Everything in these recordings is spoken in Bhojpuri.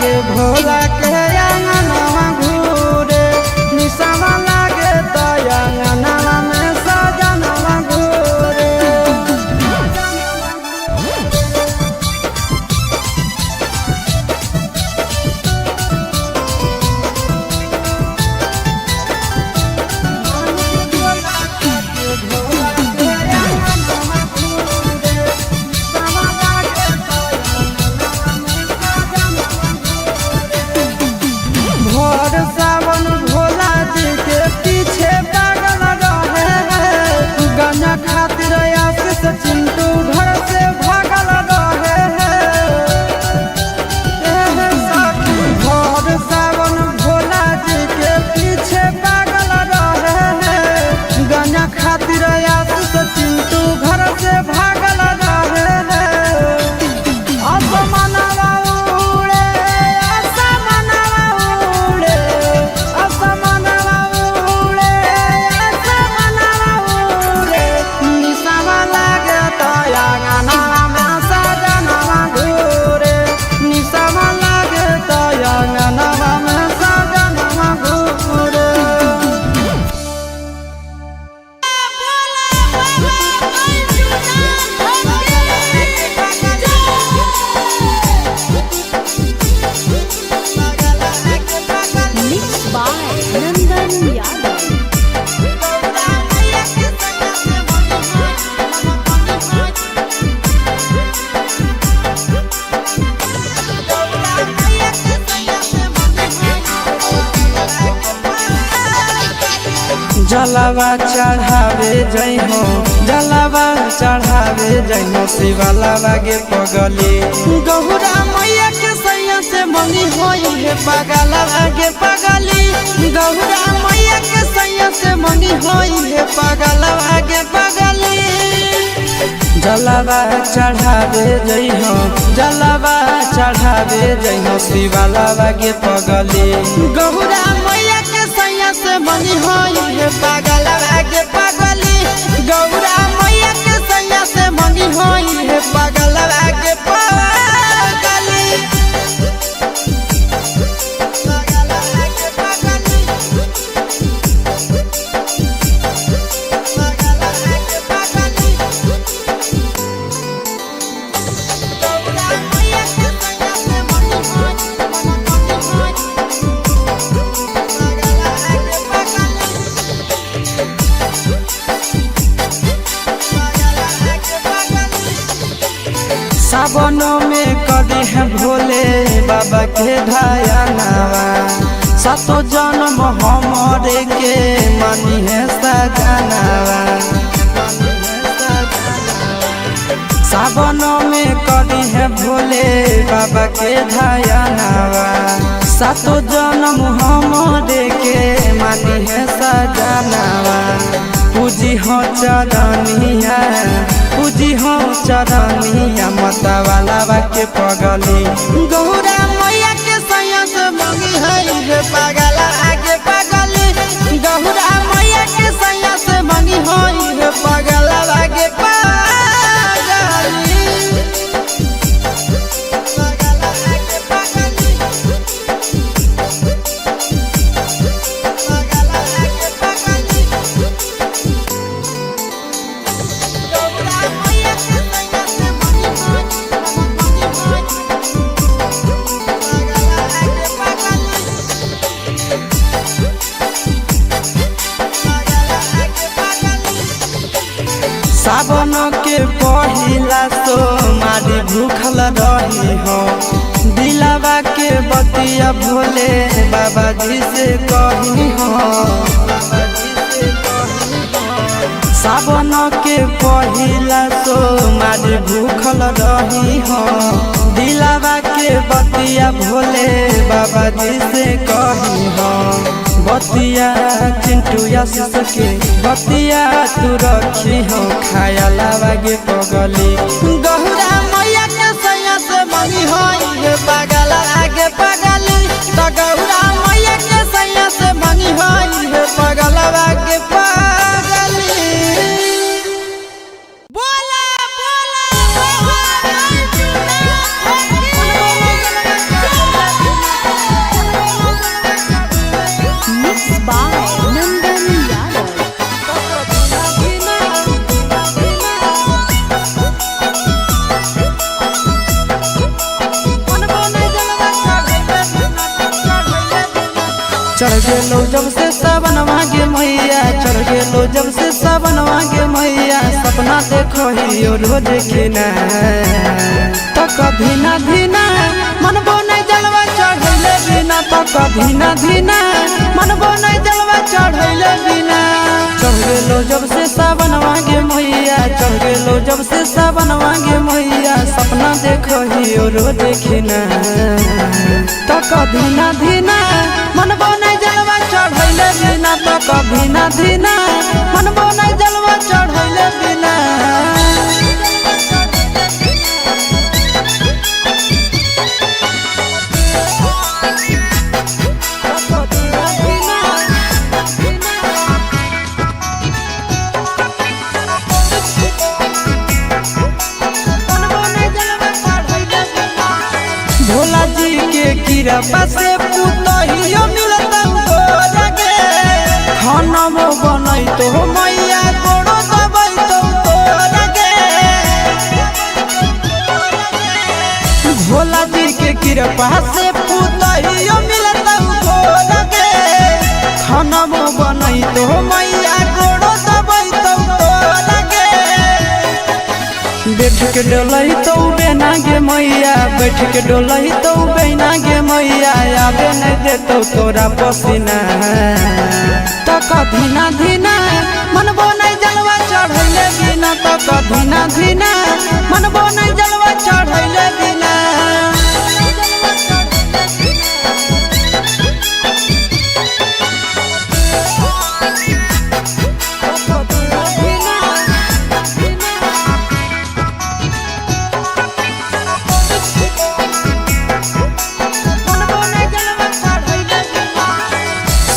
के भोला के अंगनवा घूरे निशावा लागे तो अंगनवा में सजनवा घूरे। भोर सावन भोला जी के पीछे पागल रहे गंजा खातिर आशीष चिंटू घर से भागल रहे भोर सावन भोला जी के पीछे पागल रहे गंजा खातिर आशीष चिंटू घर से भागल रहे। असमनवा उड़े असमनवा उड़े असमनवा उड़े असमनवा उड़े निशावा लागे तो अंगनवा में सजनवा घूरे निशावा लागे तो अंगनवा में सजनवा घूरे। Mixed by Nandan Yadav. जलावा चढ़ावे जय हो जलावा चढ़ावे जय हो शिवालावा गे पगली गौरा मैया के सैया से मंगी होई है पगलावा गे पगली गौरा मैया के सैया से मंगी होई है पगलावा गे पगली। जलावा चढ़ावे जय हो जलावा चढ़ावे जय हो शिवालावा गे पगली गौरा मैया के सैया से मंगी होई है पगलावा गे पगली गौरा मैया के सैया से मंगी होई है पगलावा गे पगली। सावनों में कदी है भोले बाबा के ढायनावा सातो जन्म हमारे के मानी है सजनावा। सावनों में कदी है भोले बाबा के ढायनावा सातो जन्म हमारे के मानी है सजनावा। पूजी हो चरनिया पूजी हो चरनिया मतवाला के पगली गौरा मैया के सैया से मंगी है पगला आगे पगली गौरा मैया के सैया से मंगी है पगला आगे पगली। सावन के पहिला तो मारी भूखल रही हो दिलावा के बतिया भोले बाबा जी से कही हो। सावन के पहिला तो मारी भूखल रही हो दिलावा के बतिया भोले बाबा जी से कही हो। बतिया चिंटू आशीष के बतिया तू रखी हो खाया लावा गे पगली गौरा मैया के सैया से मंगी होई है पगला आगे पगली तो गौरा मैया के सैया से मंगी होई है पगला आगे पगली। बोला बोला चढ़ गेलो जब से सावनवा गे मैया, चढ़ गेलो जब से सावनवा गे मैया, सपना देखो ही रोज खिना तो कभी ना धीना मनबो नहीं जलवा चढ़ैले बिना, तो कभी ना धीना मनबो नहीं जलवा चढ़ैले बिना। चढ़ गेलो जब से सावनवा गे मैया, चढ़ गेलो जब से सावनवा गे मैया, सपना देखो ही रोज खिना तो कभी ना धीना मनबो नहीं जलवा चढ़ैले बिना, तो कभी ना धीना मनबो नहीं जलवा चढ़ैले बिना। भोला जी के कृपा से पुतहियो मिलता लगे, खाना वो बनई तो मैया गोड़ो दबई तो लगे। भोला जी के कृपा से पुतहियो मिलता लगे, खाना वो बनई तो मैया गोड़ो दबई तो लगे। बैठ के डोलही तो बेना गे मैया, बैठ के डोलही तो बेना गे मैया, आबे नहीं देतो तोरा पसीना तो कभी ना धीना मनबो नहीं जलवा चढ़ैले बिना, तो कभी ना धीना मनबो नहीं जलवा चढ़ैले बिना।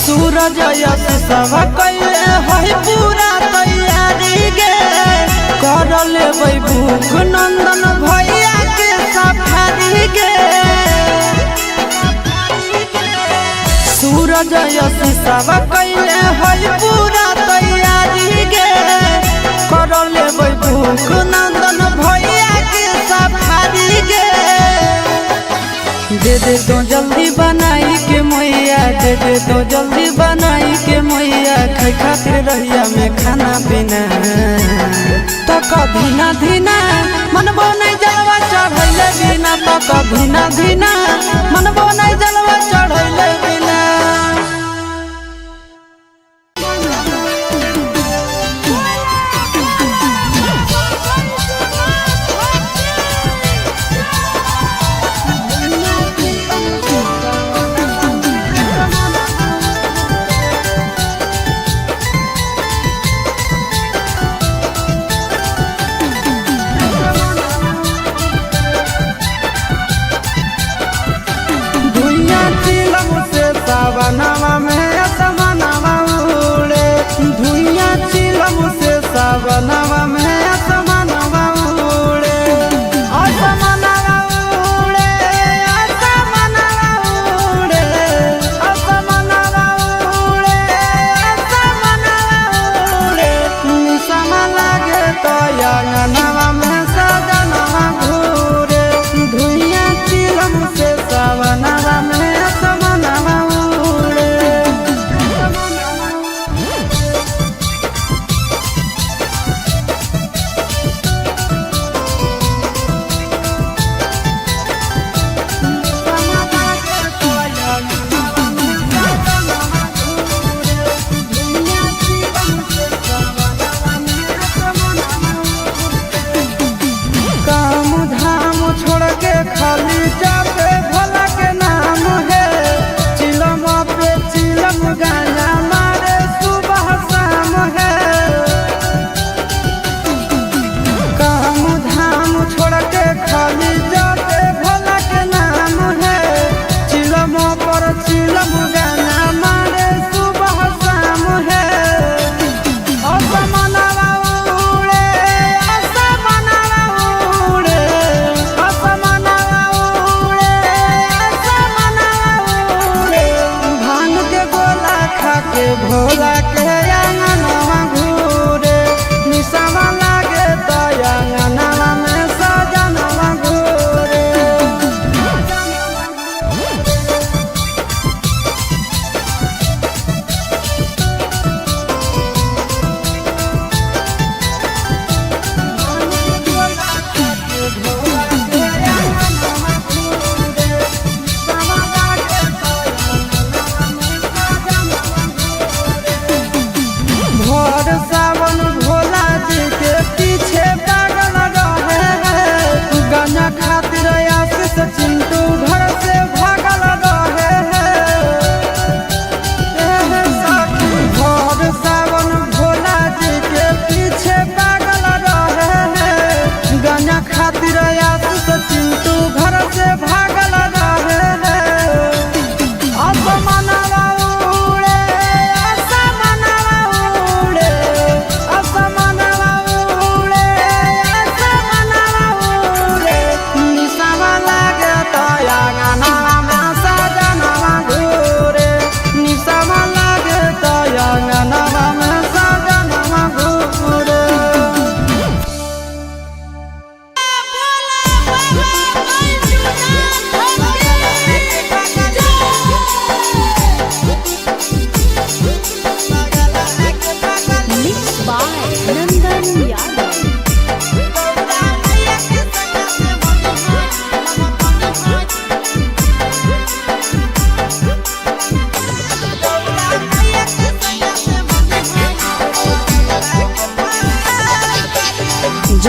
सूरज यश सब कैले है पूरा तैयारी गे, कर लेबै भूख नंदन भैया के सफारी गे। सूरज यश सब कैले है पूरा तैयारी गे, कर लेबै भूख नंदन भैया के सफारी गे। दे दे तो जल्दी बनाई के मैया, दे दे तो जल्दी बनाई के मैया, खाई खातिर रहिया में खाना पीना तो कभी ना धीना मनबो नहीं जलवा चढ़ैले बिना, तो कभी ना धीना मनबो नहीं जलवा चढ़ैले बिना। सावनवा में असमनवा उड़े, धुइया चिलम से सावनवा में असमनवा उड़े, असमनवा उड़े, असमनवा उड़े, असमनवा उड़े, असमनवा उड़े। निसम लागे तो अंगनवा में सजनवा घूरे, धुइया चिलम से सावनवा में असमनवा खाली जाते भोला के नाम है, चिलम पे चिलम गाना मारे सुबह शाम है। काम धाम छोड़ के खाली जाते भोला के नाम है, चिलम पर चिलम गाना मारे सुबह शाम है। असमनवा उड़े, असमनवा उड़े, असमनवा उड़े, असमनवा उड़े। भांग के गोला खा के भोला के अंगनवा घूरे, निशावा लागे तो अंगनवा में सजनवा घूरे।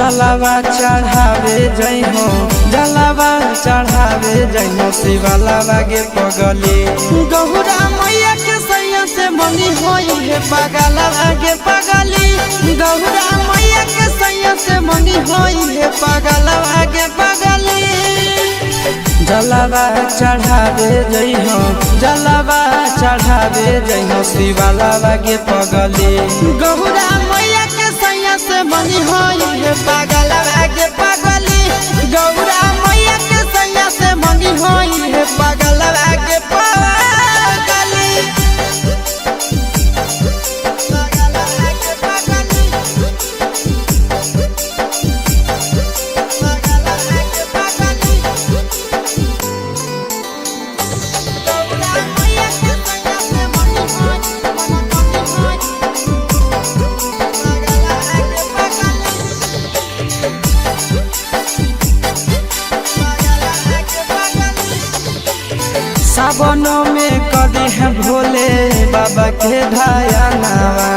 जलावा चढ़ावे जइहो जलावा चढ़ावे जइहो शिवालावा गे पगली गौरा मैया के सैया से मनी होई है पगलावा गे पगली गौरा मैया के सैया से मनी होई है पगलावा गे पगली जलावा चढ़ावे जइहो जलावा चढ़ावे जइहो शिवालावा गे पगली गौरा मैया के सैया से मनी होई है पगलावा गे पगली गौरा मैया के सैया से मनी होई है पगलावा गे पगली सावन में कदी है भोले बाबा के ढायनावा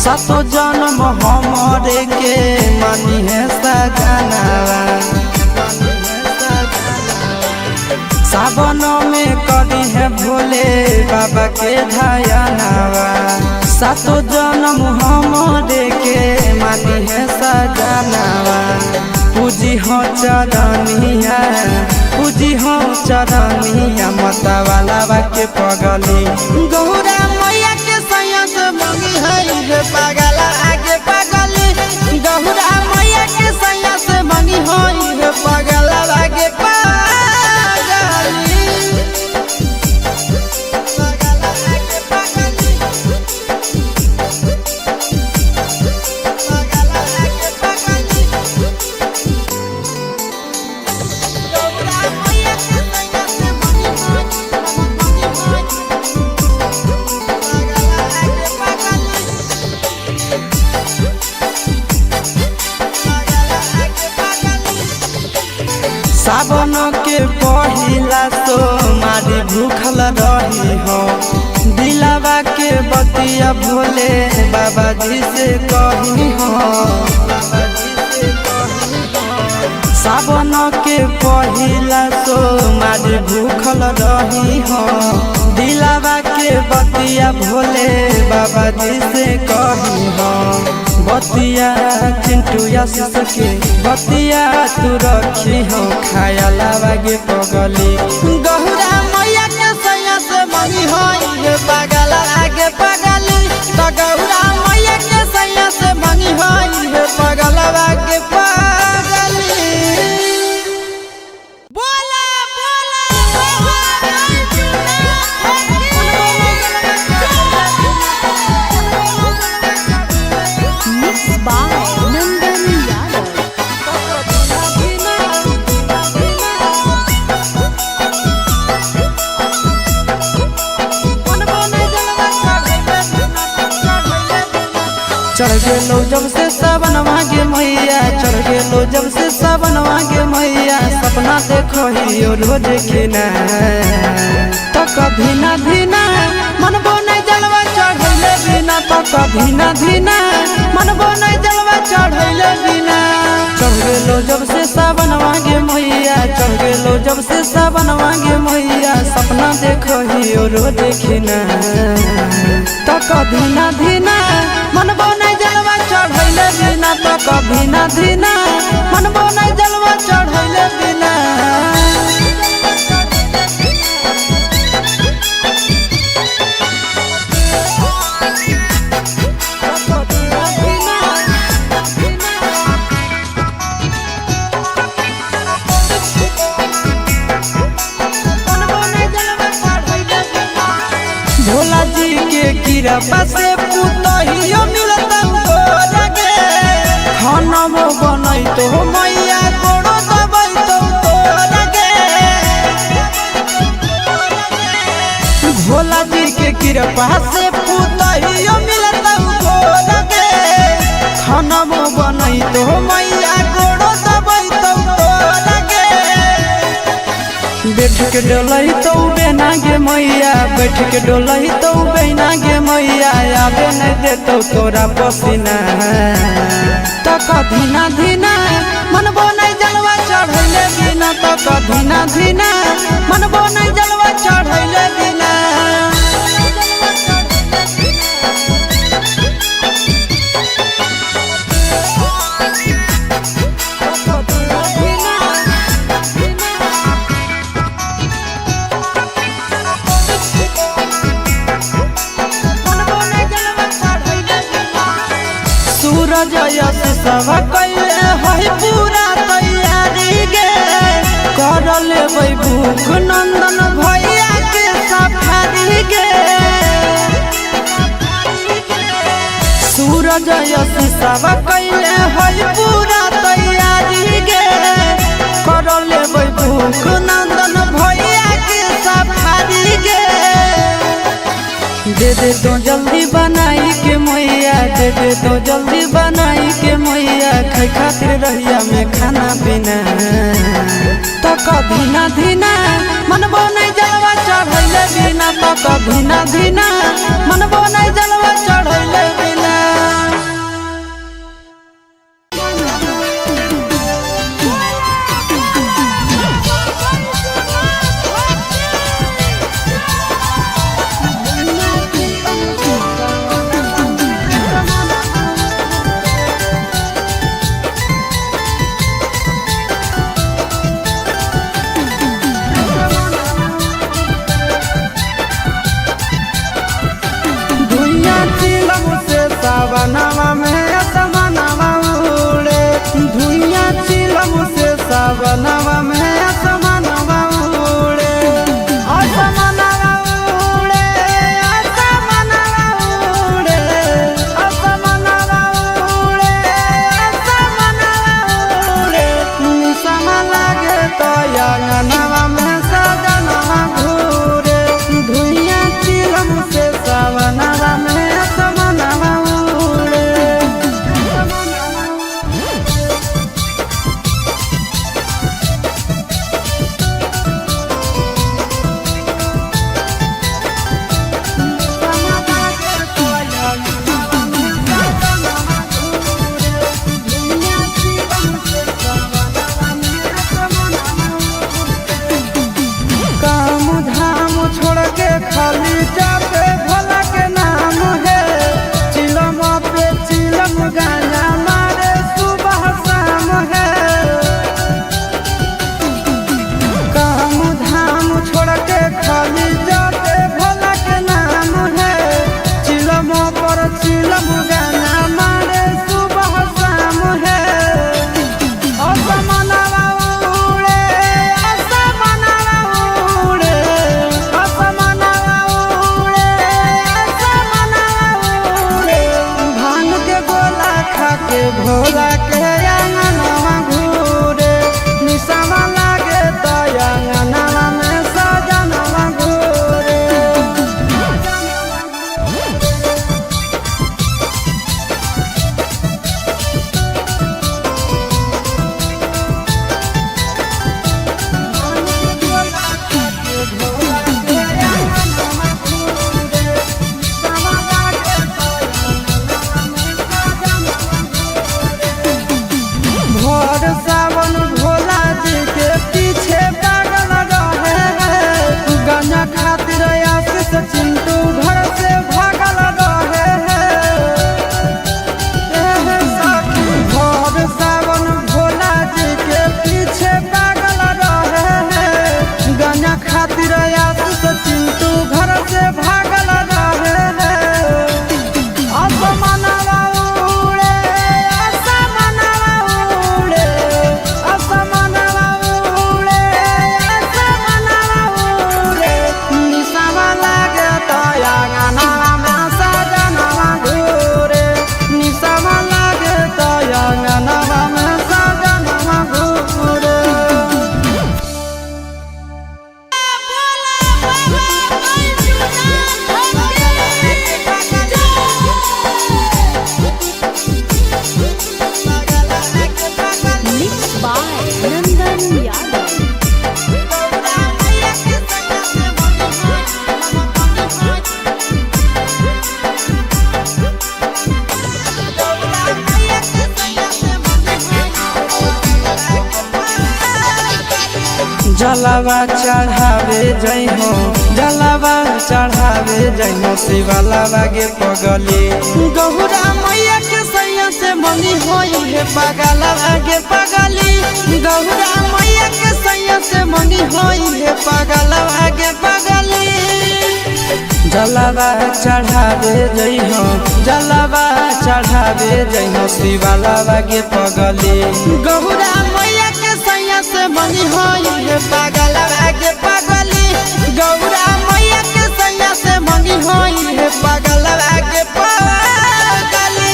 सातो जन्म हमरे के मानी है सजनावा सावन में कदी है भोले बाबा के ढायनावा सातो जन्म हमरे के मानी है सजनावा पूजी हो चरनिया पूजी हो चरनिया मतवालावा के पगली गौरा मैया के सैया से मंगी है पगला आगे पगली गौरा मैया के सैया से मंगी है पगला आगे सावन के पहिला तो मारी भूखल रही हो दिलावा के बतिया भोले बाबा जी से कही हो सावन के पहिला तो मारी भूखल रही हो दिलावा के बतिया भोले बाबा जी से कही हो बतिया चिंटू आशीष के बतिया तू रखी हो खायलावा गे पगली गौरा मैया के सैया से मनी होई है पगला आगे पगली तो गौरा मैया के सैया से मनी होई है पगला आगे पगली बोला मिक्स बाय नंदन यादव चढ़ गेलो जब से सावन मांगे मैया चढ़ गेलो जब से सावन मांगे मैया सपना देखो ही रोज खिना तो कभी ना धीना मनबो नहीं जलवा चढ़ैले बिना तो कभी ना धीना मनबो नहीं जलवा चढ़ैले बिना चढ़ गेलो जब से सावन मांगे मैया चढ़ गेलो जब से सावन मांगे मैया सपना देखो ही रोज खिना तो कभी ना धीना मनबो नहीं जलवा चढ़ैले बिना तो कभी ना धीना मनबो नहीं जलवा चढ़ैले बिना भोला जी के कृपा से पुतहियो मिलता लगे खाना बनई तो मैया गोड़ो दबाई तो लगे भोला जी के कृपा से पुतहियो मिलता लगे खाना बनई तो मैया गोड़ो दबाई तो लगे बैठ के डोलही तो बेना गे मैया, बैठ के डोलही तो बेना गे मैया, आबे नहीं देतो तोरा पसीना। तक धीना धीना मनबो नहीं जलवा चढ़ैले बिना, तक धीना धीना मनबो नहीं जलवा चढ़ैले बिना। सूरज यश सब कैले है पूरा तैयारी गे, कर लेबै भूख नंदन भैया के सफारी गे। सूरज यश सब कैले है पूरा तैयारी गे, कर लेबै भूख नंदन भैया के सफारी गे। दे दे तो जल्दी बनाई के मैया, दे दे तो जल्दी बनाई के मैया, खाई खातिर रहिया में खाना पीना। तक धीना धीना मनबो नहीं जलवा चढ़ैले बिना, तक धीना धीना मनबो नहीं जलवा चढ़ैले बिना। सावनवा में असमनवा उड़े, धुइया चिलम से सावनवा में असमनवा उड़े। असमनवा उड़े, असमनवा उड़े, असमनवा उड़े, असमनवा उड़े। निसम लागे तो अंगनवा में सजनवा घूरे, धुइया चिलम से सावनवा में असमनवा। खाली जाते भोला के नाम है, चिलम पे चिलम गाना मारे सुबह शाम है। काम धाम छोड़ के खाली जाते भोला के नाम है, चिलम पर चिलम गाना मारे सुबह शाम है। असमनवा उड़े, असमनवा उड़े, असमनवा उड़े, असमनवा उड़े। भांग के गोला खा के भोला के अंगनवा घूरे, निशावा लागे तो अंगनवा में सजनवा घूरे। भोर सावन भोला जी के पीछे पागल रहे हैं, गांजा खातिर आशीष चिंटू घर से भागल रहे हैं। भोर सावन भोला जी के पीछे पागल रहे हैं, गांजा खातिर आशीष चिंटू घर से भागल रहे हैं। असमनवा उड़े, असमनवा उड़े, असमनवा उड़े, असमनवा उड़े। निशावा लागे तो अंगनवा में सजनवा घूरे, निशावा लागे तो अंगनवा में सजनवा घूरे। Mixed by Nandan Yadav. जलावा चढ़ावे जई हो जलावा चढ़ावे जई हो शिवालावा गे पगली गौरा मैया के सैया से मंगी होई है पगलावा गे पगली गौरा मैया के सैया से मंगी होई है पगलावा गे पगली जलावा चढ़ावे जई हो जलावा चढ़ावे जई हो शिवालावा गे पगली गौरा मैया के सैया से मंगी होई है पगलावा गे पगली गौरा मैया के सैया से मंगी होई है पगलावा गे पगली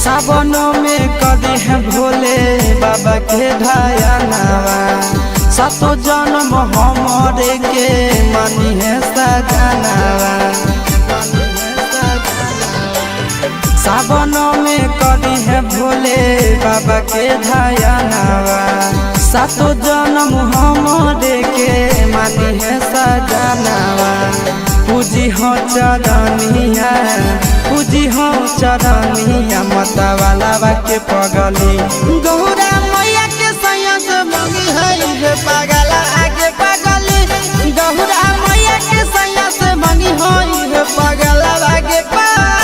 सावन में कदी है भोले बाबा के ढायानावा सातो जन्म हमरे के मनी है सजनावा सावन में कदी है भोले बाबा के ढायानावा सातो जन्म हमरे के मनी है सजनावा पूजी हो चरनिया पूजी हो चरनिया मतवालावा के पगली गौरा मैया के सैया से मंगी है पगला आगे पगली गौरा मैया के सैया से मंगी है पगला आगे पगली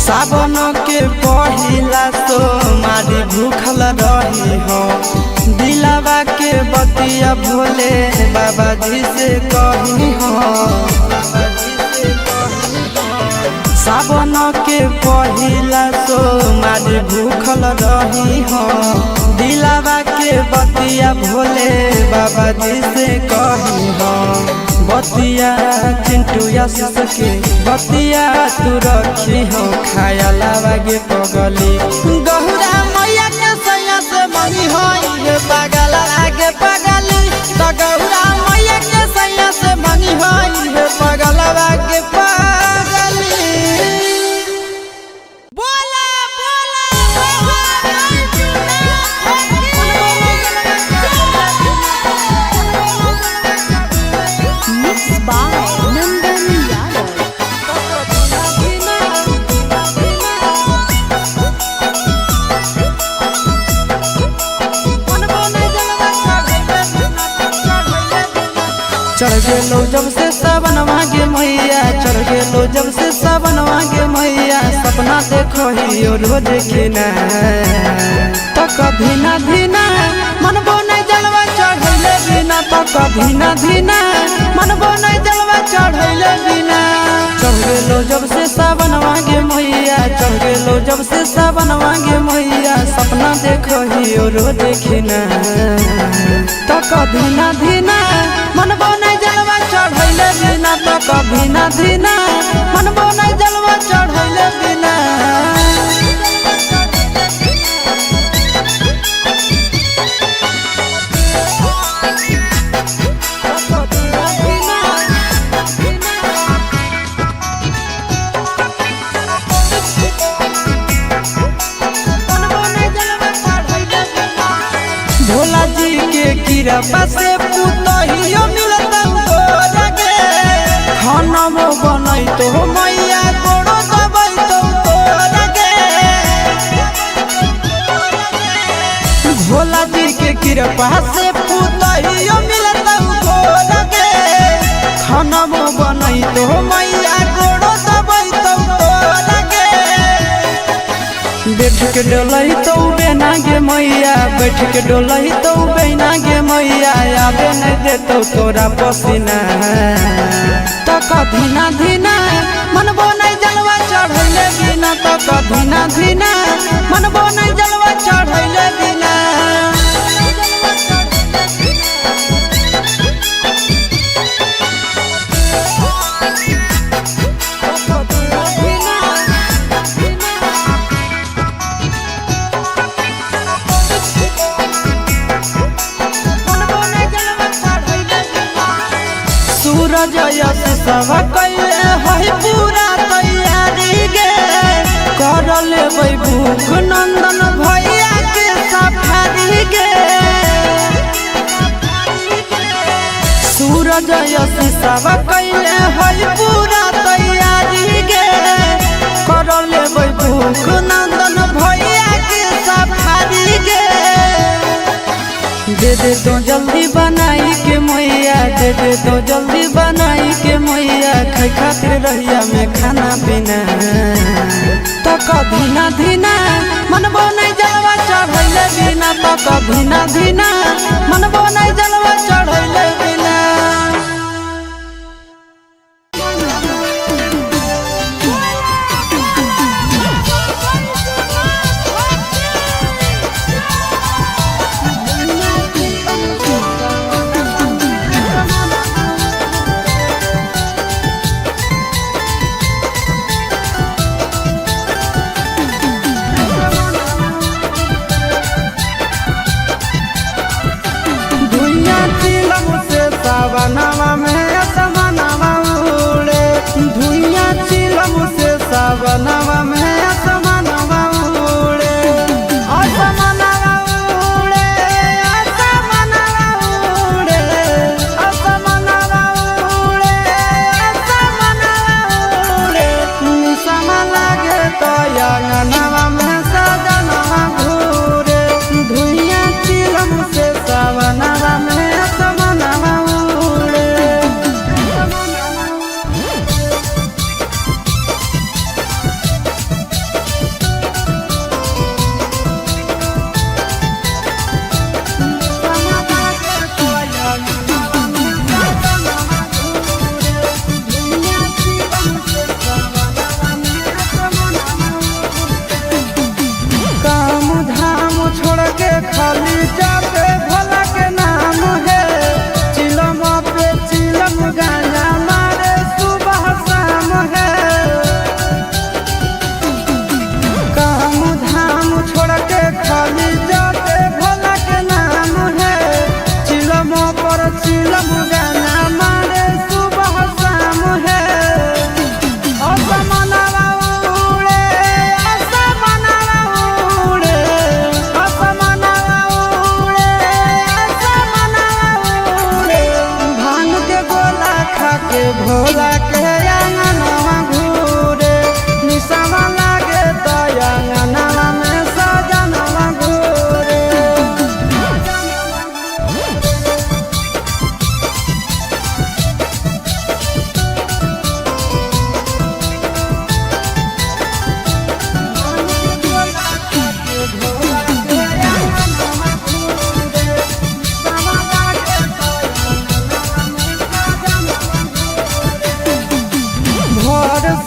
सावन के पहिला तो मारी भूखल रही हो दिलावा के बतिया भोले बाबा जी से कही हो सावन के पहिला तो मारी भूखल रही हो दिलावा के बतिया भोले बाबा जी से कही हो बतिया चिंटू यासिस के बतिया तू रखी हो खायालावा गे पगली गौरा मैया के सैया से मंगी होई है पगला आगे पगली तो गौरा मैया के सैया से मंगी होई है पगला आगे पगली बोला Mixed by Nandan Yadav. चढ़ गेलो जब से सावनवा गे मैया चढ़ गेलो जब से सावनवा गे मैया सपना देखो ही रोज खिना तो कभी ना धीना मनबो नहीं जलवा चढ़ैले बिना तो कभी ना धीना मनबो नहीं जलवा चढ़ैले बिना चढ़ गेलो जब से सावनवा गे मैया चढ़ गेलो जब से सावनवा गे मैया सपना देखो ही रोज खिना तो कभी ना धीना मनबो नहीं जलवा चढ़ैले बिना तो कभी ना धीना मनबो नहीं जलवा चढ़ैले बिना भोला जी के कृपा से पुतहियो मिलता गे खाना बनई तो मैया गोड़ो दबाई तो गे भोला जी के कृपा से पुतहियो मिलता गे खाना बनई तो मैया गोड़ो दबाई तो गे बैठ के डोलही तो बेना गे मैया बैठ के डोलही तो बेना गे मैया आबे नहीं देतो तोरा पसीना तो कभी ना धीना चढ़ैले बिना तो कधीना धीना मनबो नहीं जलवा चढ़ैले बिना सूरज यश सब कैले है पूरा तैयारी गे कर लेबै भूख नंदन भैया के सफारी गे सूरज यश सब कैले है पूरा तैयारी गे कर लेबै भूख नंदन भैया के सफारी गे दे दे तो जल्दी बनाई के मैया दे दे तो जल्दी बनाई के मैया खाई खातिर रहिया में खाना पीना तो कधीना धीना मनबो नहीं जलवा चढ़ैले बिना तो कधीना धीना मनबो नहीं जलवा चढ़ैले बिना सावनवा में असमनवा उड़े धुइया चिलम से सावनवा में असमनवा उड़े असमनवा उड़े असमनवा उड़े असमनवा उड़े असमनवा उड़े निसम लागे तो अंगनवा में सजनवा घूरे धुइया चिलम से सावनवा में असमनवा खाली जाते भोला के नाम है चिलम पे चिलम गाना मारे सुबह शाम है काम धाम छोड़ के खाली जाते भोला के नाम है चिलम पर चिलम गाना मारे सुबह शाम है असमनवा उड़े असमनवा उड़े के भोला के अंगनवा घूरे निसवा लागे तो अंगनवा में सजनवा घूरे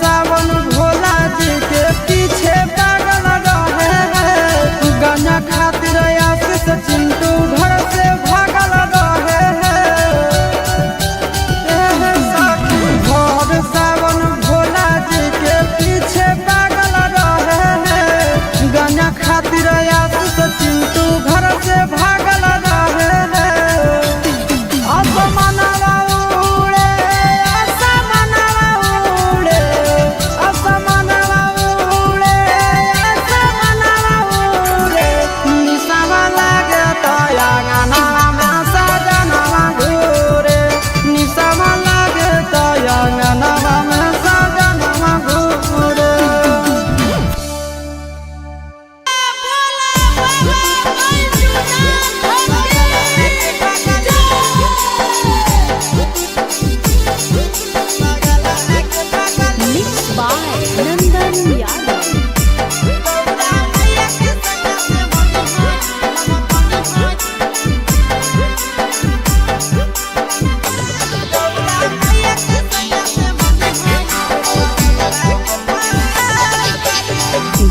सावन भोला जी के पीछे पागल रहे हैं गाना खातिर आशीष चिंटू घर से भागल रहे हैं भोर सावन भोला जी के पीछे पागल रहे हैं गाना खातिर आशीष चिंटू घर से भागल रहे हैं असमनवा उड़े असमनवा उड़े असमनवा उड़े असमनवा उड़े निसवा लागे तो अंगनवा में सजनवा घूरे निसवा लागे तो अंगनवा में सजनवा घूरे Mixed by Nandan Yadav.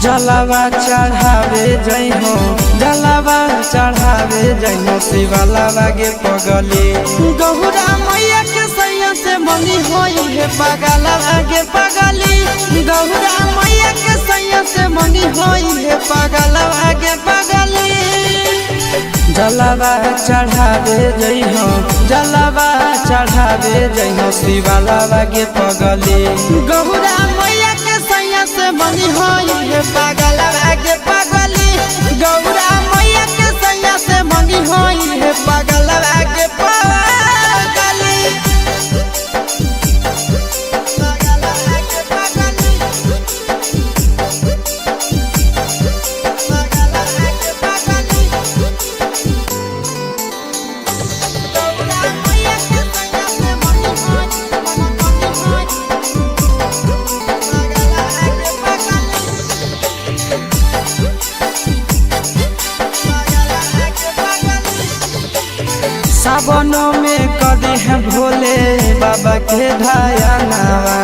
जलावा चढ़ावे जइहो जलावा चढ़ावे जइहो शिवालावा गे पगली गौरा मैया के सैया से मंगी होई हे पगलावा गे पगली गौरा मैया के सैया से मंगी होई हे पगलावा गे पगली जलावा चढ़ावे जइहो जलावा चढ़ावे जइहो शिवालावा गे पगली गौरा मैया के सैया से मंगी होई हे पगलावा गे पगली गौरा मैया के सैया से मंगी होई हे पगलावा गे पगली सावन में कदी है भोले बाबा के धायनावा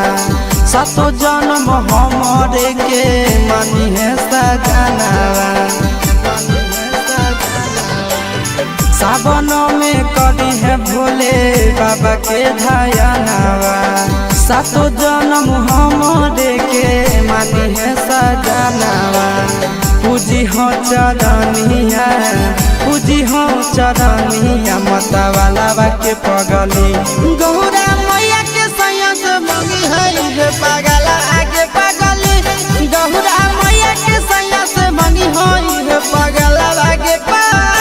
सातो जन्म हमरे के मानी है सजनावा सावन में कदी है भोले बाबा के धायनावा सातो जन्म हमरे के मानी है सजनावा पूजी हो चरनिया पूजी हो चरनिया मतवाला के पगली गौरा मैया के सैया से मंगी है हे पगला आगे पगली गौरा मैया के सैया से मंगी है हे पगला आगे पगली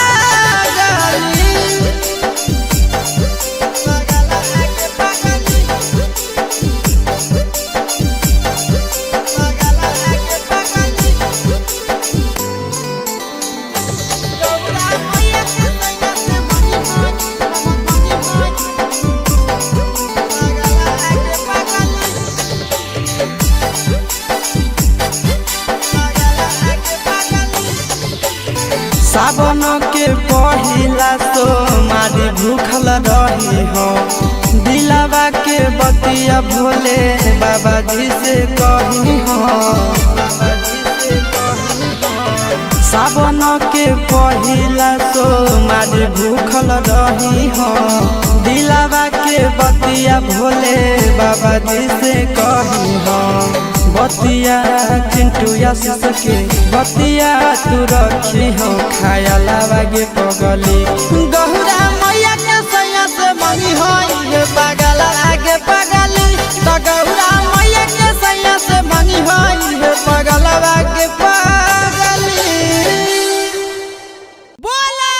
सावन के पहिला तो मारी भूखल रही हो दिलावा के बतिया भोले बाबा जी से कही हो सावन के पहिला तो मारी भूखल रही हो दिलावा के बतिया भोले बाबा जी से कही हो बतिया चिंटू आशीष के बतिया तू रखी हो खायलावा गे पगली गौरा मैया के सैया से मंगी होई हे पगला आगे पगली तो गौरा मैया के सैया से मंगी होई हे पगला आगे पगली बोला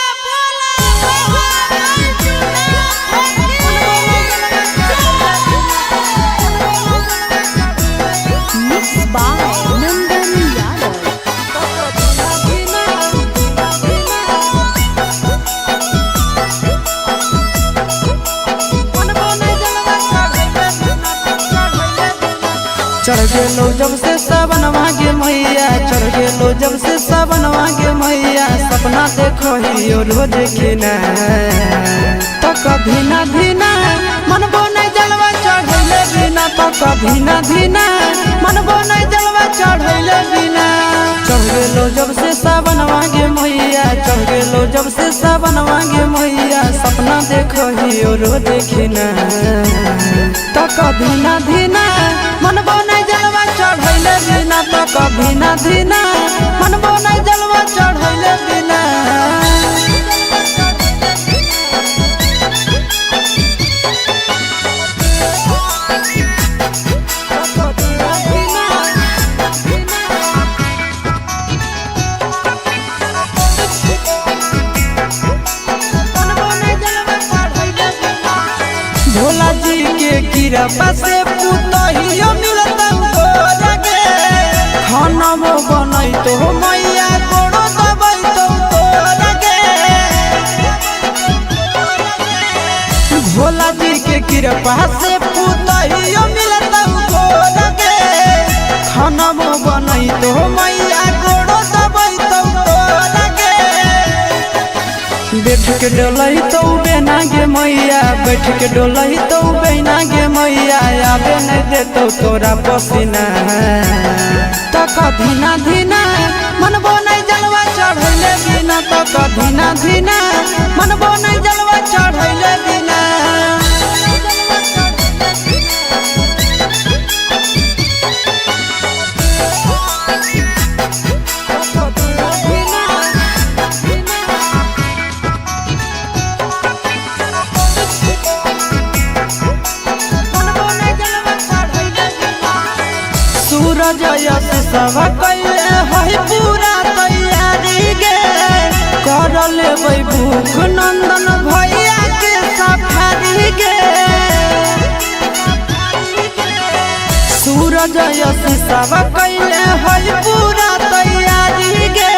Mixed by Nandan Yadav. चढ़ गेलो जब से सावन मांगे मैया चढ़ गेलो जब से सावन मांगे मैया सपना देखो ही रोज खिना तो कभी ना धीना मन बोने जलवा चढ़ैले बिना तो कभी ना धीना मन बोने जलवा चढ़ैले बिना चढ़ गेलो जब से सावन मांगे मैया चढ़ गेलो जब से सावन मांगे मैया सपना देखो ही रोज खिना तो कभी ना धीना मन बोने जलवा चढ़ैले बिना तो कभी ना धीना मन बोने जलवा चढ़ैले बिना भोला जी के कृपा से पुतहियो मिलता लगे खाना बनई तो मैया गोड़ो दबाई तो लगे भोला जी के कृपा से पुतहियो मिलता लगे खाना बनई तो मैया गोड़ो दबाई तो लगे बैठ के डोलही तो बेना गे मैया बैठ के डोलही तो बेना गे मैया आबे नहीं देतो तोरा पसीना तो कभी ना धीना मनबो नहीं जलवा चढ़ैले बिना तो कधीना धीना मनबो नहीं जलवा चढ़ैले बिना सूरज यश सब कैले है पूरा तैयारी गे कर लेबै भूख नंदन भैया के सफारी गे सूरज यश सब कैले है पूरा तैयारी गे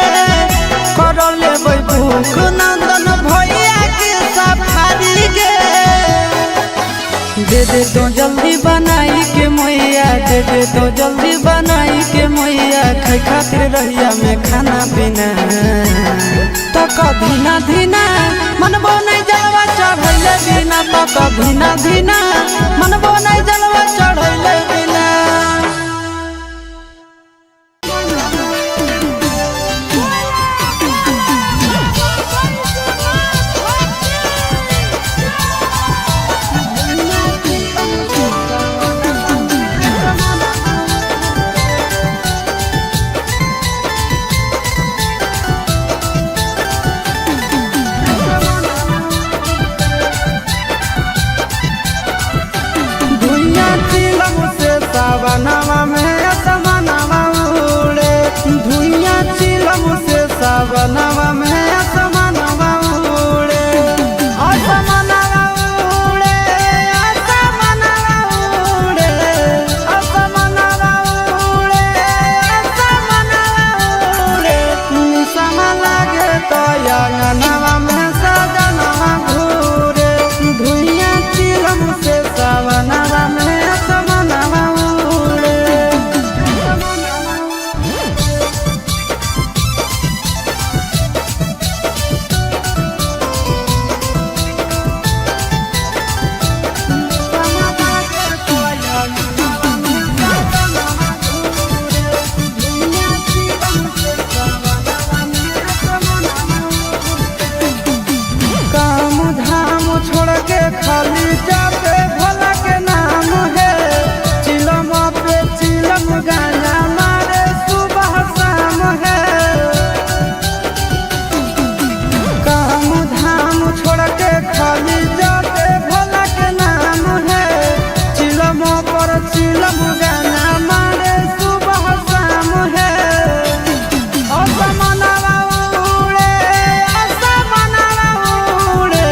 कर लेबै भूख नंदन भैया के सफारी गे दे दे तो जल्दी बनाई के मैया दे दे तो जल्दी बनाई के मैया खाई खातिर रहिया में खाना पीना तो कधीना धीना मनबो नहीं जलवा चढ़ैले बिना तो कधीना धीना मनबो नहीं जलवा चढ़ैले बिना सावनवा में असमनवा उड़े धुइया चिलम से सावनवा में असमनवा उड़े असमनवा उड़े असमनवा उड़े असमनवा उड़े असमनवा उड़े निसम लागे तो अंगनवा में सजनवा घूरे धुइया चिलम से सावनवा में असमनवा खाली जाते भोला के नाम है चिलम पे चिलम गाना मारे सुबह शाम है काम धाम छोड़ के खाली जाते भोला के नाम है चिलम पर चिलम गाना मारे सुबह शाम है असमनवा उड़े असमनवा उड़े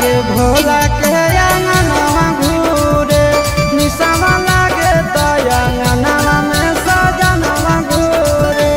के भोला के अंगनवा घूरे निसवा लागे तो अंगनवा में सजनवा घूरे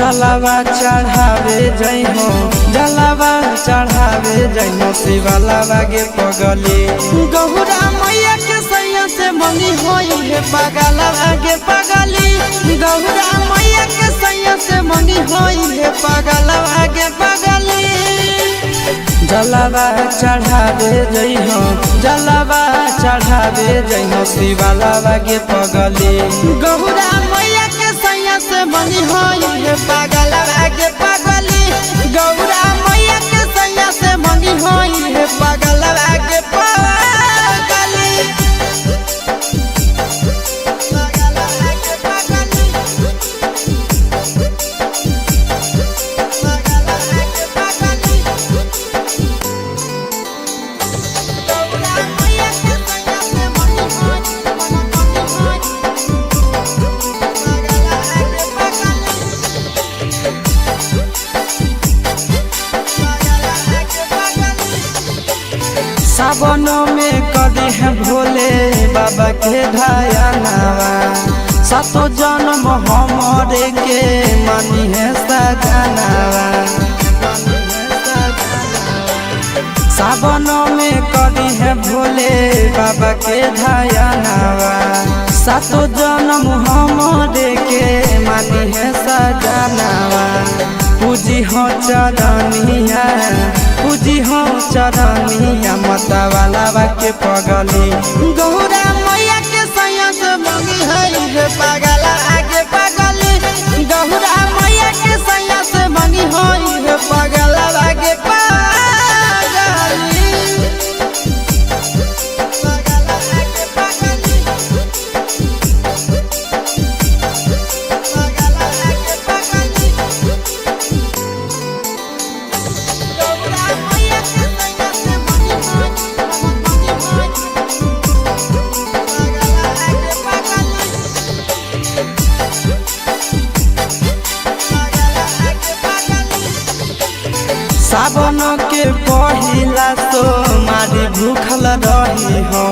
जलावा चढ़ावे जइहो जलावा चढ़ावे जइहो शिवलावा गे पगली गौरा मैया के सैया से मंगी होई है पगलवा गे पगली गौरा मैया के सैया से मंगी होई है पगलवा गे पगली जलावा चढ़ावे जइहो जलावा चढ़ावे जइहो शिवलावा गे पगली गौरा मैया के सैया से मंगी होई है पगलवा गे पगली गौरा मैया के सैया से मंगी होई है पगलवा गे पगली सावनों में कदी है भोले बाबा के ढायनावा सातो जन्म हमरे के मानी है सजनावा सावनों में कदी है भोले बाबा के ढायनावा सातो जन्म हमरे के मानी है सजनावा पूजी हो चरनिया पूजी हो चरनिया मतवाला के पगली गौरा मैया के सैया से मंगी है पगला आगे पगली गौरा मैया के सैया से मंगी है पगला आगे पगली सावन के पहिला तो मारी भूखल रही हो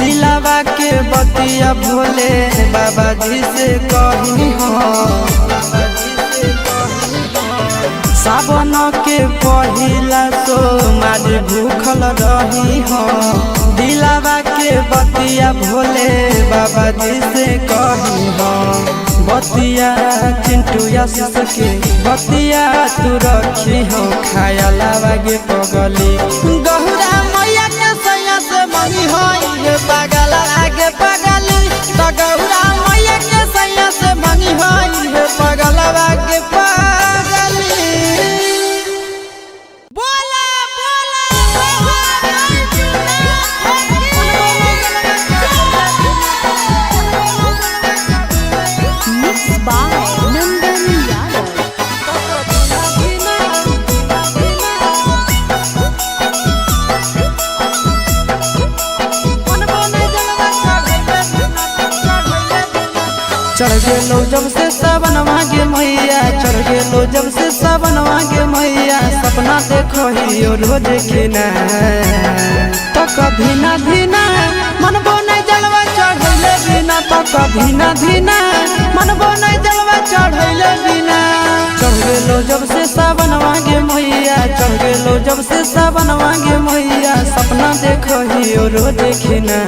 दिलावा के बतिया भोले बाबा जी से कही हो सावन के पहिला तो मारी भूखल रही हो दिलावा के बतिया भोले बाबा जी से कही हो बतिया चिंटू आशीष के बतिया तू रखी हो खायलावा गे पगली गौरा मैया के सैया से मंगी होई है पगला आगे पगली तो गौरा मैया के सैया से मंगी होई है पगला आगे पगली बोला Mixed by Nandan Yadav. चढ़ गेलो जब से सावन मांगे मैया चढ़ गेलो जब से सावन मांगे मैया सपना देखो ही रोज खिना तो कभी ना धीना मनबो नहीं जलवा चढ़ैले बिना तो कभी ना धीना मनबो नहीं जलवा चढ़ैले बिना चढ़ गेलो जब से सावन मांगे मैया चढ़ गेलो जब से सावन मांगे मैया सपना देखो ही रोज खिना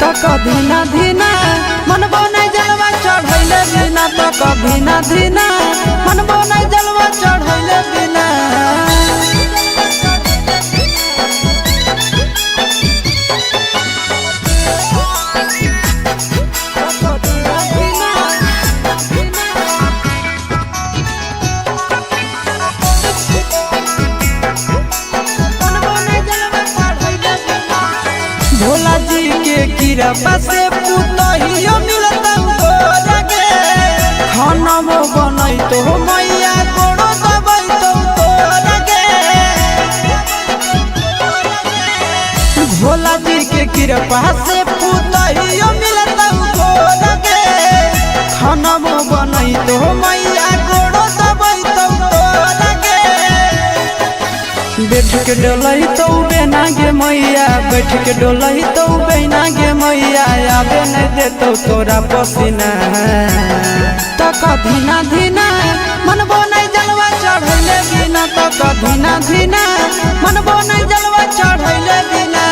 तो कभी ना धीना मनबो नहीं जलवा चढ़ैले बिना तो कभी ना धीना मनबो नहीं जलवा चढ़ैले बिना भोला जी के कृपा से पुतहियो मिलता लगे खाना बनई तो मैया गोड़ो दबाई तो लगे भोला जी के कृपा से पुतहियो मिलता लगे खाना बनई तो मैया गोड़ो दबाई तो लगे बैठ के डोलही तो बेना गे मैया बैठ के डोलही तो बेना गे मैया आबे नहीं देतो तोरा पसीना तो कभी ना धीना बिना तो कधीना धीना मनबो नहीं जलवा चढ़ैले बिना।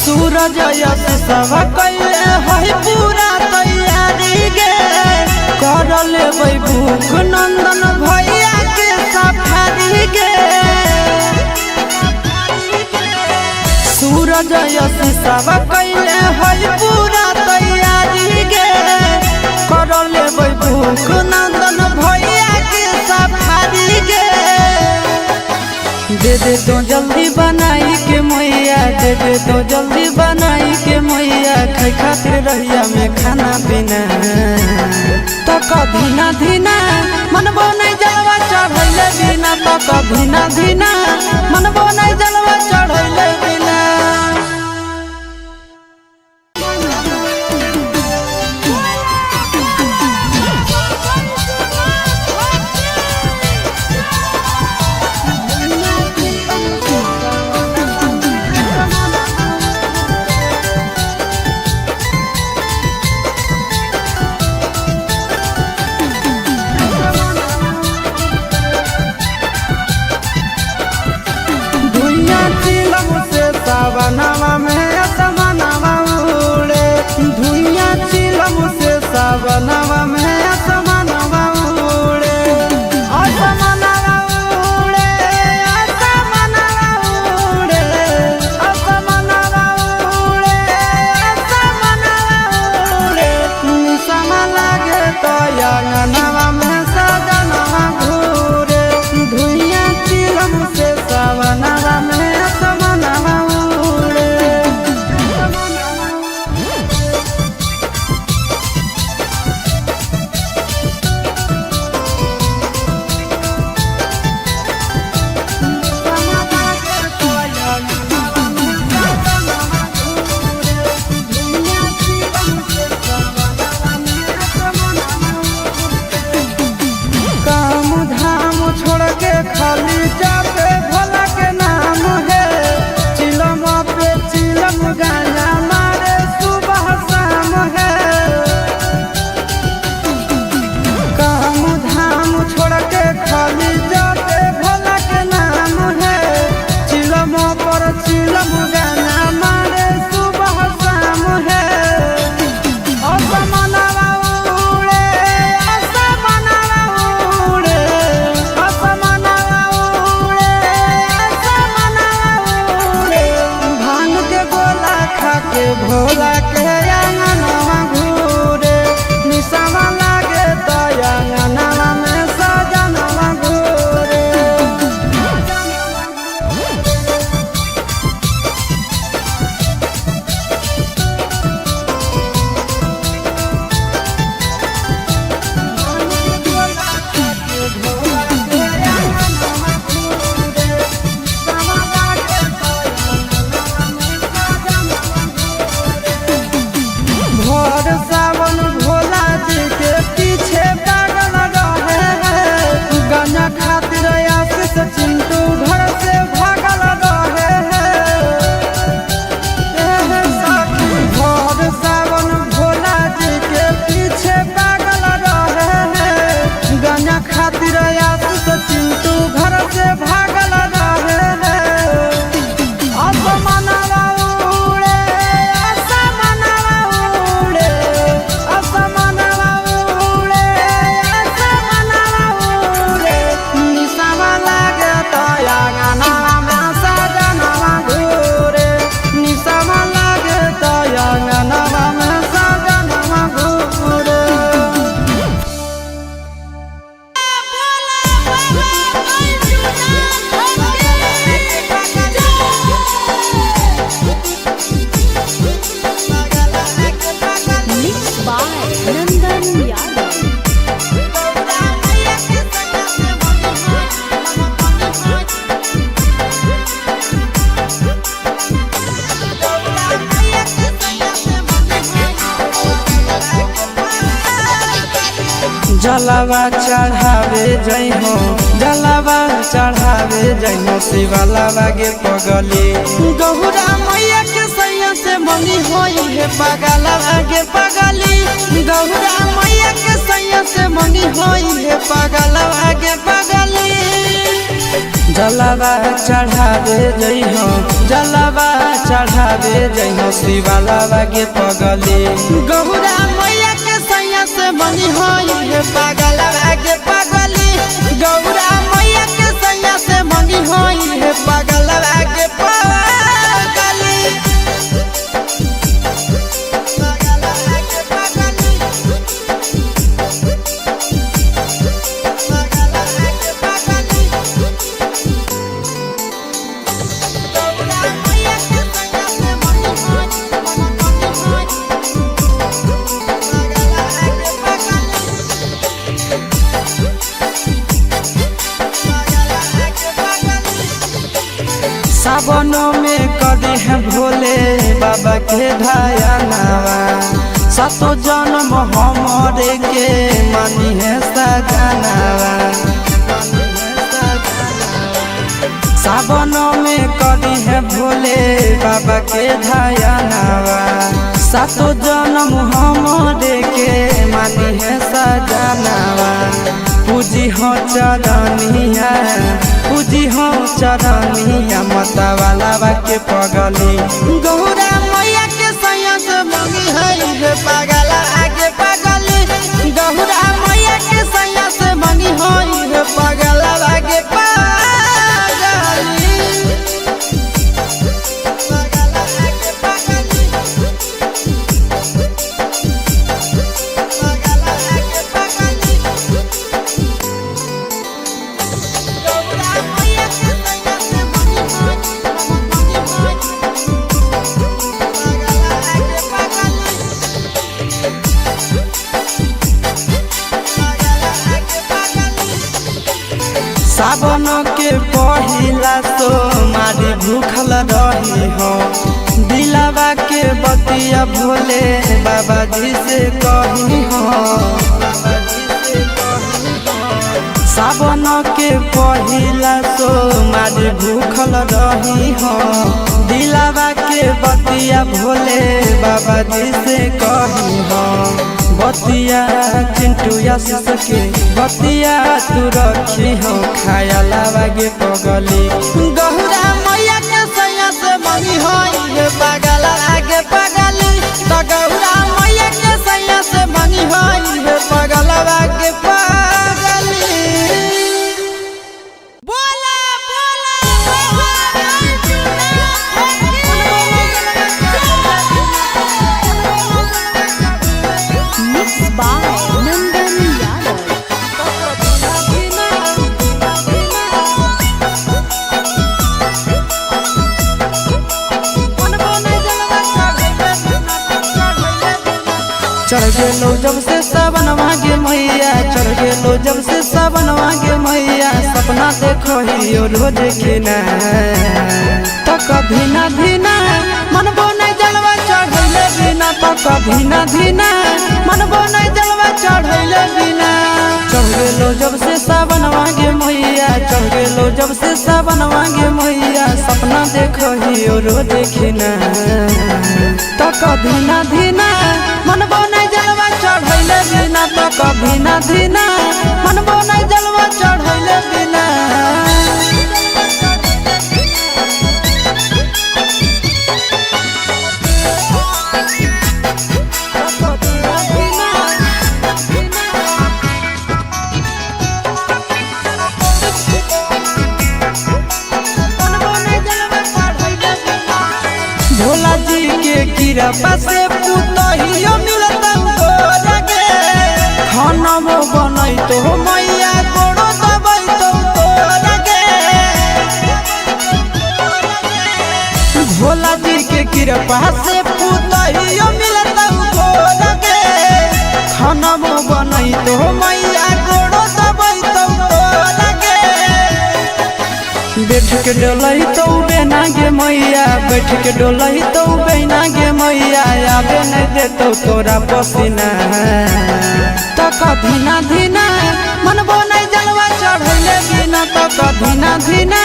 सूरज यश सब कैले है पूरा तैयारी गे कर लेबै भूख नंदन भैया के सफारी गे। सूरज यश सब कैले है पूरा तैयारी गे कर लेबै भूख नंदन भैया के सफारी गे। दे दे तो जल्दी बनाई के मैया दे दे तो जल्दी बनाई के मैया खाई खातिर रहिया में खाना पीना तो कधीना धीना मनबो नहीं जलवा चढ़ैले बिना तो कधीना धीना मनबो नहीं जलवा चढ़ैले बिना। सावनवा में असमनवा उड़े धुइया चिलम से सावनवा में असमनवा उड़े असमनवा उड़े असमनवा उड़े असमनवा उड़े असमनवा उड़े निसम लागे तो अंगनवा में सजनवा घूरे धुइया चिलम से सावनवा में असमनवा खाली जाते भोला के नाम है चिलम पे चिलम गाना मारे सुबह शाम है। काम धाम छोड़ के खाली जाते भोला के नाम है चिलम पर चिलम गाना मारे सुबह शाम है। असमनवा उड़े असमनवा उड़े असमनवा भांग के गोला खा के भोला के अंगनवा घूरे निशावा लागे तो अंगनवा में सजनवा घूरे। जलावा चढ़ावे जइहो जलावा चढ़ावे जइहो शिवालावा गे पगली गौरा मैया के सैया से मंगी होई है पगलावा गे पगली गौरा मैया के सैया से मंगी होई है पगलावा गे पगली जलावा चढ़ावे जइहो जलावा चढ़ावे जइहो शिवालावा गे पगली गौरा मैया के सैया से मंगी होई है पगलावा गे पगली गौरा मैया के सैया से मंगी होई है पगलावा गे पगली सावनों में कदी है भोले बाबा के ढायनावा सातो जन्म हमारे के मानी है सजनावा सावनों में कदी है भोले बाबा के ढायनावा सातो जन्म हमारे के मानी है सजनावा पूजी हो चरनिया पूजी हो चरनिया मतवालावा के पगली गौरा मैया के सैया से मंगी है पगला आगे पगली गौरा मैया के सैया से मंगी है पगला आगे पगली सावन के पहिला तो मारी भूखल रही हो दिलावा के बतिया भोले बाबा जी से कही हो सावन के पहिला तो मारी भूखल रही हो दिलावा के बतिया भोले बाबा जी से कही हो बतिया चिंटू आशीष के बतिया तू रखी हो खाया लावा गे पगली गौरा मैया के सैया से मंगी होई है पगला आगे पगली तो गौरा मैया के सैया से मंगी होई है पगला आगे पगली बोला Mixed by Nandan Yadav. चढ़ गेलो जब से सावन मांगे मैया चढ़ गेलो जब से सावन मांगे मैया सपना देखो ही रोज के ना तो कभी ना धीना मन बोने जलवा चढ़ैले बिना तो कभी ना धीना मन बोने जलवा चढ़ैले बिना चढ़ गेलो जब से सावन मांगे मैया चढ़ गेलो जब से सावन मांगे मैया सपना देखो ही रोज के ना तो कभी ना धीना मन बोने जलवा चढ़ैले बिना तो कभी ना धीना मन बोने जलवा चढ़ैले बिना भोला जी के कृपा से पुतहियो मिलत तोरा गे खाना वो बनई तो मैया गोड़ो दबई तो तोरा गे भोला जी के कृपा से पुतहियो मिलत तोरा गे खाना वो बनई तो मैया गोड़ो दबई तो तोरा गे बैठ के डोलई तो बेना गे मैया बैठ के डोलई तो बेना गे मैया आबे नहीं देतो तोरा पसीना तो कभी ना धीना धीना धीना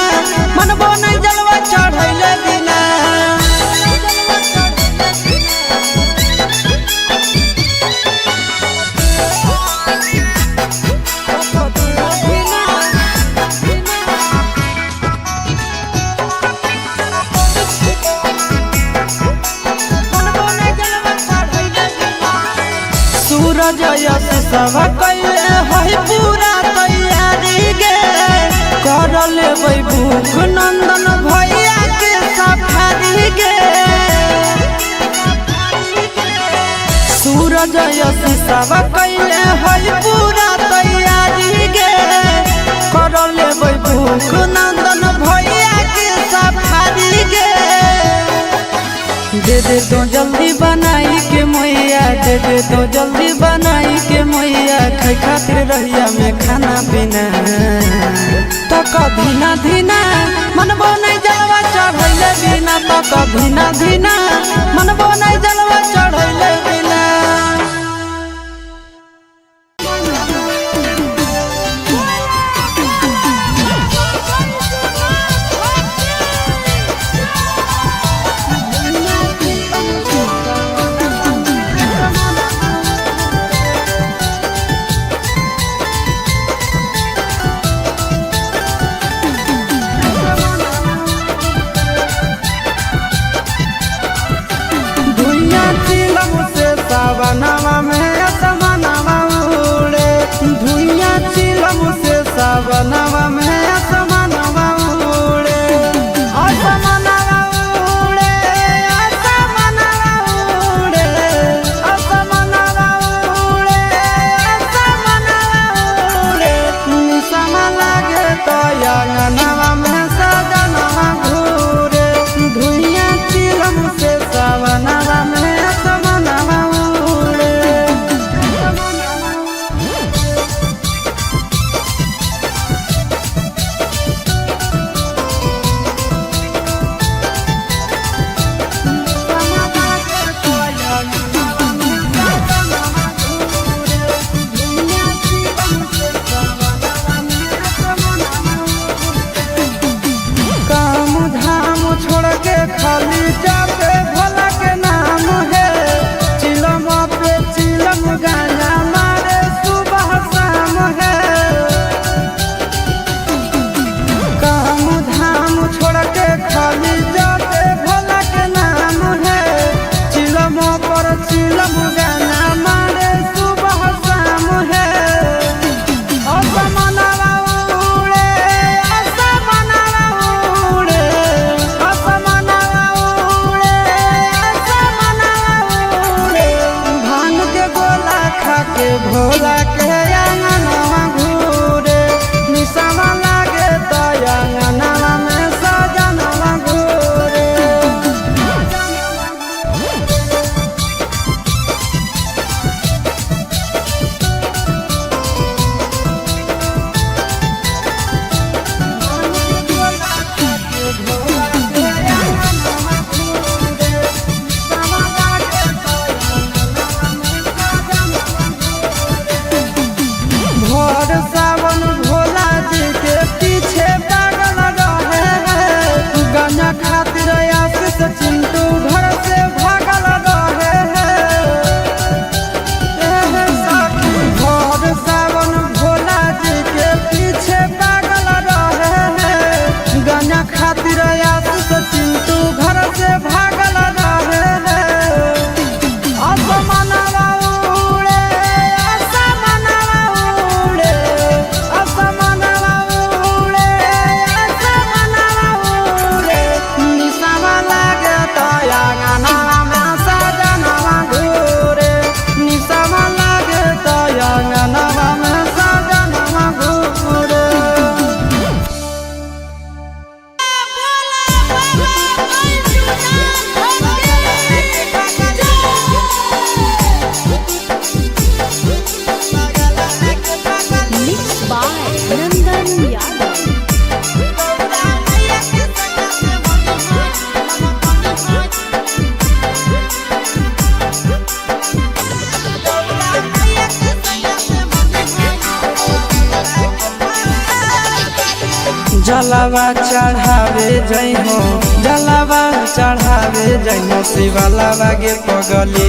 मन बने जलवा चढ़ैले बिना सूरज यश सब कैले है पूरा तैयारी गे कर लेबै भूख नंदन भैया के सफारी गे सूरज यश सब कैले है पूरा तैयारी गे कर लेबै भूख नंदन भैया के सफारी गे दे दे तो जल्दी बनाई के मैया दे दे तो जल्दी बनाई के मैया खाए खातिर रहिया में खाना पीना तो धीना धीना मन बने जलवा चढ़ैले बिना तो धीना धीना मन बने जलवा चढ़ैले बिना सावनवा में असमनवा उड़े धुइया चिलम से सावनवा में असमनवा उड़े असमनवा उड़े असमनवा उड़े असमनवा उड़े असमनवा उड़े निसम लागे तो अंगनवा में सजनवा घूरे धुइया चिलम से सावनवा में जलावा चढ़ावे जइहो जलावा चढ़ावे जइहो शिवालावा गे पगली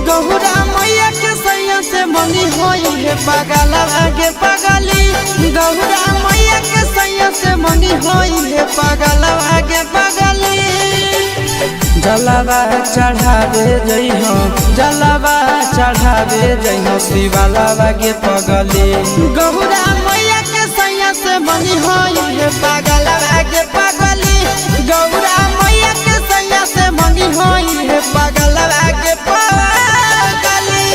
गौरा मैया के सैया से मंगी होई है पगलावा गे पगली गौरा मैया के सैया से मंगी होई है पगलावा गे पगली जलावा चढ़ावे जइहो जलावा चढ़ावे जइहो शिवालावा गे पगली गौरा मैया के सैया से मंगी होई है पगलावा गे पगली गौरा मैया के सैया से मंगी होई है पगलावा गे पगली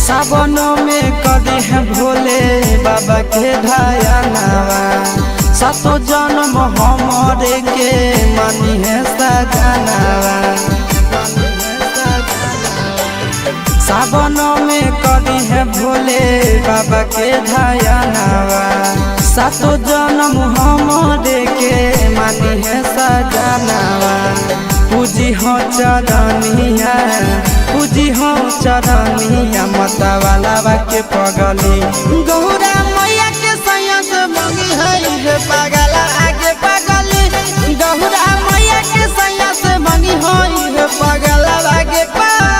सावनों में कदी है भोले बाबा के ढायानावा सातो जन्म हमारे के मानी है सजनावा सावनों में कदी है भोले बाबा के ढायानावा सातो जन्म हमारे के मानी है सजनावा पूजी हो चरनिया पूजी हो चरनिया मतवालावा के पगली गौरा मैया के सैया से मंगी है पगला आगे पगली गौरा मैया के सैया से मंगी है पगला आगे पगली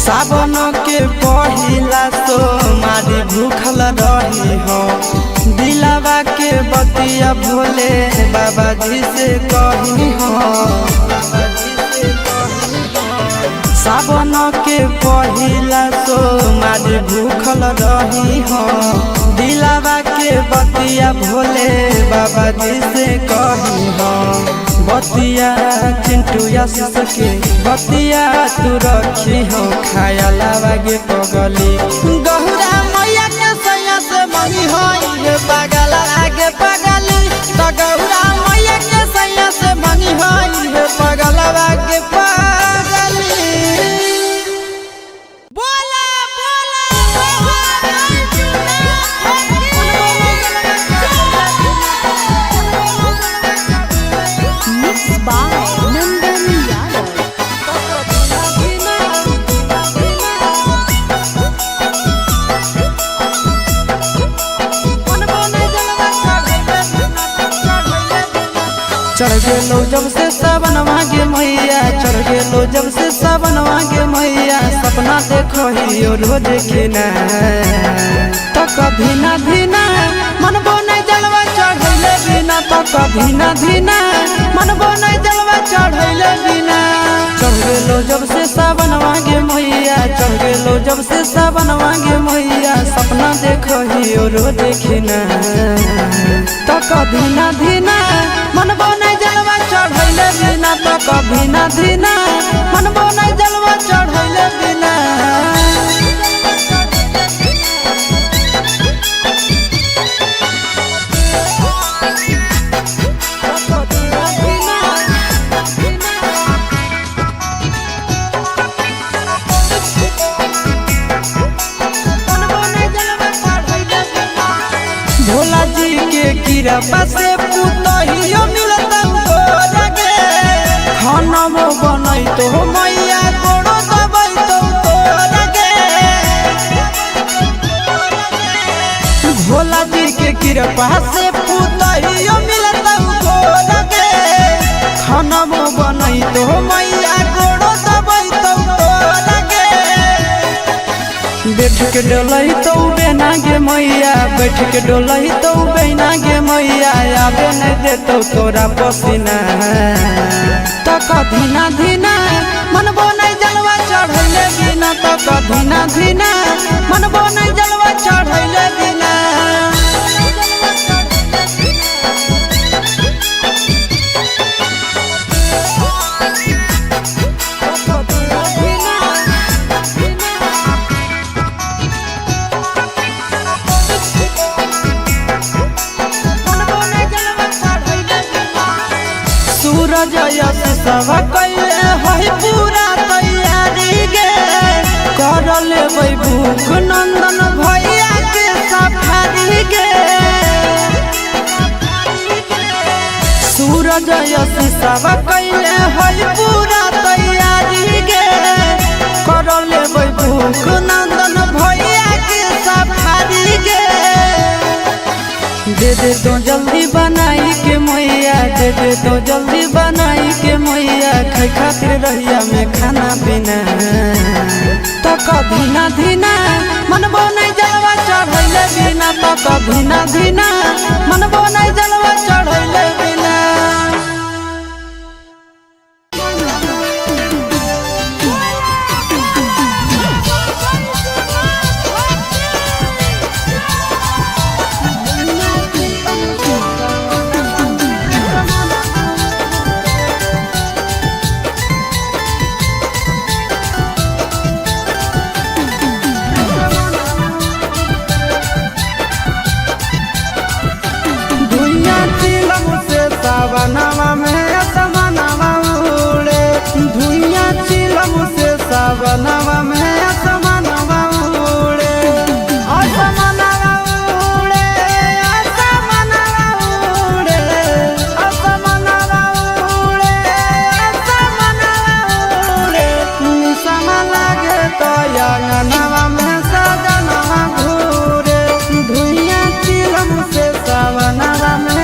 सावन के पहिला तो मारी भूखल रही हो दिलावा के बतिया भोले बाबा जी से कही हो सावन के पहिला तो मारी भूखल रही हो दिलावा के बतिया भोले बाबा जी से कही हो बतिया चिंटू यश के बतिया तू रखी हो खायालावा गे पगली गौरा मैया के सैया से मंगी होई पगला आगे पगली तो गौरा मैया के सैया से मंगी होई पगला आगे पगली बोला Mixed by Nandan Yadav. चढ़ गेलो जब से सावन मांगे मैया चढ़ गेलो जब से सावन मांगे मैया सपना देखो ही रोज खिना तो कभी ना धीना मन बोने जलवा चढ़ैले बिना तो कभी ना धीना मन बोने जलवा चढ़ैले बिना चढ़ गेलो जब से सावन मांगे मैया चढ़ गेलो जब से सावन मांगे मैया सपना देखो ही रोज खिना तो कभी ना धीना मन बोने जलवा चढ़ैले बिना तो कभी ना धीना मन बोने जलवा चढ़ैले बिना भोला जी के कृपा से पुतहियो मिलता लगे खाना बनई तो मैया गोड़ो दबई तो लगे भोला जी के कृपा से पुतहियो मिलता लगे खाना बनई तो मैया गोड़ो दबई तो लगे बैठ के डोलही तो बेना गे मैया बैठ के डोलही तो बेना गे मैया आबे नहीं देतो तोरा पसीना तो कधीना धीना मन बोनै जलवा चढ़ैले बिना तो कधीना धीना मन बोनै जलवा चढ़ैले बिना सूरज यश सब कैले है पूरा तैयारी गे कर लेबै भूख नंदन भैया के सफारी गे सूरज यश सब कैले है पूरा तैयारी गे कर लेबै भूख नंदन भैया के सफारी गे दे दे तो जल्दी बनाई के मैया दे दे तो जल्दी बनाई के मैया खाई खातिर रहिया में खाना पीना तो कधीना धीना मन बोनै जलवा चढ़ैले बिना तो कधीना धीना मन बोनै जलवा चढ़ैले बिना सावनवा में असमनवा उड़े धुइया चिलम से सावनवा में असमनवा उड़े असमनवा उड़े असमनवा उड़े असमनवा उड़े असमनवा उड़े निसम लागे तो अंगनवा में सजनवा घूरे धुइया चिलम से सावनवा में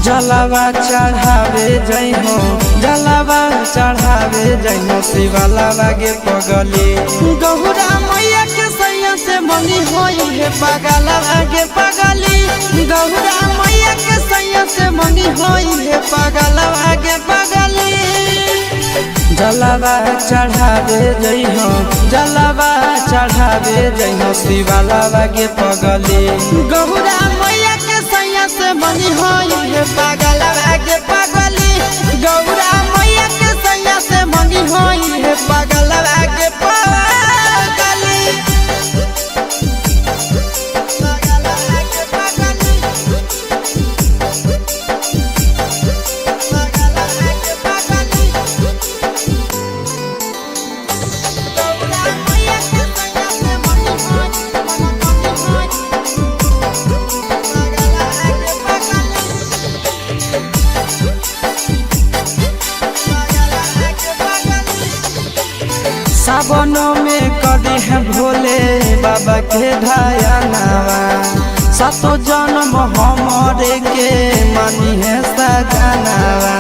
जलावा चढ़ावे जइहो जलावा चढ़ावे जइहो शिवालावा गे पगली गौरा मैया के सैया से मंगी होई है पगलावा गे पगली गौरा मैया के सैया से मंगी होई है पगलावा गे पगली जलावा चढ़ावे जइहो जलावा चढ़ावे जइहो शिवालावा गे पगली गौरा मैया के सैया से मंगी होई है पगलावा गे पगली गौरा मैया के सैया से मंगी होई है पगलावा गे पगली सावनों में कदी है भोले बाबा के ढायानावा सातो जन्म हमरे के मानी है सजनावा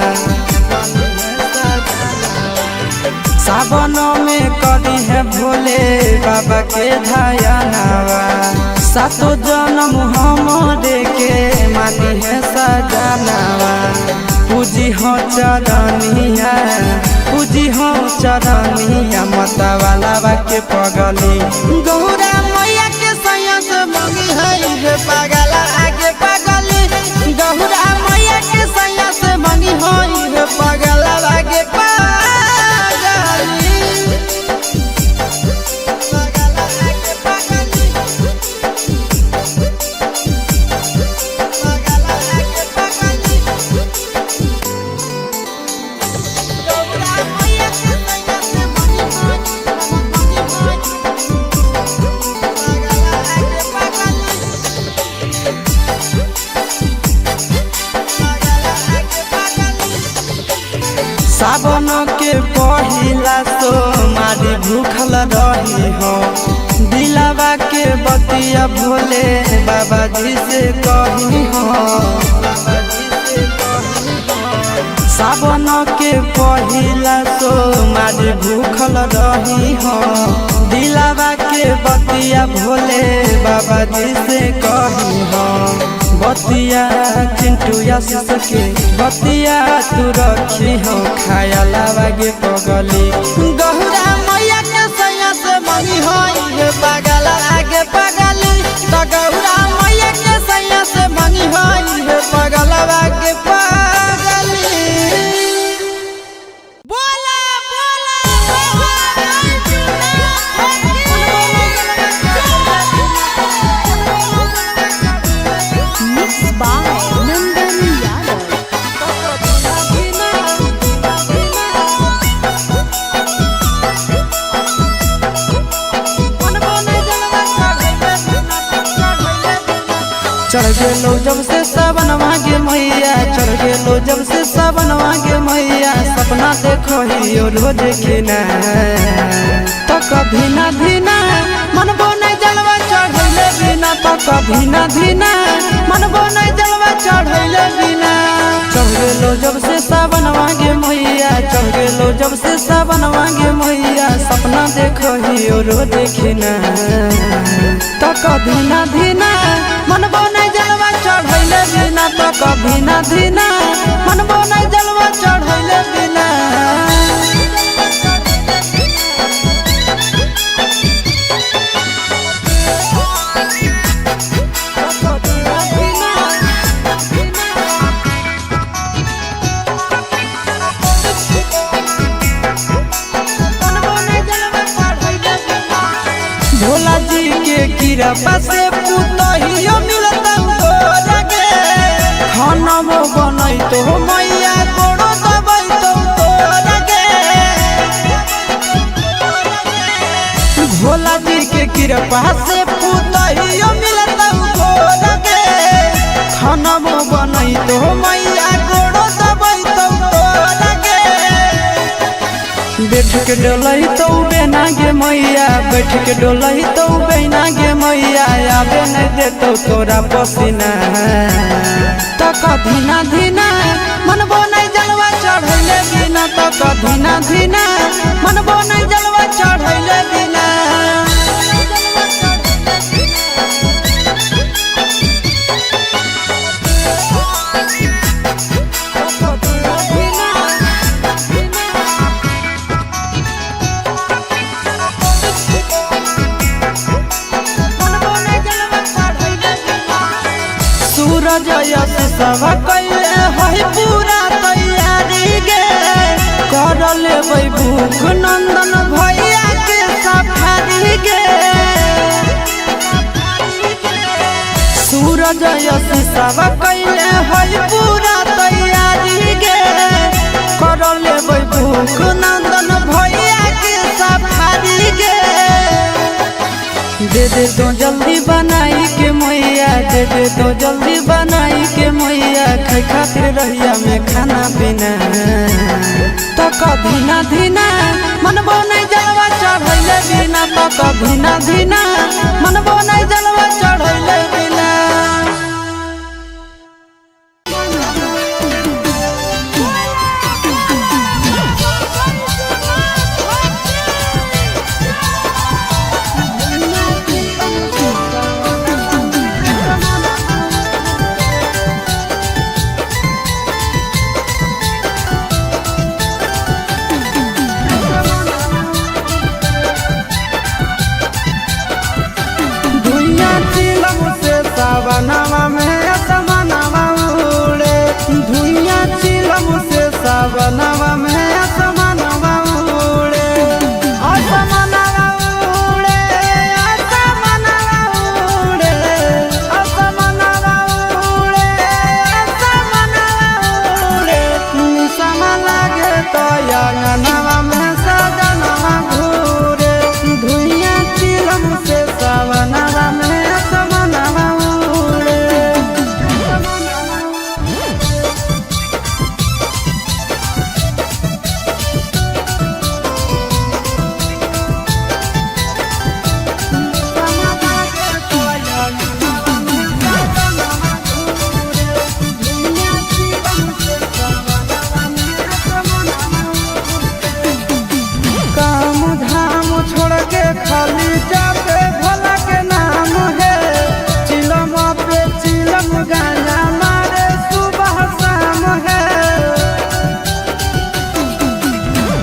सावनों में कदी है भोले बाबा के ढायानावा सातो जन्म हमरे के मानी है सजनावा पूजी हो चरनिया पूजी हो चरनिया माता वाला के पगली गौरा मैया के सैया से मंगी है पगला आगे पगली गौरा मैया के सैया से मंगी है पगला आगे सावन के पहिला तो मारी भूखल रही हो दिलावा के बतिया भोले बाबा जी से कही हो सावन के पहिला तो मारी भूखल रही हो दिलावा के बतिया भोले बाबा जी से कही हो बतिया चिंटू आशीष के बतिया तू रखी हो खाया लावा गे पगली गौरा मैया के सैया से मंगी होई पगला आगे पगली तो गौरा मैया के सैया से मंगी होई पगला आगे पगली बोला Mixed by Nandan Yadav. चढ़ गेलो जब से सावन मांगे मैया चढ़ गेलो जब से सावन मांगे मैया सपना देखो ही रोज खिना तो कभी ना धीना मनबो नहीं जलवा चढ़ैले बिना तो कभी ना धीना मनबो नहीं जलवा चढ़ैले बिना चढ़ गेलो जब से सावन मांगे मैया चढ़ गेलो जब से सावन मांगे मैया सपना देखो ही रोज खिना तो कभी ना धीना मनबो नहीं जलवा चढ़ैले बिना तो कभी ना धीना मनबो नहीं जलवा चढ़ैले बिना भोला जी के कृपा से पुतहियो मिलता लगे खाना बनई तो मैया गोड़ो दबई तो लगे भोला जी के कृपा से पुतहियो मिलता लगे खाना बनई तो मैया गोड़ो दबई तो लगे बैठ के डलई तो बेना गे मैया बैठ के डोलही तो बेना गे मैया आवे नहीं देतो तोरा पसीना तो कधीना धीना मनबो नहीं जलवा चढ़ैले बिना तो कधीना धीना मनबो नहीं जलवा चढ़ैले बिना सूरज यश सब कैले है पूरा तैयारी गे कर लेबै भूख नंदन भैया के सफारी गे सूरज यश सब कैले है पूरा तैयारी गे कर लेबै भूख नंदन भैया के सफारी गे दे दे तो जल्दी बनाई के मैया दे दे तो जल्दी बनाई के मैया खाई खातिर रहिया में खाना पीना तो कधीना धीना मनबो नहीं जलवा चढ़ैले बिना तो कधीना धीना मनबो नहीं जलवा चढ़ैले बिना सावनवा में असमनवा उड़े धुइया चिलम से सावनवा में असमनवा उड़े असमनवा उड़े असमनवा उड़े असमनवा उड़े असमनवा उड़े निसम लागे तो अंगनवा में सजनवा घूरे धुइया चिलम से सावनवा में खाली जाते भोला के नाम है चिलम पे चिलम गाना मारे सुबह शाम है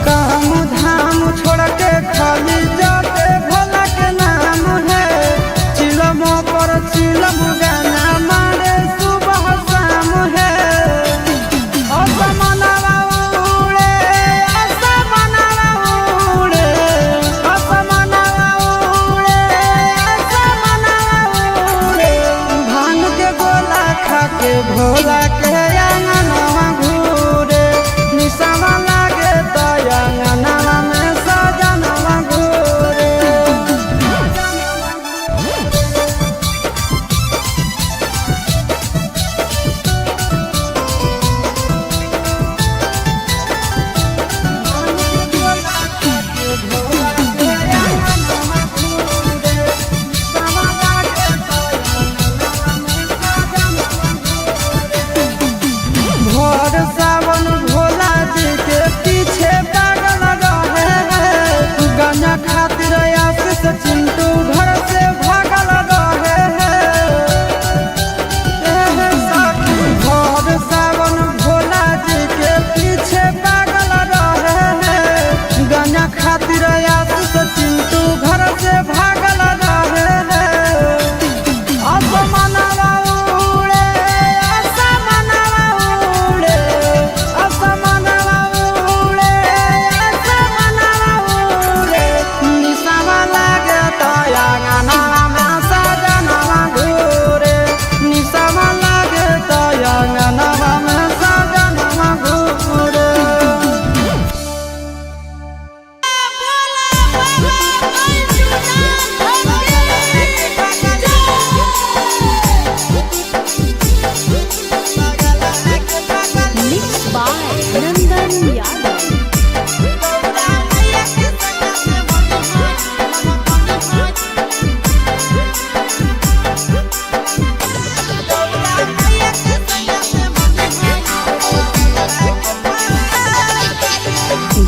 काम धाम छोड़ के खाली जाते भोला के नाम है चिलम पर चिलम गाना मारे सुबह शाम है असमनवा उड़े असमनवा उड़े के भोला के अंगनवा घूरे निसवा लागे तो अंगनवा में सजनवा घूरे सावन भोला जी के पीछे पागल रहे गंजा खातिर आशीष चिंटू घर से भागल रहे भोर सावन भोला जी के पीछे पागल रहे गंजा खातिर आशीष चिंटू घर से भागल रहे असमनवा उड़े असमनवा उड़े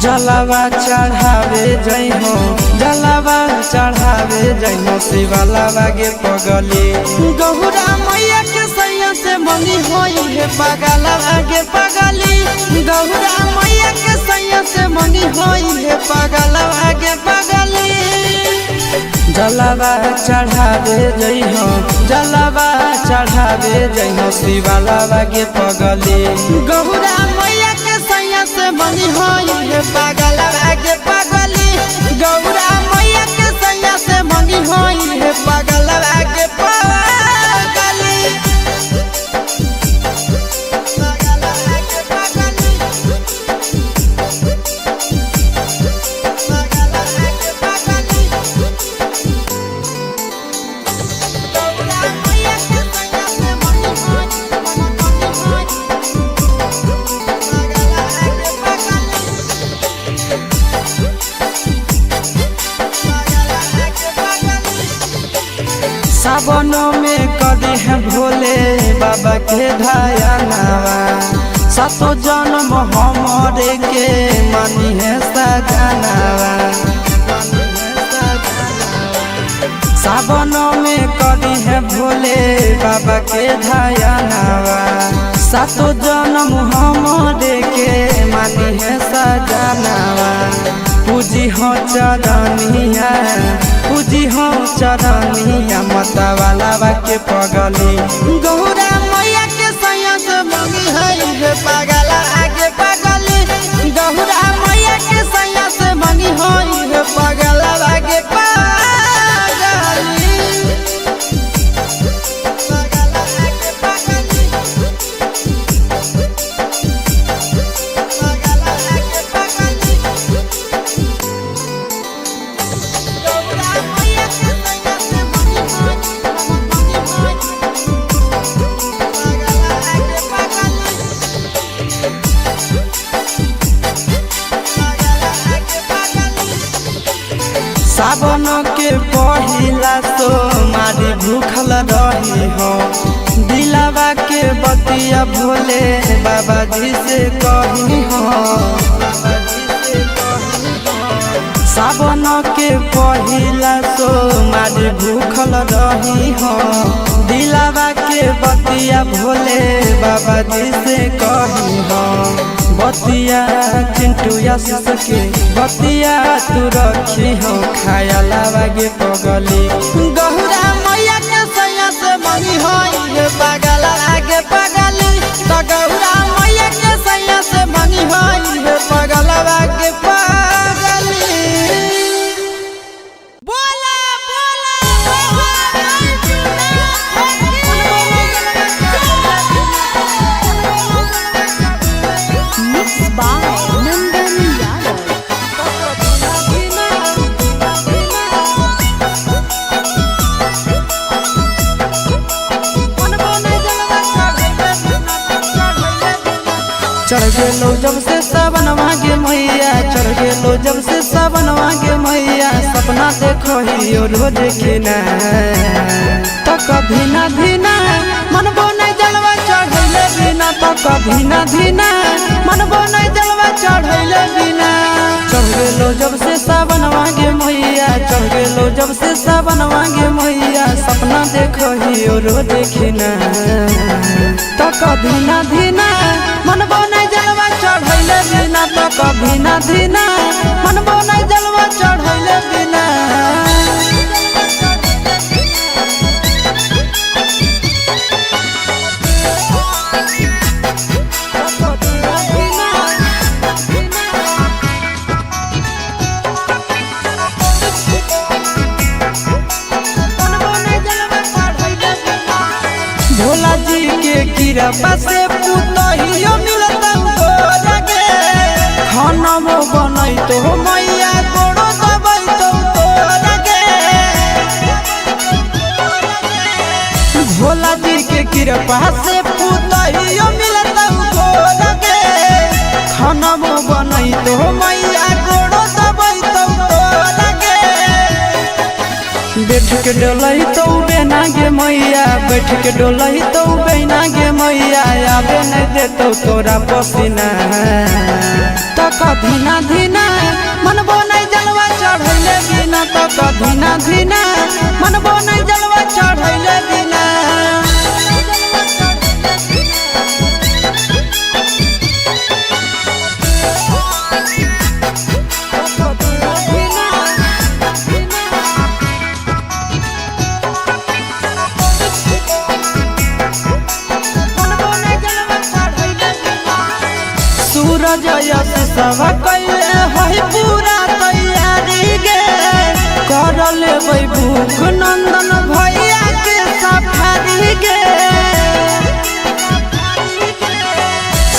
जलावा चढ़ावे जइहो जलावा चढ़ावे जइहो शिवालावा गे पगली गौरा मैया के सैया से मंगी होई है पगलावा गे पगली गौरा मैया के सैया से मंगी होई है पगलावा गे पगली जलावा चढ़ावे जइहो जलावा चढ़ावे जइहो शिवालावा गे पगली गौरा मैया के सैया से मंगी होई है पगलावा गे पगली गौरा मैया के सैया से मंगी होई है पगलावा गे पगली सावन में कदी है भोले बाबा के ढायानावा सातो जन्म हमरे के मानी है सजनावा सावन में कदी है भोले बाबा के ढायानावा सातो जन्म हमरे के मानी है सजनावा पूजी हो चरनिया पूजी हो चरनिया मतवालावा के पगली गौरा मैया के सैया से मंगी है पगला आगे पगली गौरा मैया के सैया से मंगी है पगला आगे सावन के पहिला तो मारी भूखल रही हो दिलावा के बतिया भोले बाबा जी से कही हो सावन के पहिला तो मारी भूखल रही हो दिलावा के बतिया भोले बाबा जी से कही हो बतिया चिंटू यासिस के बतिया तू रखी हो खायालावा गे पगली गौरा मैया के सैया से मंगी होई है पगला आगे पगली तो गौरा मैया के सैया से मंगी होई है पगला आगे पगली बोला Mixed by Nandan Yadav. चढ़ गेलो जब से सावन मांगे मैया चढ़ गेलो जब से सावन मांगे मैया सपना देखो ही रोज खिना तो कभी ना धीना मनबो नहीं जलवा चढ़ैले बिना तो कभी ना धीना मनबो नहीं जलवा चढ़ैले बिना चढ़ गेलो जब से सावन मांगे मैया चढ़ गेलो जब से सावन मांगे मैया सपना देखो ही रोज खिना तो कभी ना धीना मनबो नहीं जलवा चढ़ैले बिना तो कभी ना धीना मनबो नहीं जलवा चढ़ैले बिना भोला जी के कृपा से पुतहियो मिलता गोरगे खानमो बनई तो मैया गोड़ो दबई तो तोरगे भोला जी के कृपा से पुतहियो मिलता गोरगे खानमो बनई तो मैया गोड़ो दबई तो तोरगे बैठ के डोलई तो बेना गे मैया बैठ के डोलई तो बेना गे मैया आबे नहीं देतो तोरा पसीना तो धीना धीना मनबो नहीं जलवा चढ़ैले बिना धीना धीना मनबो नहीं जलवा चढ़ैले बिना सूरज यश सब कैले है पूरा तैयारी गे कर लेबै भूख नंदन भैया के सफारी गे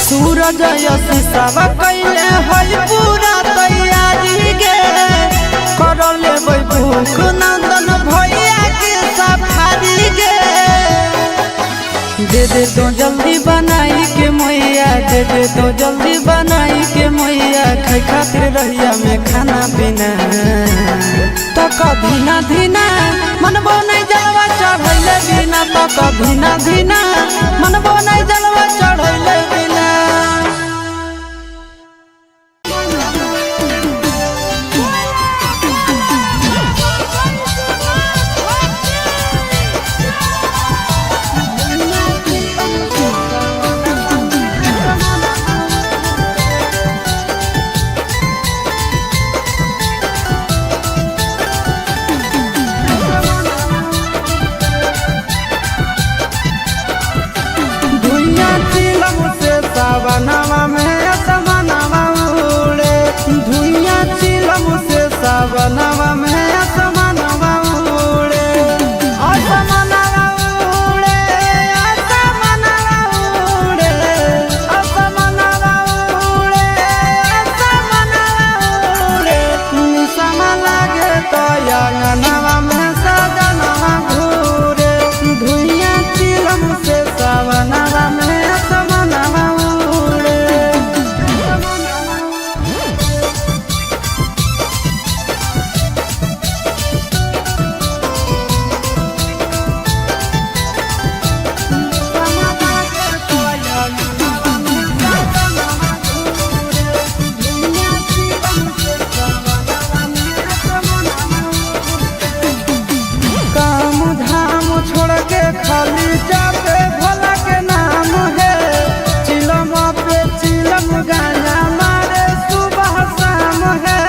सूरज यश सब कैले है पूरा तैयारी गे कर लेबै भूख नंदन भैया के सफारी गे दे तो जल्दी बनाई के मैया दे तो जल्दी बनाई के मैया खाई खातिर रहिया में खाना पीना तो धीना धीना मनबो नहीं जलवा चढ़ैले बिना तो धीना धीना मनबो नहीं जलवा चढ़ैले बिना सावनवा में असमनवा उड़े धुइया चिलम से सावनवा में असमनवा उड़े असमनवा उड़े असमनवा उड़े असमनवा उड़े असमनवा उड़े निसम लागे तो अंगनवा में सजनवा घूरे धुइया चिलम से सावनवा में असमनवा खाली जाते भोला के नाम है चिलम पे चिलम गाना मारे सुबह शाम है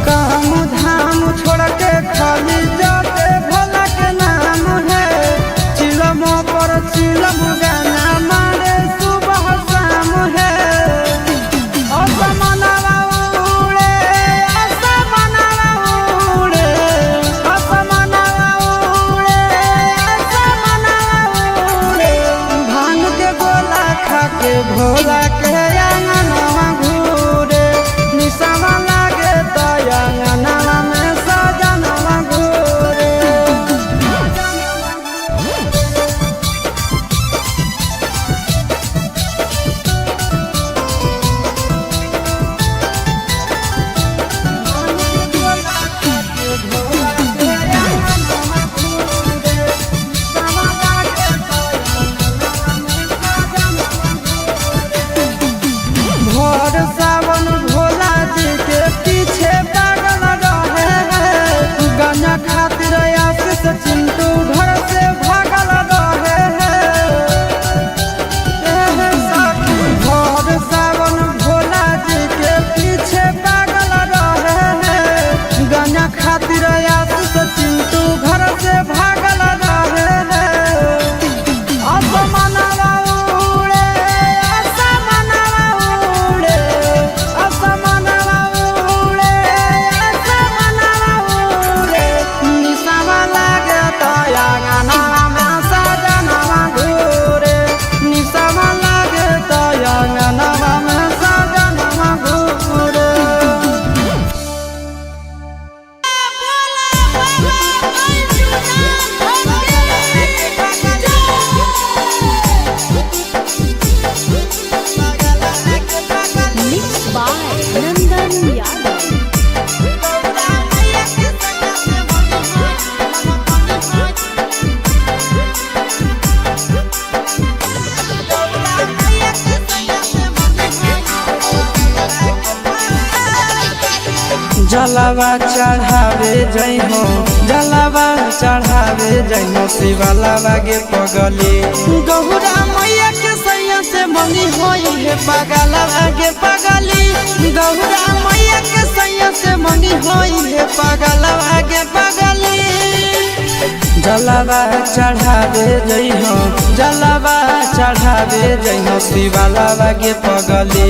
काम धाम छोड़ के खाली जाते भोला के नाम है चिलम पर चिलम गाना मारे सुबह शाम है असमनवा उड़े असमनवा उड़े के भोला के अंगनवा घूरे निसवा लागे तो अंगनवा में सजनवा घूरे जलावा चढ़ावे जई हो जलावा चढ़ावे जई हो शिवालावा गे पगली गौरा मैया के सैया से मंगी होई है पगलावा गे पगली गौरा मैया के सैया से मंगी होई है पगलावा गे पगली जलावा चढ़ावे जई हो जलावा चढ़ावे जई हो शिवालावा गे पगली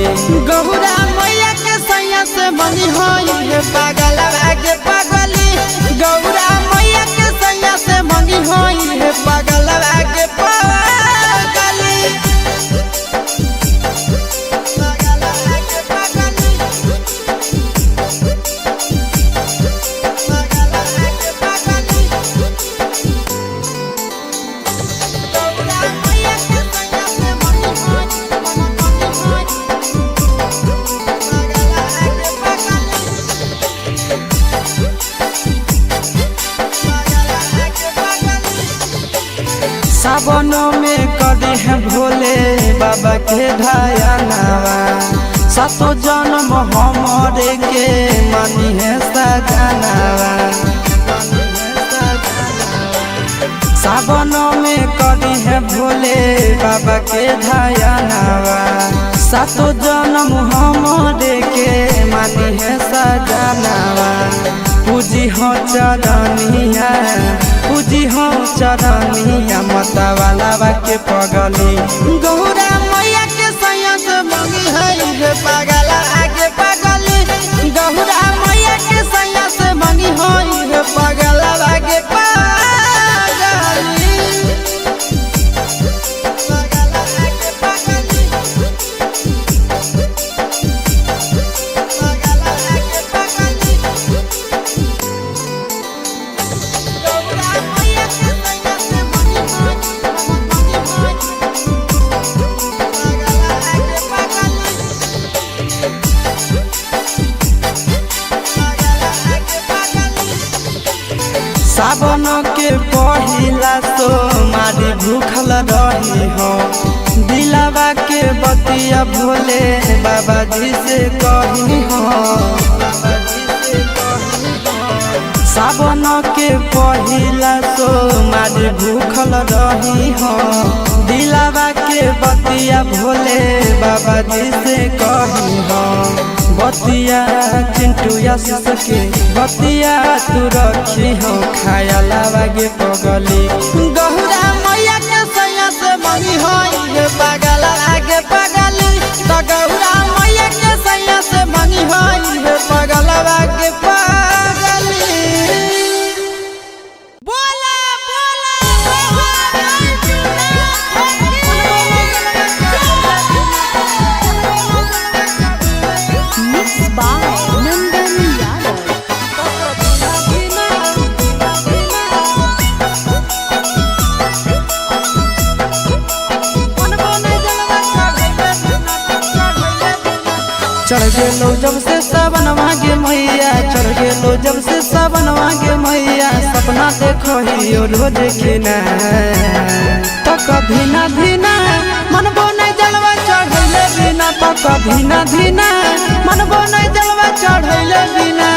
गौरा मैया के सैया से मंगी होई है पगलावा गे पगली गौरा मैया के सैया से मंगी होई है पगलावा गे पगली सावन में कदी है भोले बाबा के ढायानावा सातो जन्म हमारे के मानी है सजनावा सावन में कदी है भोले बाबा के ढायानावा सातो जन्म हमारे के मानी है सजनावा पूजी हो चरनिया पूजी हो चरनिया मतवालावा के पगली गौरा मैया के सैया से मंगी है पगला आगे पगली गौरा मैया के सैया से मंगी है पगला आगे पगली सावन के पहिला तो मारी भूखल रही हो दिलावा के बतिया भोले बाबा जी से कही हो सावन के पहिला तो मारी भूखल रही हो दिलावा के बतिया भोले बाबा जी से कही हो बतिया चिंटू या सके बतिया तू रखी हो खाया लावा गे पगली गौरा मैया के सैया से मंगी होई है पगला आगे पगली तो गौरा मैया के सैया से मंगी होई है पगला आगे पगली बोला Mixed by Nandan Yadav. चढ़ गेलो जब से सावन मांगे मैया चढ़ गेलो जब से सावन मांगे मैया सपना देखो ही रोज खिना तो कभी ना धीना मन बोने जलवा चढ़ैले बिना तो कभी ना धीना मन बोने जलवा चढ़ैले बिना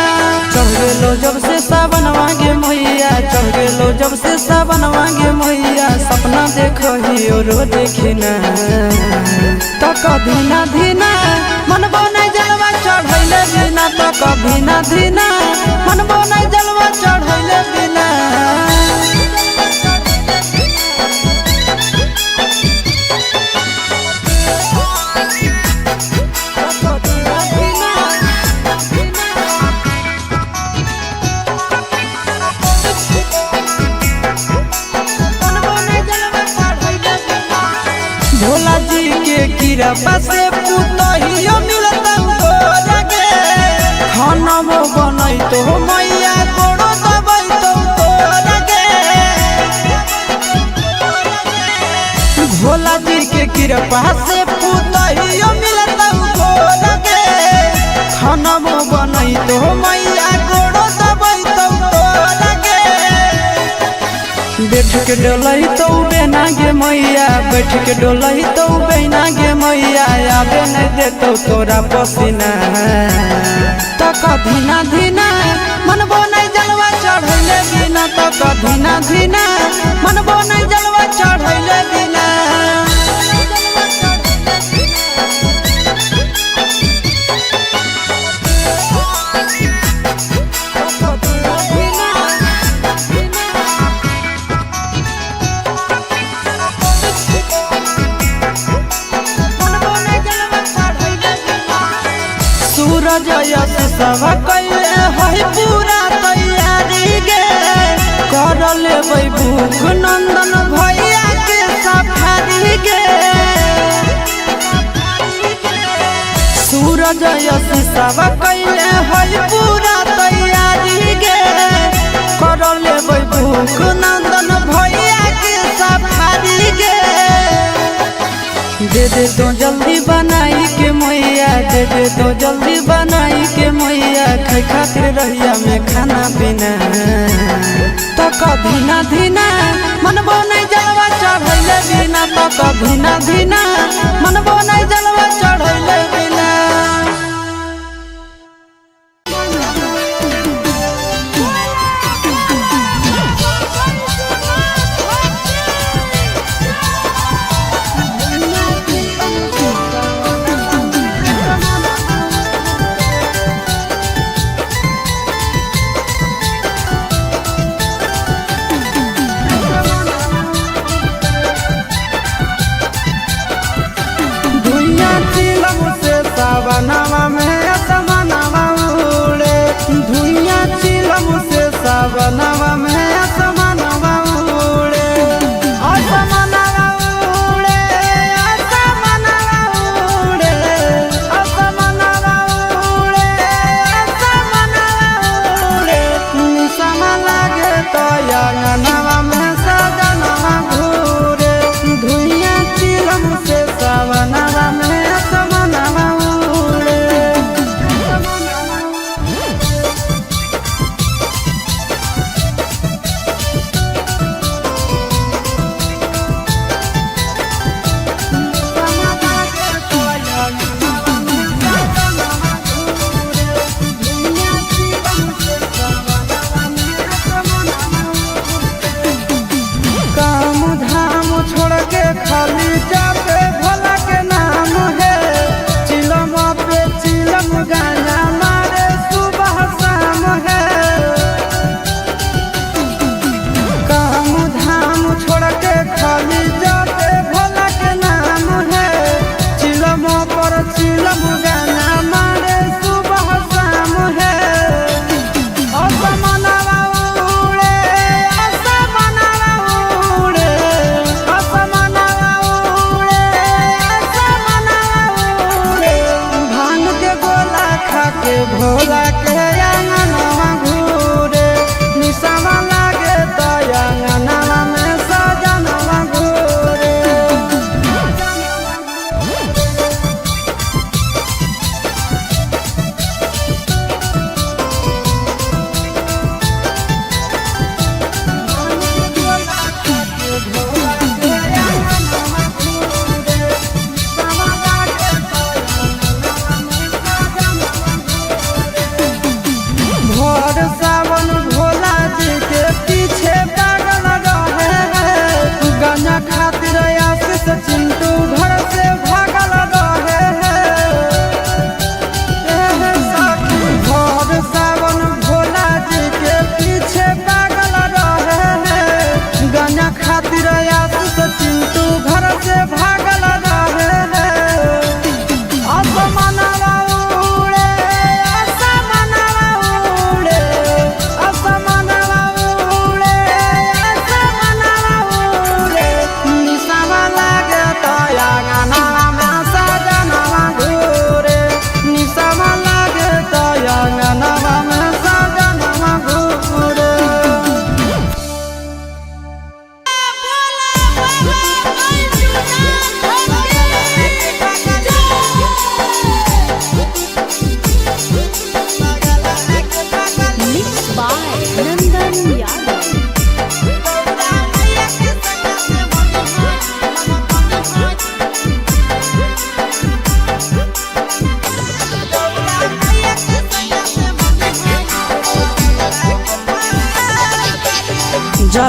चढ़ गेलो जब से सावन मांगे मैया चढ़ गेलो जब से सावन मांगे मैया सपना देखो ही रोज खिना तो कभी ना धीना मन बोने जलवा चढ़ैले बिना तो कभी ना धीना मन बोने जलवा चढ़ैले बिना भोला जी के कृपा से पुतहियो मिलता तोरा खाना बनई तो मैया गोड़ो दबई तो तोरा भोला जी के कृपा से पुतहियो मिलता तोरा खाना बनई तो मैया गोड़ो दबई तो तोरा बैठ के डोलही तो बेना गे मैया बैठ के डोलही तो बेना गे मैया आबे नहीं देतो तोरा पसीना तक धीना धीना मनबो नहीं जलवा चढ़ैले बिना तक धीना धीना मनबो नहीं जलवा चढ़ैले बिना सूरज यश सब कैले है पूरा तैयारी गे कर लेबै भूख नंदन भैया के सफारी गे सूरज यश सब कैले है पूरा तैयारी गे कर लेबै भूख नंदन भैया के सफारी गे दे दे तो जल्दी बनाई के मैया दे दे तो जल्दी बनाई के मैया खाई खातिर रहिया में खाना पीना तक धीना धीना मनबो नहीं जलवा चढ़ैले बिना तक धीना धीना मनबो नहीं जलवा चढ़ैले बिना सावनवा में असमनवा उड़े धुइया चिलम से सावनवा में असमनवा उड़े असमनवा उड़े असमनवा उड़े असमनवा उड़े असमनवा उड़े निसम लागे तो अंगनवा में सजनवा घूरे धुइया चिलम से सावनवा में असमनवा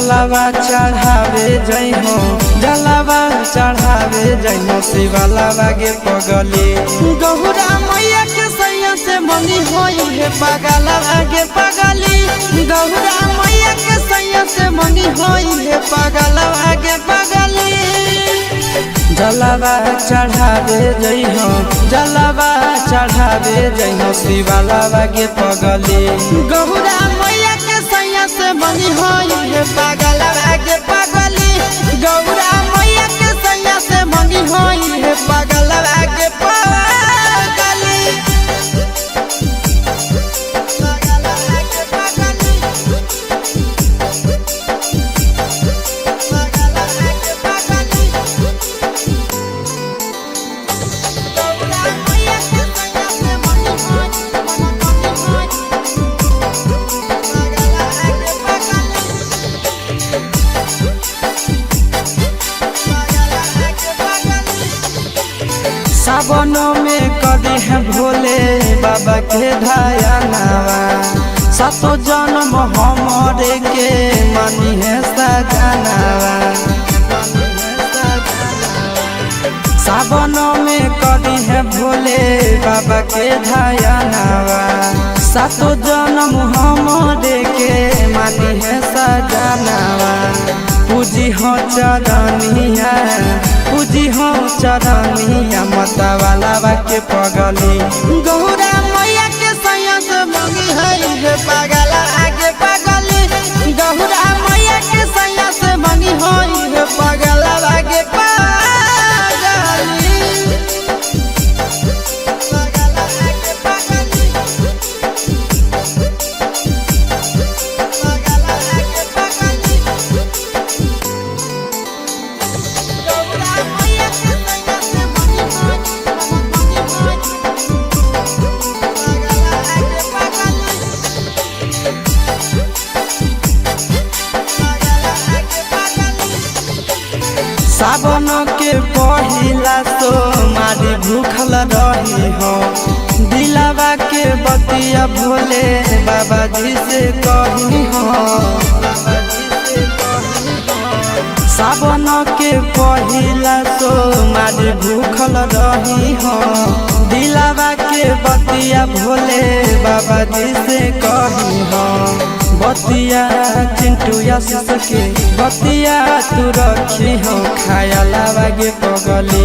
जलावा चढ़ावे जइहो जलावा चढ़ावे जइहो शिवालावा गे पगली गौरा मैया के सैया से मंगी होई है पगलावा गे पगली गौरा मैया के सैया से मंगी होई है पगलावा गे पगली जलावा चढ़ावे जइहो जलावा चढ़ावे जइहो शिवालावा गे पगली गौरा मैया के सैया से मंगी होई है पगलावा गे पगली गौरा मैया के सैया से मंगी होई है पगलावा गे पगली सावन में कदी है भोले बाबा के धायनावा सातो जन्म हमरे के मानी है सजनावा सावन में कदी है भोले बाबा के धायनावा सातो जन्म हमरे के मानी है सजनावा पूजी हो चरनिया पूजी हो चरनिया मतवाला के पगली गौरा मैया के सैया से मंगी है पगला आगे पगली गौरा मैया के सैया से मंगी है पगला आगे पगली सावन के पहिला तो मारी भूखल रही हो दिलावा के बतिया भोले बाबा जी से कही हो सावन के पहिला तो मारी भूखल रही हो दिलावा के बतिया भोले बाबा जी से कही हो बतिया चिंटू आशीष के बतिया तू रखी हो खायलावा गे पगली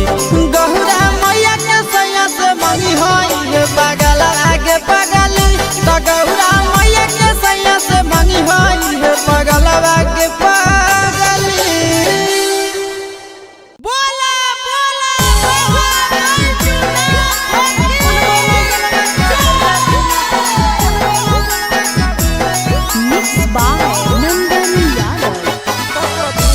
गौरा मैया के सैया से मंगी होई है पगला आगे पगली तो गौरा मैया के सैया से मंगी होई है पगला आगे पगली बोला Mixed by Nandan Yadav.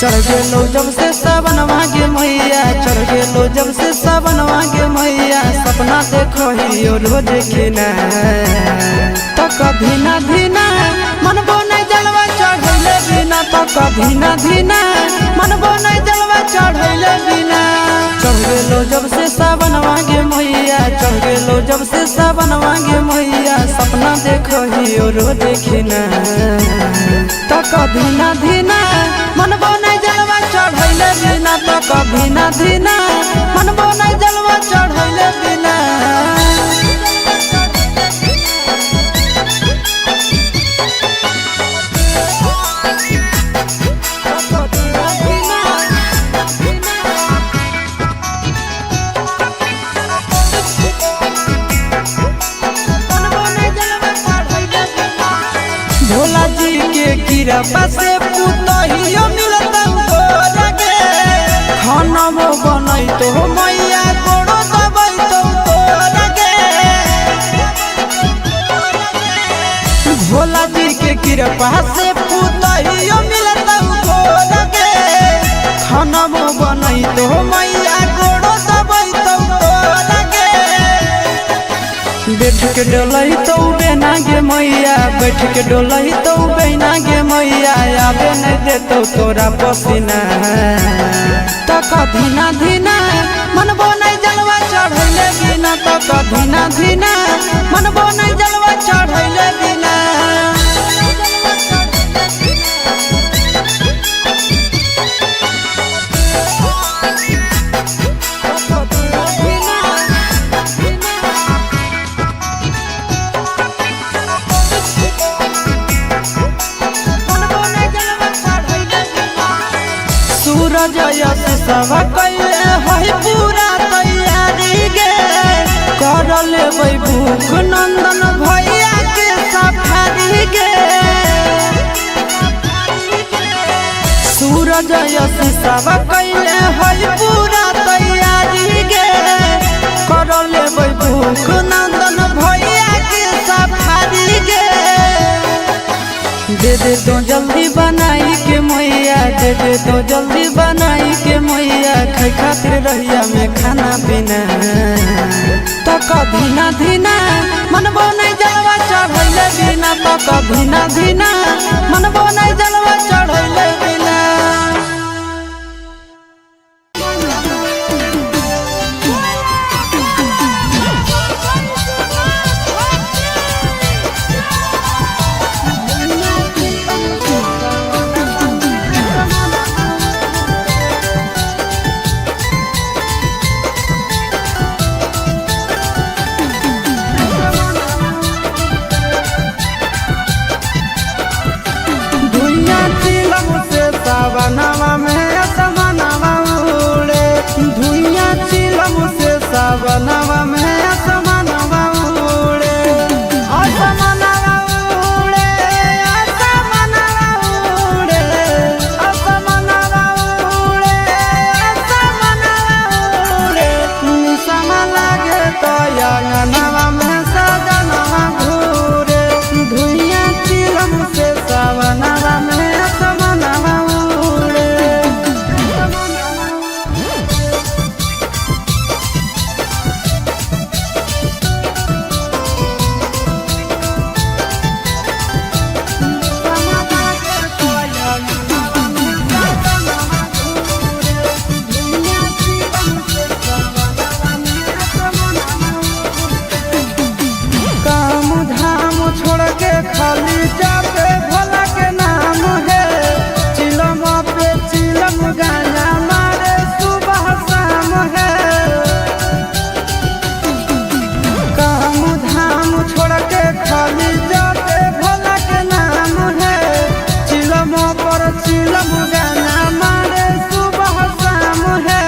चढ़ गेलो जब से सावन मांगे मैया चढ़ गेलो जब से सावन मांगे मैया सपना देखो ही रोज खिना तो कभी ना धीना मनबो नहीं जलवा चढ़ैले बिना तो कभी ना धीना मनबो नहीं जलवा चढ़ैले बिना चढ़ गेलो जब से सावन मांगे मैया चढ़ गेलो जब से सावन मांगे मैया सपना देखो ही रोज खिना तो कभी ना धीना मनबो नहीं जलवा चढ़ैले बिना तो कभी ना धीना मनबो नहीं जलवा चढ़ैले बिना भोला जी के कृपा से पुतहियो मिलता लगे खाना बनई तो मैया गोड़ो दबाई तो लगे भोला जी के कृपा से पुतहियो मिलता लगे खाना बनई तो मैया गोड़ो दबाई तो लगे बैठ के डोलही तो बेना गे मैया, बैठ के डोलही तो बेना गे मैया, आबे नहीं देतो तोरा पसीना। तक धीना धीना मनबो नहीं जलवा चढ़ैले बिना, तक धीना धीना मनबो नहीं जलवा चढ़ैले बिना। सूरज यश सब कैले है पूरा तैयारी गे, कर लेबै भूख नंदन भैया के सफारी गे। सूरज यश सब कैले है पूरा तैयारी गे, कर लेबै भूख नंदन भैया के सफारी गे। दे दे तो जल्दी बनाई के मैया, दे दे तो जल्दी बनाई के मैया, खाई खातिर रहिया में खाना पीना। तक धीना धीना मनबो नहीं जलवा चढ़ैले बिना, तक धीना धीना मनबो नहीं जलवा चढ़ैले बिना। सावनवा में असमनवा उड़े, धुइया चिलम से सावनवा में असमनवा उड़े। असमनवा उड़े, असमनवा उड़े, असमनवा उड़े, असमनवा उड़े। निसम लागे तो अंगनवा में सजनवा घूरे, धुइया चिलम से सावनवा में असमनवा। खाली जाते भोला के नाम है, चिलम पे चिलम गाना मारे सुबह शाम है। काम धाम छोड़ के खाली जाते भोला के नाम है, चिलम पर चिलम गाना मारे सुबह शाम है।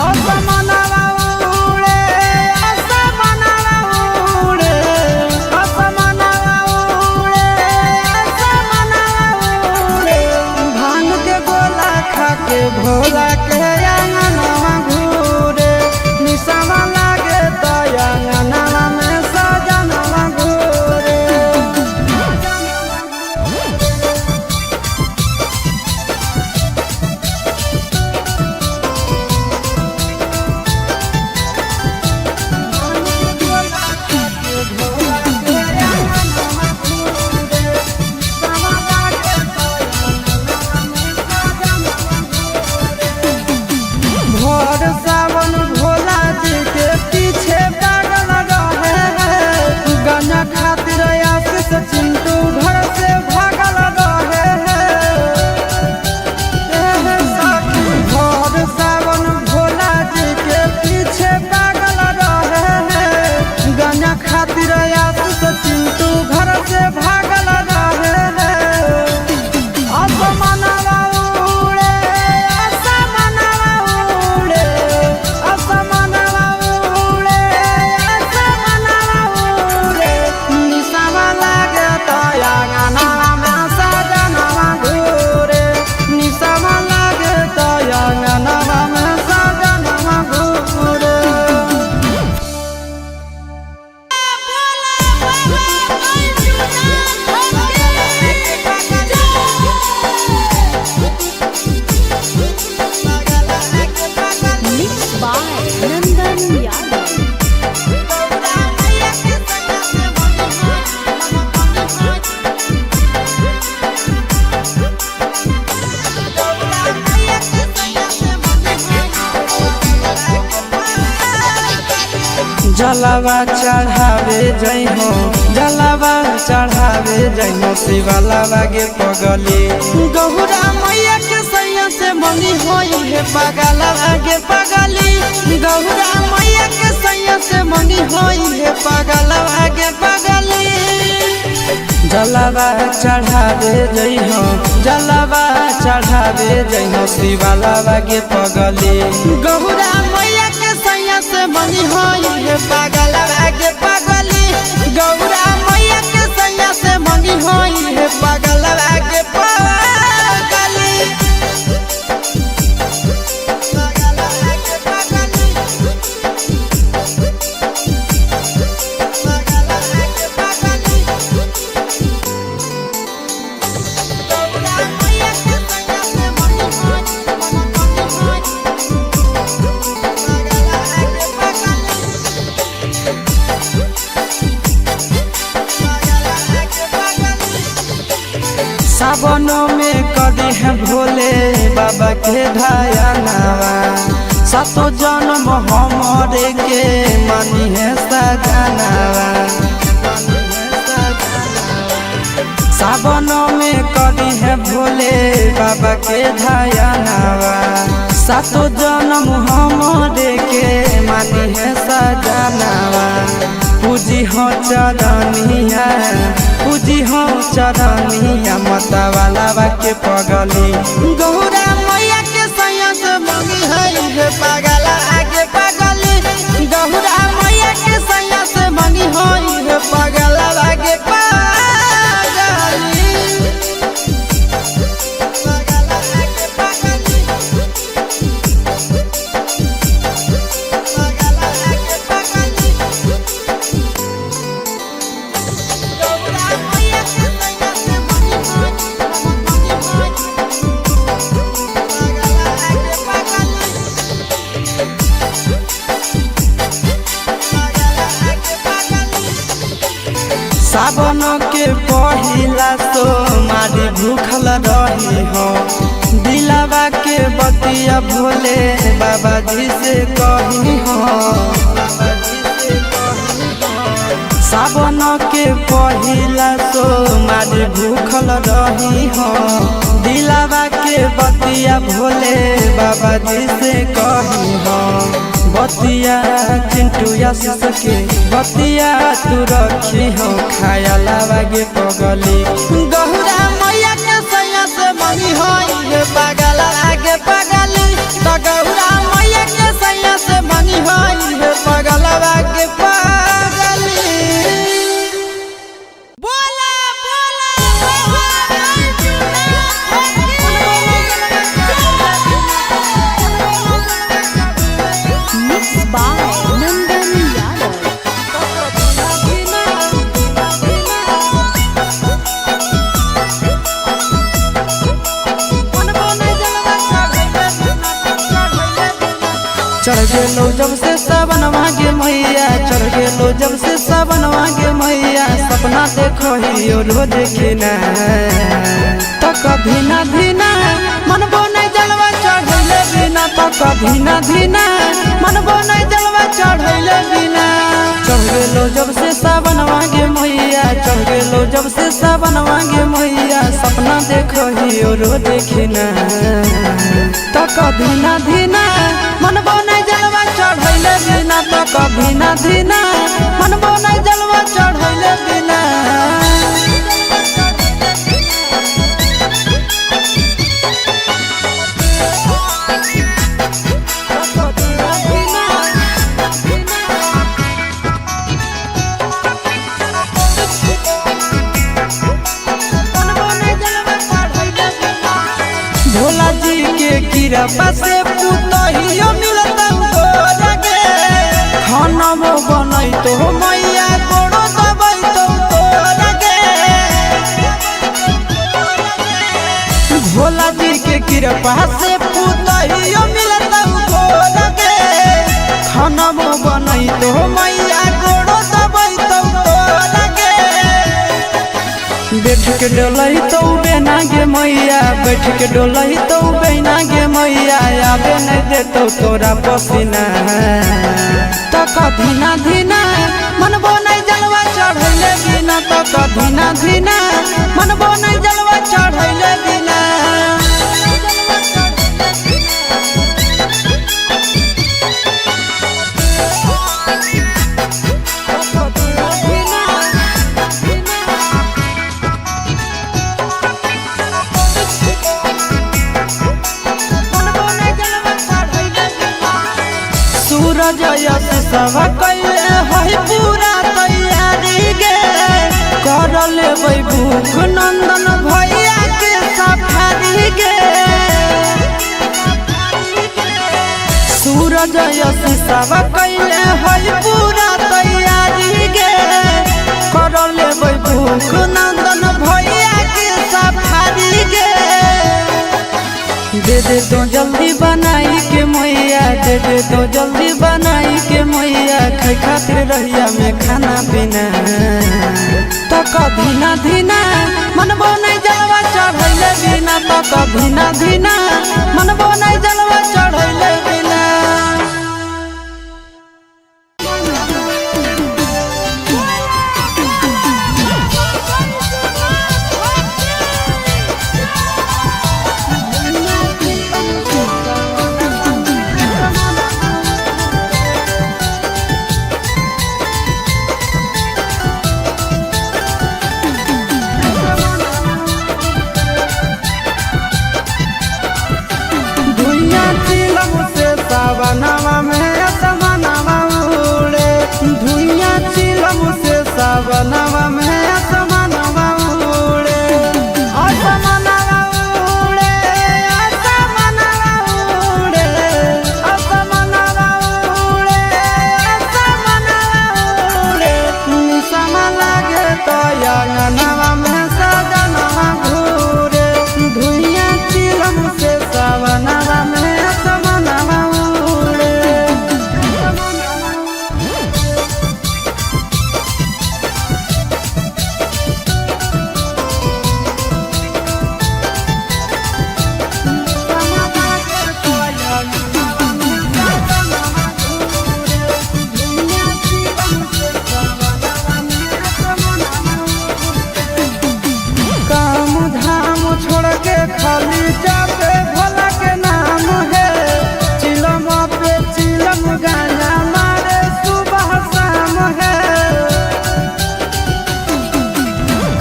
असमनवा उड़े, असमनवा उड़े, के भोला के अंगनवा घूरे। निसवा लागे तो अंगनवा में सजनवा घूरे। सावन भोला जी के पीछे पागल रहे हैं, गाना खातिर आशीष चिंटू घर से भागल रहे हैं। भोर सावन भोला जी के पीछे पागल रहे हैं, गाना खातिर आशीष चिंटू घर से भागल रहे हैं। असमनवा उड़े, असमनवा उड़े, असमनवा उड़े, असमनवा उड़े। निसवा लागे तो अंगनवा में सजनवा घूरे, निसवा लागे तो अंगनवा में सजनवा घूरे। Mixed by Nandan Yadav. जलावा चढ़ावे जई हो जलावा चढ़ावे जई हो शिवालावा गे पगली गौरा मैया के सैया से मंगी होई है पगलावा गे पगली गौरा मैया के सैया से मंगी होई है पगलावा गे पगली जलावा चढ़ावे जई हो जलावा चढ़ावे जई हो शिवालावा गे पगली गौरा मैया के सैया से मंगी होई है पगलावा गे पगली गौरा मैया के सैया से मंगी होई है पगलावा गे पगली सावनों में कदी है भोले बाबा के ढायनावा सातो जन्म हमरे के मानी है सजनावा सावनों में कदी है भोले बाबा के ढायनावा सातो जन्म हमरे के मानी है सजनावा पूजी हो चरनिया पूजी हो चरनिया मतवालावा के पगली गौरा मैया के सैया से मंगी है पगला आगे पगली गौरा मैया के सैया से मंगी है पगला आगे पगली सावन के पहिला तो मारी भूखल रही हो दिलावा के बतिया भोले बाबा जी से कही हो सावन के पहिला तो मारी भूखल रही हो दिलावा के बतिया भोले बाबा जी से कही हो बतिया चिंटू आशीष के बतिया तू रखी हो खायलावा गे पगली गौरा मैया के सैया से मंगी होई है पगला आगे पगली तो गौरा मैया के सैया से मंगी होई है पगला आगे पगली बोला Mixed by Nandan Yadav. चढ़ गेलो जब से सावन मांगे मैया चढ़ गेलो जब से सावन मांगे मैया सपना देखो ही रोज खिना तो कभी ना धीना मन बोने जलवा चढ़ैले बिना तो कभी ना धीना मन बोने जलवा चढ़ैले बिना चढ़ गेलो जब से सावन मांगे मैया चढ़ गेलो जब से सावन मांगे मैया सपना देखो ही रोज खिना तो कभी ना धीना मन बोने जलवा चढ़ैले बिना तो कभी ना धीना मन बोने जलवा चढ़ैले बिना भोला जी के कृपा से पुतहियो मिलता लगे खाना में बनई तो मैया गोड़ो दबाई तो लगे भोला जी के कृपा से पुतहियो मिलता लगे खाना में बनई तो मैया गोड़ो दबाई तो लगे बैठ के डोलही तो बेना गे मैया, बैठ के डोलही तो बेना गे मैया, आबे नहीं देतो तोरा पसीना। तो कधीना धीना मनबो नहीं जलवा चढ़ैले बिना, तो कधीना धीना मनबो नहीं जलवा चढ़ैले बिना। सूरज यश सब कैले है पूरा तैयारी गे, कर लेबै भूख नंदन भैया के सफारी गे। सूरज यश सब कैले है पूरा तैयारी गे, कर लेबै भूख नंदन भैया के सफारी गे। दे दे तो जल्दी बनाई के मैया, दे दे तो जल्दी बनाई के मैया, खाए खातिर रहिया में खाना पीना। तो कधीना धीना मनबो नहीं जलवा चढ़ैले बिना, तो कधीना धीना मनबो नहीं जलवा चढ़ैले बिना। सावनवा में असमनवा उड़े, धुइया चिलम से सावनवा में असमनवा उड़े, असमनवा उड़े, असमनवा उड़े, असमनवा उड़े, असमनवा उड़े। निसमा लागे तो अंगनवा में सजनवा घूरे, धुइया चिलम से सावनवा में असमनवा खाली जाते भोला के नाम है, चिलम पे चिलम गाना मारे सुबह शाम है।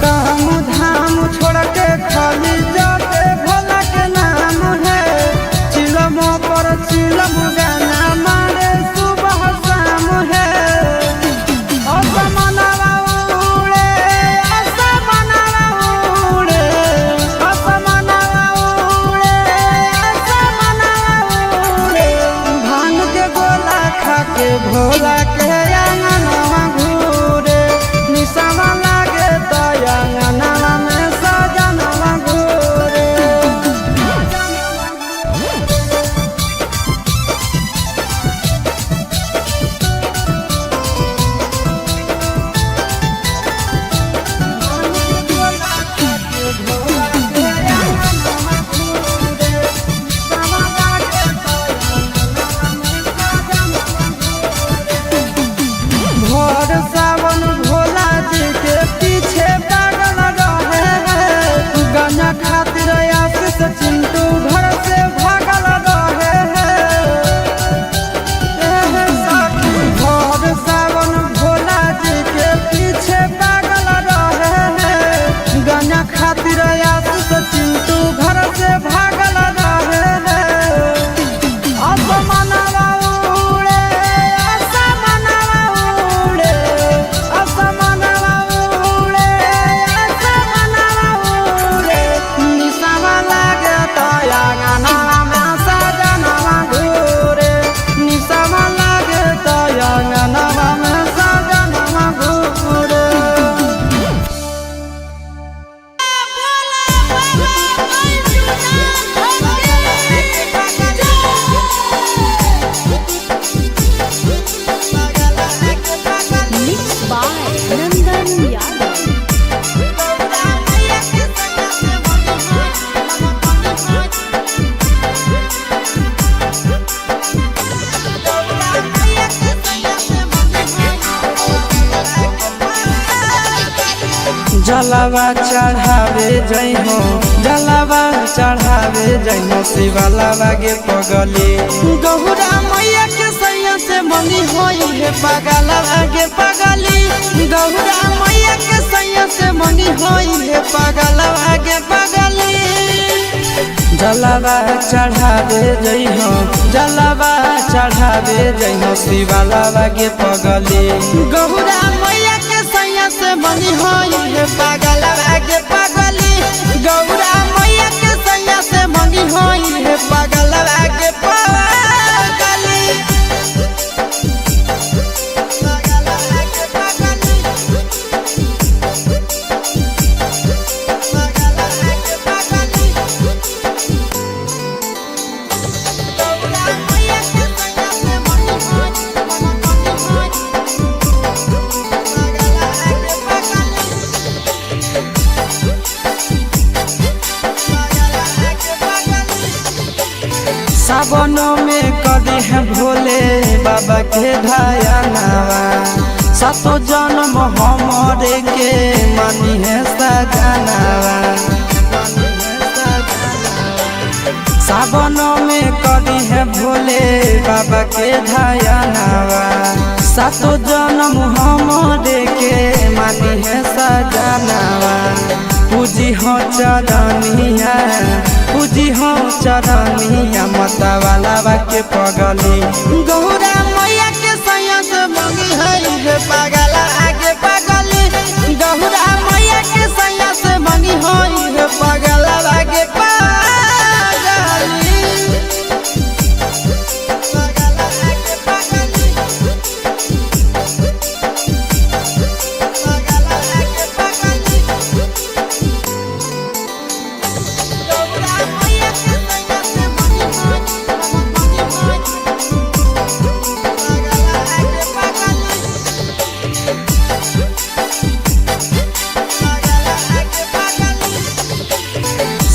काम धाम छोड़ के खाली जाते भोला के नाम है, चिलम पर चिलम गाना मारे सुबह शाम है। असमनवा उड़े, असमनवा उड़े, असमनवा भांग के गोला खा के भोला के अंगनवा घूरे, निसमा लागे तो अंगनवा में सजनवा घूरे। भोर सावन भोला जी के पीछे पागल रहे हैं, गाना खातिर आशीष चिंटू घर से भागल रहे हैं। भोर सावन भोला जी के पीछे पागल रहे हैं, गाना खातिर आशीष चिंटू घर से भागल रहे हैं। असमनवा उड़े, असमनवा उड़े, असमनवा उड़े, असमनवा उड़े। निसमा लागे तो अंगनवा में सजनवा घूरे, निसमा लागे तो अंगनवा में सजनवा घूरे। Mixed by Nandan Yadav. जलावा चढ़ावे जइहो जलावा चढ़ावे जइहो शिवालावा गे पगली गौरा मैया के सैया से मंगी होई है पगलावा गे पगली गौरा मैया के सैया से मंगी होई है पगलावा गे पगली जलावा चढ़ावे जइहो जलावा चढ़ावे जइहो शिवालावा गे पगली गौरा मैया के सैया से मंगी होई है पगलावा गे पगली गौरा मैया के सैया से मंगी होई है पगलावा गे पगली सावनों में कदी है भोले बाबा के धायनावा सातो जन्म हमरे के मानी है सजनावा सावनों में कदी है भोले बाबा के धायनावा सातो जन्म हमरे के मानी है सजनावा पूजी हो चरनिया पूजी हो चरनिया मतवालावा के पगली गौरा मैया के सैया से मंगी है पगला आगे पगली गौरा मैया के सैया से मंगी है पगला आगे पगली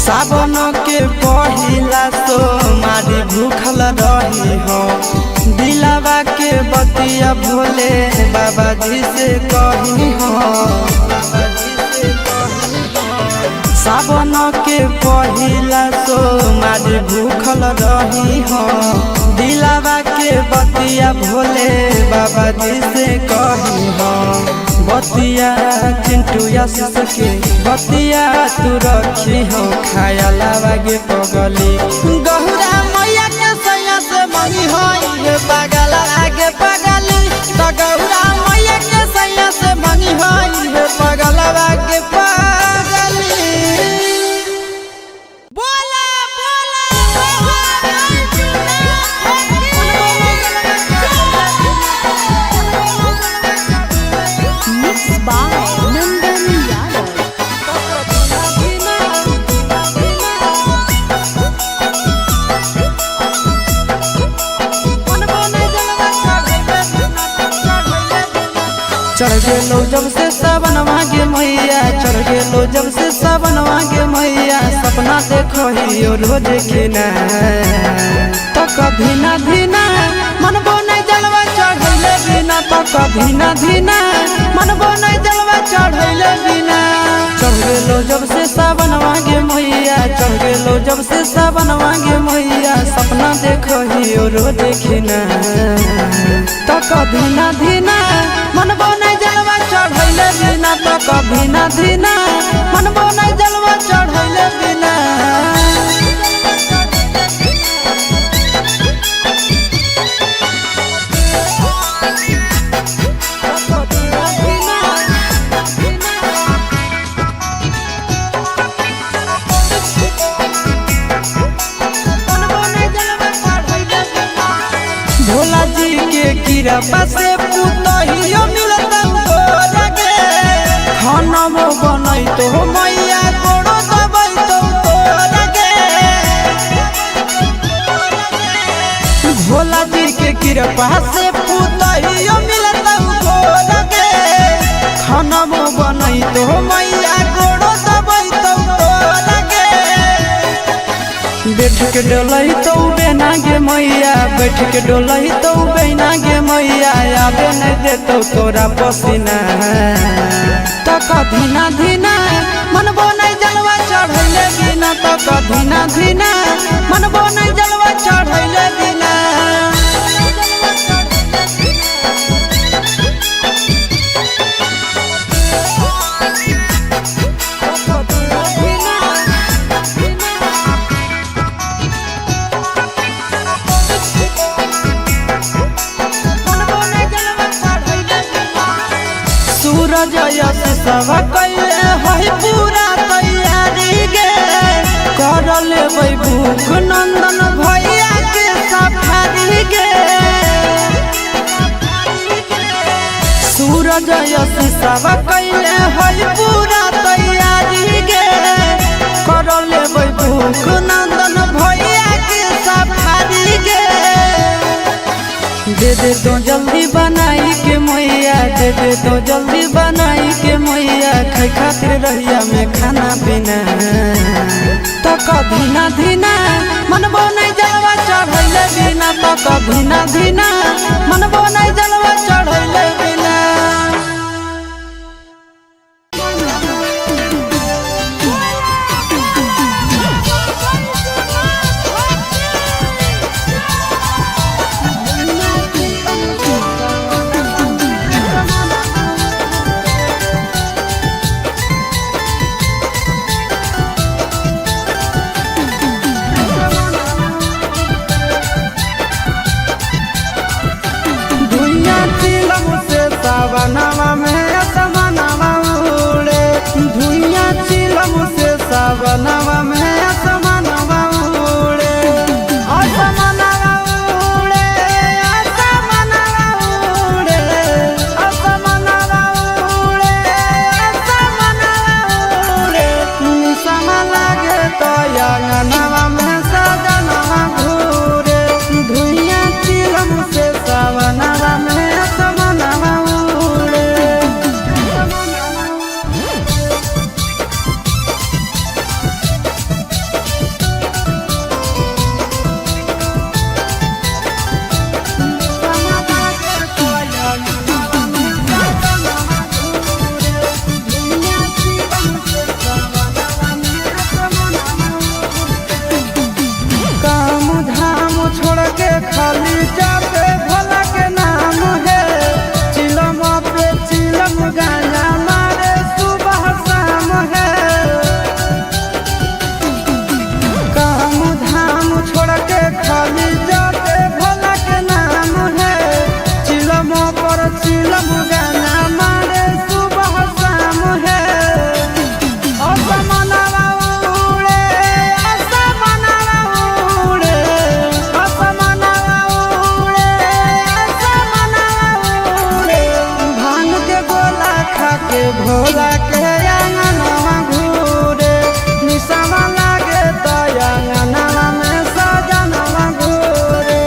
सावन के पहिला तो मारी भूखल रही हो दिलावा के बतिया भोले बाबा जी से कही हो सावन के पहिला तो मारी भूखल रही हो दिलावा के बतिया भोले बाबा जी से कही हो बतिया चिंटू आशीष के बतिया तू रखी हो खायलावा गे पगली गौरा मैया के सैया से मंगी है पगला आगे पगली तो गौरा मैया के सैया से मंगी है पगला आगे पगली बोला Mixed by Nandan Yadav. चढ़ गेलो जब से सावनवा गे मैया चढ़ गेलो जब से सावनवा गे मैया सपना देखो ही रोज के ना तो कभी ना धीना मनबो नहीं जलवा चढ़ैले बिना तो कभी ना धीना मनबो नहीं जलवा चढ़ैले बिना चढ़ गेलो जब से सावनवा गे मैया चढ़ गेलो जब से सावनवा गे मैया सपना देखो ही रोज के ना तो कभी ना धीना मनबो नहीं जलवा चढ़ैले बिना तो कभी ना धीना मनबो नहीं जलवा चढ़ैले बिना भोला जी के कृपा से पुतहियो मिलत तोरा गे खाना वो बनई तो मैया गोड़ो दबई तो तोरा गे भोला जी के कृपा से पुतहियो मिलत तोरा गे खाना वो बनई तो मैया गोड़ो दबई तो तोरा गे बैठ के डोलही तो बेना गे मैया बैठ के डोलही तो बेना गे मैया आबे नहीं देतो तोरा पसीना तो धीना धीना मनबो नहीं जलवा चढ़ैले बिना तक धीना धीना मनबो नहीं जलवा चढ़ैले बिना सूरज यश सब कैले है पूरा तैयारी गे कर लेबै भूख नंदन भैया के सफारी गे सूरज यश सब कैले है पूरा तैयारी गे कर लेबै भूख नंदन भैया के सफारी गे दे दे तो जल्दी बनाई के मैया दे दे तो जल्दी बनाई के मैया खाई खातिर रहिया में खाना पीना तक धीना धीना मनबो नहीं जलवा चढ़ैले बिना तक धीना धीना मनबो नहीं जलवा चढ़ैले बिना सावनवा में असमनवा उड़े धुइया चिलम से सावनवा में असमनवा उड़े असमनवा उड़े असमनवा उड़े असमनवा उड़े असमनवा उड़े निसम लागे तो अंगनवा में सजनवा घूरे धुइया चिलम से सावनवा में खाली जाते भोला के नाम है चिलम पे चिलम गाना मारे सुबह शाम है काम धाम छोड़ के खाली जाते भोला के नाम है चिलम पर चिलम गाना मारे सुबह शाम है असमनवा उड़े असमनवा उड़े के भोला के अंगनवा घूरे निसमा लागे तो अंगनवा में सजनवा घूरे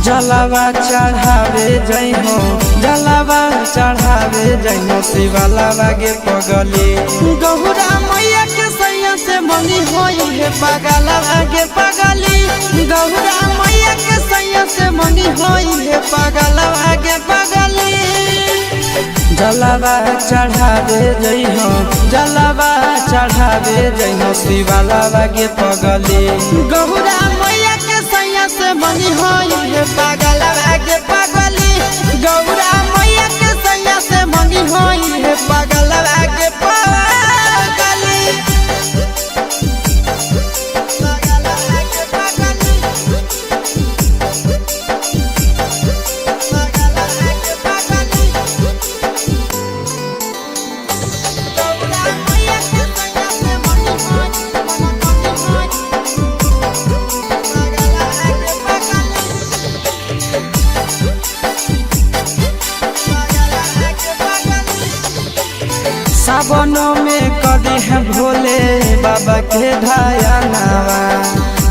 जलावा चढ़ावे जइहो जलावा चढ़ावे जइहो शिवालावा गे पगली गौरा मैया के सैया से मंगी होई है पगलावा गे पगली गौरा मैया के सैया से मंगी होई है पगलावा गे पगली जलावा चढ़ावे जइहो जलावा चढ़ावे जइहो शिवालावा गे पगली गौरा मैया के सैया से मंगी होई है पगलावा गे पगली गौरा मैया के सैया से मंगी होई है पगलावा गे पगली सावनों में कदी है भोले बाबा के ढायानावा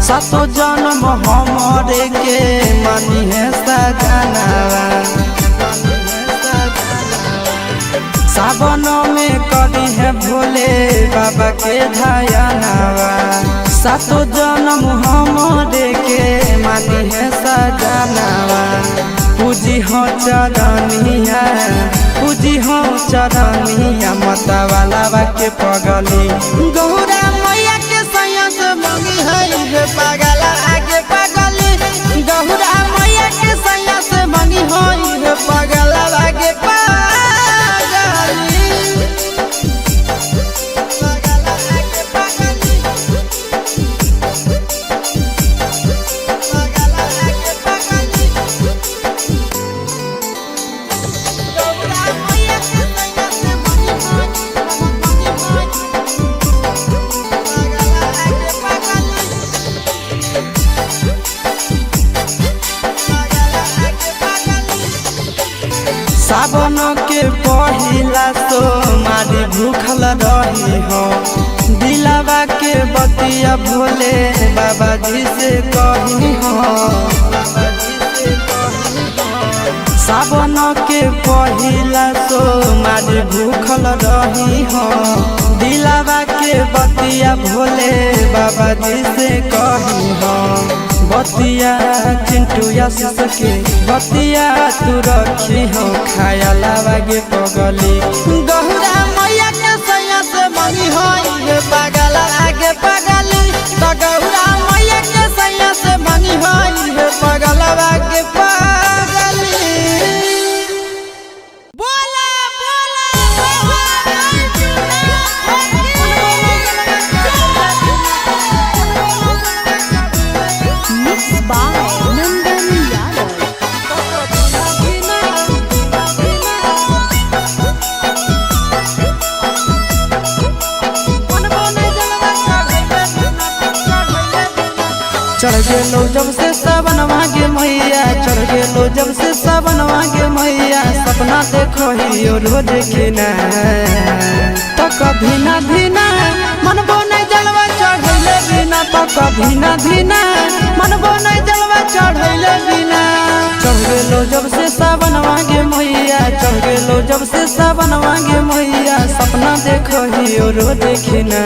सातो जन्म हमरे के मानी है सजनावा सावनों में कदी है भोले बाबा के ढायानावा सातो जन्म हमरे के मानी है सजनावा पूजी हो चरनिया पूजी हो चरनिया माता वाला के पगली गौरा मैया के सैया से मंगी है पगला आगे पगली गौरा मैया के सैया से मंगी है पगला आगे पगली सावन के पहिला तो मारी भूखल रही हो दिलावा के बतिया भोले बाबा जी से कही हो सावन के पहिला तो मारी भूखल रही हो दिलावा के बतिया भोले बाबा जी से कही हो बतिया चिंटू यश के बतिया तू रखी हो खाया लावा गे पगली गौरा मैया के सैया से मंगी होई पगला आगे पगली तो गौरा मैया के सैया से मंगी होई पगला आगे पगली बोला Mixed by Nandan Yadav. चढ़ गेलो जब से सावन मांगे मैया चढ़ गेलो जब से सावन मांगे मैया सपना देखो ही रोज खिना तो कभी ना धीना मन बोने जलवा चढ़ैले बिना तो कभी ना धीना मन बोने जलवा चढ़ैले बिना चढ़ गेलो जब से सावन मांगे मैया चढ़ गेलो जब से सावन मांगे मैया सपना देखो ही रोज खिना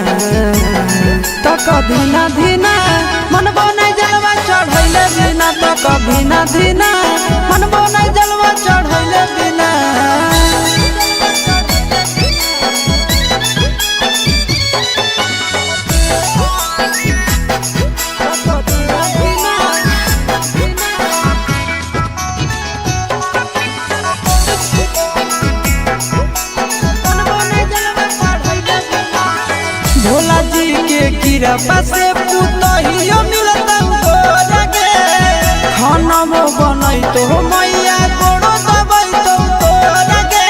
तो कभी ना धीना मन बोने जलवा चढ़ैले बिना तो कभी ना धीना मन बोने जलवा चढ़ैले बिना भोला जी के कृपा से पुतहियो मिलता लगे खाना में बनई तो मैया कोड़ो दबई तो लगे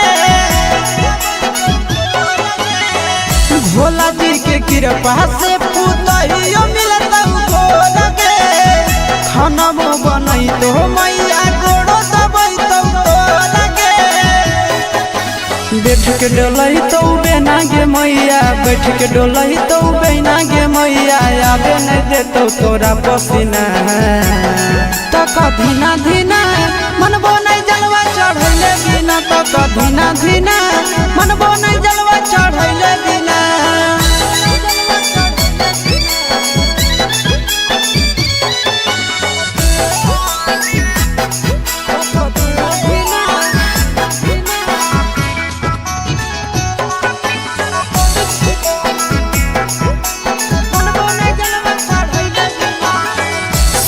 भोला जी के कृपा से पुतहियो मिलता लगे खाना में बनई तो मैया कोड़ो दबई तो लगे बैठ के डलई तो बेना गे मैया बैठ के डोलही तो बेना गे मैया आगे नहीं देतो तोरा पसीना तो कधीना धीना मनबो नहीं जलवा चढ़ैले बिना तो कधीना धीना मनबो नहीं जलवा चढ़ैले बिना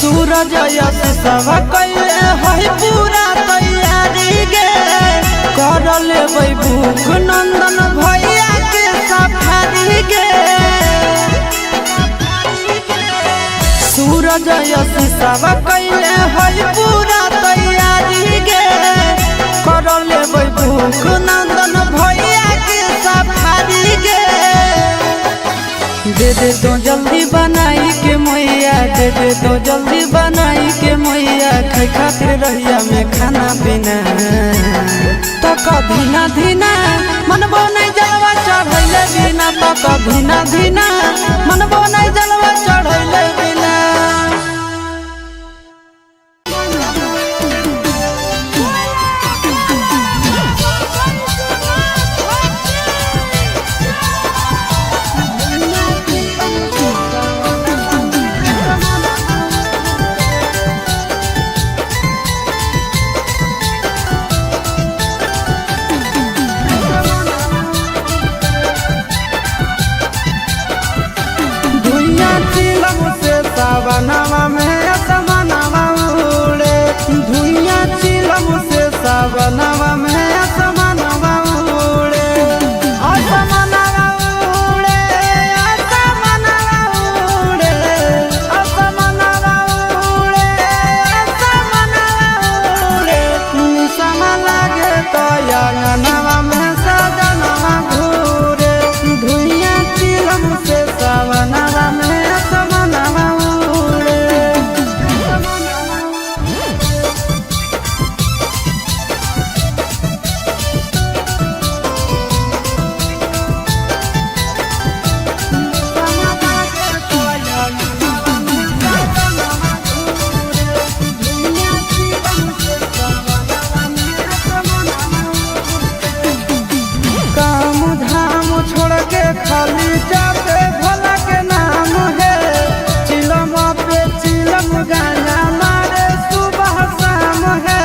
सूरज यश सब कैले है पूरा तैयारी गे कर लेबै भूख नंदन भैया के सफारी गे सूरज यश सब कैले है पूरा तैयारी गे कर लेबै भूख नंदन भैया के सफारी गे दे दे तो जल्दी बनाई के मैया दे दे तो जल्दी बनाई के मैया खाई खातिर रहिया में खाना पीना तो कधीना धीना मनबो नहीं जलवा चढ़ैले बिना तो कधीना धीना मनबो नहीं जलवा चढ़ैले बिना सावनवा में असमनवा उड़े धुइया चिलम से सावनवा में असमनवा उड़े असमनवा उड़े असमनवा उड़े असमनवा उड़े असमनवा उड़े निसम लागे तो अंगनवा में सजनवा घूरे धुइया चिलम से सावनवा में असमनवा खाली जाते भोला के नाम है चिलम पे चिलम गाना मारे सुबह शाम है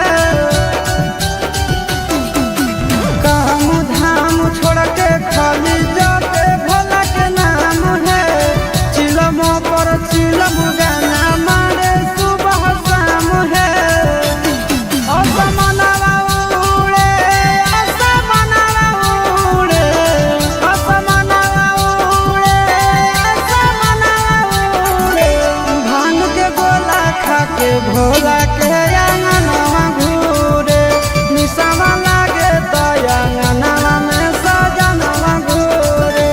काम धाम छोड़ के खाली जाते भोला के नाम है चिलम पर चिलम गाना मारे सुबह शाम है असमनवा उड़े असमनवा उड़े के भोला के अंगनवा घूरे निसवा लागे तो अंगनवा में सजनवा घूरे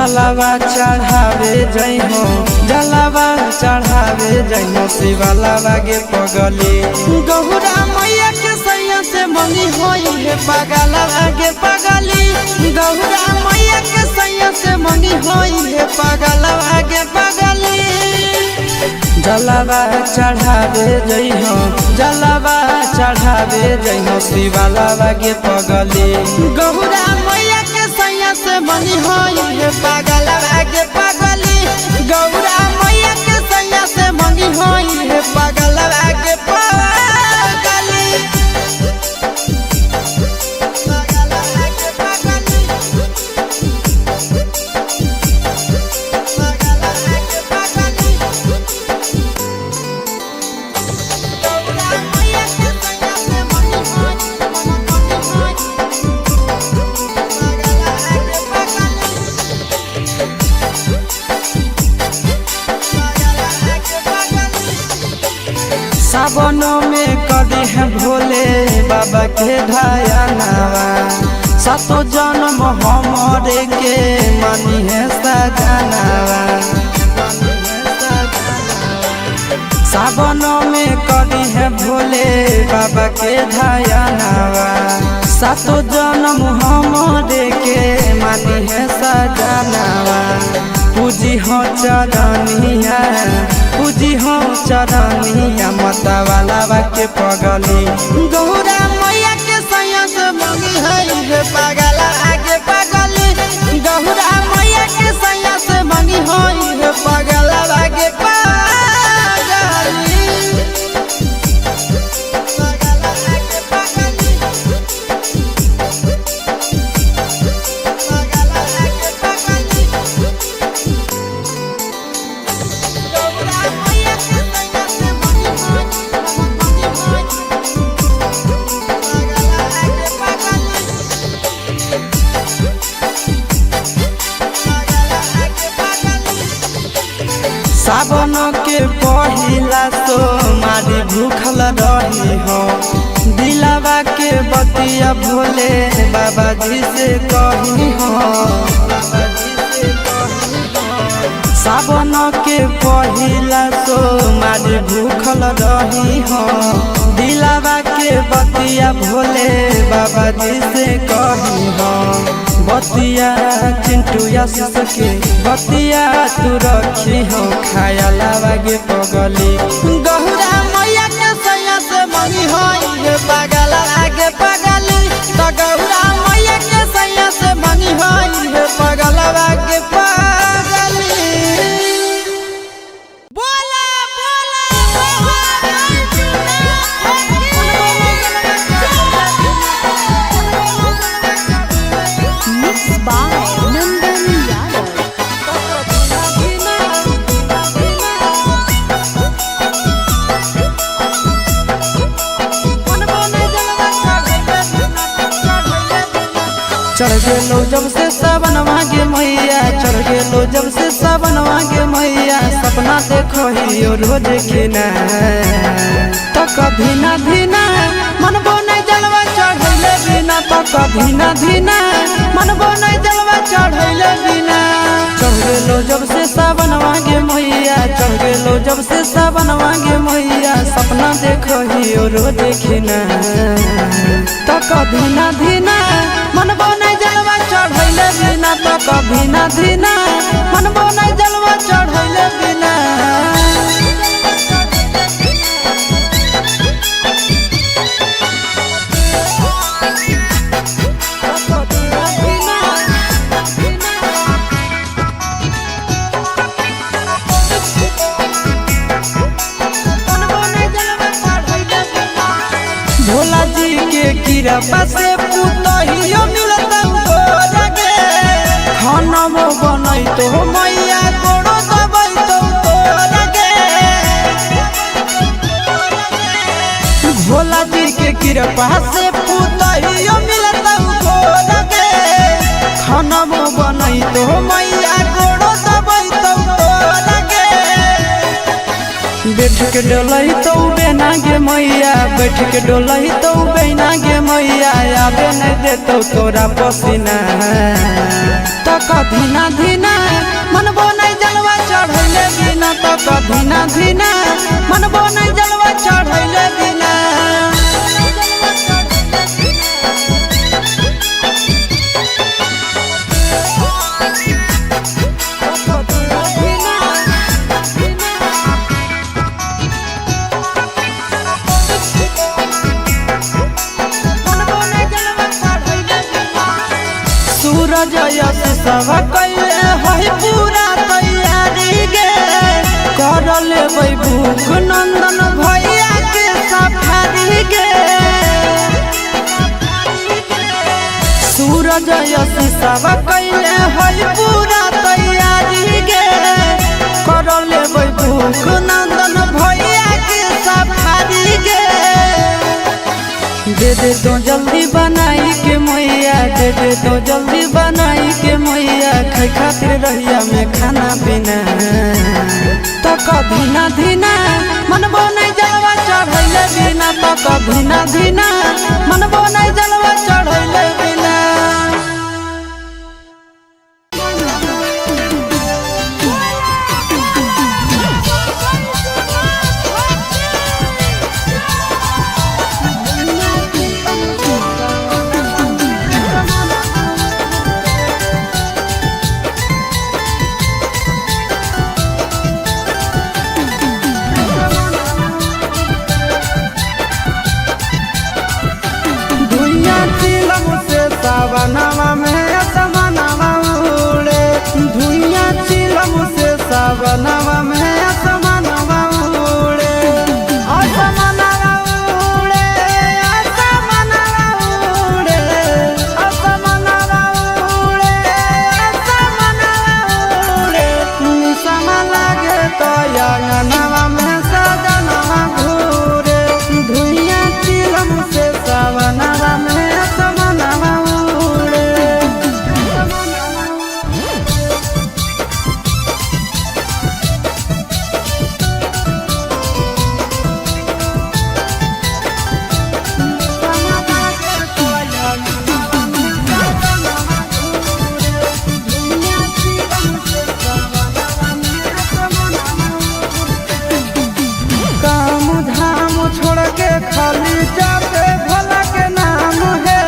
जलावा चढ़ावे जइहो जलावा चढ़ावे जइहो शिवालावा गे पगली गौरा मैया के सैया से मंगी होई है पगलावा गे पगली गौरा मैया के सैया से मंगी होई है पगलावा गे पगली जलावा चढ़ावे जइहो जलावा चढ़ावे जइहो शिवालावा गे पगली गौरा मैया के सैया से मंगी होई है पगलावा गे पगली गौरा मैया के सैया से मंगी होई है पगलावा गे पगली सावनों में कदी है भोले बाबा के ढायनावा सातो जन्म हमरे के मानी है सजनावा सावनों में कदी है भोले बाबा के ढायनावा सातो जन्म हमरे के मानी है सजनावा पूजी हो चरनिया पूजी हो चरनिया मतवालावा के पगली गौरा मैया के सैया से मंगी है पगला आगे पगली गौरा मैया के सैया से मंगी है पगला आगे पगली सावन के पहिला सोमारी भूखल रही हो दिलावा के बतिया भोले बाबा जी से कही हो सावन के पहिला सोमारी भूखल रही हो दिलावा के बतिया भोले बाबा जी से कही हो बतिया चिंटू आशीष के बतिया तू रखी हो खायलावा गे पगली गौरा मैया के सैया से मंगी होई है पगला आगे पगली तो गौरा मैया के सैया से मंगी होई है पगला आगे पगली बोला Mixed by Nandan Yadav. चढ़ गेलो जब से सावन मांगे मैया चढ़ गेलो जब से सावन मांगे मैया सपना देखो ही रोज खिना तो कभी ना धीना मनबो नहीं जलवा चढ़ैले बिना तो कभी ना धीना मनबो नहीं जलवा चढ़ैले बिना चढ़ गेलो जब से सावन मांगे मैया चढ़ गेलो जब से सावन मांगे मैया सपना देखो ही रोज खिना तो कभी ना धीना मनबो नहीं जलवा चढ़ैले बिना तो कभी ना धीना मनबो नहीं जलवा चढ़ैले बिना भोला जी के कृपा से पुतहियो मिलता लगे खाना बनई तो मैया गोड़ो दबई तो लगे भोला जी के कृपा से पुतहियो मिलता लगे खाना बनई तो मैया गोड़ो दबई तो लगे बैठ के डलई तो बेना गे मैया बैठ के डोलही तो बहना गे मैया आवे नहीं दे तो तोरा पसीना तो कधीना धीना मनबो नहीं जलवा चढ़ैले बिना तो कधीना धीना मनबो नहीं जलवा चढ़ैले बिना सूरज यश सब कैले है पूरा तैयारी गे कर लेबै भूख नंदन भैया के सफारी गे सूरज यश सब कैले है पूरा तैयारी गे कर लेबै भूख नंदन भैया के सफारी गे दे दे तो जल्दी बनाई के मैया दे दे तो जल्दी बनाई के मैया खाई खातिर रहिया में खाना पीना तो कधीना धीना मनबो नहीं जलवा चढ़ैले बिना तो कधीना धीना मनबो नहीं जलवा चढ़ैले बिना सावनवा में असमनवा उड़े धुइया चिलम से सावनवा में असमनवा उड़े असमनवा उड़े असमनवा उड़े असमनवा उड़े असमनवा उड़े निसम लागे तो अंगनवा में सजनवा घूरे धुइया चिलम से सावनवा में असमनवा खाली जाते भोला के नाम है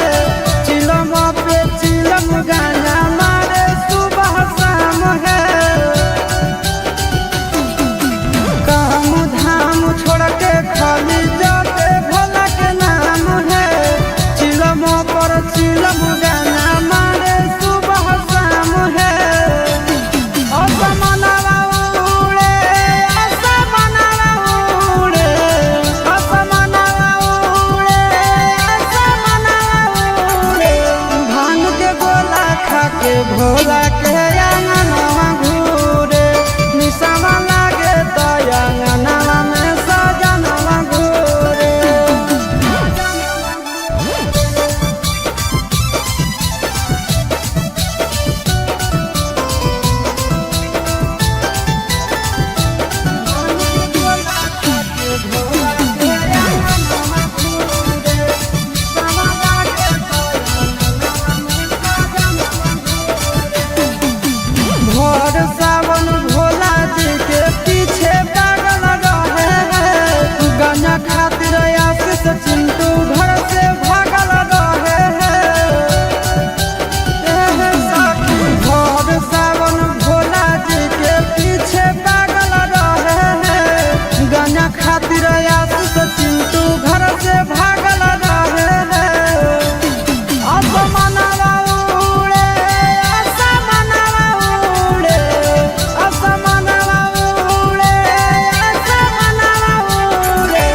चिलम पे चिलम गाना मारे सुबह शाम है काम धाम छोड़ के खाली जाते भोला के नाम है चिलम पर चिलम गाना मारे सुबह शाम है असमनवा उड़े असमनवा उड़े के भोला के अंगनवा घूरे निसमा लागे तो अंगनवा में सजनवा घूरे सावन भोला जी के पीछे पागल रहे हैं गाना खातिर आशीष चिंटू घर से भागल रहे हैं भोर सावन भोला जी के पीछे पागल रहे हैं गाना खातिर आशीष चिंटू घर से भागल रहे हैं असमनवा उड़े असमनवा उड़े असमनवा उड़े असमनवा उड़े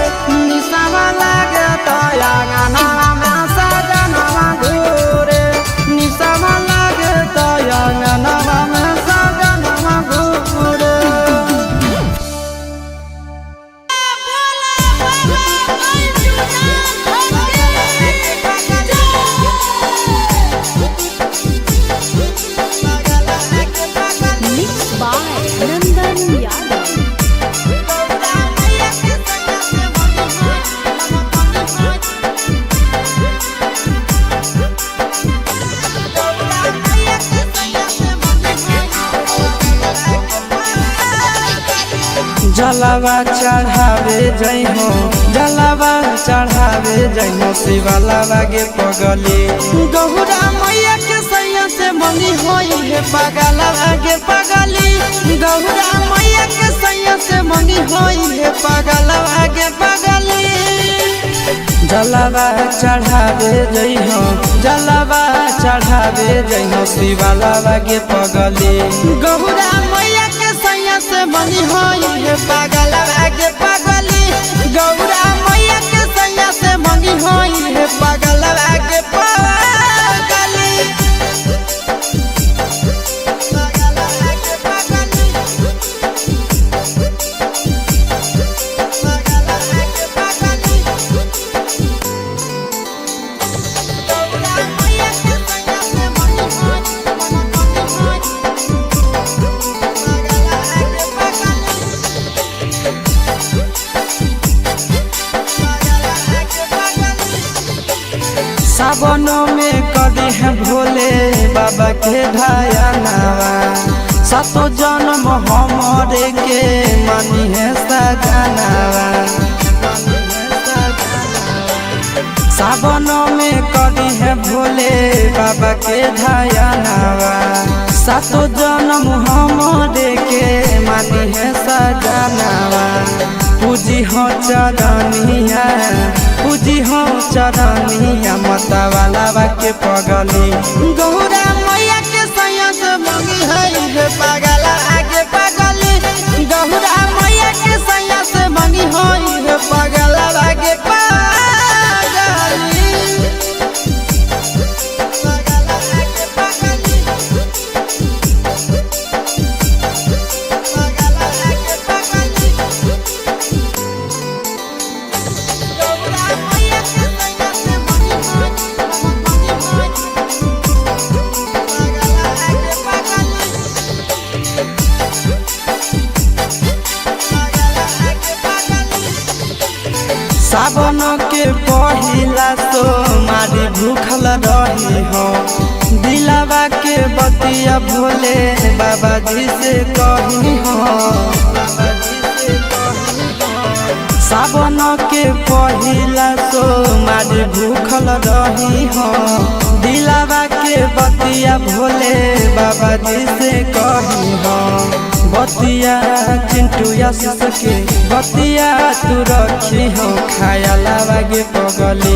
निसमा लागे तो अंगनवा में सजनवा घूरे निसमा लागे तो अंगनवा में सजनवा घूरे Mixed by Nandan Yadav. जलावा चढ़ावे जइहो जलावा चढ़ावे जइहो शिवालावा गे पगली गौरा मैया के सैया से मंगी होई है पगलावा गे पगली गौरा मैया के सैया से मंगी होई है पगलावा गे पगली जलावा चढ़ावे जइहो जलावा चढ़ावे जइहो शिवालावा गे पगली गौरा मैया के सैया से मंगी होई है पगलावा गे पगली गौरा मैया के सैया से मंगी होई है पगलावा गे पगली सावनों में कदी है भोले बाबा के ढायनावा सातो जन्म हमारे के मानी है सजनावा सावनों में कदी है भोले बाबा के ढायनावा सातो जन्म हमारे के मानी है सजनावा पूजी हो चरनिया पूजी हो चरनिया मतवालावा के पगली गौरा मैया के सैया से मंगी है पगला आगे पगली गौरा मैया के सैया से मंगी है पगला आगे पगली सावन के पहिला तो मारी भूखल रही हो दिलावा के बतिया भोले बाबा जी से कही हो सावन के पहिला तो मारी भूखल रही हो दिलावा के बतिया भोले बाबा जी से कही हो बतिया चिंटू आशीष के बतिया तू रखी हो खायालावा गे पगली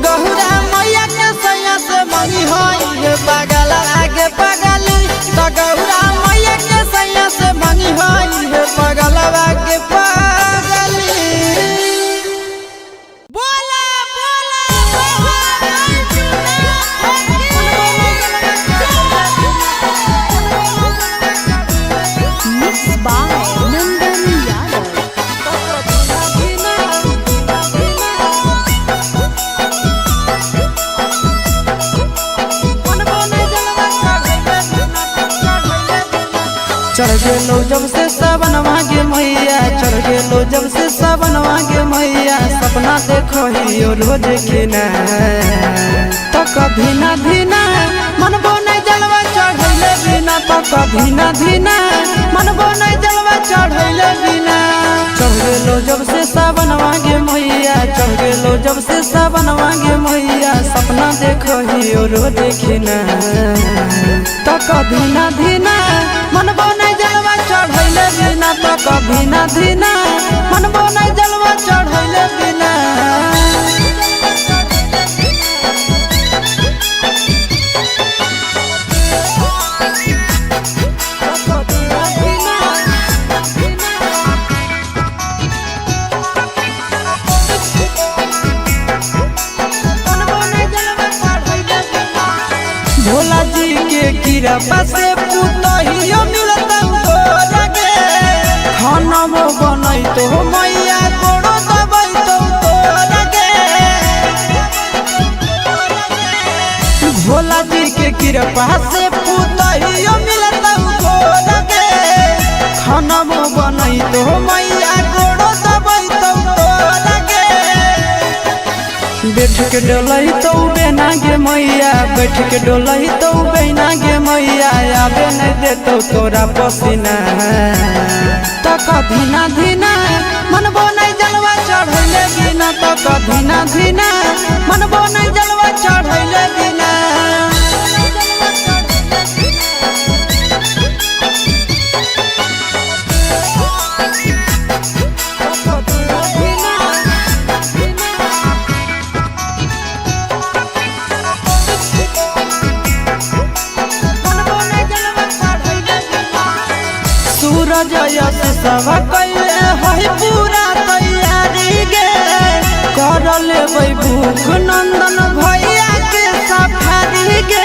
गौरा मैया के सैया से मंगी होई पगला आगे पगली तो गौरा मैया के सैया से मंगी होई पगला आगे पगली बोला Mixed by Nandan Yadav. चढ़ गेलो जब से सावन मांगे मैया चढ़ गेलो जब से सावन मांगे मैया सपना देखो ही रोज के ना तो कभी ना धीना मन बोने जलवा चढ़ैले बिना तो कभी ना धीना मन बोने जलवा चढ़ैले बिना चढ़ गेलो जब से सावन मांगे मैया चढ़ गेलो जब से सावन मांगे मैया सपना देखो ही रोज के ना तो कभी ना धीना मन बोने जलवा चढ़ैले बिना तो कभी ना धीना मन बोने जलवा चढ़ैले बिना भोला जी के कृपा से पुतहियो मिलत तोरा गे खाना वो बनई तो मैया गोड़ो दबई तो तोरा गे भोला जी के कृपा से पुतहियो मिलत तोरा गे खाना वो बनई तो मैया गोड़ो दबई तो तोरा गे बैठ के डोलई तो बेना गे मैया बैठ के डोलई तो बेना गे मैया आबे नहीं देतो तोरा पसीना तो कभी ना धीना मनबो नहीं जलवा चढ़ैले बिना तो कधीना धीना मनबो नहीं जलवा चढ़ैले बिना सूरज यश सब कैले है पूरा तैयारी गे कर लेबै भूख नंदन भैया के सफारी गे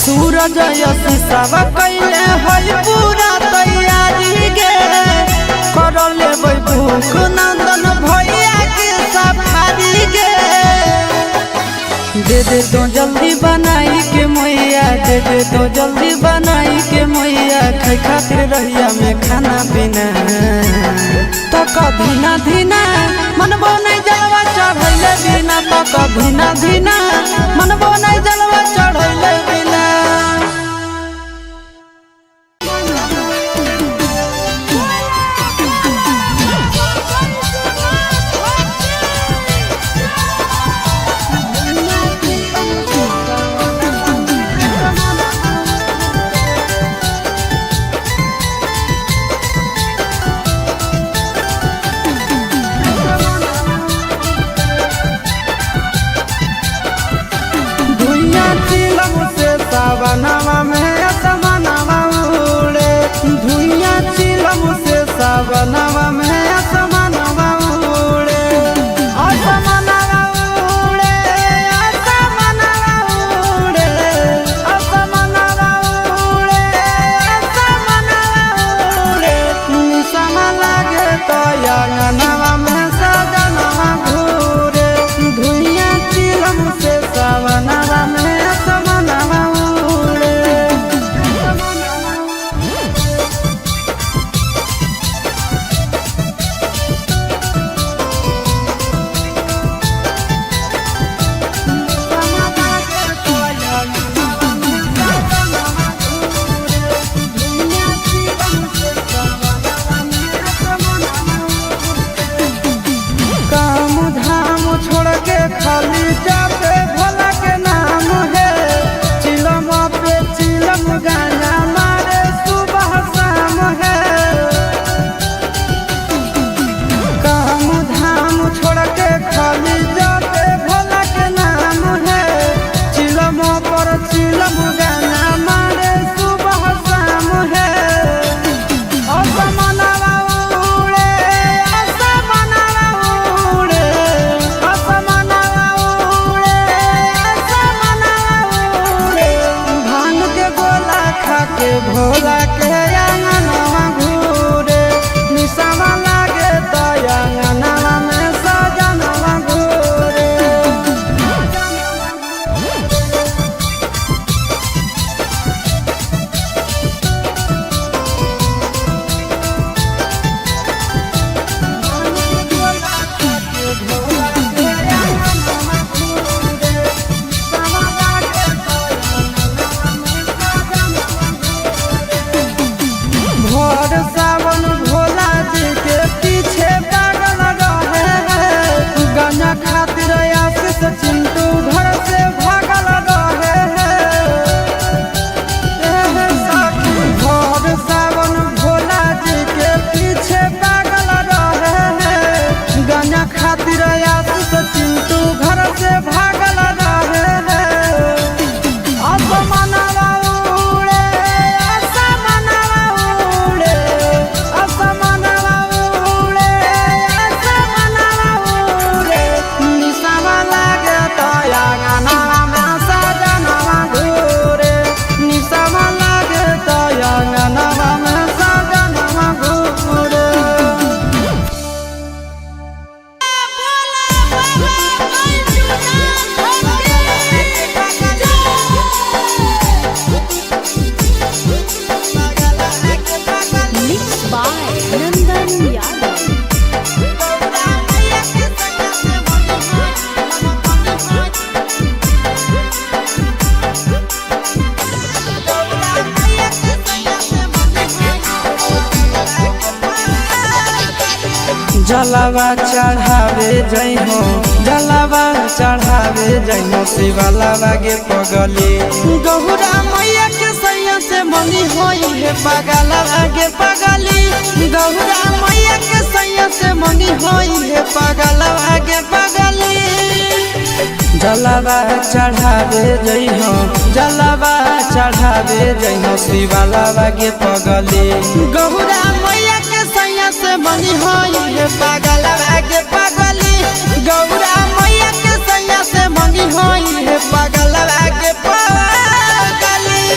सूरज यश सब कैले है पूरा तैयारी गे कर लेबै भूख नंदन भैया के सफारी गे दे दे तो जल्दी बनाई के मैया दे दे तो जल्दी बनाई के मैया खाई खातिर रहिया में खाना पीना तो कभी ना धीना मनबो नहीं जलवा चढ़ैले बिना तो कभी ना धीना मनबो नहीं जलवा चढ़ैले बिना सावनवा में असमनवा उड़े धुइया चिलम से सावनवा में असमनवा उड़े असमनवा उड़े असमनवा उड़े असमनवा उड़े असमनवा उड़े निसम लागे तो अंगनवा में सजनवा घूरे धुइया चिलम से सावनवा में जलावा चढ़ावे जइहो जलावा चढ़ावे जइहो शिवालावा गे पगली गौरा मैया के सैया से मंगी होई है पगलावा गे पगली गौरा मैया के सैया से मंगी होई है पगलावा गे पगली जलावा चढ़ावे जइहो जलावा चढ़ावे जइहो शिवालावा गे पगली गौरा मैया के सैया से मंगी होई है पगलावा गे पगली गौरा मैया के सैया से मंगी होई है पगलावा गे पगली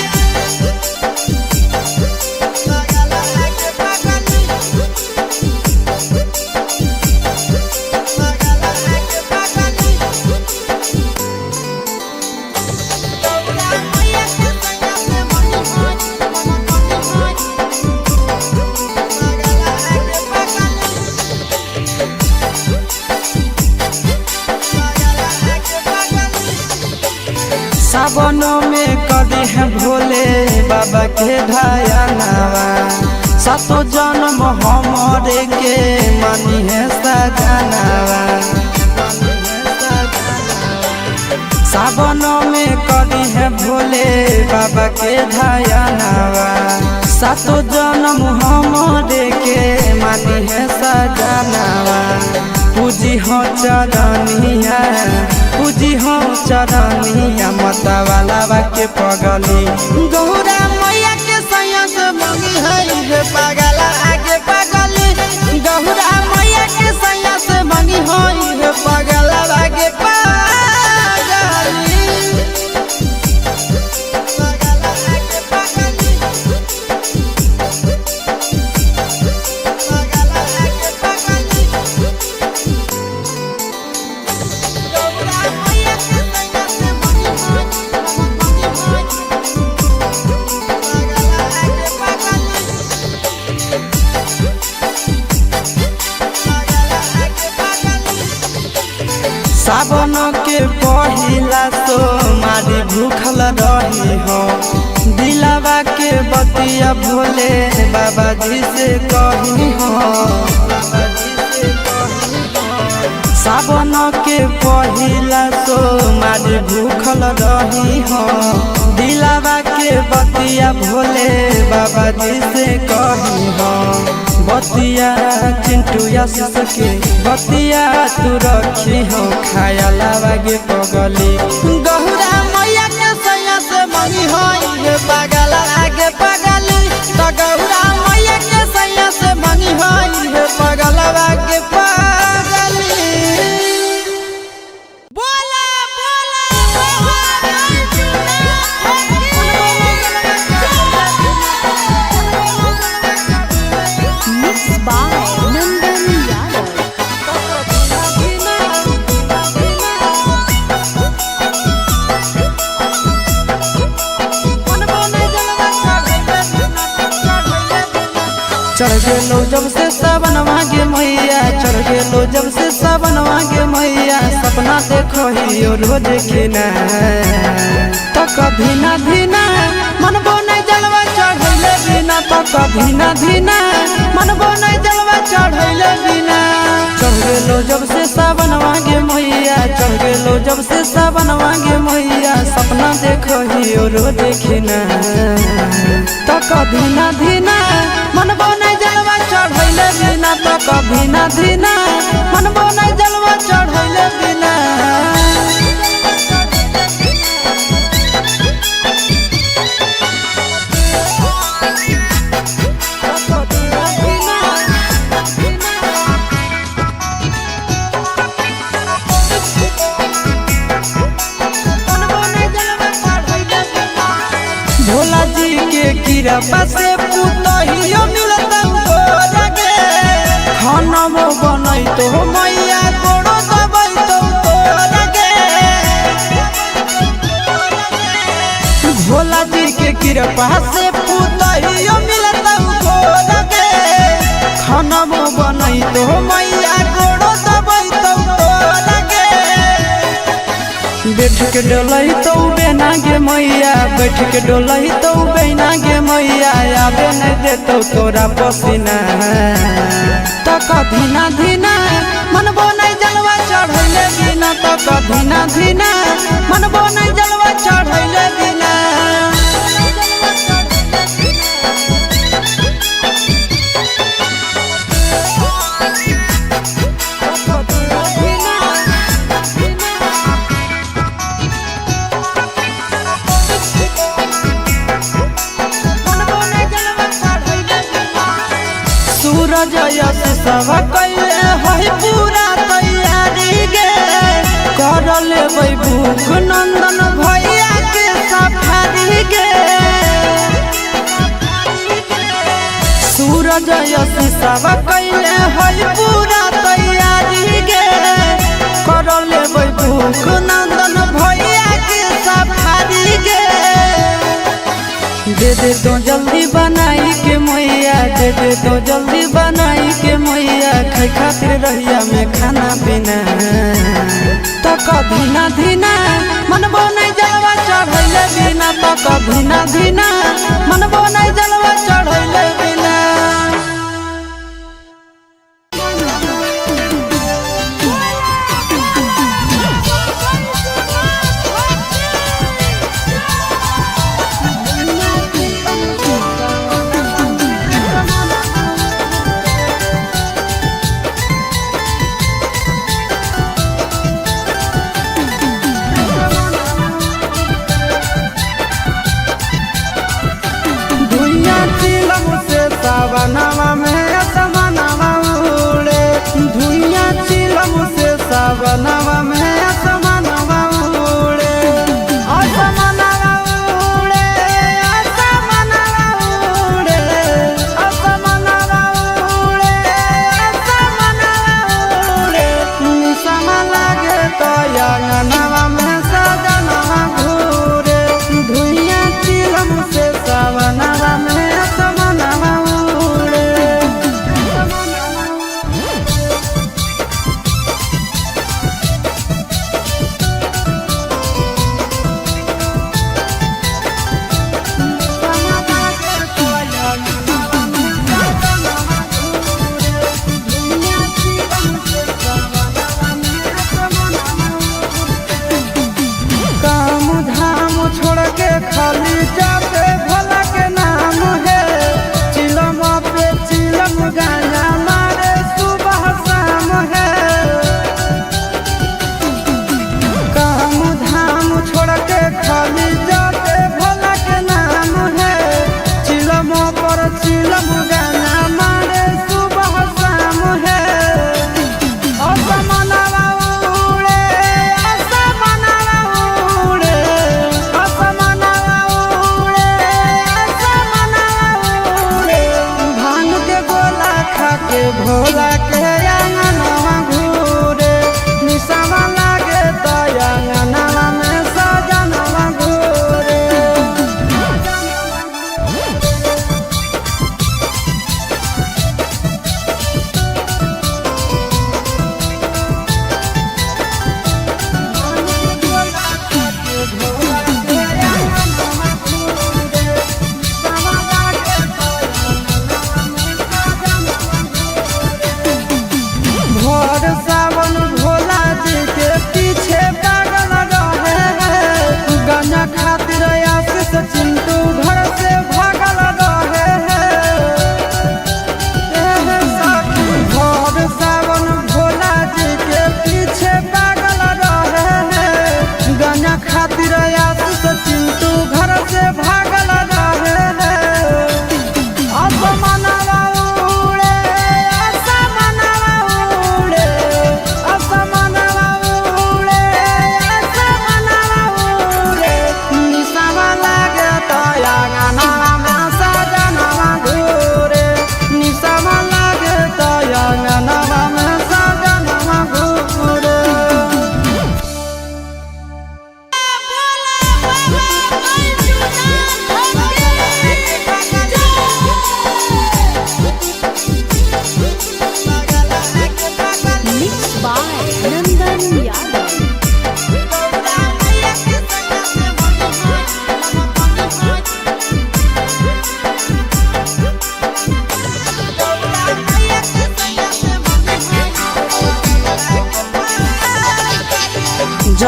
सावनों में कदी है भोले बाबा के ढायानावा सातो जन्म हमरे के मानी है सजनावा सावनों में कदी है भोले बाबा के ढायानावा सातो जन्म हमरे के मानी है सजनावा पूजी हो चरनिया पूजी हो चरनिया मतवालावा के पगली गौरा मैया के सैया से मंगी है पगला आगे पगली गौरा मैया के सैया से मंगी है पगला आगे पगली सावन के पहिला तो मारी भूखल रही हो दिलावा के बतिया भोले बाबा जी से कही हो सावन के पहिला तो मारी भूखल रही हो दिलावा के बतिया भोले बाबा जी से कही हो बतिया चिंटू यश के बतिया तू रखी हो खायालावा गे पगली गौरा मैया के सैया से मंगी होई पगला आगे पगली तो गौरा मैया के सैया से मंगी होई पगला आगे पगली बोला Mixed by Nandan Yadav. चढ़ गेलो जब से सावनवा गे मैया चढ़ गेलो जब से सावनवा गे मैया सपना देखो ही रोज खिना तो कभी ना धीना मनबो नहीं जलवा चढ़ैले बिना तो कभी ना धीना मनबो नहीं जलवा चढ़ैले बिना चढ़ गेलो जब से सावनवा गे मैया चढ़ गेलो जब से सावनवा गे मैया सपना देखो ही रोज खिना तो कभी ना धीना मनबो नहीं जलवा चढ़ैले बिना तो कभी ना धीना मनबो नहीं जलवा चढ़ैले बिना भोला जी के कृपा से पुतहियो मिलता लगे खाना बनई तो मैया गोड़ो दबई तो लगे भोला जी के कृपा से पुतहियो मिलता लगे खाना बनई तो मैया गोड़ो दबई तो लगे बैठ के डोलही तो बेना गे मैया, बैठ के डोलही तो बेना गे मैया, आबे नहीं देतो तोरा पसीना। तक धीना धीना मनबो नहीं जलवा चढ़ैले बिना, तक धीना धीना मनबो नहीं जलवा चढ़ैले बिना। सूरज यश सब कैले है पूरा तैयारी गे, कर लेबै भूख नंदन भैया के सफारी गे। सूरज यश सब कैले है पूरा तैयारी गे, कर लेबै भूख नंदन भैया के सफारी गे। दे दे तो जल्दी बनाई के मैया, दे दे तो जल्दी बनाई के मैया, खाई खातिर रहिया में खाना पीना। तक धीना धीना मनबो नहीं जलवा चढ़ैले बिना, तक धीना धीना मनबो नहीं जलवा चढ़ैले बिना। सावनवा में असमनवा उड़े, धुइया चिलम से सावनवा में असमनवा उड़े। असमनवा उड़े, असमनवा उड़े, असमनवा उड़े, असमनवा उड़े। निशमा लागे तो अंगनवा में सजनवा घूरे, धुइया चिलम से सावनवा में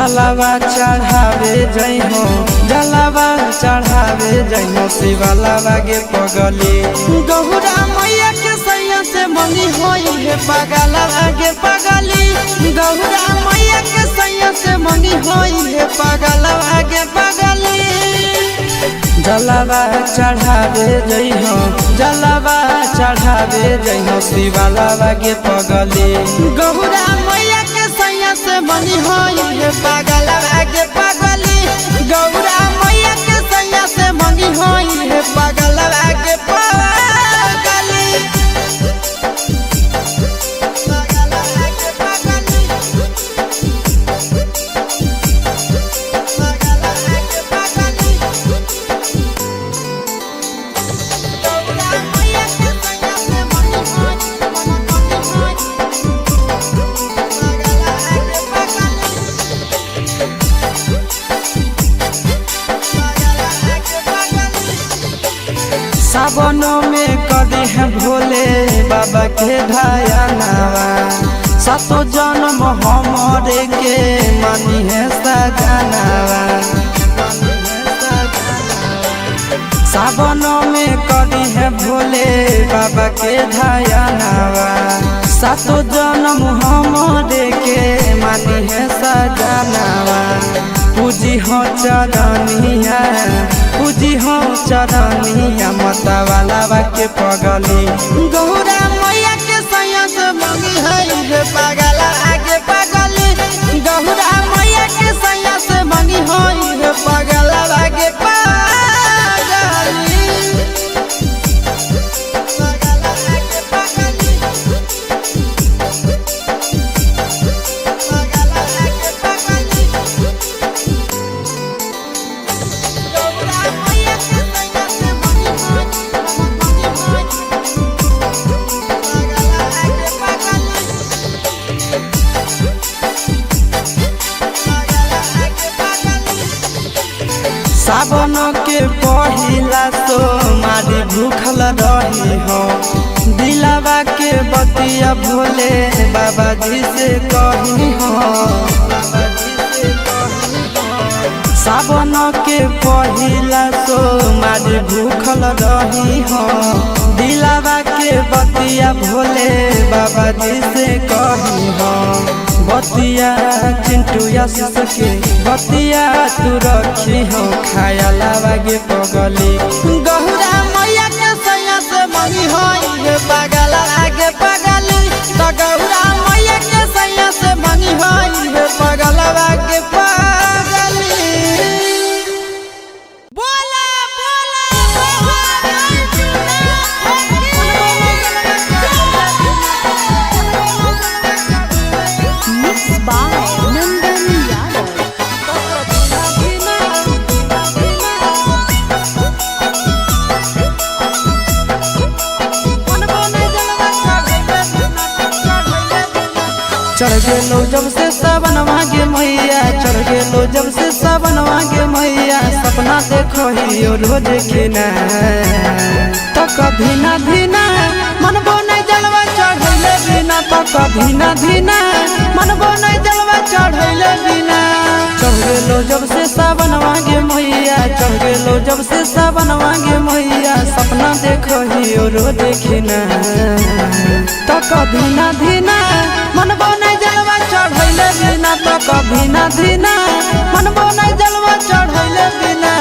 जलावा चढ़ावे जइहो जलावा चढ़ावे जइहो शिवालावा गे पगली गौरा मैया के सैया से मंगी होई है पगलावा गे पगली गौरा मैया के सैया से मंगी होई है पगलावा गे पगली जलावा चढ़ावे जइहो जलावा चढ़ावे जइहो शिवालावा गे पगली गौरा मैया के सैया से मंगी होई है पगलावा गे पगली गौरा मैया के सैया से मंगी होई है पगलावा गे पगली सावनों में कदी है भोले बाबा के ढायानावा सातो जन्म हमरे के मानी है सजनावा सावनों में कदी है भोले बाबा के ढायानावा सातो जन्म हमरे के मानी है सजनावा पूजी हो चरनिया पूजी हो चरनिया माता वाला के पगली गौरा मैया के सैया से मंगी है पगला आगे पगली गौरा मैया के सैया से मंगी है पगला आगे पगली सावन के पहिला तो मारी भूखल रही हो दिलावा के बतिया भोले बाबा जी से कही हो सावन के पहिला तो मारी भूखल रही हो दिलावा के बतिया भोले बाबा जी से कही हो बतिया चिंटू आशीष के बतिया तू रखी हो खाया लावा गे पगली गौरा मैया के सैया से मंगी होई पगला आगे पगली तो गौरा मैया के सैया से मंगी होई पगला आगे पगली बोला Mixed by Nandan Yadav. चढ़ गेलो जब से सावन मांगे मैया चढ़ गेलो जब से सावन मांगे मैया सपना देखो ही रोज खिना तो कभी ना धीना मन बोने जलवा चढ़ैले बिना तो कभी ना धीना मन बोने जलवा चढ़ैले बिना चढ़ गेलो जब से सावन मांगे मैया चढ़ गेलो जब से सावन मांगे मैया सपना देखो ही रोज खिना तो कभी ना धीना मन बोने जलवा चढ़ैले बिना तो कभी ना धीना मन बोने जलवा चढ़ैले बिना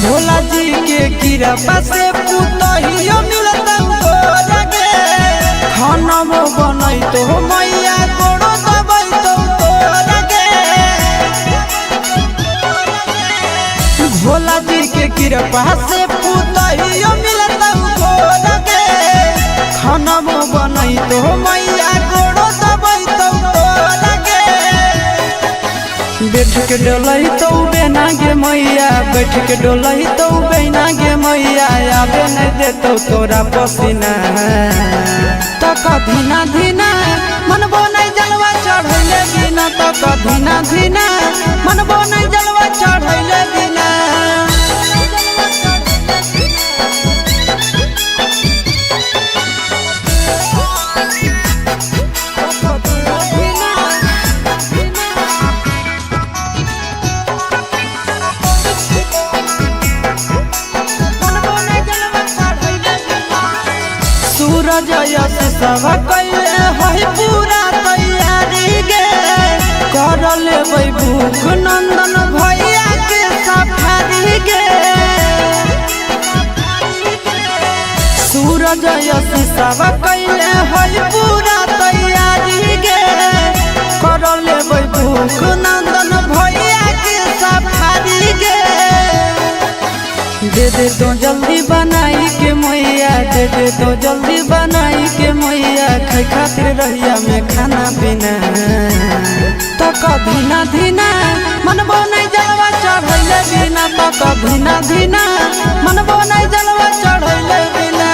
भोला जी के कृपा से पुतहियो मिलता लगे खाना बनई तो मैया कोड़ो दबई तो लगे भोला जी के कृपा से पुतहियो मिलता लगे खाना बनई तो मैया कोड़ो दबई तो लगे बैठ के डोलही तो बेना गे मैया, बैठ के डोलही तो बेना गे मैया, आबे नहीं देतो तोरा पसीना। तक धीना धीना मनबो नहीं जलवा चढ़ैले बिना, तक धीना धीना मनबो नहीं जलवा चढ़ैले बिना। सूरज यश सब कैले है पूरा तैयारी गे, कर लेबै भूख नंदन भैया के सफारी गे। सूरज यश सब कैले है पूरा तैयारी गे, कर लेबै भूख नंदन भैया के सफारी गे। दे दे तो जल्दी बनाई के मैया, दे दे तो जल्दी बनाई के मैया, खाई खातिर रहिया में खाना पीना। तक धीना धीना मनबो नहीं जलवा चढ़ैले बिना, तक धीना धीना मनबो नहीं जलवा चढ़ैले बिना।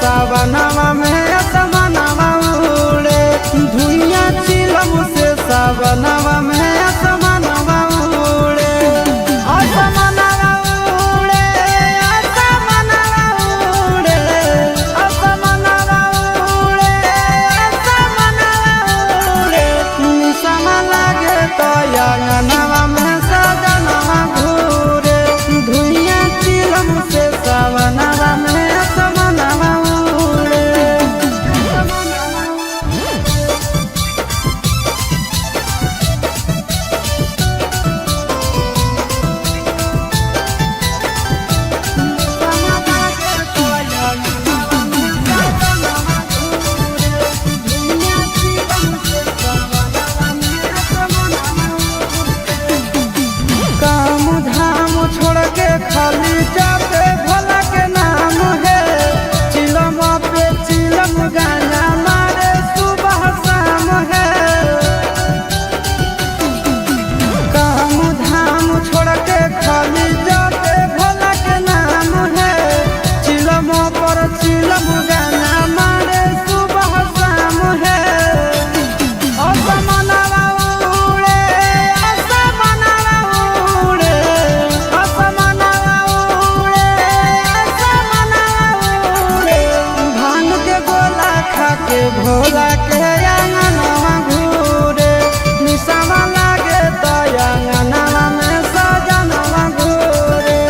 सावनवा में असमनवा उड़े, धुइयां चिलम से सावनवा में असमनवा उड़े। असमनवा उड़े, असमनवा उड़े, असमनवा उड़े, असमनवा उड़े। निशान लागे तो अंगनवा में सजनवा घूरे, धुइयां चिलम से सावनवा में असमनवा। खाली जाते भोला के नाम है, चिलम पे चिलम गाना मारे सुबह शाम है। काम धाम छोड़ के खाली जाते भोला के नाम है, चिलम पर चिलम गाना मारे सुबह शाम है। असमनवा उड़े, असमनवा उड़े, असमनवा भांग के गोला खा के भोला के अंगनवा घूरे, निशावा लागे तो अंगनवा में सजनवा घूरे।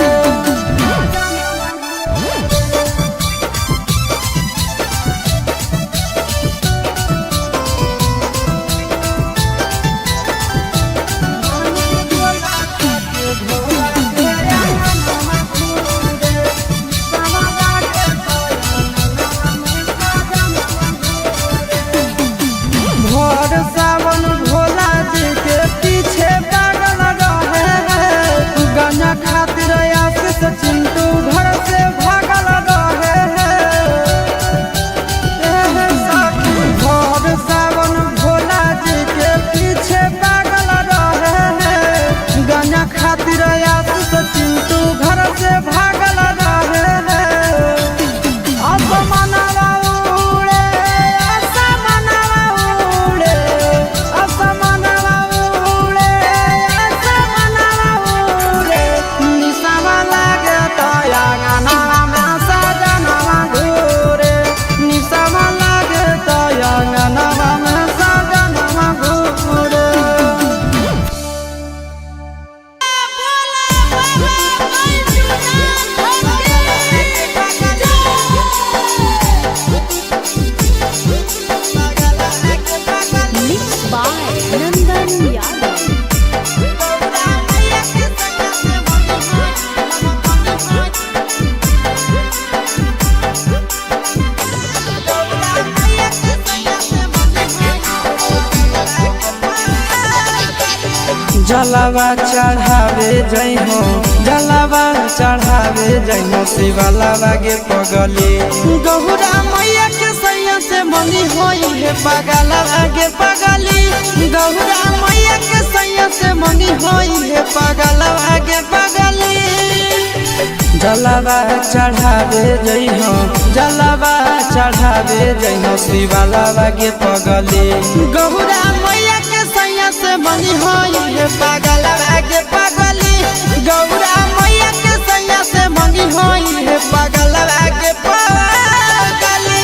जलावा चढ़ावे जइहो जलावा चढ़ावे जइहो शिवालावा गे पगली गौरा मैया के सैया से मंगी होई है पगलावा गे पगली गौरा मैया के सैया से मंगी होई है पगलावा गे पगली जलावा चढ़ावे जइहो जलावा चढ़ावे जइहो शिवालावा गे पगली गौरा मैया के सैया से मंगी होई है पगलावा गे पगली गौरा मैया के सैया से मंगी होई है पगलावा गे पगली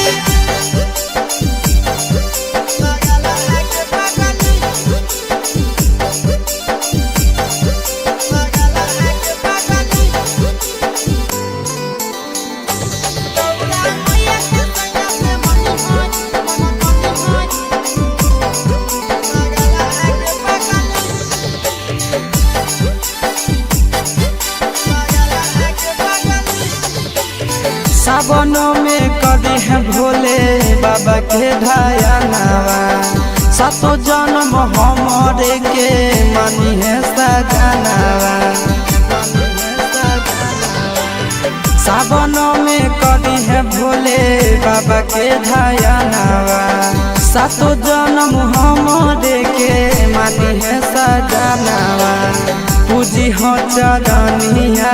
सावनों में कदी है भोले बाबा के ढायानावा सातो जन्म हमरे के मानी है सजनावा सावनों में कदी है भोले बाबा के ढायानावा सातो जन्म हमरे के मानी है सजनावा पूजी हो चरनिया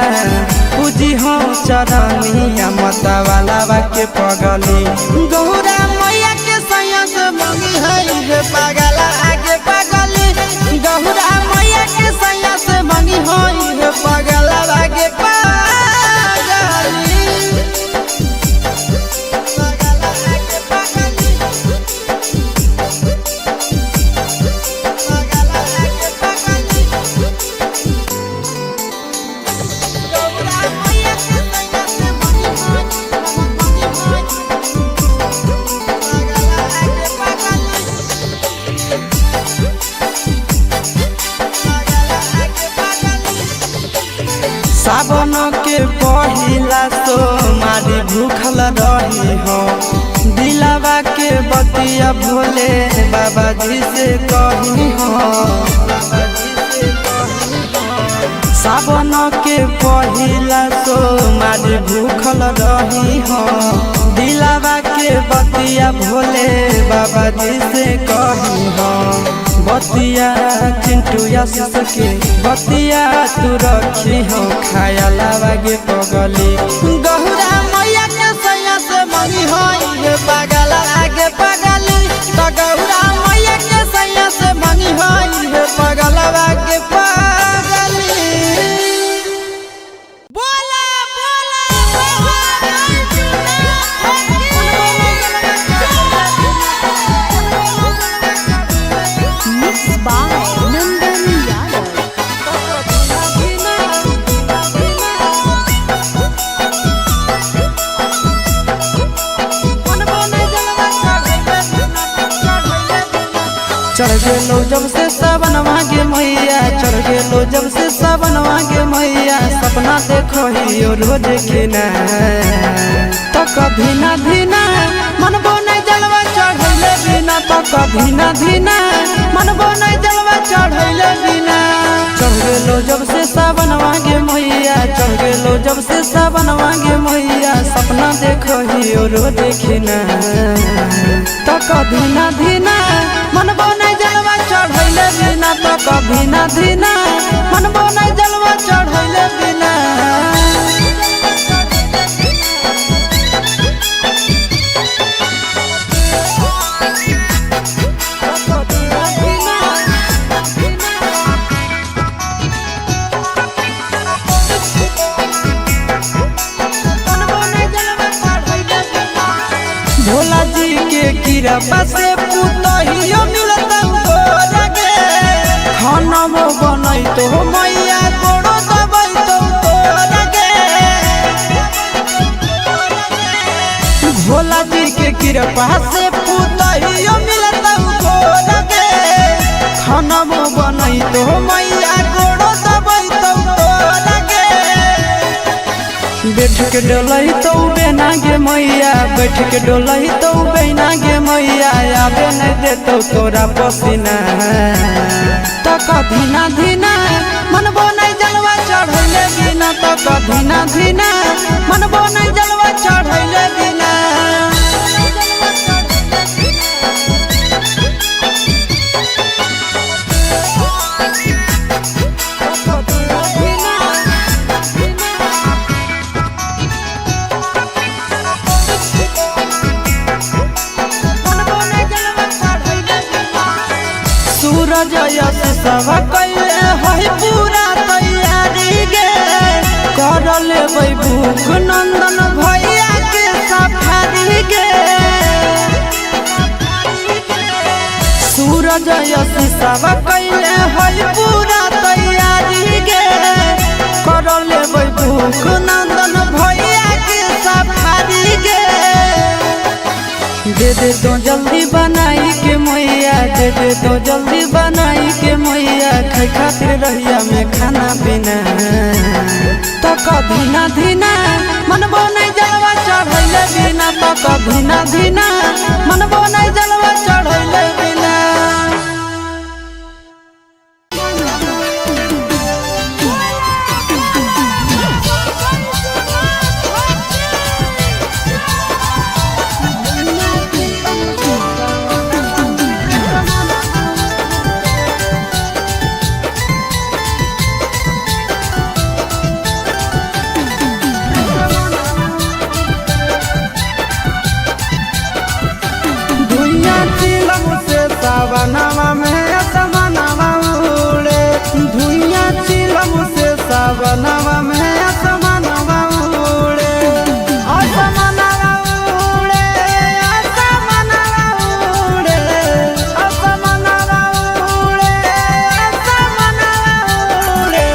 पूजी हो चरनिया मतवालावा के पगली गौरा मैया के सैया से मंगी है पगला आगे पगली गौरा मैया के सैया से मंगी है पगला आगे पगली सावन के पहिला तो मारी भूखल रही हो दिलावा के बतिया भोले बाबा जी से कही हो सावन के पहिला तो मारी भूखल रही हो दिलावा के बतिया भोले बाबा जी से कही हो बतिया चिंटू यासिस के बतिया तू रखी हो खायालावा गे पगली गौरा मैया के सैया से मंगी होई है पगला आगे पगली तो गौरा मैया के सैया से मंगी होई है पगला आगे पगली बोला Mixed by Nandan Yadav. चढ़ गेलो जब से सावन मांगे मैया चढ़ गेलो जब से सावन मांगे मैया सपना देखो ही रोज खिना तो कभी ना धीना मनबो नहीं जलवा चढ़ैले बिना तो कभी ना धीना मनबो नहीं जलवा चढ़ैले बिना चढ़ गेलो जब से सावन मांगे मैया चढ़ गेलो जब से सावन मांगे मैया सपना देखो ही रोज खिना तो कभी ना धीना मनबो नहीं जलवा चढ़ैले बिना तो कभी ना धीना मनबो नहीं जलवा चढ़ैले बिना भोला जी के कृपा से पुतहियो मिलता गोरगे खाना बनई तो मैया गोड़ो दबई तो तोरगे भोला जी के कृपा से पुतहियो मिलता गोरगे खाना बनई तो मैया गोड़ो दबई तो तोरगे बैठ के डोलई तो बेना गे मैया बैठ के डोलई तो बेना गे मैया आबे नहीं देतो तोरा पसीना तो कभी ना धीना मनबो नहीं जलवा चढ़ैले बिना तो कधीना धीना मनबो नहीं जलवा चढ़ैले बिना सूरज यश सब कैले है पूरा तैयारी गे कर लेबै भूख नंदन भैया के सफारी गे सूरज यश सब कैले है पूरा तैयारी गे कर लेबै भूख नंदन भैया के सफारी गे दे दे तो जल्दी बनाई के मैया दे दे तो जल्दी बनाई के मैया खाई खातिर रहिया में खाना पीना तो कधीना धीना मनबो नहीं जलवा चढ़ैले बिना तो कधीना धीना मनबो नहीं जलवा चढ़ैले बिना सावनवा में असमनवा उड़े धुइया चिलम से सावनवा में असमनवा उड़े असमनवा उड़े असमनवा उड़े असमनवा उड़े असमनवा उड़े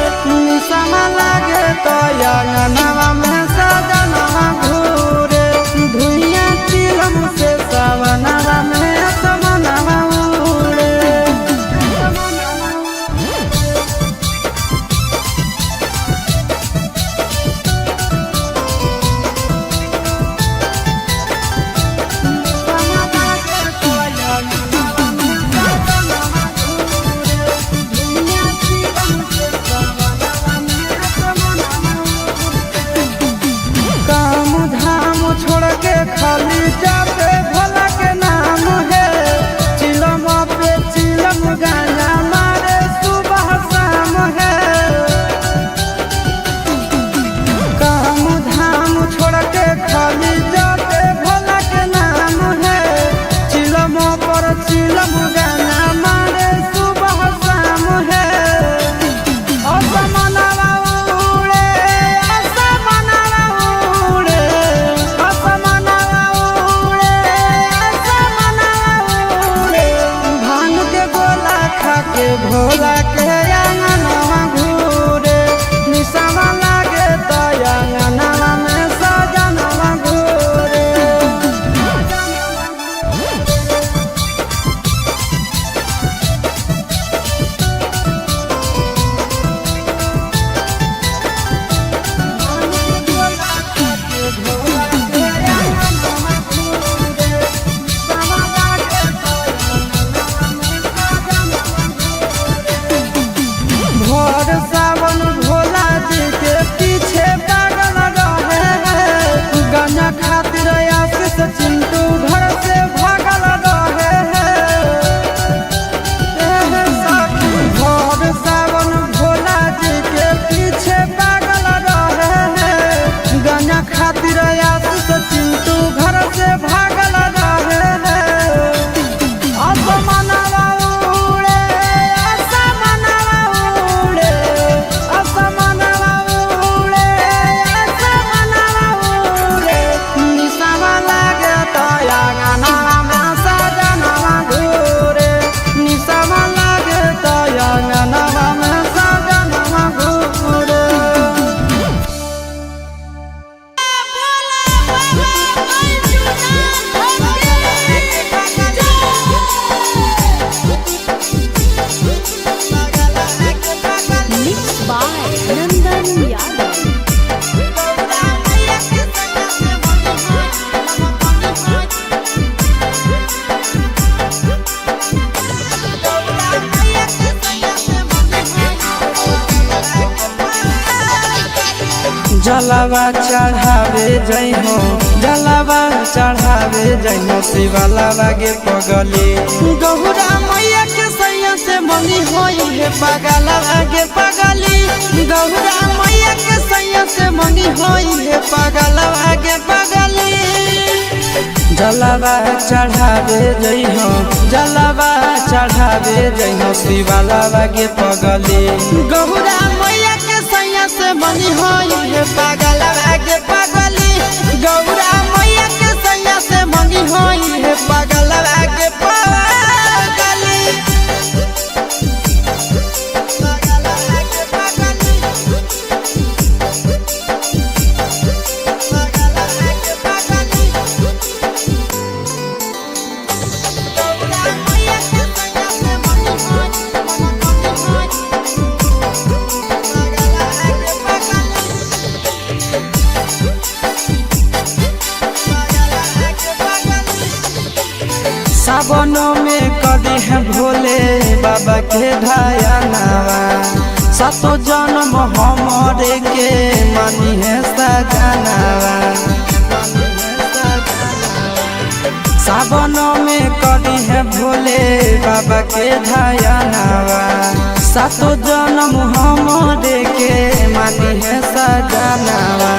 निसम लागे तो अंगनवा में सजनवा घूरे धुइया चिलम से सावनवा में असमनवा खाली जाते भोला के नाम है चिलम पे चिलम गाना मारे सुबह शाम है काम धाम छोड़ के खाली जाते भोला के नाम है चिलम पर चिलम गाना मारे सुबह शाम है असमनवा उड़े असमनवा उड़े के भोला के अंगनवा घूरे निसवा लागे तो अंगनवा में सजनवा घूरे जलावा चढ़ावे जई हो जलावा चढ़ावे जई हो शिवालावा गे पगली गौरा मैया के सैया से मंगी होई है पगलावा गे पगली गौरा मैया के सैया से मंगी होई है पगलावा गे पगली जलावा चढ़ावे जई हो जलावा चढ़ावे जई हो शिवालावा गे पगली गौरा मैया के सैया से मंगी होई है पगलावा गे पगली गौरा मैया के सैया से मंगी होई है पगलावा गे पगली सावनों में कदी है भोले बाबा के ढायानावा सातो जन्म हमारे के मानी है सजनावा सावनों में कदी है भोले बाबा के ढायानावा सातो जन्म हमारे के मानी है सजनावा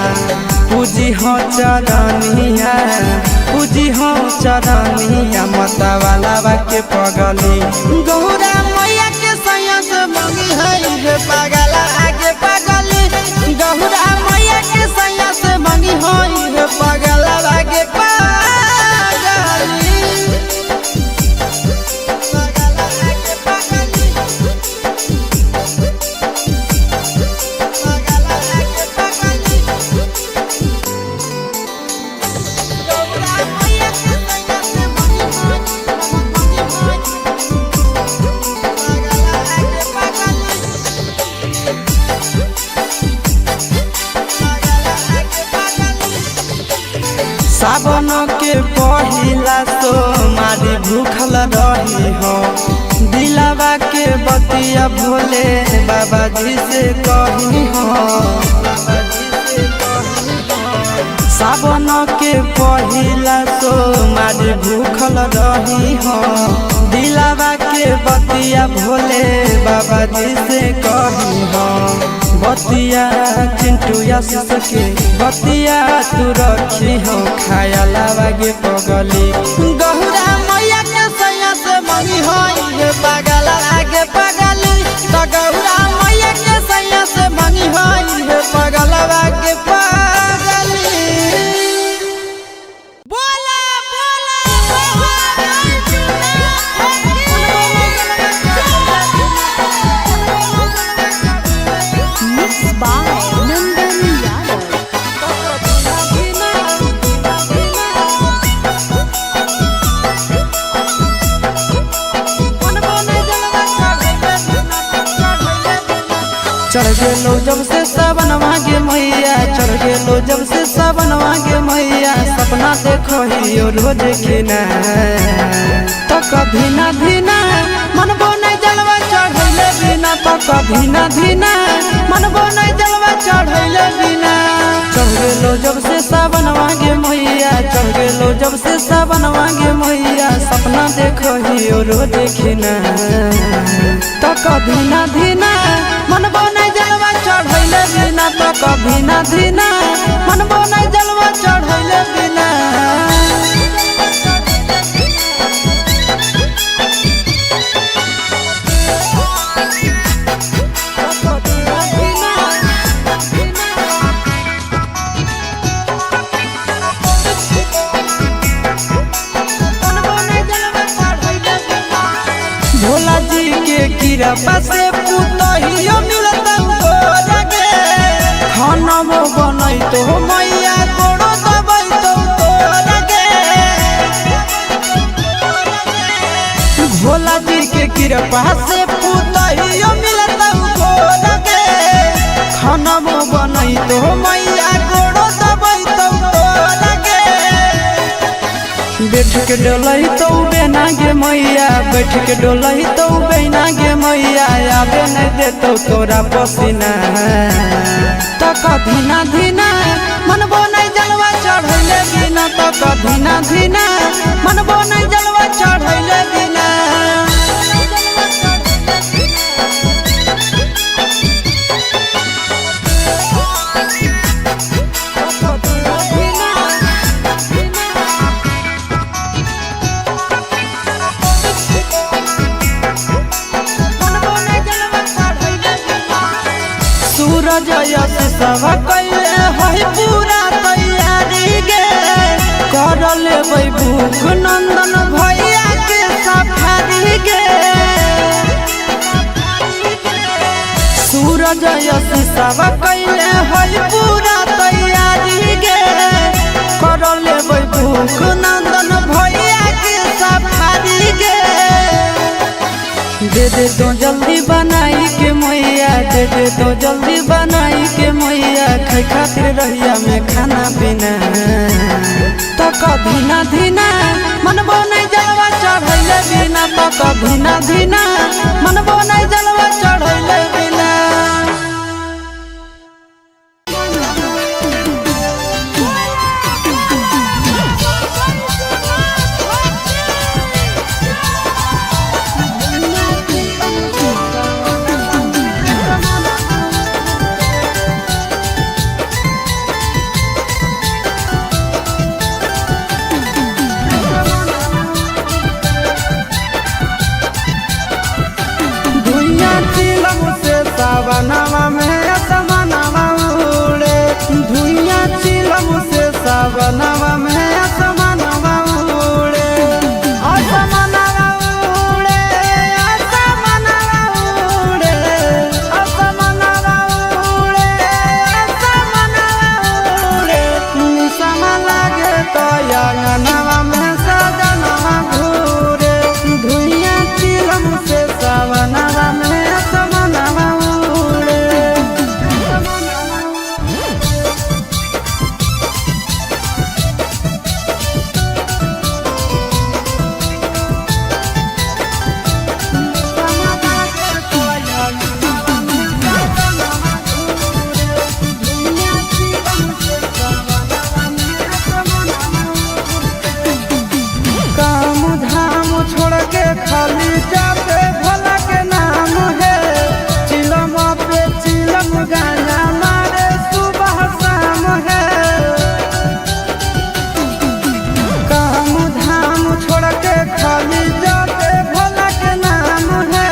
पूजी हो चरनिया पूजी हो चरनिया मतवाला के पगली गौरा मैया के सैया से मंगी है पगला आगे पगली गौरा मैया के सैया से मंगी है पगला आगे पगली सावन के पहिला तो मारी भूखल रही हो दिलावा के बतिया भोले बाबा जी से कही हो सावन के पहिला तो मारी भूखल रही हो दिलावा के बतिया भोले बाबा जी से कही हो बतिया चिंटू सके बतिया तू रखी हो खाया लावा गे पगली गौरा मैया के सैया से मंगी होई पगला आगे पगली तो गौरा मैया के सैया से मंगी होई पगला आगे पगली बोला Mixed by Nandan Yadav. चढ़ गेलो जब से सावन मांगे मैया चढ़ गेलो जब से सावन मांगे मैया सपना देखो ही रोज खिना तो कभी ना धीना मनबो नहीं जलवा चढ़ैले बिना तो कभी ना धीना मनबो नहीं जलवा चढ़ैले बिना चढ़ गेलो जब से सावन मांगे मैया चढ़ गेलो जब से सावन मांगे मैया सपना देखो ही रोज खिना तो कभी ना धीना मनबो नहीं जलवा चढ़ैले बिना तो कभी ना धीना मनबो नहीं जलवा चढ़ैले बिना भोला जी के कृपा से पुतहियो मिलता गे खाना बनई तो मैया गोड़ो दबाई तो गे भोला जी के कृपा से पुतहियो मिलता गे खाना बनई तो मैया गोड़ो दबाई तो गे बैठ के डोलही तो बेना गे मैया बैठ के डोलही तो बेना गे मैया आबे नहीं देतो तोरा पसीना तक धीना धीना मनबो नहीं जलवा चढ़ैले बिना तक धीना धीना मनबो नहीं जलवा चढ़ैले बिना सूरज यश सब कैले है पूरा तैयारी गे कर लेबै भूख नंदन भैया के सफारी गे सूरज यश सब कैले है पूरा तैयारी गे कर लेबै भूख नंदन भैया के सफारी गे दे दे तो जल्दी बनाई के मैया दे दे तो जल्दी बनाई के मैया खाई खातिर रहिया में खाना पीना तक धीना धीना मनबो नहीं जलवा चढ़ैले बिना तक धीना धीना मनबो नहीं जलवा चढ़ैले बिना सावनवा में असमनवा उड़े धुइया चिलम से सावनवा में असमनवा उड़े असमनवा उड़े असमनवा उड़े असमनवा उड़े असमनवा उड़े निसम लागे तो अंगनवा में सजनवा घूरे धुइया चिलम से सावनवा में असमनवा खाली जाते भोला के नाम है चिलम पे चिलम गाना मारे सुबह शाम है काम धाम छोड़ के खाली जाते भोला के नाम है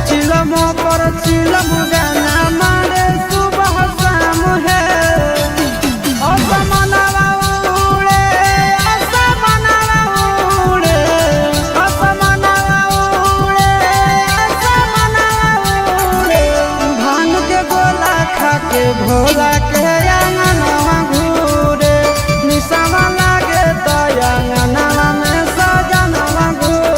चिलम पर चिलम गाना मारे सुबह शाम है असमनवा उड़े असमनवा उड़े के भोला के अंगनवा घूरे निसवा लागे तो अंगनवा में सजनवा घूरे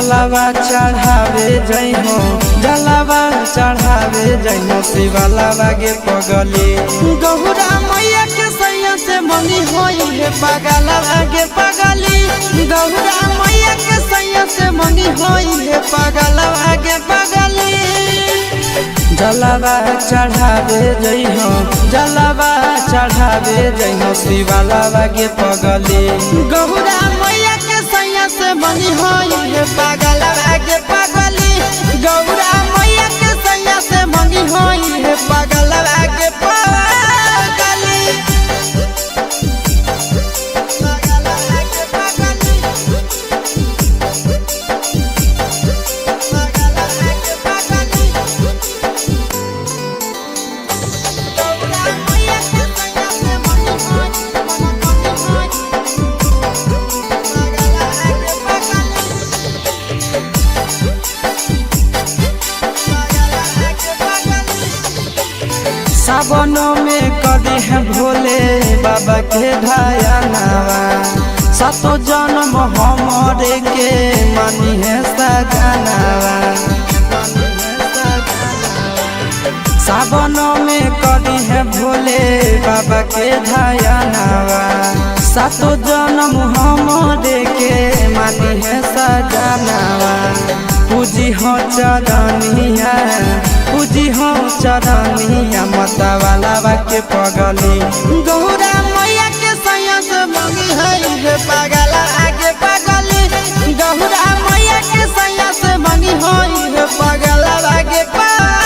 जलावा चढ़ावे जइहो जलावा चढ़ावे जइहो शिवलावा गे पगली गौरा मैया के सैया से मंगी होई है पगलवा गे पगली गौरा मैया के सैया से मंगी होई है पगलवा गे पगली जलावा चढ़ावे जइहो जलावा चढ़ावे जइहो शिवलावा गे पगली गौरा मैया के सैया से मंगी होई है पगलवा गे पगली गौरा मैया के सैया से मंगी होई है पगलवा गे पगली सावनों में कभी है भोले बाबा के ढायानावा सातो जन्म हमरे के मानी है सजनावा सावनों में कभी है भोले बाबा के ढायानावा सातो जन्म हमरे के मानी है सजनावा पूजी हो चरनिया पूजी हो चरनिया मतवाला के पगली गौरा मैया के सैया से मंगी है पगला आगे पगली गौरा मैया के सैया से मंगी है पगला आगे पगली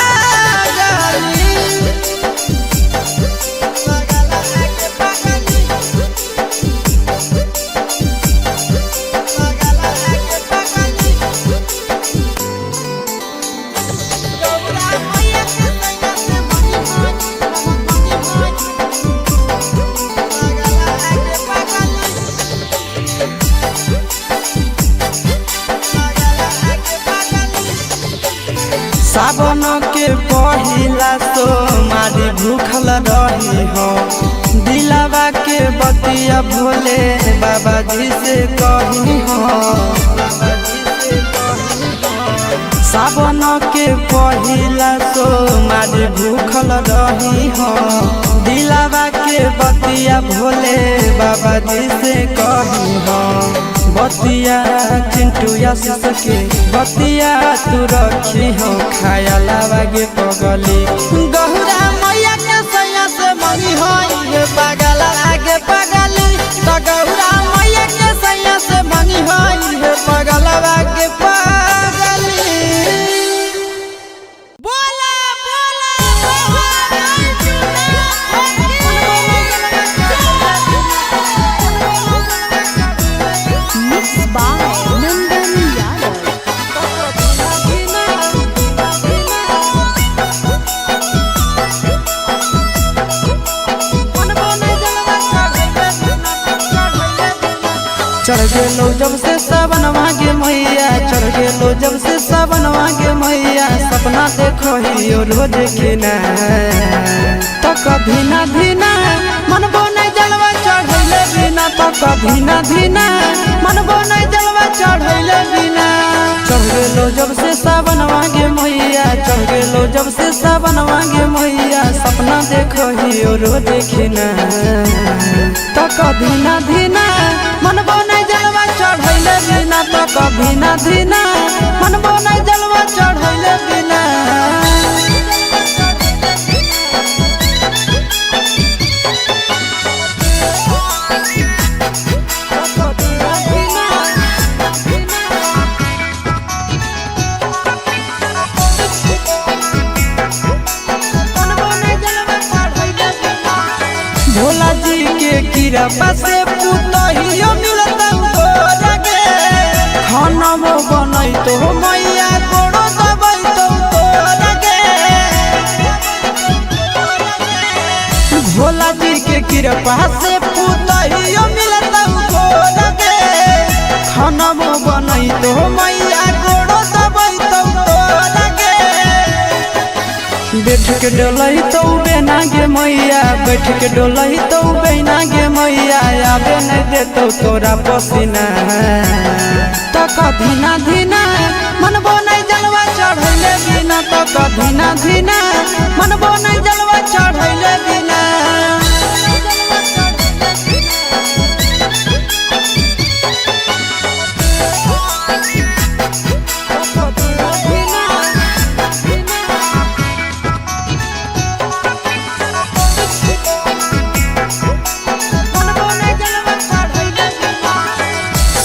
सावन के पहिला तो मारी भूखल रही हो दिलावा के बतिया भोले बाबा जी से कही हो सावन के पहिला तो मारी भूखल रही हो दिलावा के बतिया भोले बाबा जी से कही हो बतिया चिंटू आशीष के बतिया तू रखी हो खायलावा गे पगली गौरा मैया के सैया से मंगी होई है पगला आगे पगली तो गौरा मैया के सैया से मंगी होई है पगला आगे पगली बोला Mixed by Nandan Yadav. चढ़ गेलो जब से सावन मांगे मैया चढ़ गेलो जब से सावन मांगे मैया सपना देखो ही रोज खिना तो कभी ना धीना मनबो नहीं जलवा चढ़ैले बिना तो कभी ना धीना मनबो नहीं जलवा चढ़ैले बिना चढ़ गेलो जब से सावन मांगे मैया चढ़ गेलो जब से सावन मांगे मैया सपना देखो ही रोज खिना तो कभी ना धीना मनबो नहीं जलवा चढ़ैले बिना तो कभी ना धीना मनबो नहीं जलवा चढ़ैले बिना भोला जी के कृपा से पुतहियो मिलता तोरा गे खाना बनई तो मैया गोड़ो दबई तो तोरा गे भोला जी के कृपा से पुतहियो मिलता तोरा गे खाना बनई तो मैया गोड़ो दबई तो तोरा गे बैठ के डोलही तो बेना गे मैया बैठ के डोलही तो बेना गे मैया आबे नहीं देतो तोरा पसीना तो कभी ना धीना मनबो नहीं जलवा चढ़ैले बिना तो कधीना धीना मनबो नहीं जलवा चढ़ैले बिना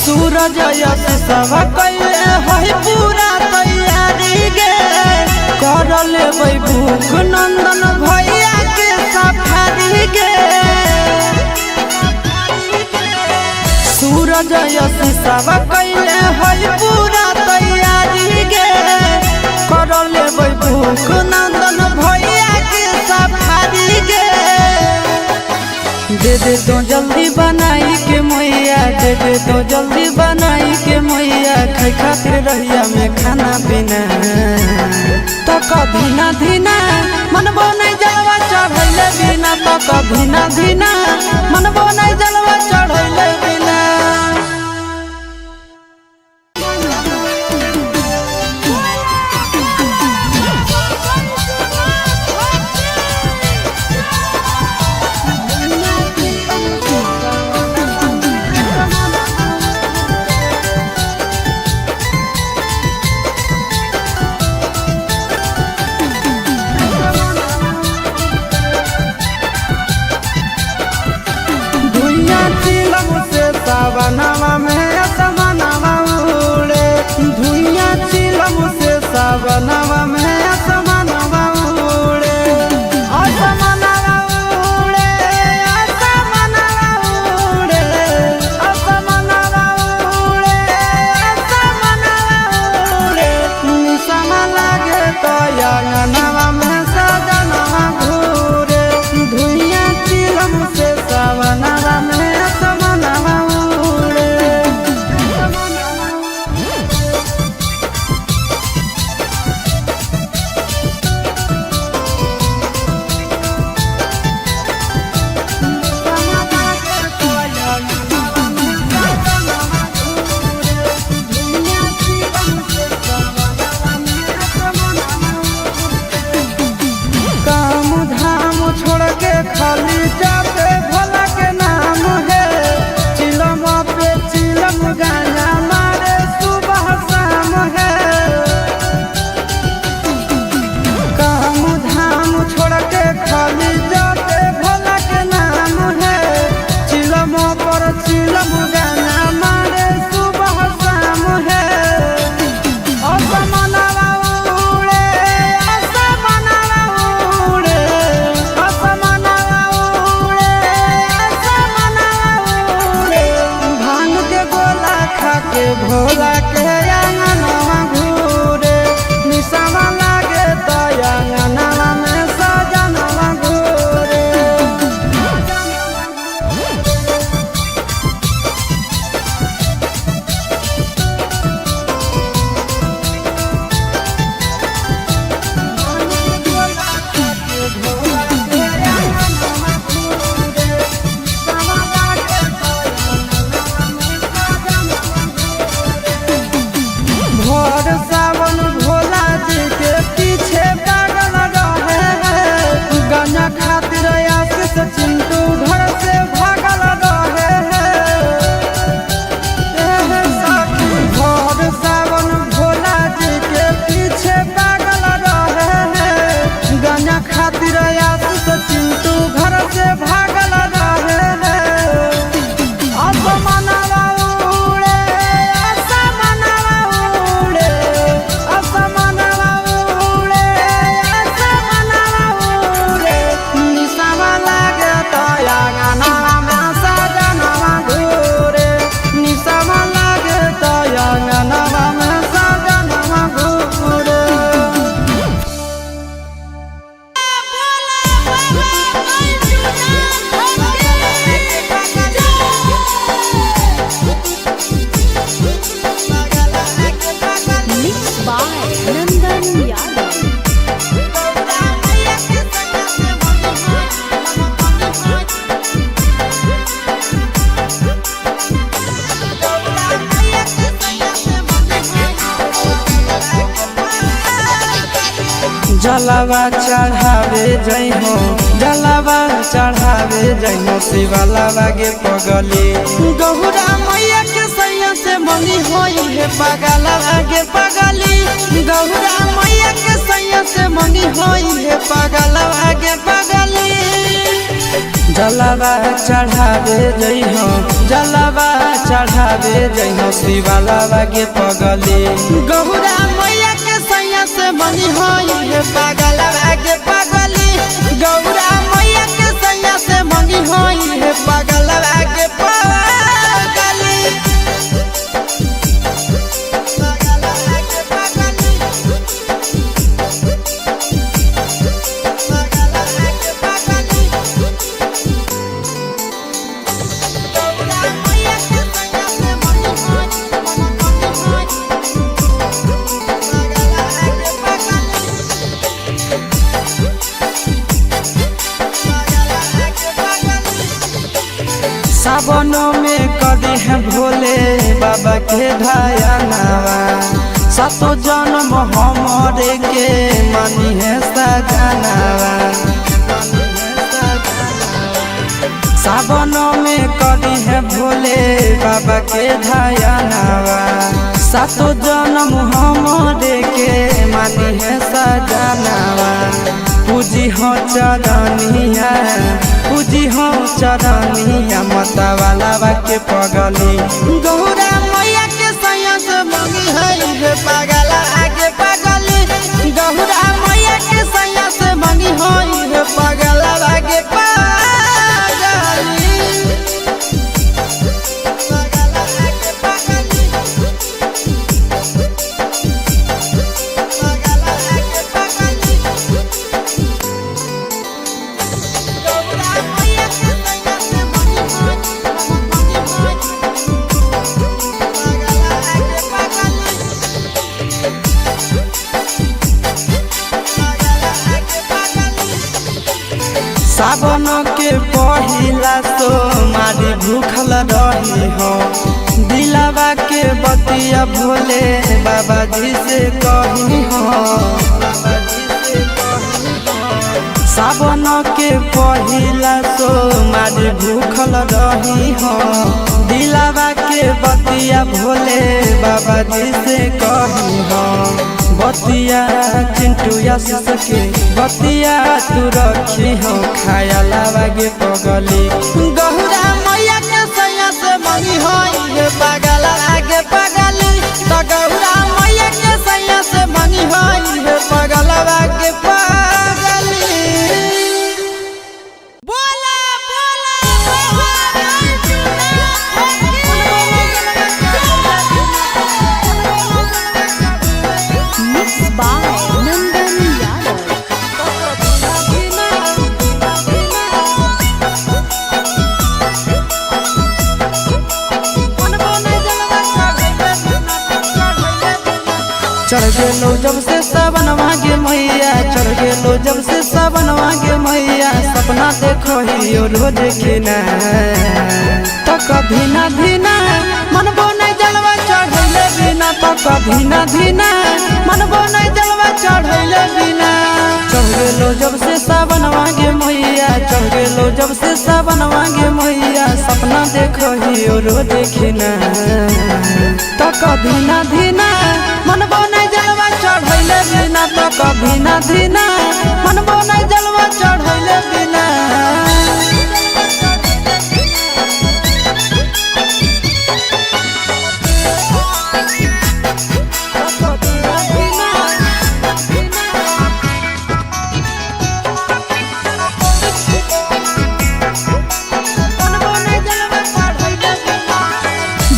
सूरज यश सब कैले है पूरा तैयारी गे कर लेबै भूख नंदन भैया के सफारी गे सूरज यश सब कैले है पूरा तैयारी गे कर लेबै भूख नंदन भैया के सफारी गे दे दे तो जल्दी बनाई के मैया दे दे तो जल्दी बनाई के मैया खाई खातिर रहिया में खाना पीना तो कभी ना धीना मनबो नहीं जलवा चढ़ैले बिना तो कभी ना धीना मनबो नहीं जलवा चढ़ैले बिना सावनवा में असमनवा उड़े धुइया चिलम से सावनवा में असमनवा उड़े असमनवा उड़े असमनवा उड़े असमनवा उड़े असमनवा उड़े निसम लागे तो अंगनवा में सजनवा घूरे धुइया चिलम से सावनवा में असमनवा खाली जाते भोला के नाम है चिलम पे चिलम गाना मारे सुबह शाम है काम धाम छोड़ के खाली जाते भोला के नाम है चिलम पर चिलम गाना मारे सुबह शाम है असमनवा उड़े असमनवा उड़े के भोला के अंगनवा घूरे निसमा लागे तो अंगनवा में सजनवा घूरे सावन भोला जी के पीछे पागल रहे हैं गाना खातिर आशीष चिंटू घर से भागल रहे हैं भोर सावन भोला जी के पीछे पागल रहे हैं गाना खातिर आशीष चिंटू घर से भागल रहे हैं असमनवा उड़े असमनवा उड़े असमनवा उड़े असमनवा उड़े निसमा लागे तो अंगनवा में सजनवा घूरे निसमा लागे तो अंगनवा में सजनवा घूरे Mixed by Nandan Yadav. जलावा चढ़ावे जइहो जलावा चढ़ावे जइहो शिवालावा गे पगली गौरा मैया के सैया से मंगी होई है पगलावा गे पगली गौरा मैया के सैया से मंगी होई है पगलावा गे पगली जलावा चढ़ावे जइहो जलावा चढ़ावे जइहो शिवालावा गे पगली गौरा मैया के सैया से मंगी होई है पगलावा गे पगली गौरा मैया के सैया से मंगी होई है पगलावा गे पगली सावनों में कदी है भोले बाबा के ढायनावा सातो जन्म हमरे के मानी है सजनावा सावनों में कदी है भोले बाबा के ढायनावा सातो जन्म हमरे के मानी है सजनावा पूजी हो चरनिया पूजी हो चरनिया मतवालावा के पगली गौरा मैया के सैया से मंगी है पगला आगे पगली गौरा मैया के सैया से मंगी है पगला आगे पगली सावन के पहिला सोमारी भूखल रही हो दिलावा के बतिया भोले बाबा जी से कही हो सावन के पहिला सोमारी भूखल रही हो दिलावा के बतिया भोले बाबा जी से कही हो बतिया चिंटू यश के बतिया तू रखी हो खायलावा गे पगली गौरा मैया के सैया से मंगी होई है पगला आगे पगली तो गौरा मैया के सैया से मंगी होई है पगला आगे पगली बोला Mixed by Nandan Yadav. चढ़ गेलो जब से सावनवा गे मैया चढ़ गेलो जब से सावनवा गे मैया सपना देखो ही रोज खिना तो कभी ना धीना मनबो नहीं जलवा चढ़ैले बिना तो कभी ना धीना मनबो नहीं जलवा चढ़ैले बिना चढ़ गेलो जब से सावनवा गे मैया चढ़ गेलो जब से सावनवा गे मैया सपना देखो ही रोज खिना तो कभी ना धीना मनबो नहीं जलवा चढ़ैले बिना तो कभी ना धीना मनबो नहीं जलवा चढ़ैले बिना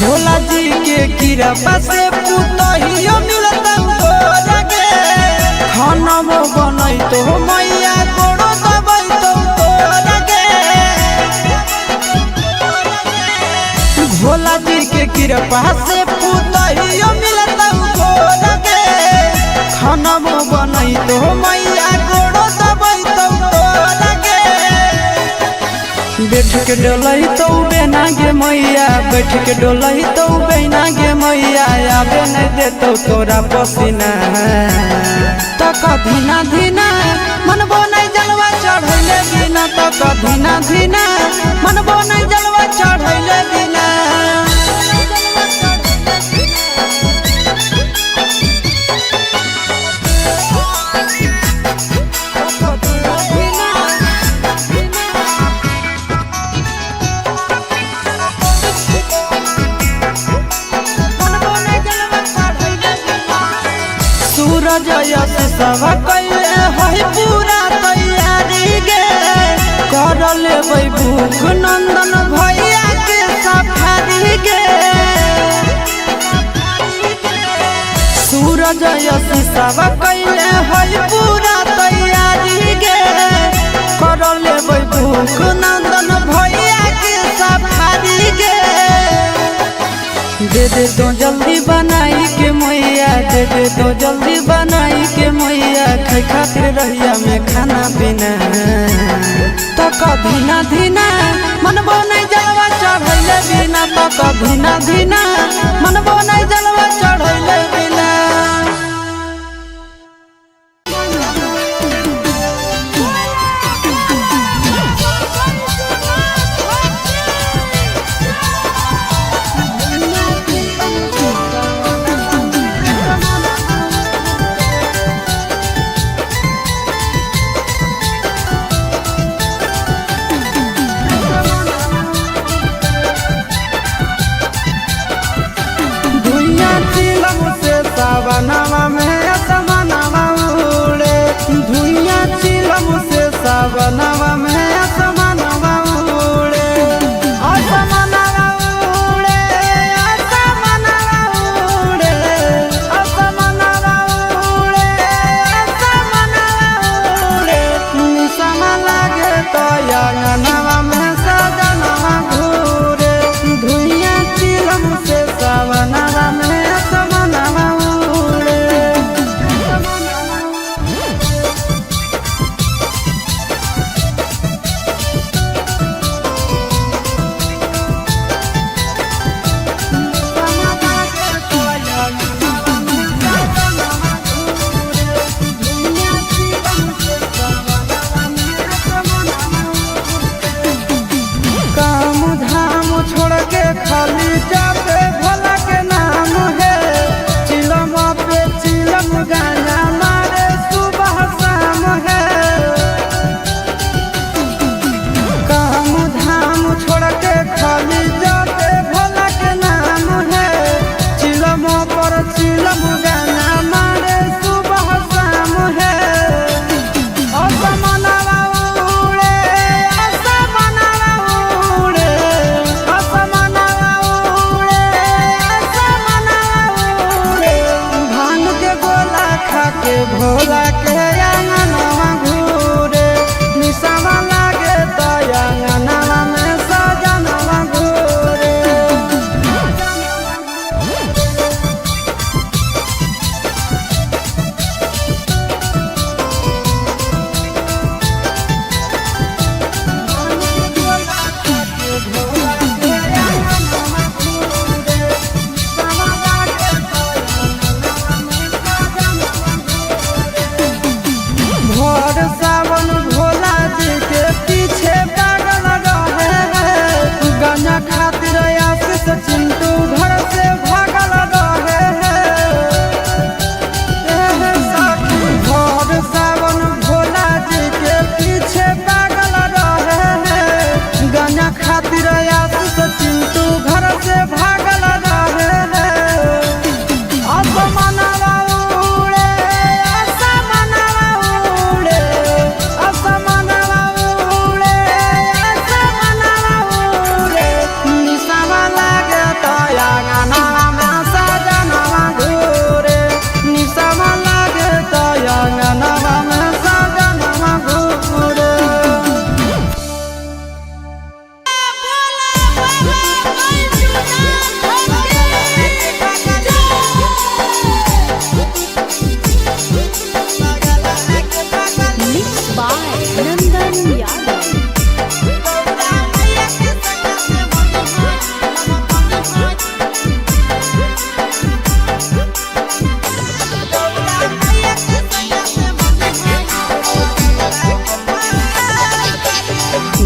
भोला जी के कृपा से पुतहियो मिलत तोरा गे खाना मो बनई तो मैया गोड़ो दबई तो तोरा गे भोला जी के कृपा से पुतहियो मिलत तोरा गे खाना मो बनई तो मैया गोड़ो दबई तो तोरा गे बैठ के डोलई तो बेना गे मैया बैठ के डोलई तो बेना गे मैया आबे नहीं देतो तोरा पसीना तो कभी ना धीना धीना धीना मनबो नहीं जलवा चढ़ैले बिना सूरज यश सब कैले है पूरा तैयारी गे कर लेबै भूख नंदन भैया के सफारी गे सूरज यश सब कैले है पूरा तैयारी गे कर लेबै भूख नंदन भैया के सफारी गे दे दे तो जल्दी बनाई के मैया दे दे तो जल्दी बनाई के मैया खाई खातिर रहिया में खाना पीना तो धीना धीना मनबो नहीं जलवा चढ़ैले बिना तो धीना धीना मनबो नहीं जलवा चढ़ैले बिना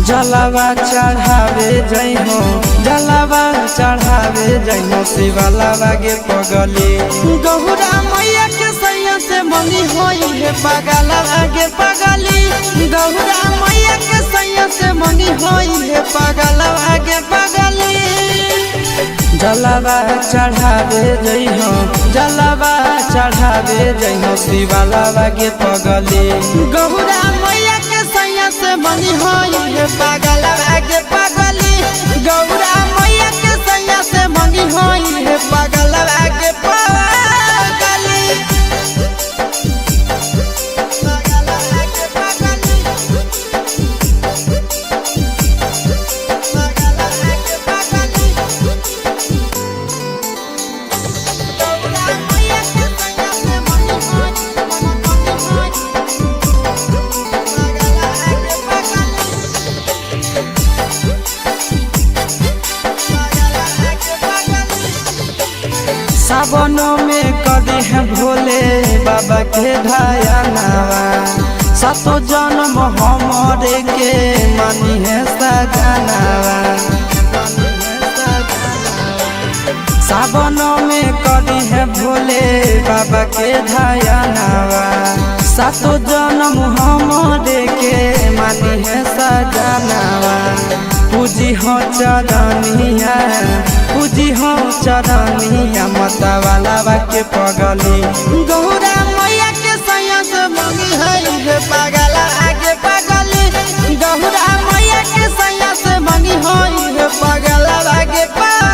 जलावा चढ़ावे जइहो जलावा चढ़ावे जइहो शिवालावा गे पगली गौरा मैया के सैया से मंगी होई है पगलावा गे पगली गौरा मैया के सैया से मंगी होई है पगलावा गे पगली जलावा चढ़ावे जइहो जलावा चढ़ावे जइहो शिवालावा गे पगली गौरा मैया के सैया से मंगी होई है पगलावा गे पगली गौरा मैया के सैया से मंगी होई है पगलावा गे पगली सावनों में कदी है भोले बाबा के ढायानावा सातो जन्म हमारे के मानी है सजनावा सावनों में कदी है भोले बाबा के ढायानावा सातो जन्म हमारे के मानी है सजनावा पूजी हो चरनिया पूजी हो चरनिया मतवालावा के पगली गौरा मैया के सैया से मंगी है पगला आगे पगली गौरा मैया के सैया से मंगी है पगला आगे पगली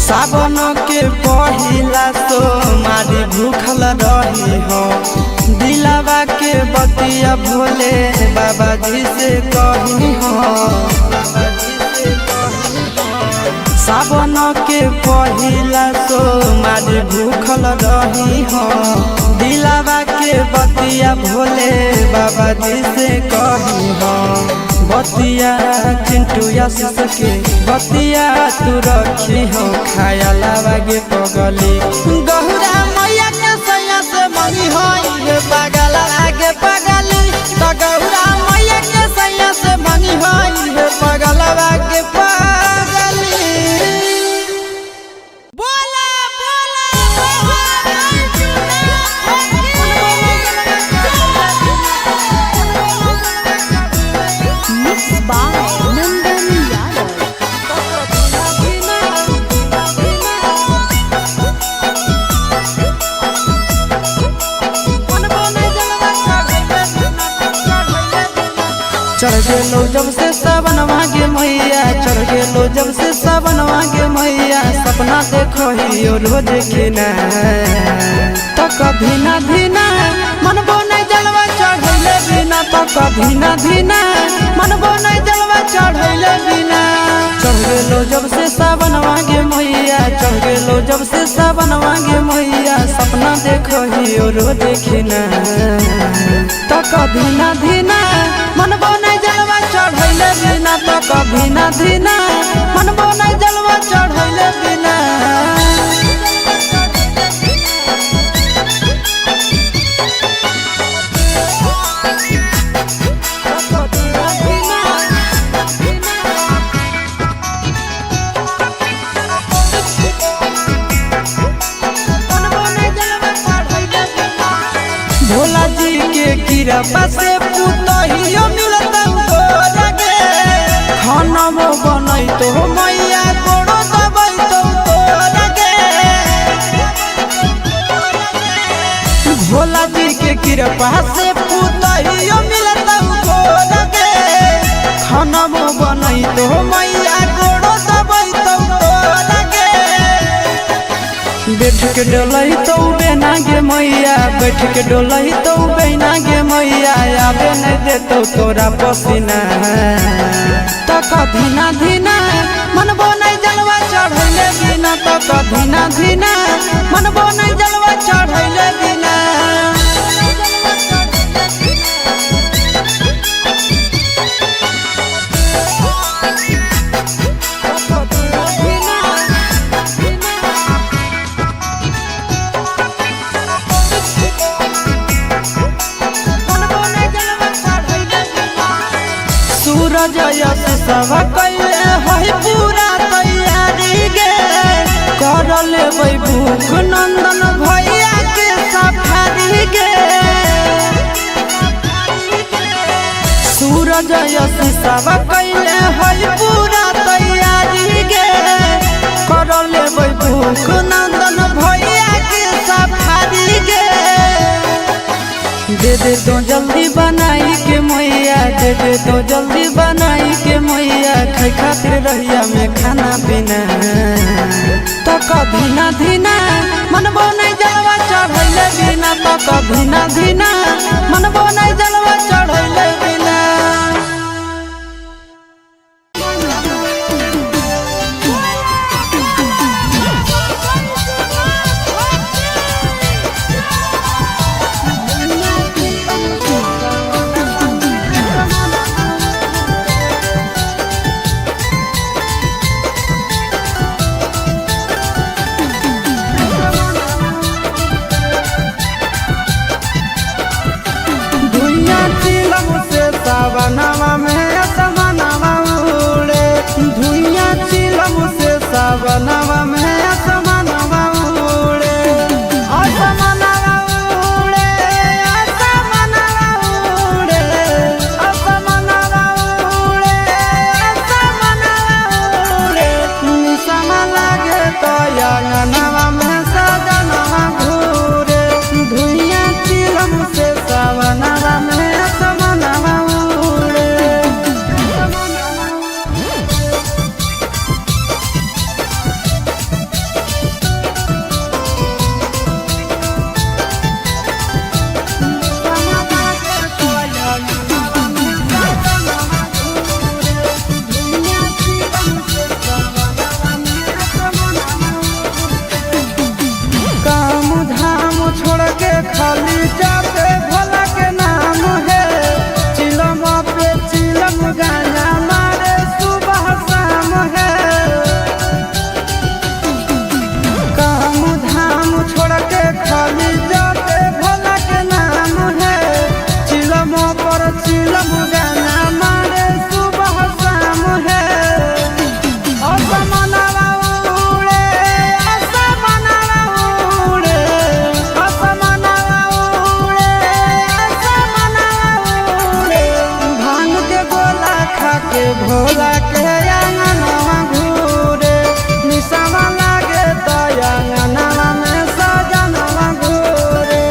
सावन के पहिला तो मारी भूखल रही हो दिलावा के बतिया भोले बाबा जी से कही हो सावन के पहिला तो मारी भूखल रही हो दिलावा के बतिया भोले बाबा जी से कही हो बतिया चिंटू यश के बतिया तू रखी हो खायालावा गे पगली गौरा मैया के सैया से मंगी होई पगला आगे पगली तो गौरा मैया के सैया से मंगी होई पगला आगे पगली बोला Mixed by Nandan Yadav. चढ़ गेलो जब से सावन मांगे मैया चढ़ गेलो जब से सावन मांगे मैया सपना देखो ही रोज के ना तो कभी ना धीना मन बोने जलवा चढ़ैले बिना तो कभी ना धीना मन बोने जलवा चढ़ैले बिना चढ़ गेलो जब से सावन मांगे मैया चढ़ गेलो जब से सावन मांगे मैया सपना देखो ही रोज के ना तो कभी ना धीना मन बोने जलवा चढ़ैले बिना तो कभी ना धीना मन बोने जलवा चढ़ैले बिना भोला जी के कृपा से पुतहियो मिलत तोरा गे खाना वो बनई तो मैया कोड़ो दबई तो तोरा गे भोला जी के कृपा से पुतहियो मिलत तोरा गे खाना वो बनई तो मैया कोड़ो दबई तो तोरा गे बैठ के डोलही तो बेना गे मैया, बैठ के डोलही तो बेना गे मैया, आबे नहीं देतो तोरा पसीना। तक धीना धीना मनबो नहीं जलवा चढ़ैले बिना, तक धीना धीना मनबो नहीं जलवा चढ़ैले बिना। सूरज यश सब कैले है पूरा तैयारी गे, कर लेबै भूख नंदन भैया के सफारी गे। सूरज यश सब कैले है पूरा तैयारी गे, कर लेबै भूख नंदन भैया के सफारी गे। दे दे तो जल्दी बनाई के मैया, दे दे तो जल्दी बनाई के मैया, खाई खातिर रहिया में खाना पीना। तक धीना धीना मनबो नहीं जलवा चढ़ैले बिना, तक धीना धीना मनबो नहीं जलवा चढ़ैले बिना। सावनवा में असमनवा उड़े, धुइया चिलम से सावनवा में असमनवा उड़े। असमनवा उड़े, असमनवा उड़े, असमनवा उड़े, असमनवा उड़े। निसमा लागे तो अंगनवा में सजनवा घूरे, धुइया चिलम से सावनवा में खाली जाते भोला के नाम है, चिलम पे चिलम गाना मारे सुबह शाम है। काम धाम छोड़ के खाली जाते भोला के नाम है, चिलम पर चिलम गाना मारे सुबह शाम है। असमनवा उड़े, असमनवा उड़े, असमनवा भांग के गोला खा के भोला के अंगनवा घूरे, निसवा लागे तो अंगनवा में सजनवा घूरे।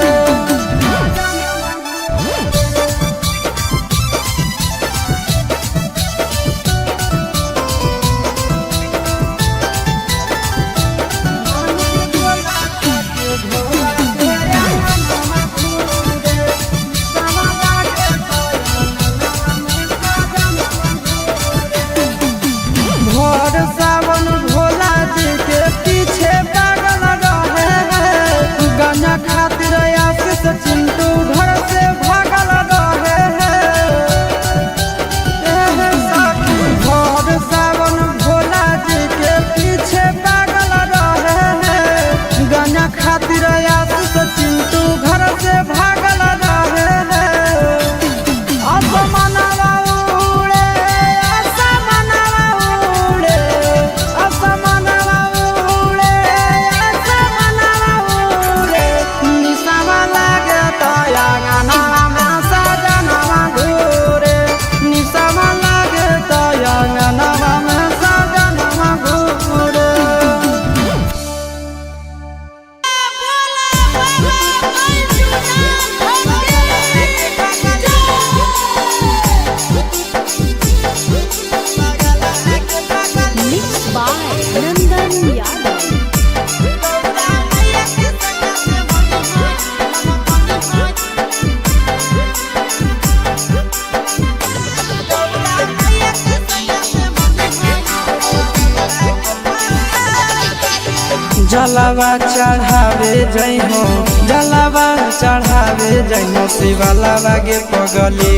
जलावा चढ़ावे जइहो जलावा चढ़ावे जइहो शिवालावा गे पगली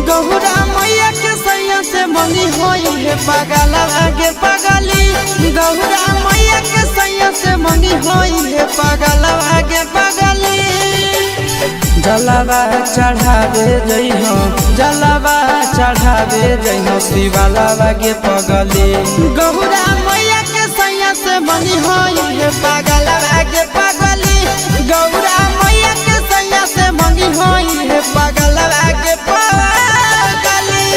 गौरा मैया के सैया से मंगी होई है पगलावा गे पगली गौरा मैया के सैया से मंगी होई है पगलावा गे पगली जलावा चढ़ावे जइहो जलावा चढ़ावे जइहो शिवालावा गे पगली गौरा मैया के सैया से मंगी होई है पगलावा गे पगली गौरा मैया के सैया से मंगी होई है पगलावा गे पगली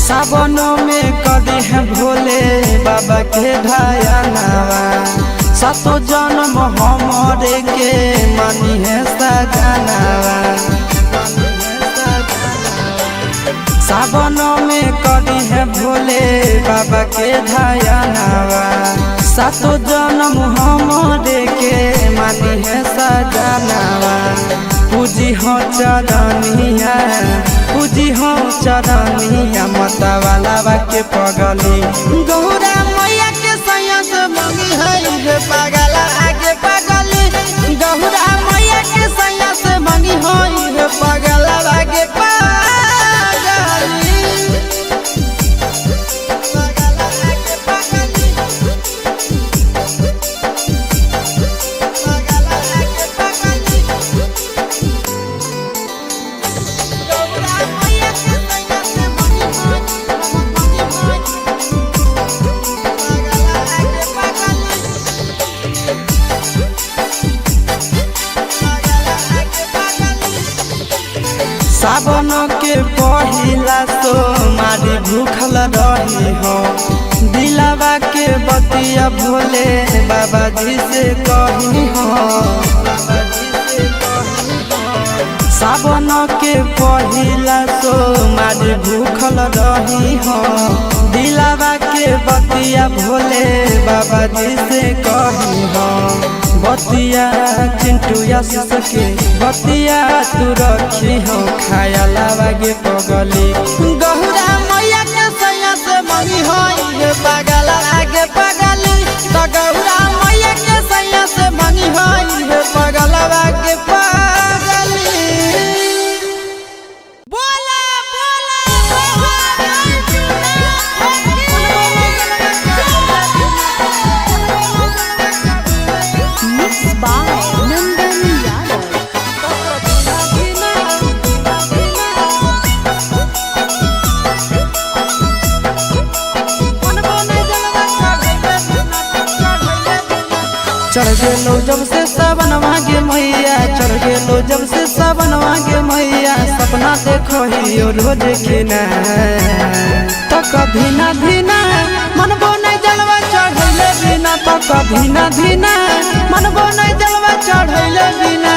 सावनों में कदी है भोले बाबा के ढायानावा सातो जन्म हमरे के मानी है सजनावा सावनों में कदी है भोले बाबा के ढायानावा सातो जन्म हमरे के मानी है सजनावा पूजी हो चरनिया पूजी हो चरनिया माता वाला के पगली गौरा मैया के सैया से मंगी है पगला आगे पगली गौरा मैया के सैया से मंगी है पगला आगे पगली सावन के पहिला तो मारी भूखल रही हो दिलावा के बतिया भोले बाबा जी से कही हो सावन के पहिला तो मारी भूखल रही हो दिलावा के बतिया भोले बाबा जी से कही हो बतिया चिंटू यस सके बतिया तू रखी हो खाया लावा गे पगली गौरा मैया के सैया से मंगी होई पगला आगे पगली तो गौरा मैया के सैया से मंगी होई पगला आगे पगली बोला Mixed by Nandan Yadav. चढ़ गेलो जब से सावन मांगे मैया चढ़ गेलो जब से सावन मांगे मैया सपना देखो ही रोज खिना तो कभी ना धीना मन बोने जलवा चढ़ैले बिना तो कभी ना धीना मन बोने जलवा चढ़ैले बिना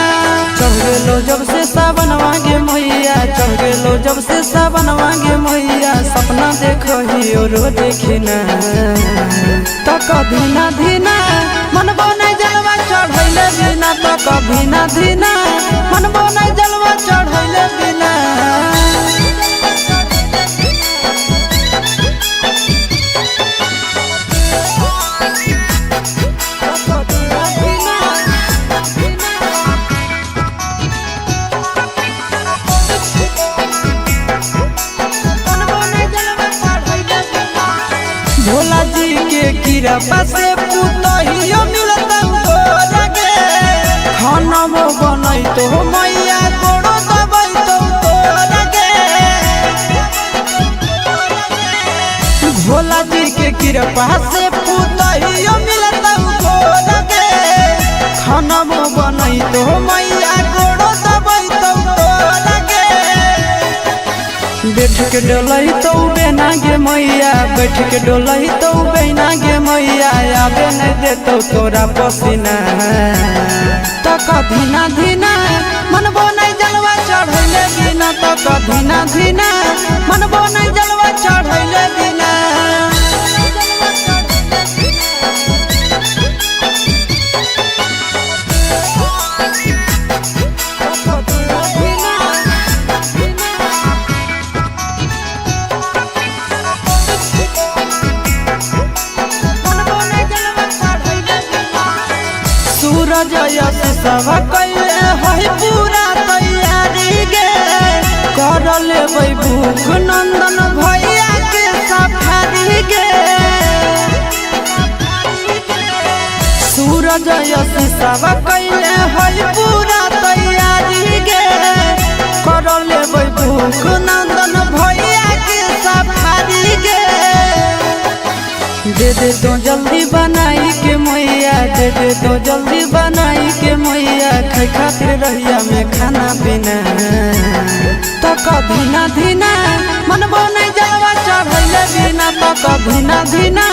चढ़ गेलो जब से सावन मांगे मैया चढ़ गेलो जब से सावन मांगे मैया सपना देखो ही रोज खिना तो कभी ना धीना मन बोने जलवा चढ़ैले बिना तो कभी ना धीना मन बोने जलवा चढ़ैले बिना भोला जी के कृपा से पुतहियो मिलता हो लगे खाना वो बनई तो मैया कोड़ो दबई तो लगे भोला जी के कृपा से पुतहियो मिलता हो लगे खाना वो बनई तो मैया कोड़ो दबई तो लगे बैठ के डोलही तो बेना गे मैया बैठ के डोलही तो बेना गे मैया आबे नहीं देतो तोरा पसीना तो कधीना धीना मनबो नहीं जलवा चढ़ैले बिना तो कधीना धीना मनबो नहीं जलवा चढ़ैले बिना सूरज यश सब कैले है पूरा तैयारी गे कर लेबै भूख नंदन भैया के सफारी गे सूरज यश सब कैले है पूरा तैयारी गे कर लेबै भूख नंदन भैया के सफारी गे दे दे तो जल्दी बनाई के मैया दे दे तो जल्दी बनाई के मैया खाई खातिर रहिया में खाना पीना तो कधीना धीना मनबो नहीं जलवा चढ़ैले बिना तो कधीना धीना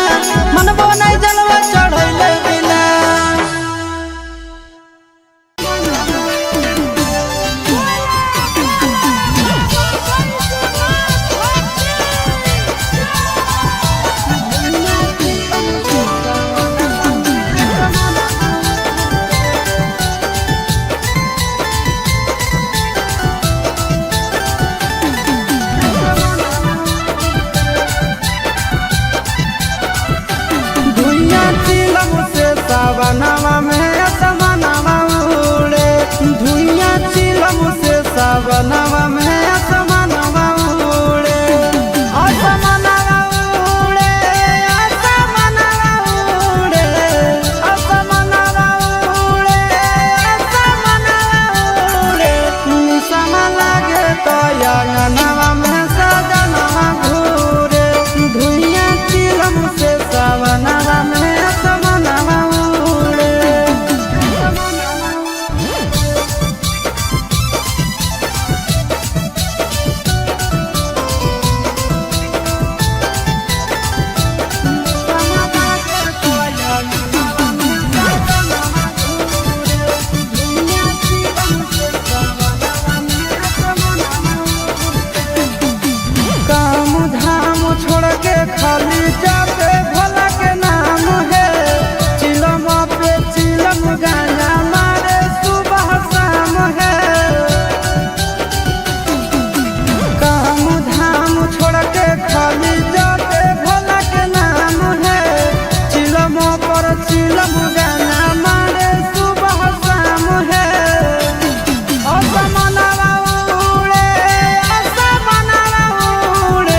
मनबो नहीं जलवा चढ़ैले बिना सावनवा में असमनवा उड़े धुइया चिलम से सावनवा में असमनवा उड़े असमनवा उड़े असमनवा उड़े असमनवा उड़े असमनवा उड़े निशान लागे तो अंगनवा में सजनवा घूरे धुइया चिलम से सावनवा में खाली जाते भोला के नाम है चिलम पे चिलम गाना मारे सुबह शाम है काम धाम छोड़ के खाली जाते भोला के नाम है चिलम पर चिलम गाना मारे सुबह शाम है असमनवा उड़े असमनवा उड़े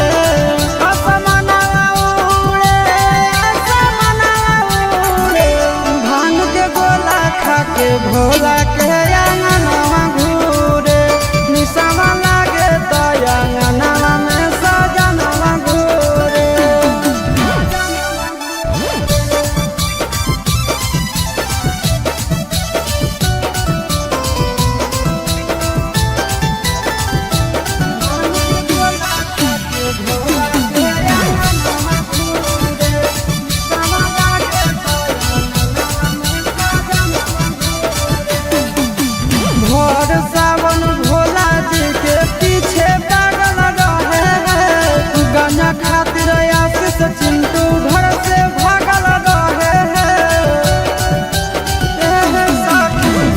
के भोला के अंगनवा घूरे निशावा लागे तो अंगनवा में सजनवा घूरे भोर सावन भोला जी के पीछे पागल रहे हैं गाना खातिर आशीष चिंटू घर से भागल रहे हैं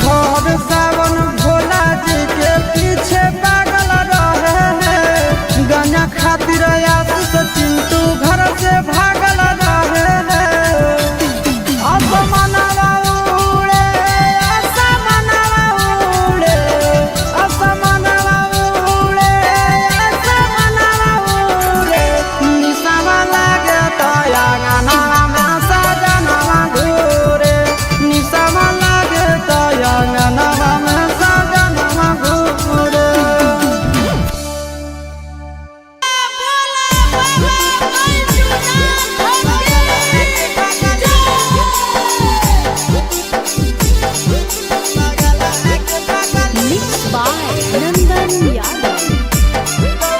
भोर सावन भोला जी के पीछे पागल रहे हैं गाना खातिर आशीष चिंटू घर से भागल रहे हैं असमनवा उड़े असमनवा उड़े असमनवा उड़े असमनवा उड़े निशावा लागे तो अंगनवा में सजनवा घूरे निशावा लागे तो अंगनवा में सजनवा घूरे Mixed by Nandan Yadav.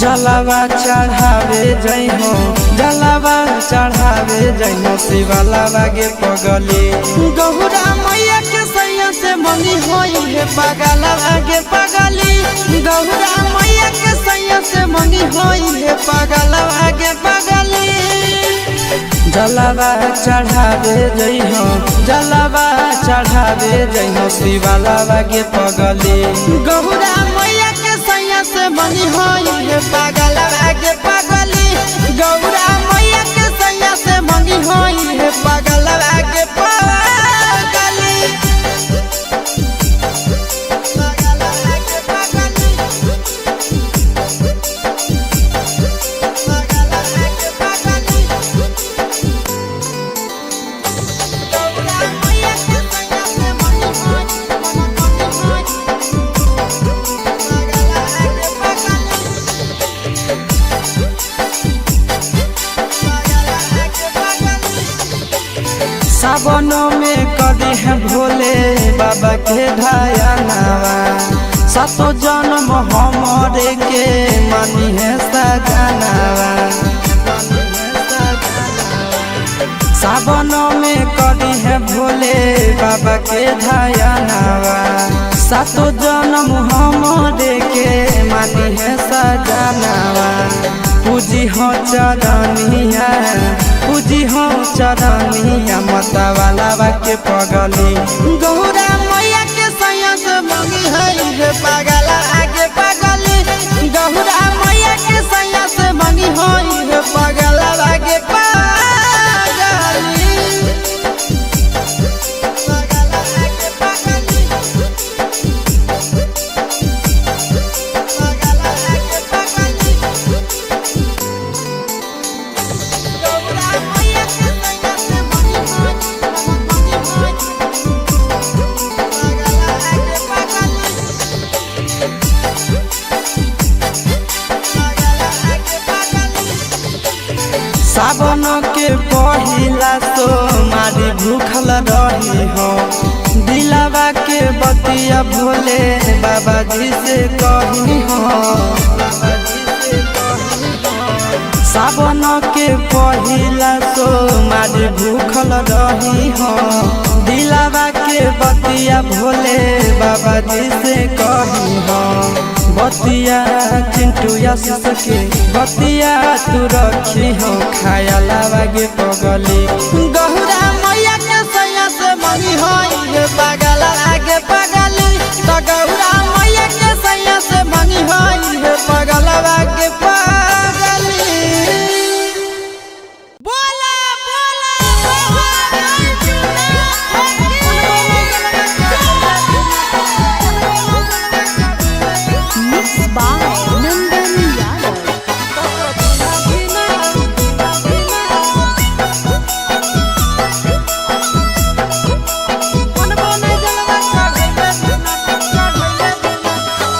जलावा चढ़ावे जइहो जलावा चढ़ावे जइहो शिवालावा गे पगली गौरा मैया के सैया से मंगी होई है पगलावा गे पगली गौरा मैया के सैया से मंगी होई है पगलावा गे पगली जलावा चढ़ावे जइहो जलावा चढ़ावे जइहो शिवालावा गे पगली गौरा मैया के सैया से मंगी होई है पगलावा गे पगली गौरा मैया के सैया से मंगी होई है पगलावा गे पगली सावनों में कदी है भोले बाबा के ढायानावा सातो जन्म हमरे के मानी है सजनावा सावनों में कदी है भोले बाबा के ढायानावा सातो जन्म हमरे के मानी है सजनावा पूजी हो चरनिया पूजी हो चरनिया मतवालावा के पगली गौरा मैया के सैया से मंगी है पगला आगे पगली गौरा मैया के सैया से मंगी है पगला आगे पगली सावन के पहिला तो मारी भूखल रही हो दिलावा के बतिया भोले बाबा जी से कही हो सावन के पहिला तो मारी भूखल रही हो दिलावा के बतिया भोले बाबा जी से कही हो बतिया चिंटू यश के बतिया तू रखी हो खायालावा गे पगली गौरा मैया के सैया से मंगी होई पगला आगे पगली तो गौरा मैया के सैया से मंगी होई पगला आगे पगली बोला Mixed by Nandan Yadav.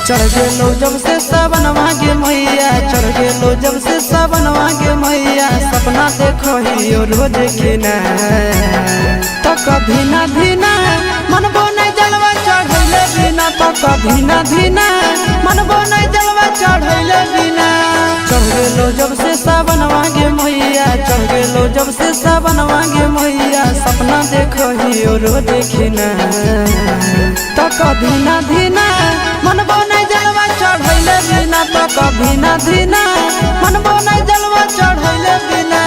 चढ़ गेलो जब से सावन मांगे मैया चढ़ गेलो जब से सावन मांगे मैया सपना देखो ही रोज खिना तो कभी ना धीना मन बोने जलवा चढ़ैले बिना तो कभी ना धीना मन बोने जलवा चढ़ैले बिना चढ़ गेलो जब से सावन मांगे मैया चढ़ गेलो जब से सावन मांगे मैया सपना देखो ही रोज खिना तो कभी ना धीना मन बोने जलवा चढ़ैले बिना तो कभी ना धीना मन बोने जलवा चढ़ैले बिना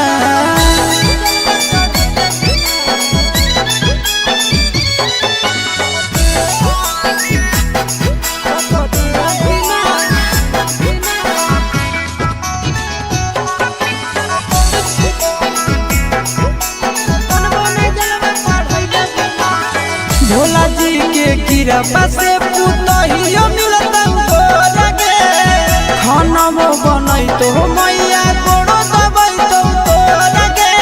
भोला जी के कृपा से पुतहियो मिलता लगे खाना वो बनई तो मैया कोड़ो दबई तो लगे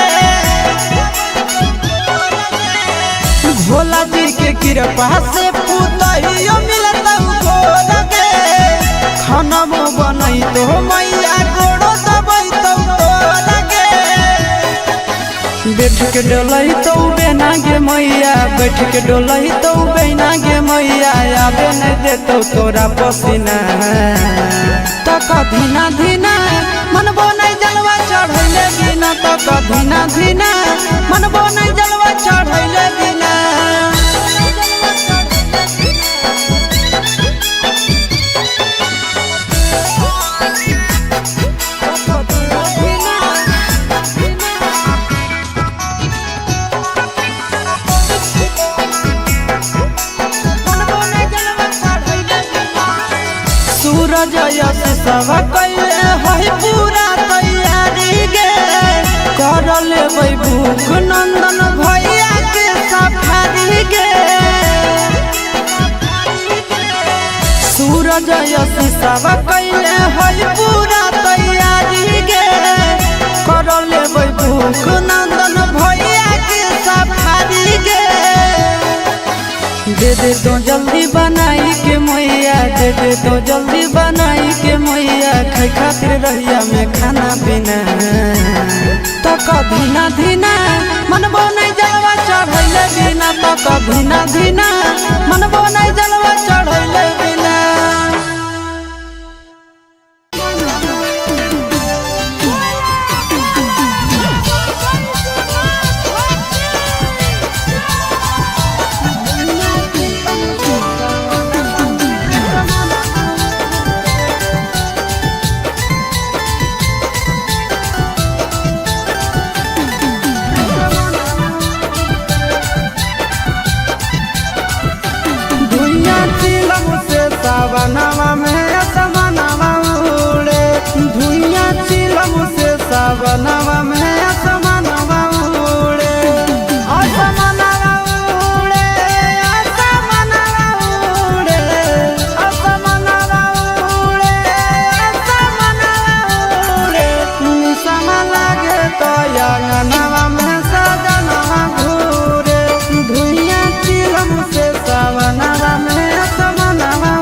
भोला जी के कृपा से पुतहियो मिलता लगे खाना वो बनई तो मैया कोड़ो दबई तो लगे बैठ के डोलही तो बेना गे मैया, बैठ के डोलही तो बेना गे मैया, आबे नहीं देतो तोरा पसीना। तक धीना धीना मनबो नहीं जलवा चढ़ैले बिना, तक धीना धीना मनबो नहीं जलवा चढ़ैले बिना। सूरज यश सब कैले है पूरा तैयारी गे, कर लेबै भूख नंदन भैया के सफारी गे। सूरज यश सब कैले है पूरा तैयारी गे, कर लेबै भूख नंदन भैया के सफारी गे। दे दे तो जल्दी बनाई के मैया, दे दे तो जल्दी बनाई के मैया, खाई खातिर रहिया में खाना पीना। तक धीना धीना मनबो नहीं जलवा चढ़ैले बिना, तक धीना धीना मनबो नहीं जलवा चढ़ैले बिना। सावनवा में असमनवा उड़े, धुइयां चिलम से सावनवा में असमनवा उड़े। असमनवा उड़े, असमनवा उड़े, असमनवा उड़े, असमनवा उड़े। निसम लागे तो अंगनवा में सजनवा घूरे, धुइयां चिलम से सावनवा में असमनवा।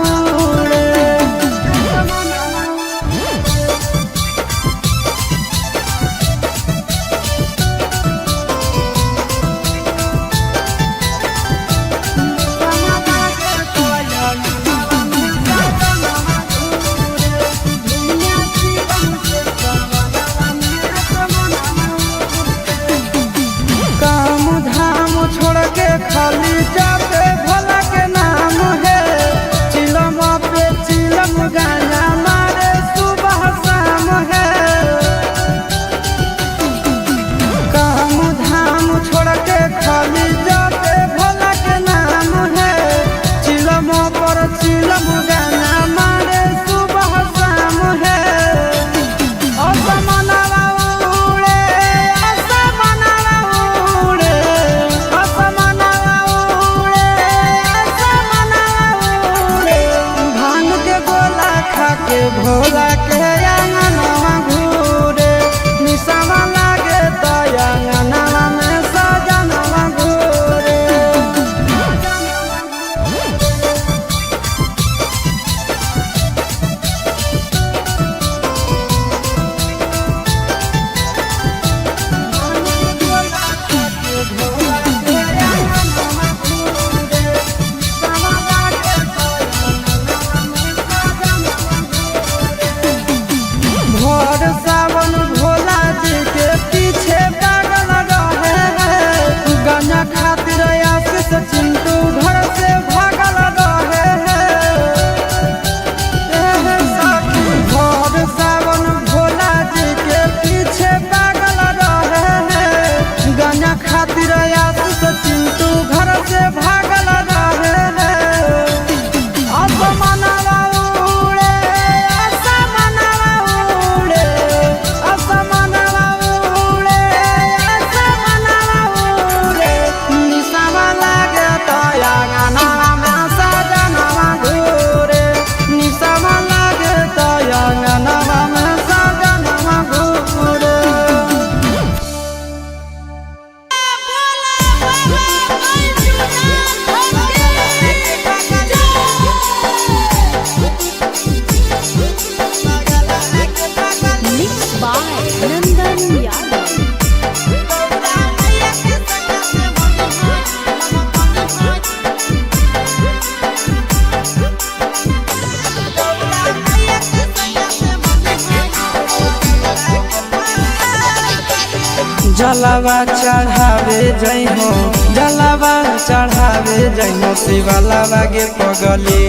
जलावा चढ़ावे जई हो जलावा चढ़ावे जई हो शिवालावा गे पगली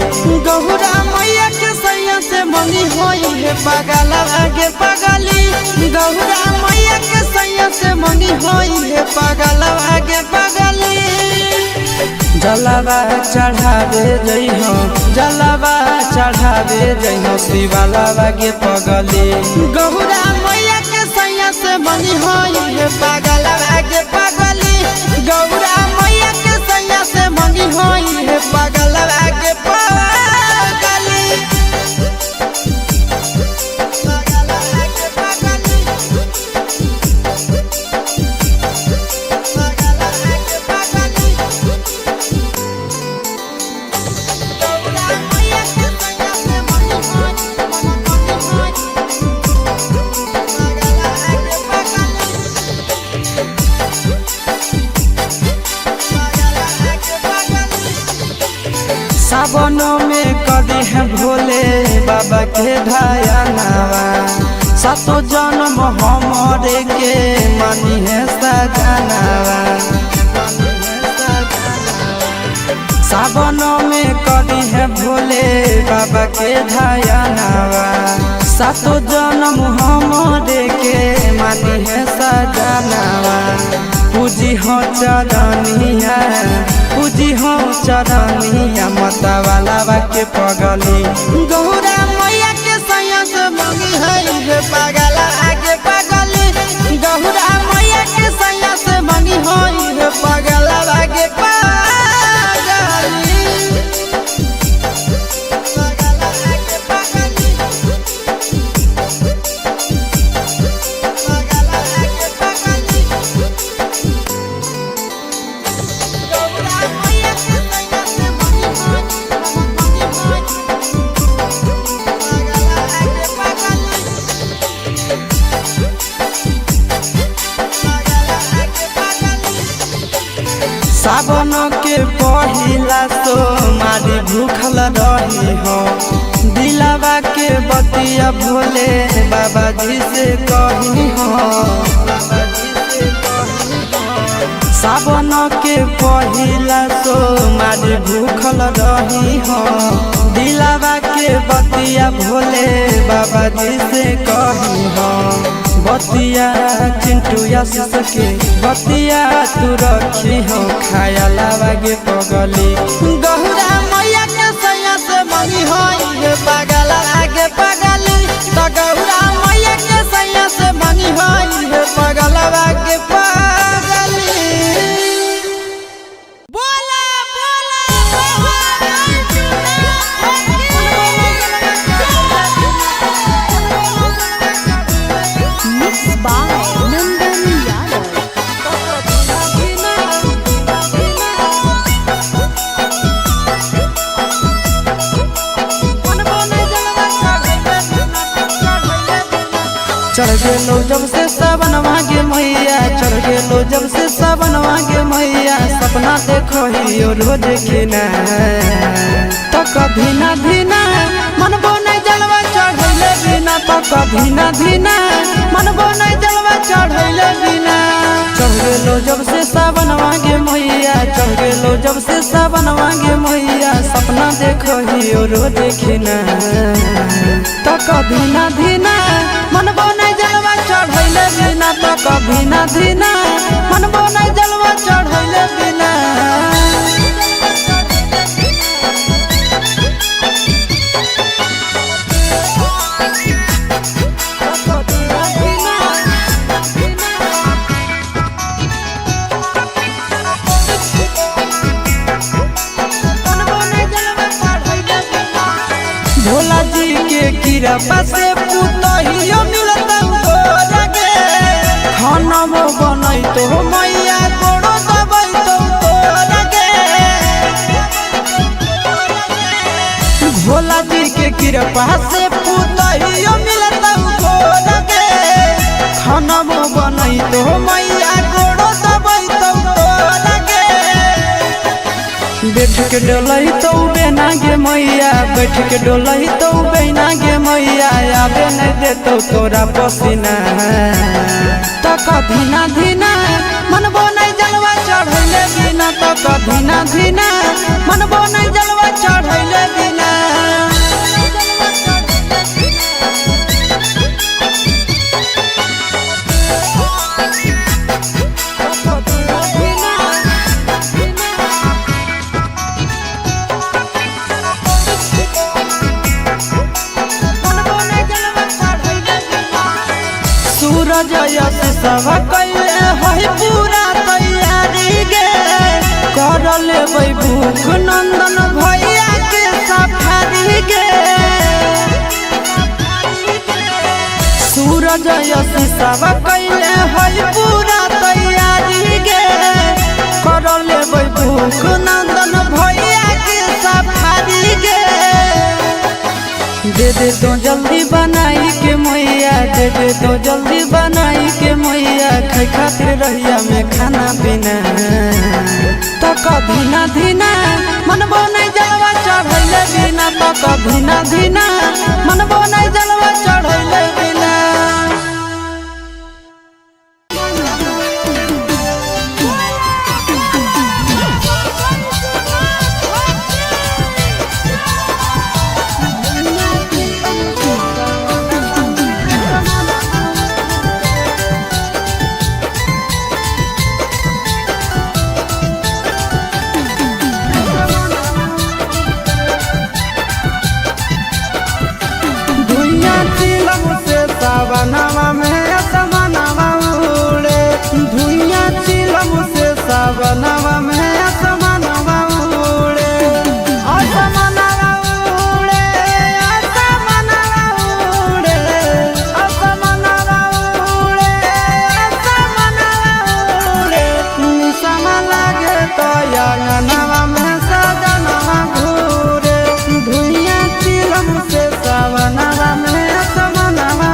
गौरा मैया के सैया से मंगी होई है पगलावा गे पगली गौरा मैया के सैया से मंगी होई है पगलावा गे पगली जलावा चढ़ावे जई हो जलावा चढ़ावे जई हो शिवालावा गे पगली गौरा मैया के सैया से मंगी होई है पगलावा गे पगली गौरा मैया के सैया से मंगी होई है पगलावा गे पगली सावन में कदी है भोले बाबा के ढायानावा सातो जन्म हमरे के मानी है सजनावा सावन में कदी है भोले बाबा के ढायानावा सातो जन्म हमरे के मानी है सजनावा पूजी हो चरनिया पूजी हो चरनिया मतवालावा के पगली गौरा मैया के सैया से मंगी है पगला आगे पगली गौरा मैया के सैया से मंगी है पगला आगे पगली सावन के पहिला तो मारी भूखल रही हो दिलावा के बतिया भोले बाबा जी से कही हो सावन के पहिला तो मारी भूखल रही हो दिलावा के बतिया भोले बाबा जी से कही हो बतिया चिंटू या सके बतिया तू रखी हो खाया लावा गे पगली गौरा मैया के सैया से मंगी होई है पगला आगे पगली तो गौरा मैया के सैया से मंगी होई है पगला आगे पगली बोला Mixed by Nandan Yadav. चढ़ गेलो जब से सावन मांगे मैया चढ़ गेलो जब से सावन मांगे मैया सपना देखो ही रोज खिना तो कभी ना धीना मनबो नहीं जलवा चढ़ैले बिना तो कभी ना धीना मनबो नहीं जलवा चढ़ैले बिना चढ़ गेलो जब से सावन मांगे मैया चढ़ गेलो जब से सावन मांगे मैया सपना देखो ही रोज खिना तो कभी ना धीना मनबो नहीं जलवा चढ़ैले बिना तो कभी ना धीना मनबो नहीं जलवा चढ़ैले बिना भोला जी के कृपा से पुतहियो मिलता गोरगे खाना बनई तो मैया गोड़ो दबई तो गोरगे भोला जी के कृपा से पुतहियो मिलता गोरगे खाना बनई तो मैया गोड़ो दबई तो गोरगे बैठ के डोलही तो बेना गे मैया, बैठ के डोलही तो बेना गे मैया, आबे नहीं देतो तोरा पसीना। तक धीना धीना मनबो नहीं जलवा चढ़ैले बिना, तक धीना धीना मनबो नहीं जलवा चढ़ैले बिना। सूरज यश सब कैले है पूरा तैयारी गे, कर लेबै भूख नंदन भैया के सफारी गे। सूरज यश सब कैले है पूरा तैयारी गे, कर लेबै भूख नंदन भैया के सफारी गे। दे दे तो जल्दी बनाई के मैया, दे दे तो जल्दी बनाई के मैया, खाई खातिर रहिया में खाना पीना। तक धीना धीना मनबो नहीं जलवा चढ़ैले बिना, तक धीना धीना मनबो नहीं जलवा चढ़ैले बिना। सावनवा में असमनवा उड़े, धुइया चिलम से सावनवा में असमनवा उड़े। असमनवा उड़े, असमनवा उड़े, असमनवा उड़े, असमनवा उड़े। निसम लागे तो अंगनवा में सजनवा घूरे, धुइया चिलम से सावनवा में असमनवा।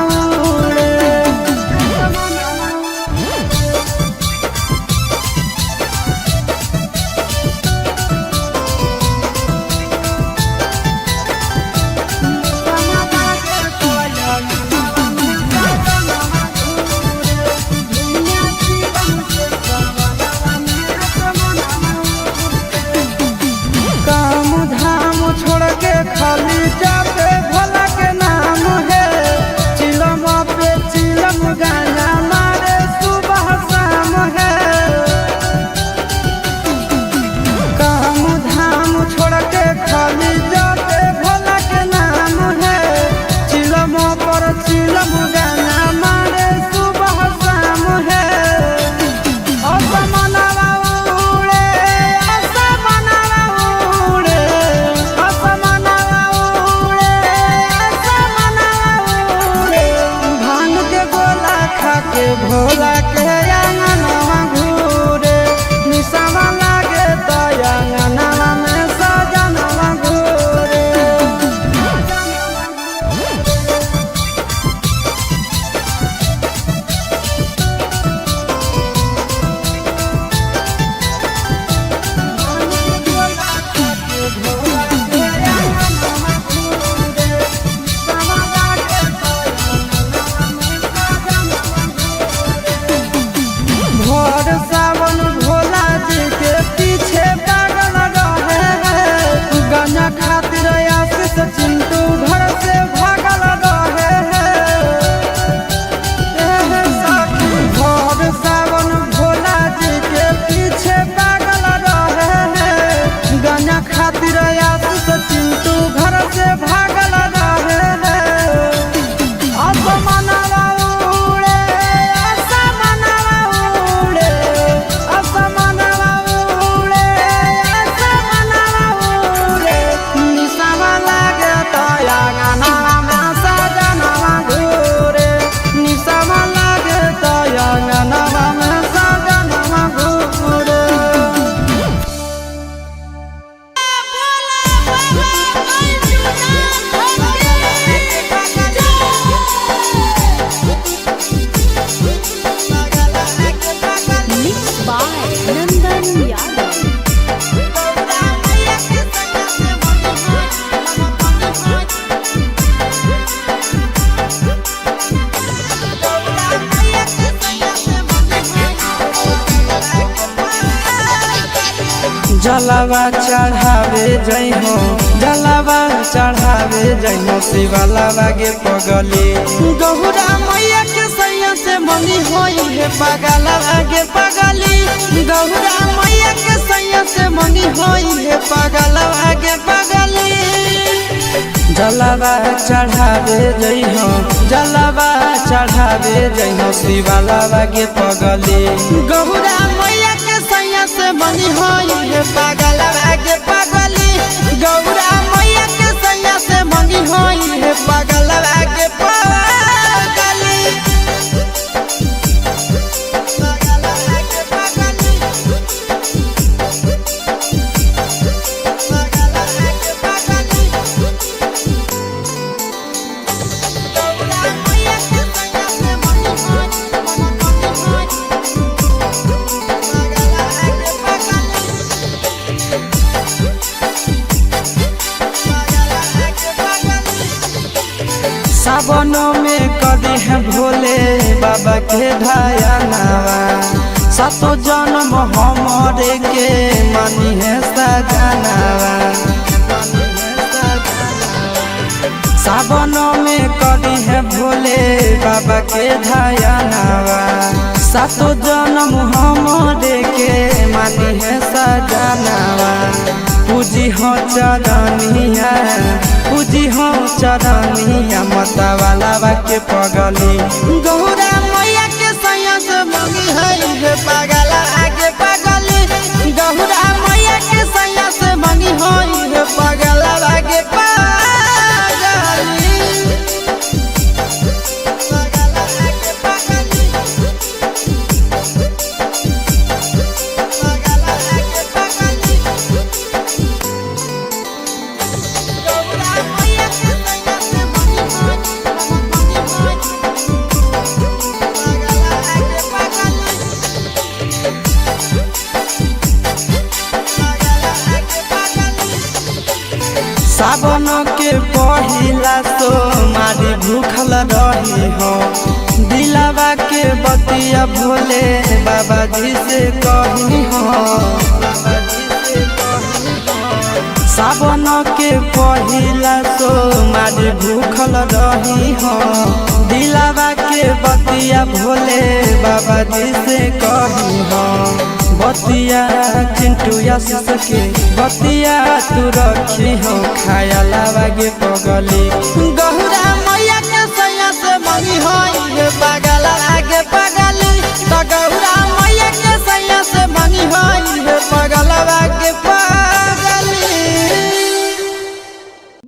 जलावा चढ़ावे जइहो जलावा चढ़ावे जइहो शिवालावा गे पगली गौरा मैया के सैया से मंगी होई है पगलावा गे पगली गौरा मैया के सैया से मंगी होई है पगलावा गे पगली जलावा चढ़ावे जइहो जलावा चढ़ावे जइहो शिवालावा गे पगली गौरा मैया के सैया से मंगी होई है पगलावा गे पगली गौरा मैया के सैया से मंगी होई है पगलावा गे पगली सावनों में कदी है भोले बाबा के ढायानावा सातो जन्म हमरे के मानी है सजनावा सावनों में कदी है भोले बाबा के ढायानावा सातो जन्म हमरे के मानी है सजनावा पूजी हो चरनिया पूजी हो चरनिया मतवाला के पगली गौरा मैया के सैया से मंगी है पगला आगे पगली गौरा मैया के सैया से मंगी है पगला आगे पगली सावन के पहिला तो मारी भूखल रही हो दिलावा के बतिया भोले बाबा जी से कही हो सावन के पहिला तो मारी भूखल रही हो दिलावा के बतिया भोले बाबा जी से कही हो बतिया चिंटू के बतिया तू रखी हो खाया लागे पगली गौरा मैया के सैया से मंगी होई पगला आगे पगली तो गौरा मैया के सैया से मंगी होई पगला आगे पगली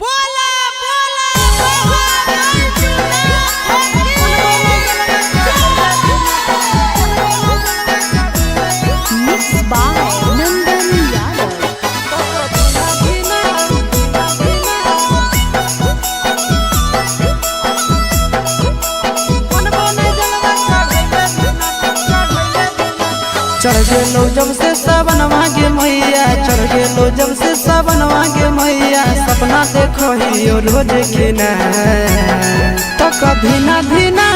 बोला Mixed by Nandan Yadav. चढ़ गेलो जब से सावन मांगे मैया चढ़ गेलो जब से सावन मांगे मैया सपना देखो ही रोज खिना तो कभी ना धीना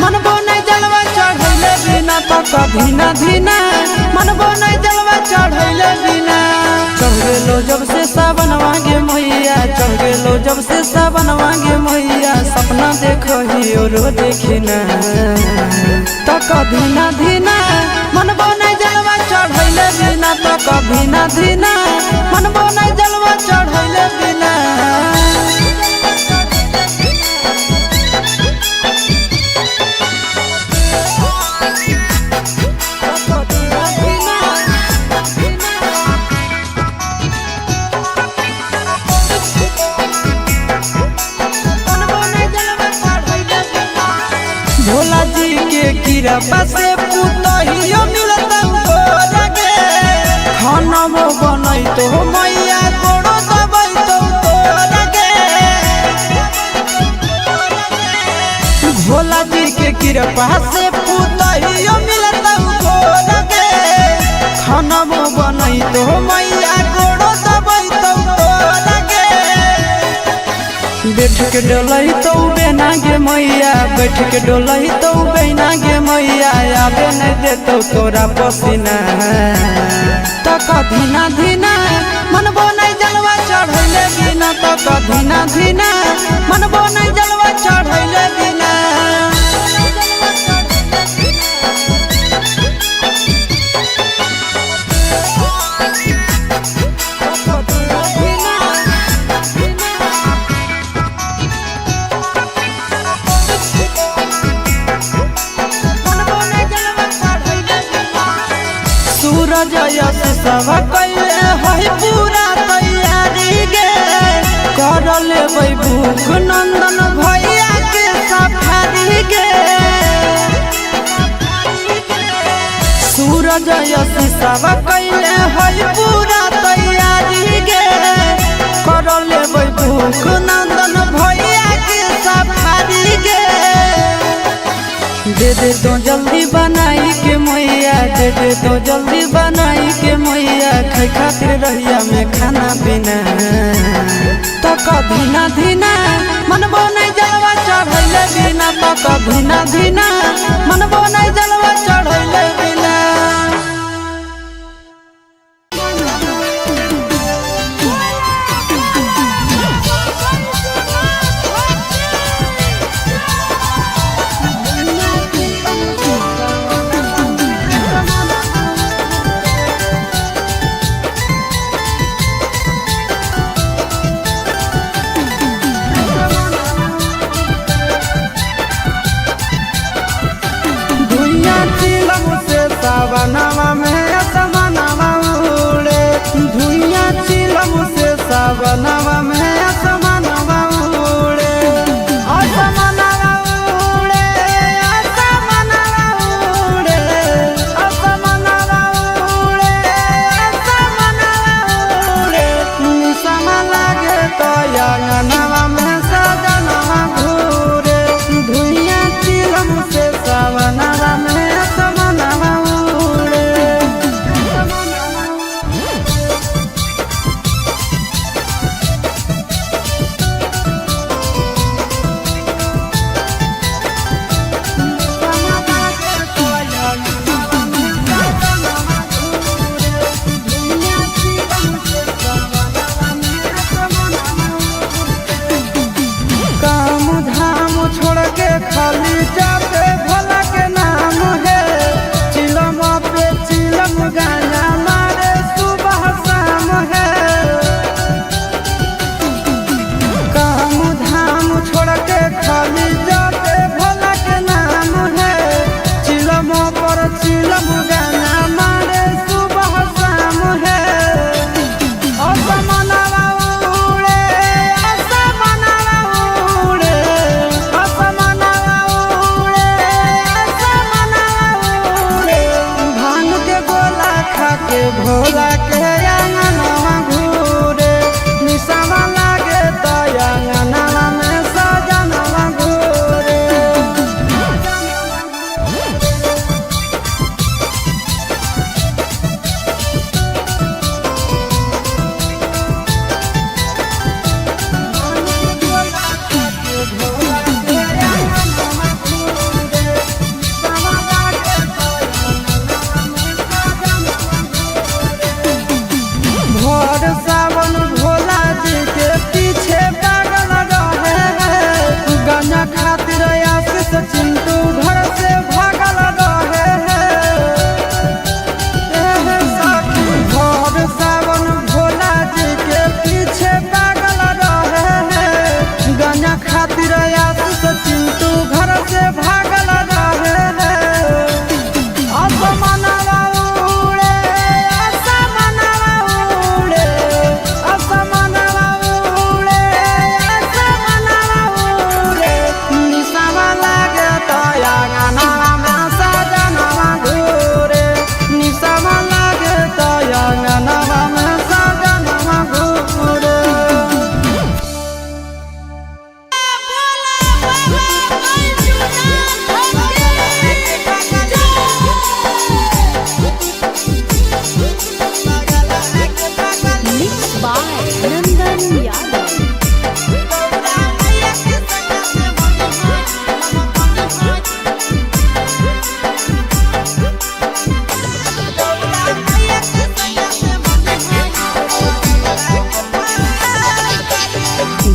मनबो नहीं जलवा चढ़ैले बिना तो कभी ना धीना मनबो नहीं जलवा चढ़ैले बिना चढ़ गेलो जब से सावन मांगे मैया चढ़ गेलो जब से सावन मांगे मैया सपना देखो ही रोज खिना तो कभी ना धीना मनबो नहीं जलवा चढ़ैले बिना तो कभी ना धीना मनबो नहीं जलवा चढ़ैले बिना भोला जी के कृपा से पुतहियो मिलता गे खाना बनई तो मैया गोड़ो दबाई तो गे भोला जी के कृपा से पुतहियो मिलता गे खाना बनई तो मैया गोड़ो दबाई तो गे बैठ के डोलही तो बेना गे मैया, बैठ के डोलही तो बेना गे मैया, आबे नहीं देतो तोरा पसीना। तक धीना धीना मनबो नहीं जलवा चढ़ैले बिना, तक धीना धीना मनबो नहीं जलवा चढ़ैले बिना। सूरज यश सब कैले है पूरा तैयारी गे, कर लेबै भूख नंदन भैया के सफारी गे। सूरज यश सब कैले है पूरा तैयारी गे, कर लेबै भूख नंदन भैया के सफारी गे। दे दे तो जल्दी बनाई के मैया, दे दे तो जल्दी बनाई के मैया, खाई खातिर रहिया में खाना पीना। तक धीना धीना मनबो नहीं जलवा चढ़ैले बिना, तक धीना धीना मनबो नहीं जलवा चढ़ैले बिना। सावनवा में असमनवा उड़े, धुइया चिलम से सावनवा में असमनवा उड़े। असमनवा उड़े, असमनवा उड़े, असमनवा उड़े, असमनवा उड़े। निसम लागे तो अंगनवा में सजनवा घूरे, धुइया चिलम से सावनवा में असमनवा। छोड़ के खाली जाते भोला के नाम है, चिलम पे चिलम गाना मारे सुबह शाम है। काम धाम छोड़ के खाली जाते भोला के नाम है, चिलम पर चिलम गाना मारे सुबह शाम है। असमनवा उड़े, असमनवा उड़े, असमनवा उड़े, असमनवा उड़े। भांग के गोला खा के भोला के अंगनवा घूरे, निशावा लागे तो अंगनवा में सजनवा घूरे।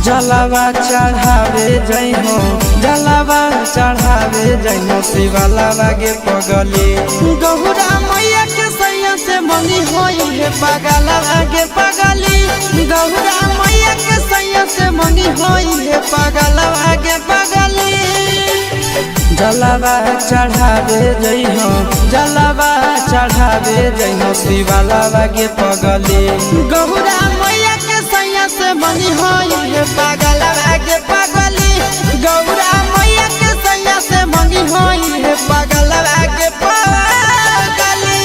जलावा चढ़ावे जइहो जलावा चढ़ावे जइहो शिवालावा गे पगली गौरा मैया के सैया से मंगी होई है पगलावा गे पगली गौरा मैया के सैया से मंगी होई है पगलावा गे पगली जलावा चढ़ावे जइहो जलावा चढ़ावे जइहो शिवालावा गे पगली गौरा मैया के सैया से मंगी होई है पगलावा गे पगली गौरा मैया के सैया से मंगी होई है पगलावा गे पगली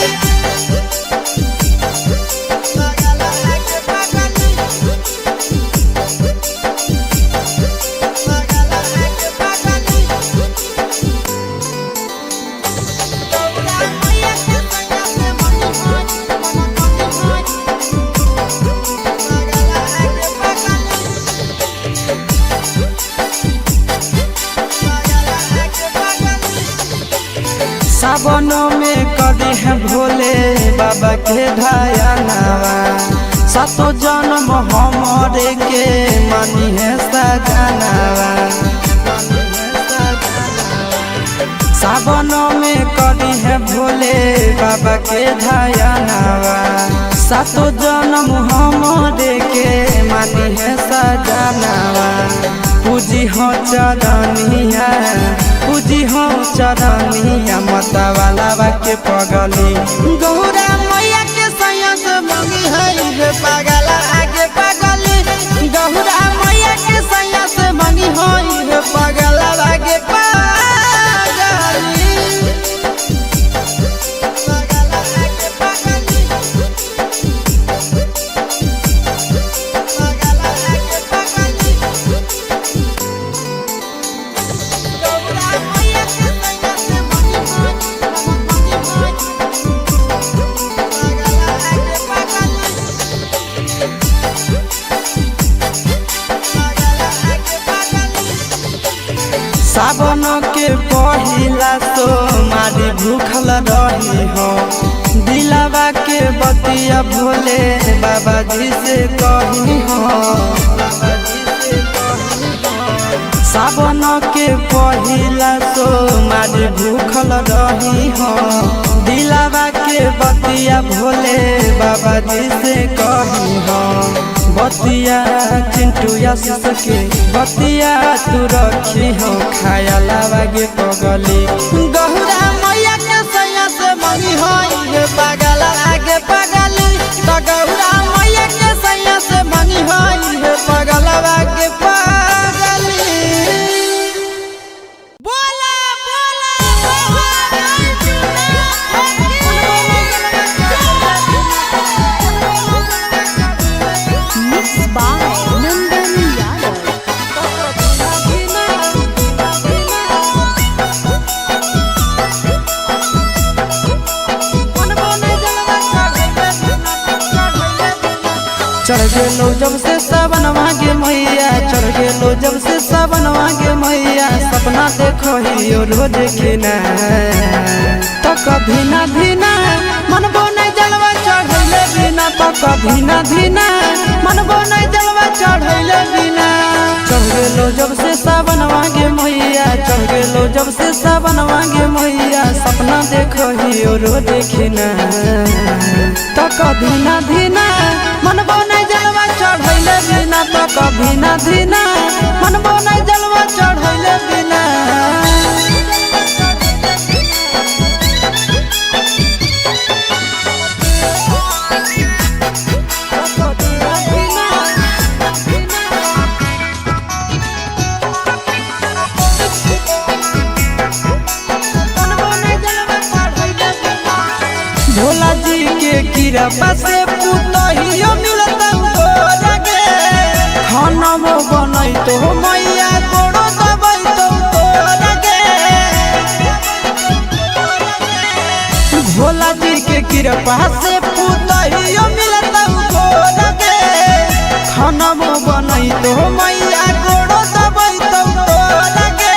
सावनों में कदी है भोले बाबा के ढायानावा सातो जन्म हमरे के मानी है सजनावा सावनों में कदी है भोले बाबा के ढायानावा सातो जन्म हमरे के मानी है सजनावा पूजी हो चरनिया पूजी हो चरनिया मतवाला के पगली गौरा मैया के सैया से मंगी है पगला आगे पगली गौरा मैया के सैया से मंगी है पगला आगे पगली सावन के पहिला तो मारी भूखल रही हो दिलावा के बतिया भोले बाबा जी से कही हो सावन के पहिला तो मारी भूखल रही हो दिलावा के बतिया भोले बाबा जी से कही हो बतिया चिंटू आशीष के बतिया तू रखी हो खाया लावा गे पगली गौरा मैया के सैया से मंगी होई है पगला आगे पगली तो गौरा मैया के सैया से मंगी होई है पगला आगे पगली बोला Mixed by Nandan Yadav. चढ़ गेलो जब से सावन मांगे मैया चढ़ गेलो जब से सावन मांगे मैया सपना देखो ही रोज खिना तो कभी ना धीना मनबो नहीं जलवा चढ़ैले बिना तो कभी ना धीना मनबो नहीं जलवा चढ़ैले बिना चढ़ गेलो जब से सावन मांगे मैया चढ़ गेलो जब से सावन मांगे मैया सपना देखो ही रोज खिना तो कभी ना धीना मनबो नहीं जलवा चढ़ैले बिना तो कभी ना धीना मनबो नहीं जलवा चढ़ैले बिना भोला जी के कृपा से पुतहियो मिलता लगे खाना बनई तो मैया गोड़ो दबाई तो लगे भोला जी के कृपा से पुतहियो मिलता लगे खाना बनई तो मैया गोड़ो दबाई तो लगे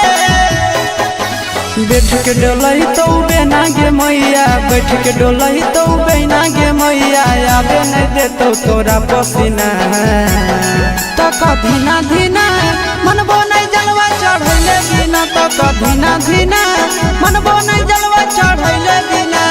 बैठ के डोलही तो बेना गे मैया बैठ के डोलही तो बेना गे मैया आबे नहीं देतो तोरा पसीना तो धीना धीना मनबो नहीं जलवा चढ़ैले बिना धीना धीना मनबो नहीं जलवा चढ़ैले बिना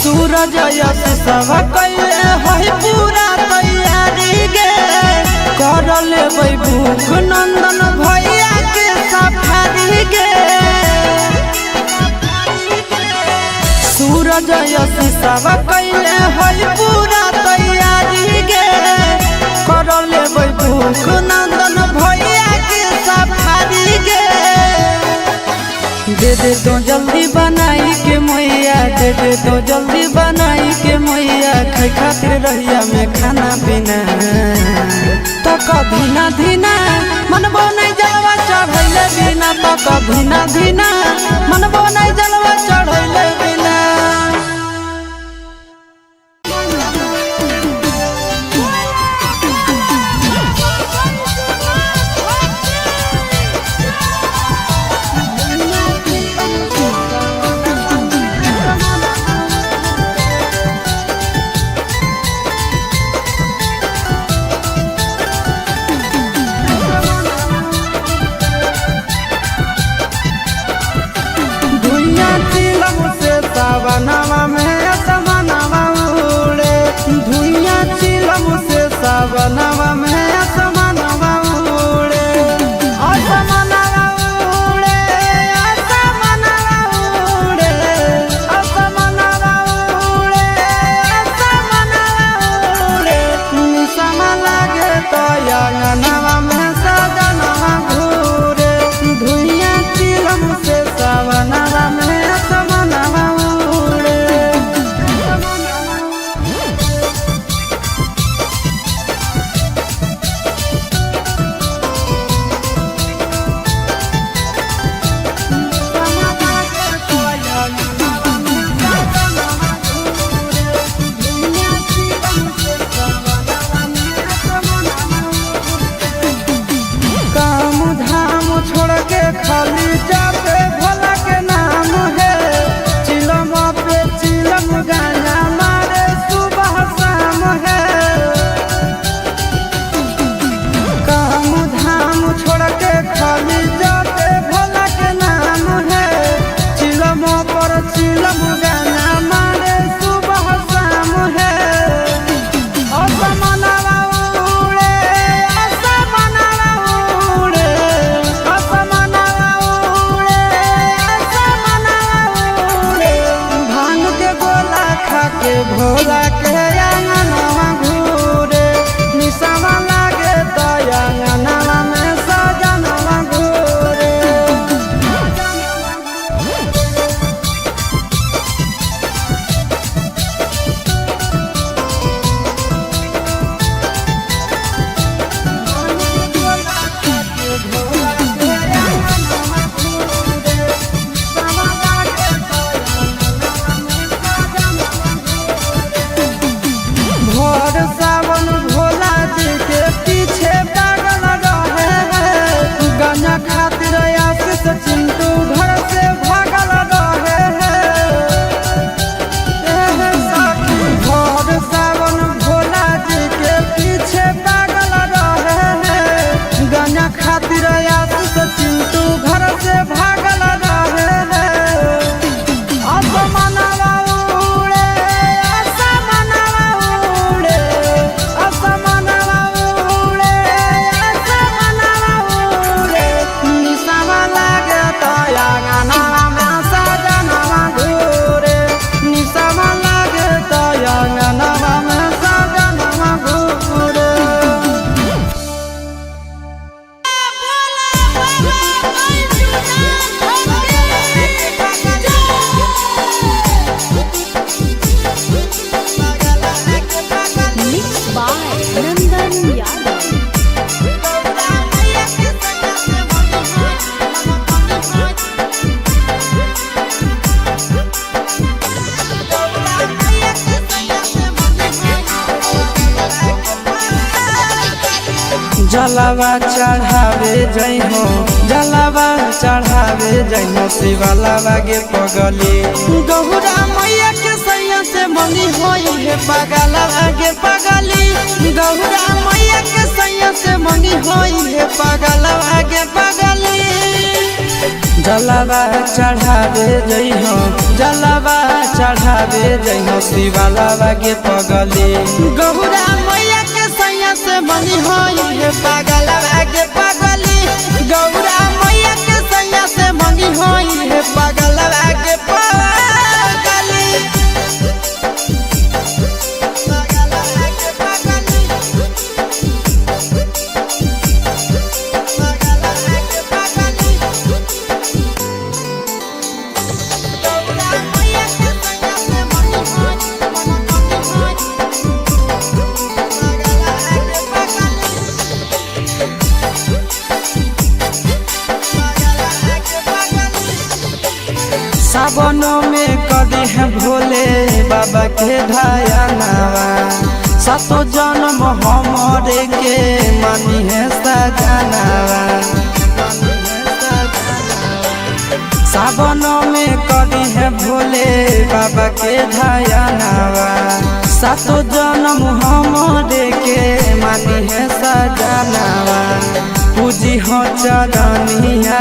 सूरज यश सब कैले है पूरा तैयारी गे कर लेबै भूख नंदन भैया के सफारी गे सूरज यश सब कैले है पूरा तैयारी गे कर लेबै भूख नंदन भैया के सफारी गे दे दे तो जल्दी बनाई के मैया दे दे तो जल्दी बनाई के मैया खाए खातिर रहिया में खाना पीना तो धीना धीना मनबो नहीं जलवा चढ़ैले बिना तो धीना धीना मनबो नहीं जलवा चढ़ैले बिना सावनवा में समानवा उड़े धुइया चिलम से सावनवा में समानवा उड़े असमानवा उड़े असमानवा उड़े असमानवा उड़े असमानवा उड़े निसमा लागे तो अंगनवा में सजनवा घूरे धुइया चिलम से सावनवा में समानवा खाली जाते भोला के नाम है चिलम पे चिलम गाना मारे सुबह शाम है काम धाम छोड़ के खाली जाते भोला के नाम है चिलम पर चिलम गाना मारे सुबह शाम है असमानवा उड़े असमानवा उड़े के भोला के अंगनवा घूरे निसवा लागे तो अंगनवा में सजनवा घूरे जलावा चढ़ावे जई हो जलावा चढ़ावे जई हो शिवालावा गे पगली गौरा मैया के सैया से मंगी होई है पगलावा गे पगली गौरा मैया के सैया से मंगी होई है पगलावा गे पगली जलावा चढ़ावे जई हो जलावा चढ़ावे जई हो शिवालावा गे पगली गौरा मैया के सैया से मंगी होई है पगलावा गे पगली गौरा मैया के सैया से मंगी होई है पगलावा गे पगली सावनों में कदी है भोले बाबा के ढायानावा सातो जन्म हमरे के मानी है सजनावा सावनों में कदी है भोले बाबा के ढायानावा सातो जन्म हमरे के मानी है सजनावा पूजी हो चरनिया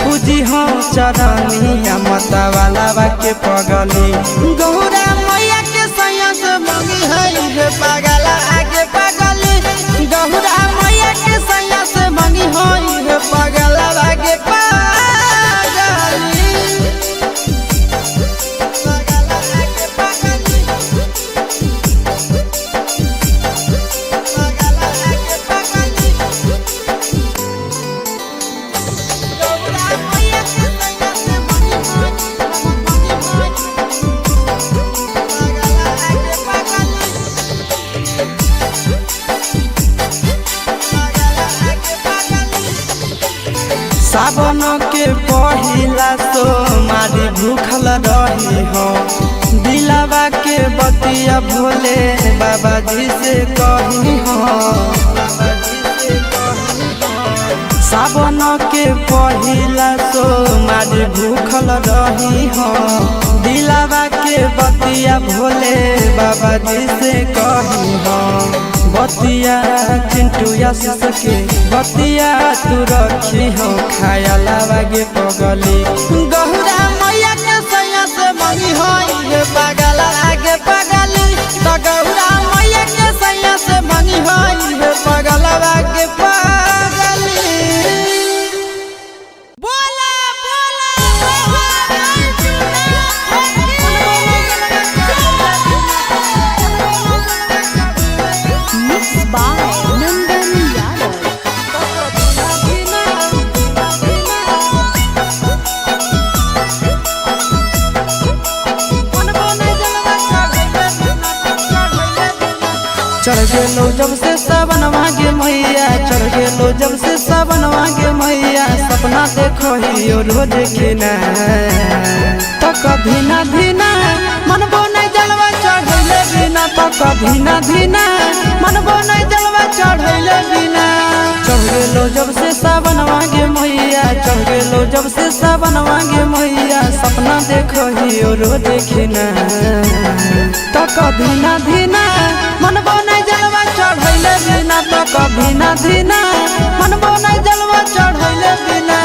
पूजी हो चरनिया मतवालावा के पगली गौरा मैया के सैया से मंगी है पगला आगे पगली गौरा मैया के सैया से मंगी है पगला आगे पगली सावन के पहिला सोमारी भूखल रही हो दिलावा के बतिया भोले बाबा जी से कही हो सावन के पहिला सोमारी भूखल रही हो दिलावा के बतिया भोले बाबा जी से कही हो बतिया चिंटू आशीष के बतिया तू रखी हो खायालावा गे पगली गौरा मैया के सैया से मंगी होई है पगला आगे पगली तो गौरा मैया के सैया से मंगी होई है पगला आगे पगली बोला Mixed by Nandan Yadav. चढ़ गेलो जब से सावन मांगे मैया चढ़ गेलो जब से सावन मांगे मैया सपना देखो ही रोज खिना तो कभी ना धीना मनबो नहीं जलवा चढ़ैले बिना तो कभी ना धीना मनबो नहीं जलवा चढ़ैले बिना चढ़ गेलो जब से सावन मांगे मैया चढ़ गेलो जब से सावन मांगे मैया सपना देखो ही रोज खिना तो कभी ना धीना मनबो नहीं जलवा चढ़ैले बिना तो कभी ना धीना मनबो नहीं जलवा चढ़ैले बिना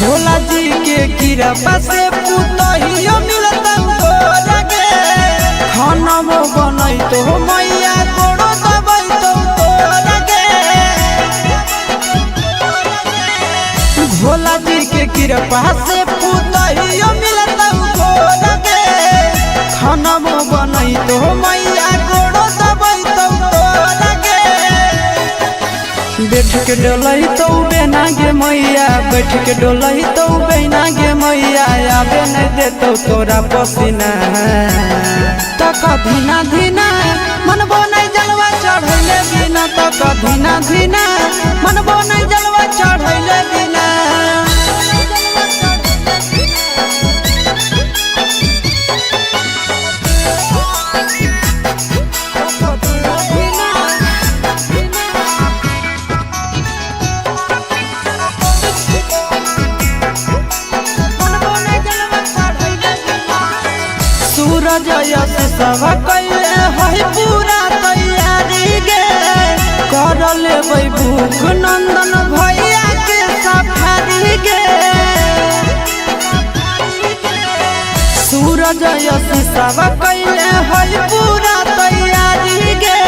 भोला जी के कृपा से पुतहियो मिलता लगे खाना मो बनई तो मैया गोड़ो दबई तो लगे भोला जी के कृपा से पुतहियो मिलता लगे खाना मो बनई तो मैया गोड़ो दबई तो लगे बैठ के डोलई तो बेना गे मैया बैठ के डोलही तो बहना गे मैया आवे नहीं देतो तोरा पसीना तो कधीना धीना मनबो नहीं जलवा चढ़ैले बिना तो कधीना धीना मनबो नहीं जलवा चढ़ैले बिना सूरज यश सब कैले है पूरा तैयारी गे कर लेबै भूख नंदन भैया के सफारी गे सूरज यश सब कैले है पूरा तैयारी गे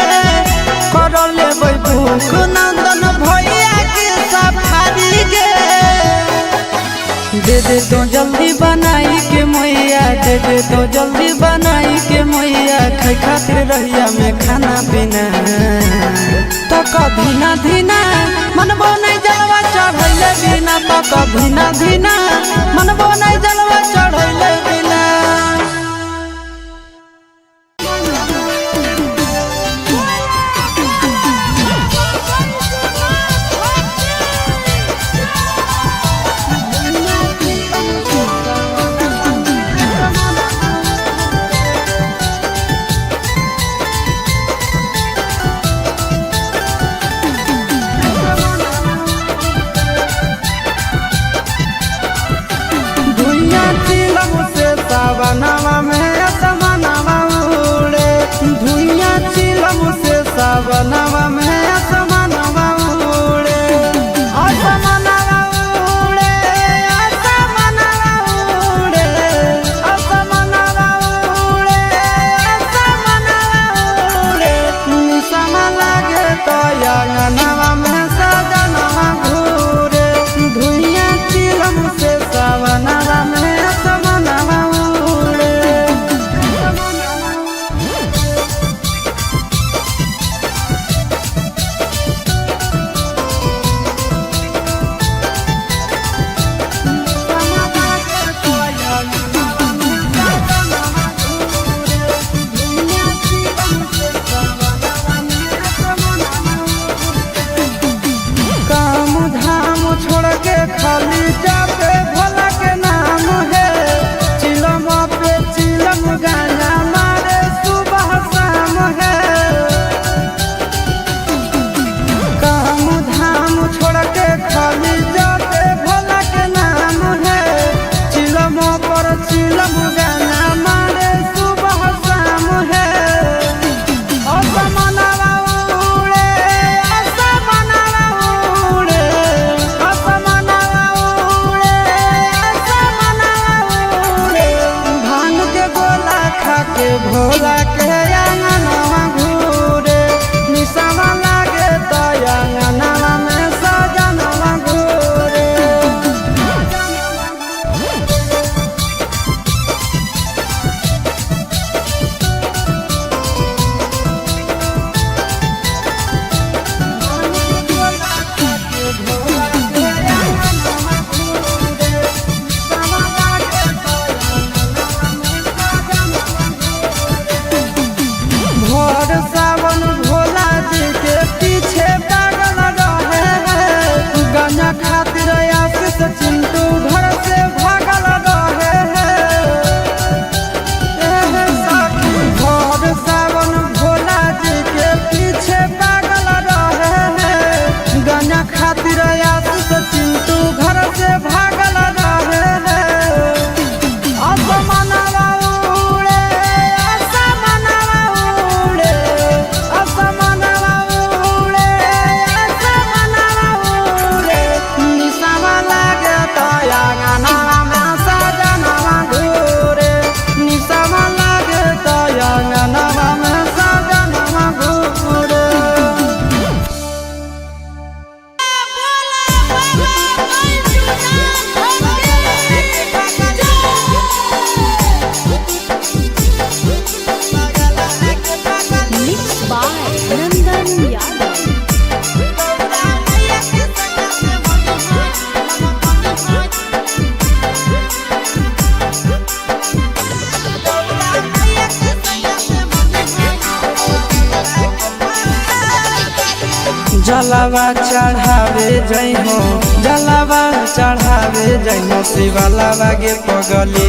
कर लेबै भूख नंदन भैया के सफारी गे दे दे तो जल्दी बनाई के मैया दे दे तो जल्दी बनाई के मैया खाई खातिर रहिया में खाना पीना तो कधीना धीना मनबो नहीं जलवा चढ़ैले बिना तो कधीना धीना मनबो नहीं जलवा चढ़ैले बिना सावनवा में असमनवा उड़े धुइया चिलम से सावनवा में असमनवा उड़े असमनवा उड़े असमनवा उड़े असमनवा उड़े असमनवा उड़े निसम लागे तो अंगनवा में सजनवा घूरे धुइया चिलम से सावनवा में असमनवा खाली जाते भोला के नाम है चिलम पे चिलम गाना मारे सुबह शाम है काम धाम छोड़ के खाली जाते भोला के नाम है चिलम पर चिलम गाना मारे सुबह शाम है असमनवा उड़े असमनवा उड़े के भोला के अंगनवा घूरे निसमा लागे तो अंगनवा में सजनवा घूरे सावन भोला जी के पीछे पागल रहे हैं गाना खातिर आशीष चिंटू घर से भागल रहे हैं भोर सावन भोला जी के पीछे पागल रहे हैं गाना खातिर आशीष चिंटू घर से भागल रहे हैं असमनवा उड़े असमनवा उड़े असमनवा उड़े असमनवा उड़े निसमा लागे तो अंगनवा में सजनवा घूरे निसमा लागे तो अंगनवा में सजनवा घूरे Mixed by Nandan Yadav. जलावा चढ़ावे जइहो जलावा चढ़ावे जइहो शिवालावा गे पगली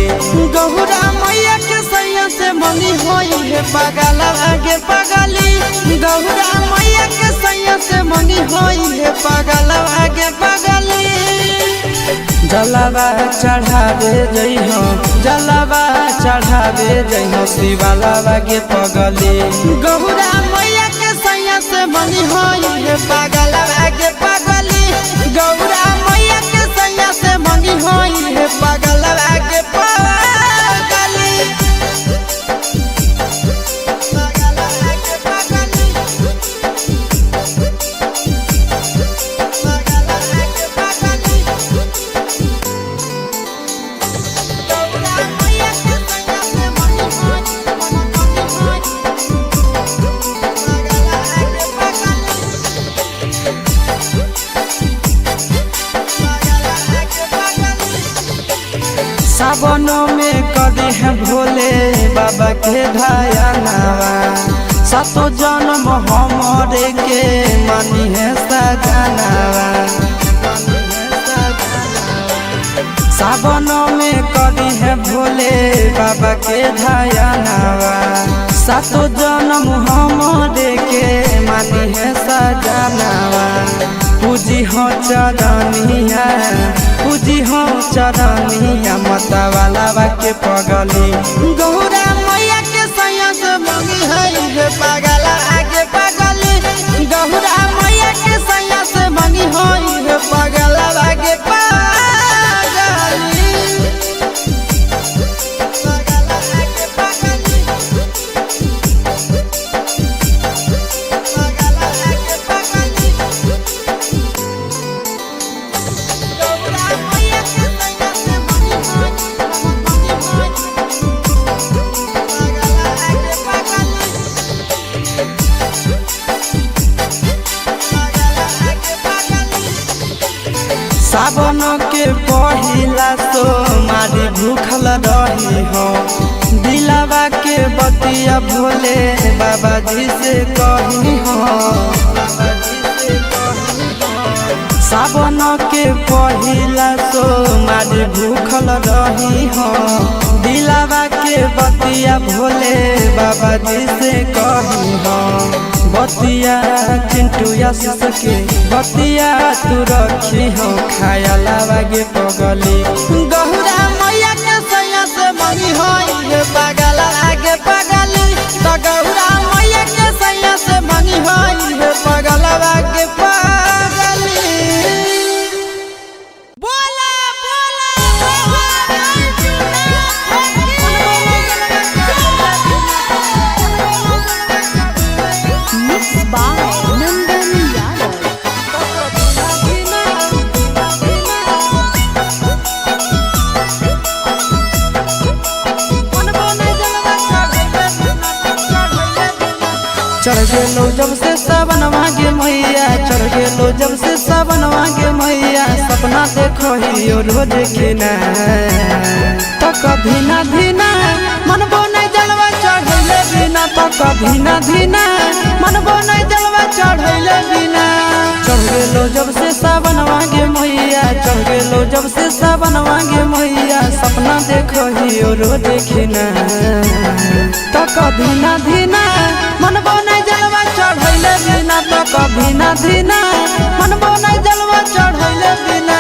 गौरा मैया के सैया से मंगी होई है पगलावा गे पगली गौरा मैया के सैया से मंगी होई है पगलावा गे पगली जलावा चढ़ावे जइहो जलावा चढ़ावे जइहो शिवालावा गे पगली गौरा मैया के सैया से मंगी होई है पगलावा गे पगली गौरा मैया के सैया से मंगी होई है पगलावा गे पगली सावनों में कदी है भोले बाबा के ढायनावा सातो जन्म हमरे के मानी है सजनावा सावनों में कदी है भोले बाबा के ढायनावा सातो जन्म हमरे के मानी है सजनावा पूजी हो चरनिया पूजी हो चरनिया मतवालावा के पगली गौरा मैया के सैया से मंगी है पगला आगे पगली गौरा मैया के सैया से मंगी है पगला आगे पगली सावन के पहिला सोमारी भूखल रही हो दिलावा के बतिया भोले बाबा जी से कही हो सावन के पहिला सोमारी भूखल रही हो दिलावा के बतिया भोले बाबा जी से कही हो बतिया चिंटू आशीष के बतिया तू रखी हो खायलावा गे पगली गौरा मैया के सैया से मंगी होई है पगला आगे पगली तो गौरा मैया के सैया से मंगी होई है पगला आगे पगली बोला Mixed by Nandan Yadav. चढ़ गेलो जब से सावनवा गे मैया चढ़ गेलो जब से सावनवा गे मैया सपना देखो ही रोज खिना तो कभी ना धीना मनबो नहीं जलवा चढ़ैले बिना तो कभी ना धीना मनबो नहीं जलवा चढ़ैले बिना चढ़ गेलो जब से सावनवा गे मैया चढ़ गेलो जब से सावनवा गे मैया सपना देखो ही रोज खिना तो कभी ना धीना मनबो नहीं जलवा चढ़ैले बिना तो कभी ना धीना मनबो नहीं जलवा चढ़ैले बिना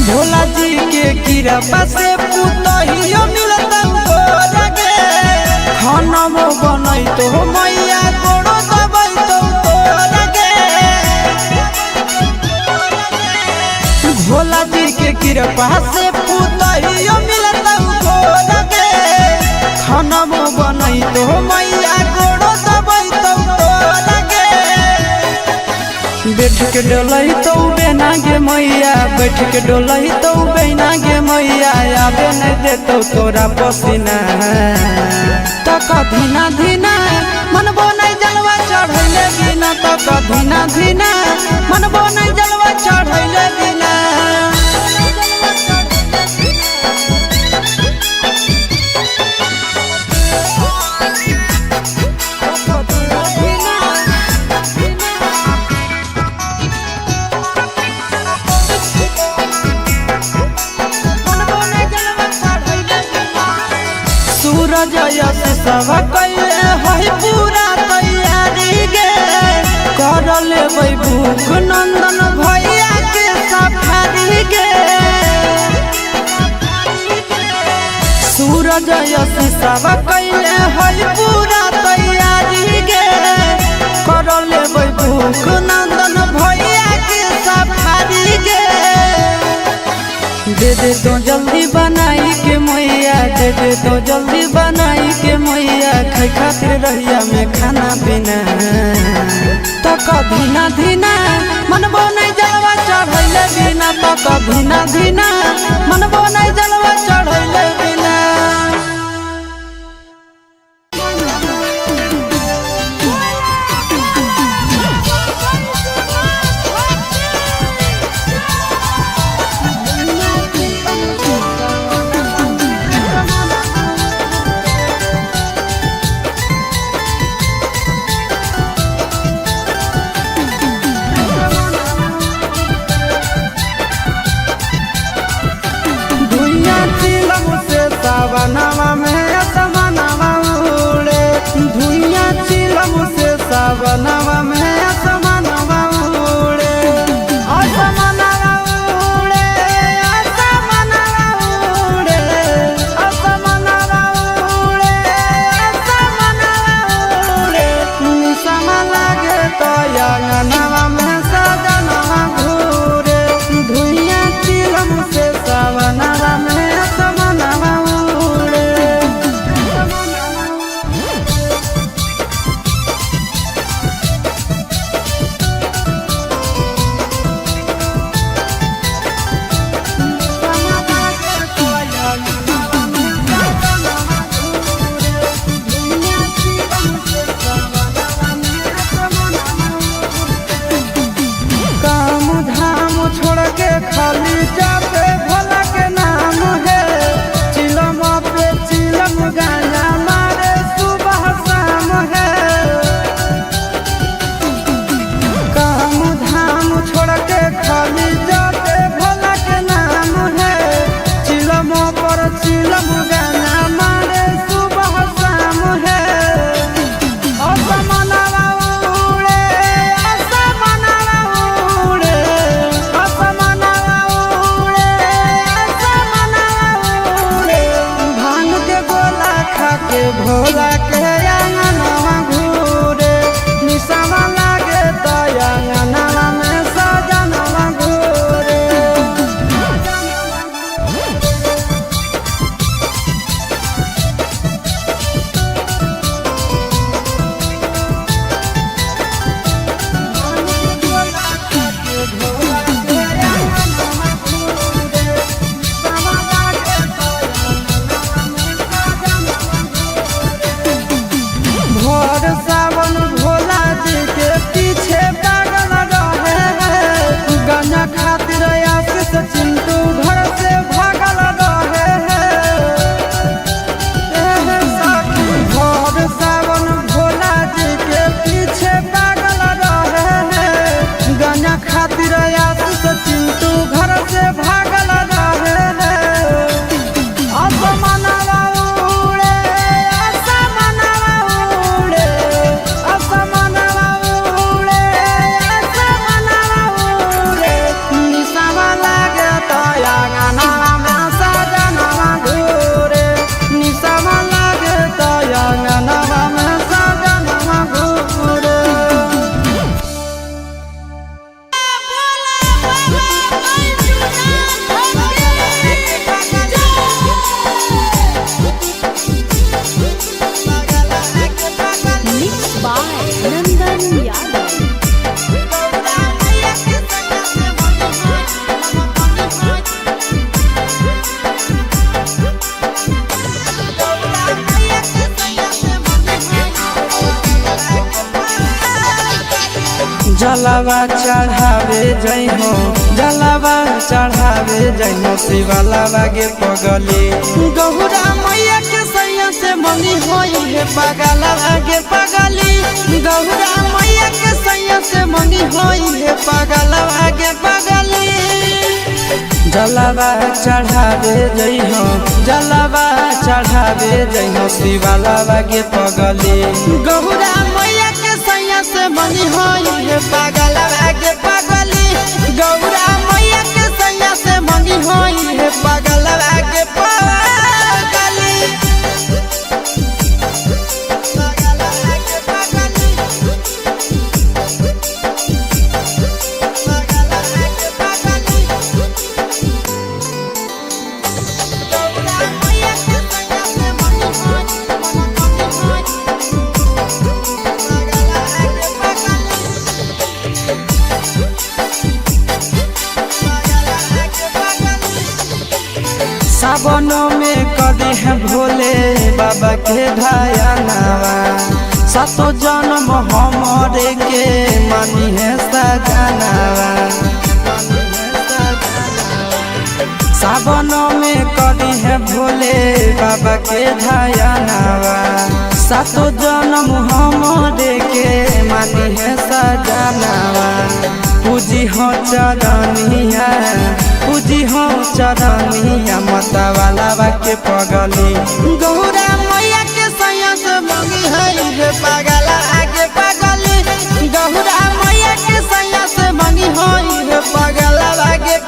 भोला जी के कृपा से पुतहियो मिलता तोरा गे खाना मो बनई तो मैया गोड़ो दबई तो तोरा गे भोला जी के कृपा से पुतहियो मिलता तोरा गे खाना मो बनई तो मैया गोड़ो दबई तो तोरा गे बैठ के डोलही तो बेना गे मैया, बैठ के डोलही तो बेना गे मैया, आबे नहीं देतो तोरा पसीना। तक धीना धीना मनबो नहीं जलवा चढ़ैले बिना, तक धीना धीना मनबो नहीं जलवा चढ़ैले बिना। सूरज यश सब कैले है पूरा तैयारी गे, कर लेबै भूख नंदन भैया के सफारी गे। सूरज यश सब कैले है पूरा तैयारी गे, कर लेबै भूख नंदन भैया के सफारी गे। दे दे तो जल्दी बनाई के मैया, दे दे तो जल्दी बनाई के मैया, खाई खातिर रहिया में खाना पीना। तक धीना धीना मनबो नहीं जलवा चढ़ैले बिना, तक धीना धीना मनबो नहीं जलवा चढ़ैले बिना। जलावा चढ़ावे जइहो जलावा चढ़ावे जइहो शिवालावा गे पगली गौरा मैया के सैया से मंगी होई है पगलावा गे पगली गौरा मैया के सैया से मंगी होई है पगलावा गे पगली जलावा चढ़ावे जइहो जलावा चढ़ावे जइहो शिवालावा गे पगली गौरा मैया के सैया से मंगी होई है पगलावा गे पगली गौरा मैया के सैया से मंगी होई है पगलावा गे पगली सावनों में कदी है भोले बाबा के ढायानावा सातो जन्म हमारे के मानी है सजनावा सावनों में कदी है भोले बाबा के ढायानावा सातो जन्म हमारे के मानी है सजनावा पूजी हो चरनिया पूजी हो चरनिया माता वाला के पगली गौरा मैया के सैया से मंगी है पगला आगे पगली गौरा मैया के सैया से मंगी है पगला आगे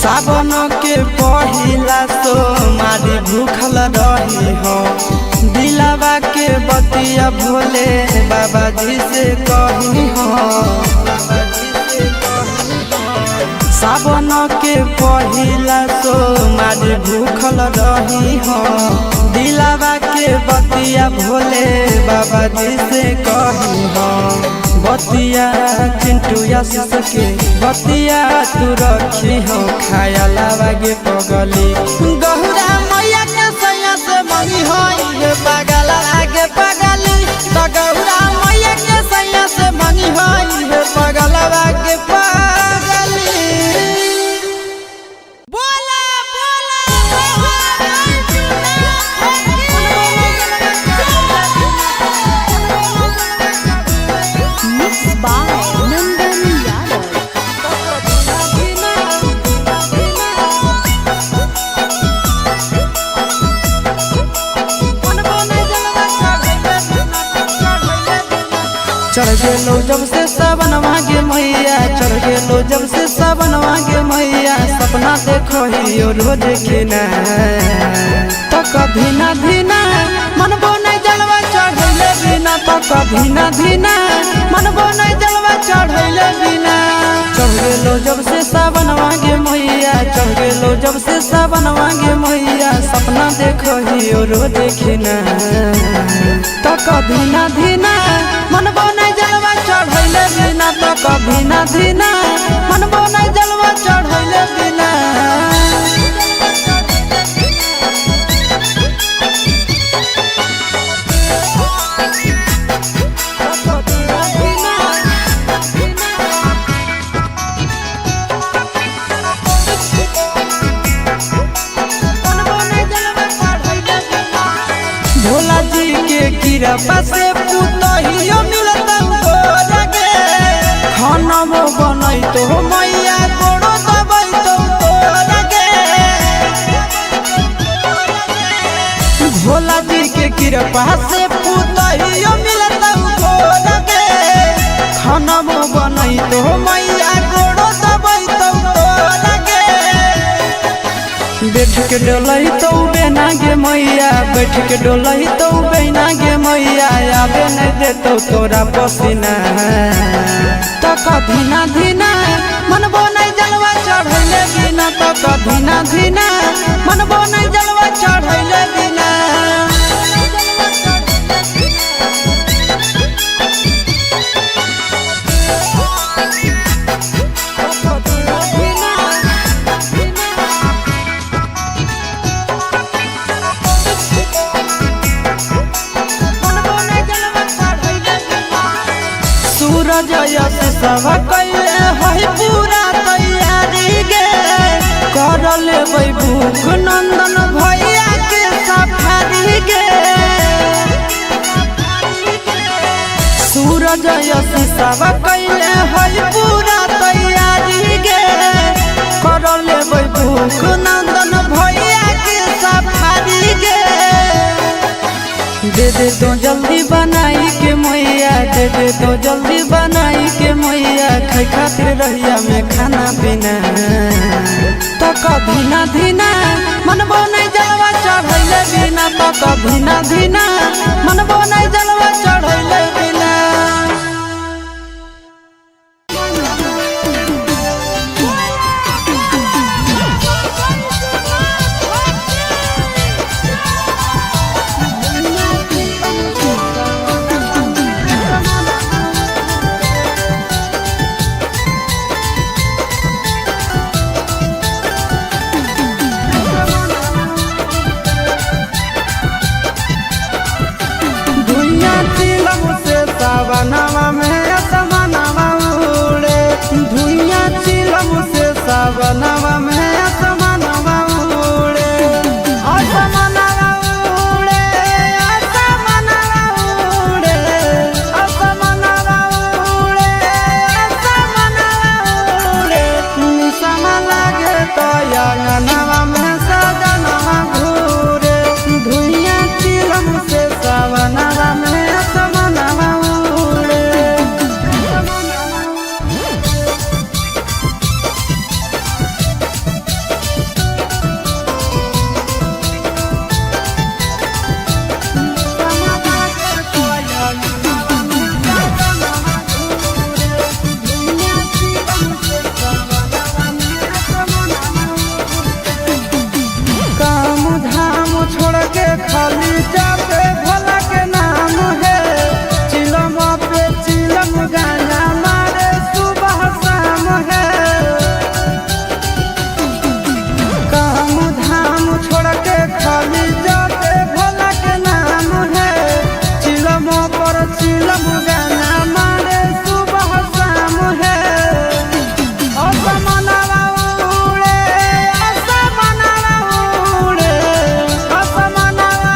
सावन के पहिला तो मारी भूखल रही हो दिलावा के बतिया भोले बाबा जी से कही हो सावन के पहिला तो मारी भूखल रही हो दिलावा के बतिया भोले बाबा जी से कही हो बतिया चिंटू आशीष के बतिया तू रखी हो खाया लावा गे पगली गौरा मैया के सैया से मंगी होई पगला आगे पगली तो गौरा मैया के सैया से मंगी होई पगला आगे पगली बोला Mixed by Nandan Yadav. चढ़ गेलो जब से सावन मांगे मैया चढ़ गेलो जब से सावन मांगे मैया सपना देखो ही रोज खिना तो कभी ना धीना मन बोने जलवा चढ़ैले बिना तो कभी ना धीना मन बोने जलवा चढ़ैले बिना चढ़ गेलो जब से सावन मांगे मैया चढ़ गेलो जब से सावन मांगे मैया सपना देखो ही रोज खिना तो कभी ना धीना मन बोने जलवा चढ़ैले बिना तो कभी ना धीना मन बोने जलवा चढ़ैले बिना भोला जी के कृपा से पुतहियो मिलता लगे खाना वो बनई तो मैया गोड़ो दबई तो लगे भोला जी के कृपा से पुतहियो मिलता लगे खाना वो बनई तो मैया गोड़ो दबई तो लगे बैठ के डोलही तो बेना गे मैया, बैठ के डोलही तो बेना गे मैया, आबे नहीं दे तो तोरा पसीना। तक धीना धीना मनबो नहीं जलवा चढ़ैले बिना, तक धीना धीना मनबो नहीं जलवा चढ़ैले बिना। सूरज यश सब कैले है पूरा तैयारी गे, कर लेबै भूख नंदन भैया के सफारी गे। सूरज यश सब कैले है पूरा तैयारी गे, कर लेबै भूख नंदन भैया के सफारी गे। दे दे तो जल्दी बनाई के मैया, दे दे तो जल्दी बनाई के मैया, खाई खातिर रहिया में खाना पीना। तक धीना धीना मनबो नहीं जलवा चढ़ैले बिना, तक धीना धीना मनबो नहीं जलवा चढ़ैले बिना। सावनवा में असमनवा उड़े, धुइया चिलम से सावनवा में असमनवा उड़े। असमनवा उड़े, असमनवा उड़े, असमनवा उड़े, असमनवा उड़े। निशमा लागे तो अंगनवा में सजनवा घूरे, धुइया चिलम से सावनवा में असमनवा। छोड़ के खाली जाते भोला के नाम है, चिलम पे चिलम गाना मारे सुबह शाम है। काम धाम छोड़ के खाली जाते भोला के नाम है, चिलम पर चिलम गाना मारे सुबह शाम है। असमनवा उड़े, असमनवा उड़े, असमनवा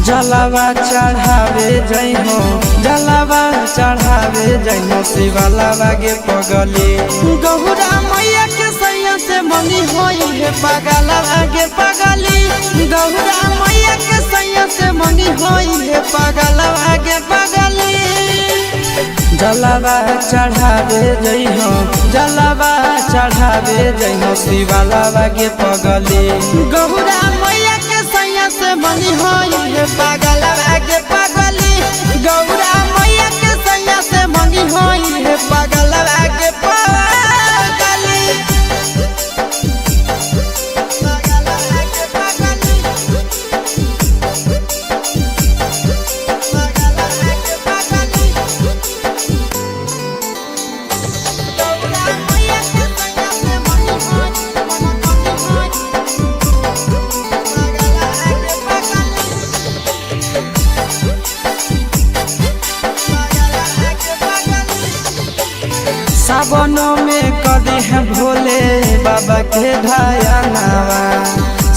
जलावा चढ़ावे जइहो जलावा चढ़ावे जइहो शिवालावा गे पगली गौरा मैया के सैया से मंगी होई है पगलावा गे पगली गौरा मैया के सैया से मंगी होई है पगलावा गे पगली जलावा चढ़ावे जइहो जलावा चढ़ावे जइहो शिवालावा गे पगली गौरा मैया के सैया से मंगी होई है पगलावा गे पगली गौरा मैया के सैया से मंगी होई है पगलावा गे पगली सावनों में कदी है भोले बाबा के ढायानावा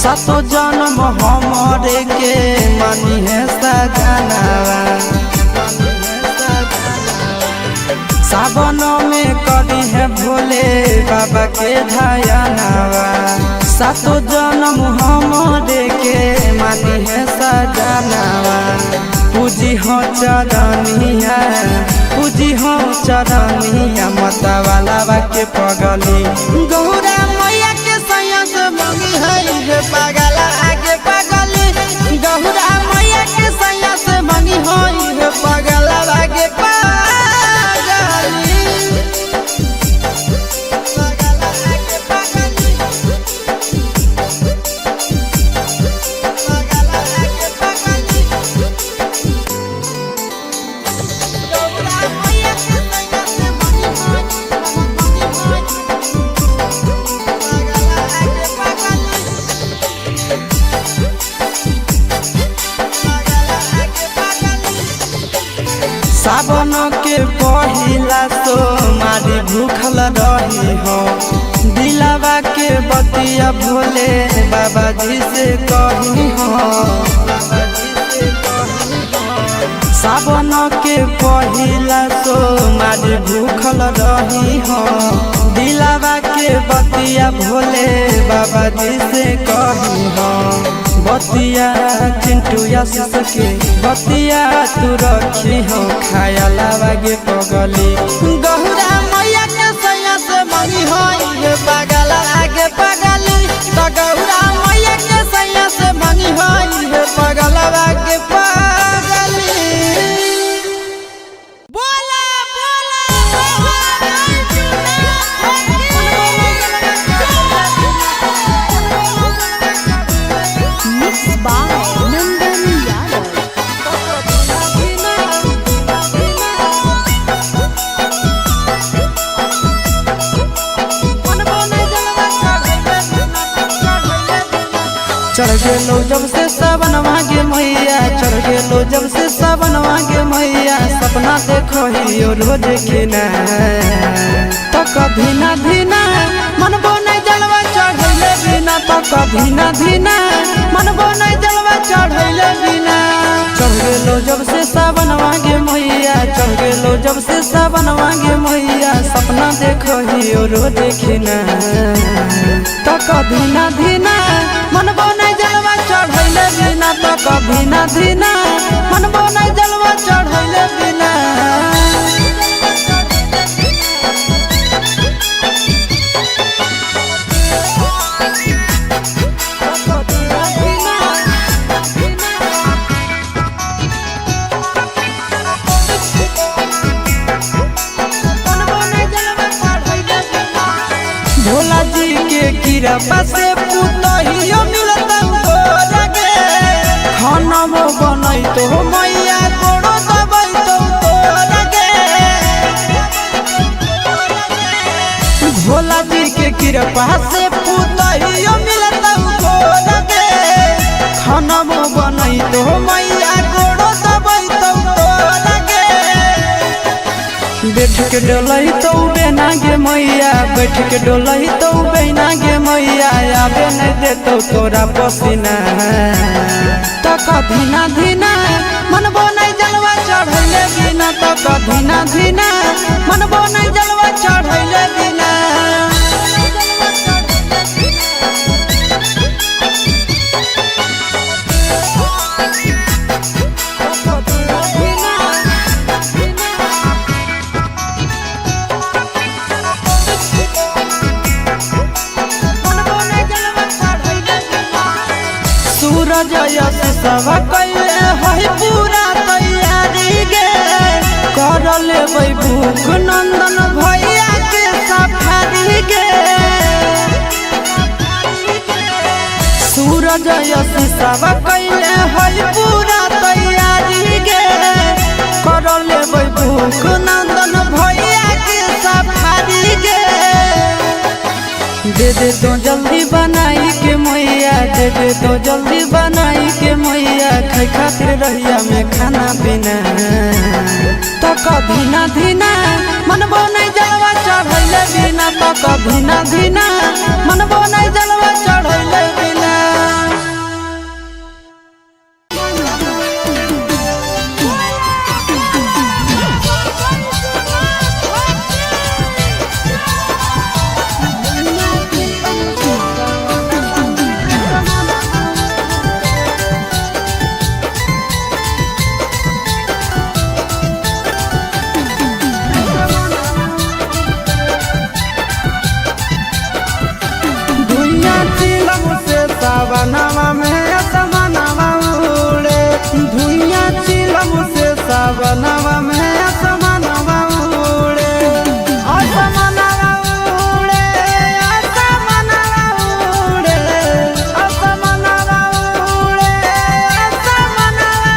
सातो जन्म हमरे के मानी है सजनावा सावनों में कदी है भोले बाबा के ढायानावा सातो जन्म हमरे के मानी है सजनावा पूजी हो चरनिया पूजी हो चरनिया माता वाला के पगली गौरा मैया के सैया से मंगी है पगला आगे पगली गौरा मैया के सैया से मंगी है पगला आगे पगली सावन के पहिला तो मारी भूखल रही हो दिलावा के बतिया भोले बाबा जी से कही हो सावन के पहिला तो मारी भूखल रही हो दिलावा के बतिया भोले बाबा जी से कही हो बतिया चिंटू आशीष के बतिया तू रखी हो खाया लावा गे पगली गौरा मैया के सैया से मंगी होई पगला आगे पगली तो गौरा मैया के सैया से मंगी होई पगला आगे पगली बोला Mixed by Nandan Yadav. चढ़ गेलो जब से सावन मांगे मैया चढ़ गेलो जब से सावन मांगे मैया सपना देखो ही रोज खिना तो कभी ना धीना मन बोने जलवा चढ़ैले बिना तो कभी ना धीना मन बोने जलवा चढ़ैले बिना चढ़ गेलो जब से सावन मांगे मैया चढ़ गेलो जब से सावन मांगे मैया सपना देखो ही रोज खिना तो कभी ना धीना मन बोने जलवा चढ़ैले बिना तो कभी ना धीना मन बोने जलवा चढ़ैले बिना भोला जी के कृपा से पुतहियो मिलता हो लगे खाना वो बनई तो मैया कोड़ो दबई तो लगे भोला जी के कृपा से पुतहियो मिलता हो लगे खाना वो बनई तो मैया कोड़ो दबई तो लगे बैठ के डोलही तो बेना गे मैया बैठ के डोलही तो बेना गे मैया आबे नहीं देतो तोरा पसीना तो कधीना धीना मनबो नहीं जलवा चढ़ैले बिना तो कधीना धीना मनबो नहीं जलवा चढ़ैले बिना सूरज यश सब कैले है पूरा तैयारी गे कर लेबै भूख नंदन भैया के सफारी गे सूरज यश सब कैले है पूरा तैयारी गे कर लेबै भूख नंदन भैया के सफारी गे दे दे तो जल्दी बनाई के मैया दे दे तो जल्दी बनाई के मैया खाई खातिर रहिया में खाना पीना तो कधीना धीना मनबो नहीं जलवा चढ़ैले बिना तो कधीना धीना मनबो नहीं जलवा चढ़ैले बिना सावनवा में असमनवा उड़े धुइया चिलम से सावनवा में असमनवा उड़े असमनवा उड़े असमनवा उड़े असमनवा उड़े असमनवा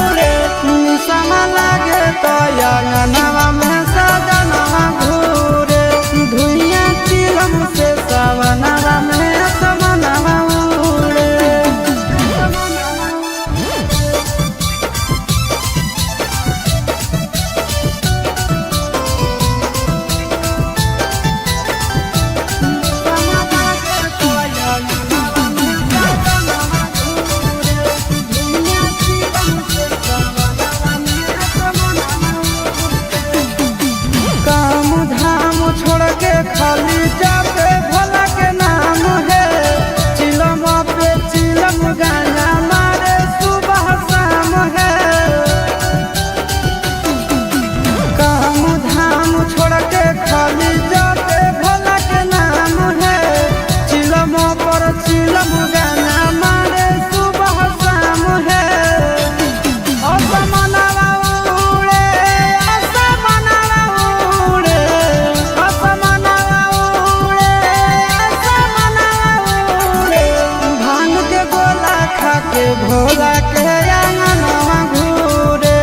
उड़े निसम लागे तो अंगनवा में सजनवा घूरे धुइया चिलम से सावनवा में असमनवा खाली जाते भोला के नाम है चिलम पे चिलम गाना मारे सुबह शाम है काम धाम छोड़ के खाली जाते भोला के नाम है चिलम पर चिलम गाना मारे सुबह शाम है असमनवा उड़े असमनवा उड़े के भोला के अंगनवा घूरे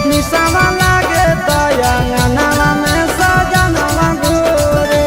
निसवा लागे तो अंगनवा में सजनवा घूरे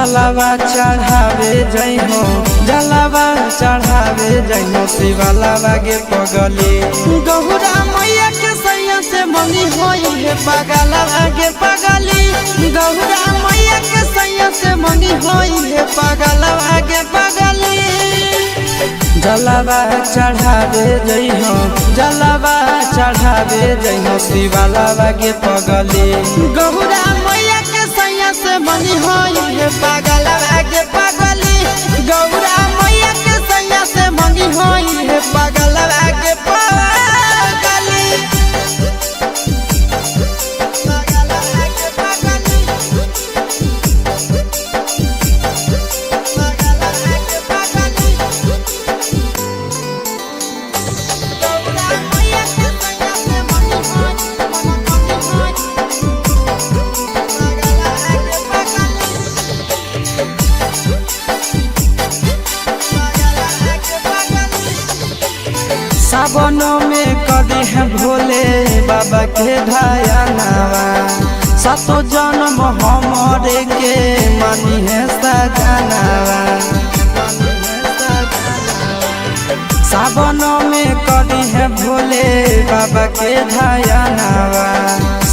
जलावा चढ़ावे जइहो जलावा चढ़ावे जइहो शिवालावा गे पगली गौरा मैया के सैया से मंगी होई है पगलावा गे पगली गौरा मैया के सैया से मंगी होई है पगलावा गे पगली जलावा चढ़ावे जइहो जलावा चढ़ावे जइहो शिवालावा गे पगली गौरा मैया के सैया से मंगी होई है पगलावा गे पगली गौरा मैया के सैया से मंगी होई है पगलावा गे पगली सावन में कदी है भोले बाबा के ढायानावा सातो जन्म हमरे के मानी है सजनावा सावन में कदी है भोले बाबा के ढायानावा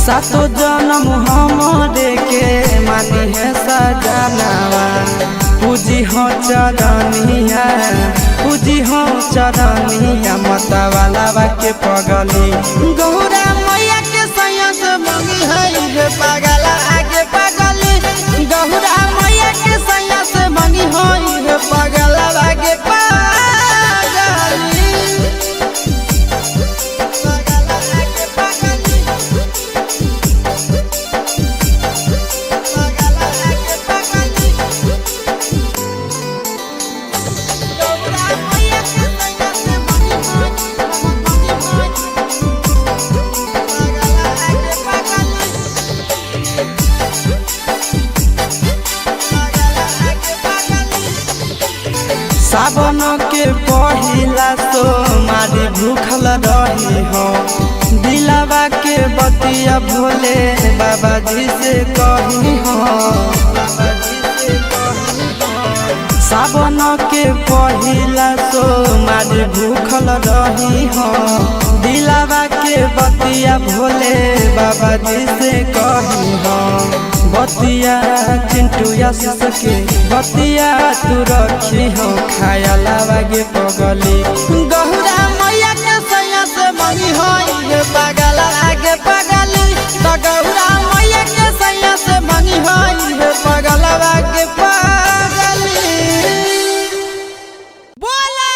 सातो जन्म हमरे के मानी है सजनावा पूजी हो चरनिया पूजी हो चरनिया मतवालावा के पगली गौरा मैया के सैया से मंगी है पगला आगे पगली गौरा मैया के सैया से मंगी है पगला आगे सावन के पहिला तो मारी भूखल रही हो दिलावा के बतिया भोले बाबा जी से कही हो सावन के पहिला तो मारी भूखल रही हो दिलावा के बतिया भोले बाबा जी से कही हो बतिया चिंटू आशीष के बतिया तू रखी हो खायालावा गे पगली गौरा मैया के सैया से मंगी होई है पगला आगे पगली तो गौरा मैया के सैया से मंगी होई है पगला आगे पगली बोला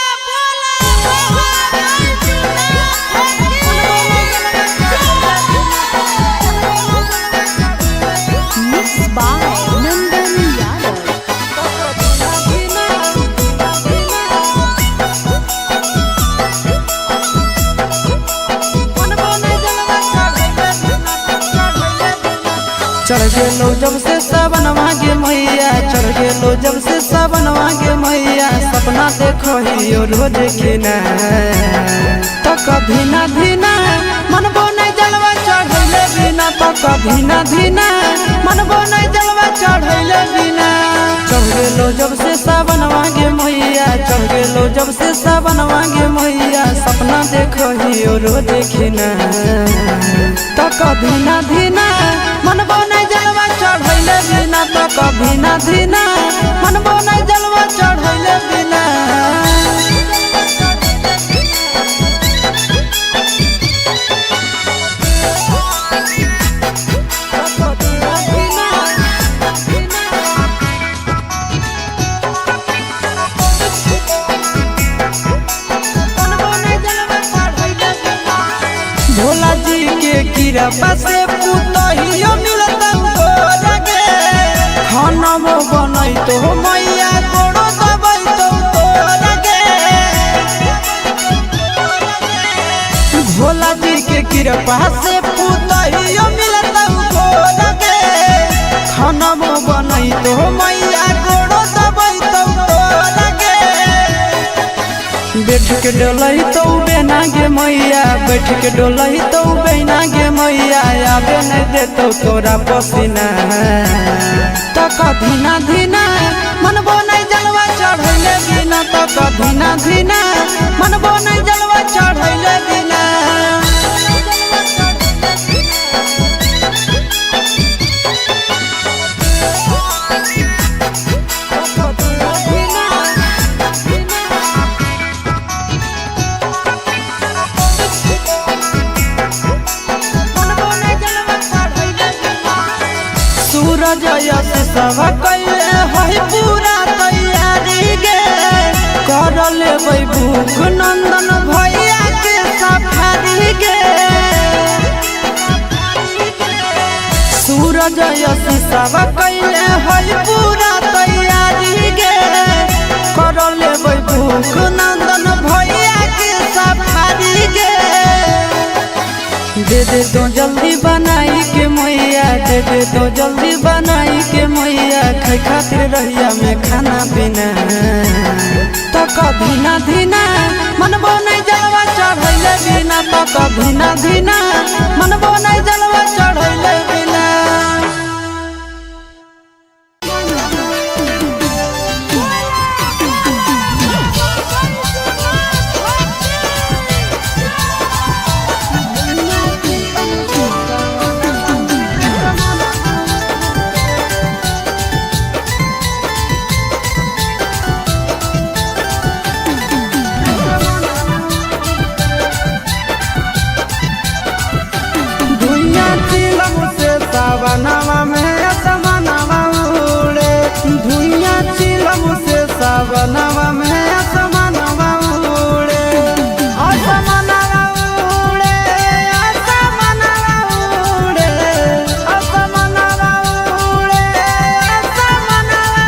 Mixed by Nandan Yadav. चढ़ गेलो जब से सावन मांगे मैया चढ़ गेलो जब से सावन मांगे मैया सपना देखो ही रोज खिना तो कभी ना धीना मनबो नहीं जलवा चढ़ैले बिना तो कभी ना धीना मनबो नहीं जलवा चढ़ैले बिना चढ़ गेलो जब से सावन मांगे मैया चढ़ गेलो जब से सावन मांगे मैया सपना देखो ही रोज खिना तो कभी ना धीना मनबो नहीं जलवा चढ़ैले बिना तो कभी ना धीना मनबो नहीं जलवा चढ़ैले बिना भोला जी के कृपा से पुतहियो मिलता हो लगे खाना बनई तो मैया गोड़ो दबई तो लगे भोला जी के कृपा से पुतहियो मिलता हो लगे खाना बनई तो मैया गोड़ो दबई तो लगे बैठ के डोलही तो बेना गे मैया, बैठ के डोलही तो बेना गे मैया, आबे नहीं देतो तोरा पसीना। तक धीना धीना मनबो नहीं जलवा चढ़ैले बिना, तक धीना धीना मनबो नहीं जलवा चढ़ैले बिना। सूरज यश सब कैले है पूरा तैयारी गे, कर लेबै भूख नंदन भैया के सफारी गे। सूरज यश सब कैले है पूरा तैयारी गे, कर लेबै भूख नंदन भैया के सफारी गे। दे दे तो जल्दी बनाई के मैया, दे दे तो जल्दी बनाई के मैया, खाई खातिर रहिया में खाना पीना। तक धीना धीना मनबो नहीं जलवा चढ़ैले बिना, तक धीना धीना मनबो नहीं जलवा चढ़ैले बिना। सावनवा में असमनवा उड़े, धुइयां चिलम से सावनवा में असमनवा उड़े। असमनवा उड़े, असमनवा उड़े, असमनवा उड़े, असमनवा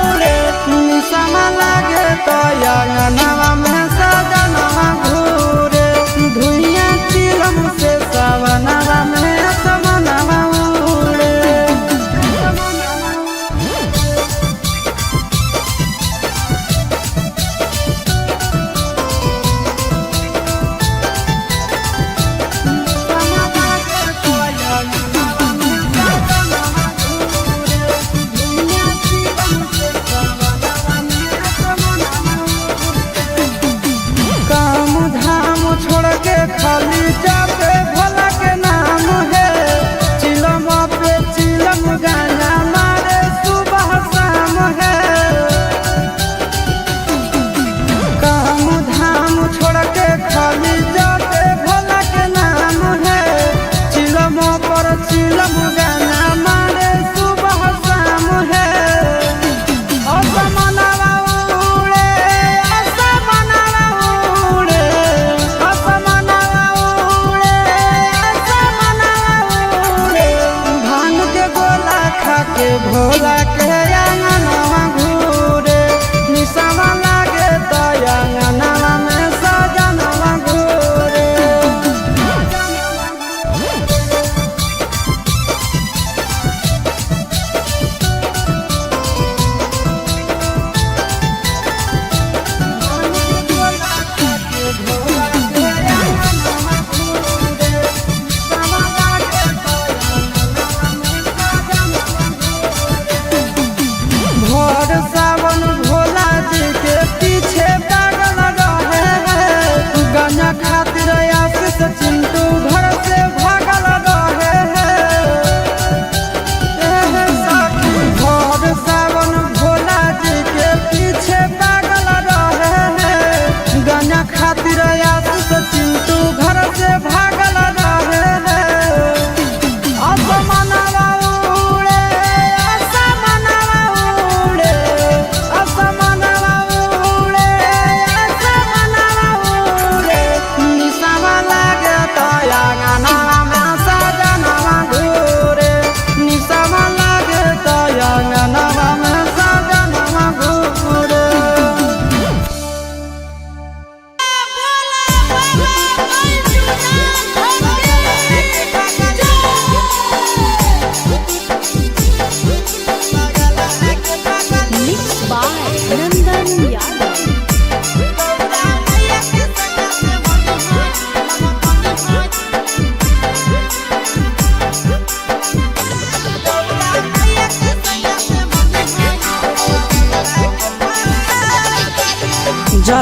उड़े। निसम लागे तो अंगनवा में सजनवा घूरे, धुइयां चिलम से सावनवा में असमनवा उड़े।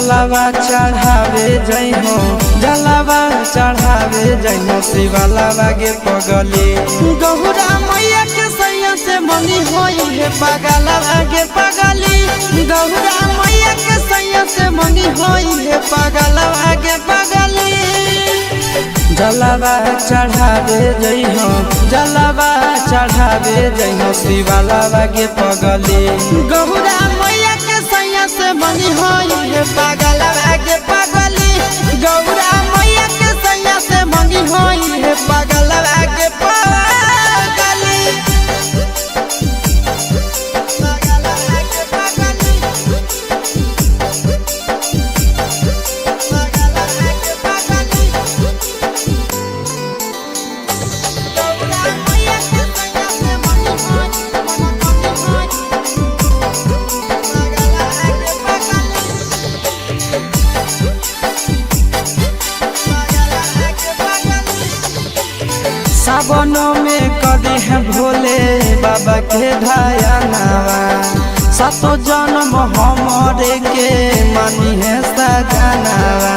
जलावा चढ़ावे जइहो जलावा चढ़ावे जइहो शिवालावा गे पगली गौरा मैया के सैया से मंगी होई है पगलावा गे पगली गौरा मैया के सैया से मंगी होई है पगलावा गे पगली जलावा चढ़ावे जइहो जलावा चढ़ावे जइहो शिवालावा गे पगली गौरा मैया के सैया से मंगी होई है पगलावा गे पगली गौरा मैया के सैया से मंगी होई है पगलावा गे पगली सावन में कदी है भोले बाबा के ढायानावा सातो जन्म हमरे के मानी है सजनावा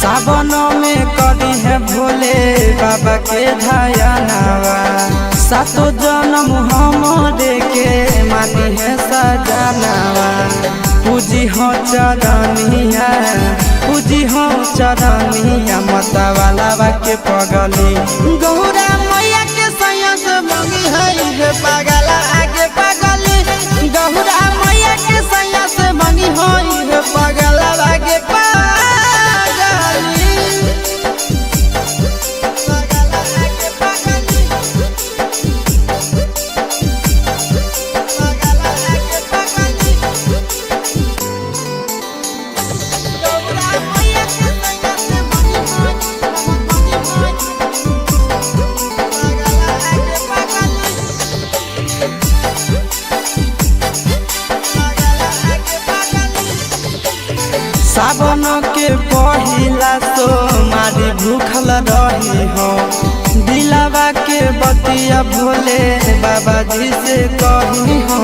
सावन में कदी है भोले बाबा के ढायानावा सातो जन्म हमरे के मानी है सजनावा पूजी हो चरनिया पूजी हो चरनिया मतवालावा के पगली गौरा मैया के सैया से मंगी है पगला आगे पगली गौरा मैया के सैया से मंगी है पगला आगे पगली सावन के पहिला तो मारी भूखल रही हो दिलावा के बतिया भोले बाबा जी से कही हो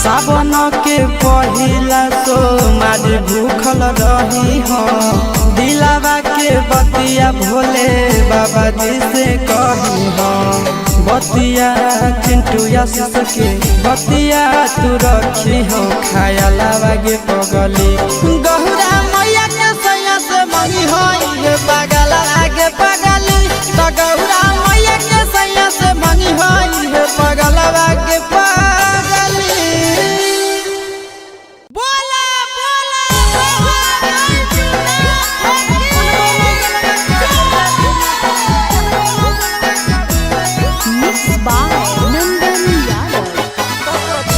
सावन के पहिला तो मारी भूखल रही हो दिलावा के बतिया भोले बाबा जी से कही हो बतिया चिंटू या सके बतिया तू रखी हो खाया लावा गे पगली गौरा मैया के सैया से मंगी होई है पगला आगे पगली तो गौरा मैया के सैया से मंगी होई है पगला आगे पगली बोला Mixed by Nandan Yadav.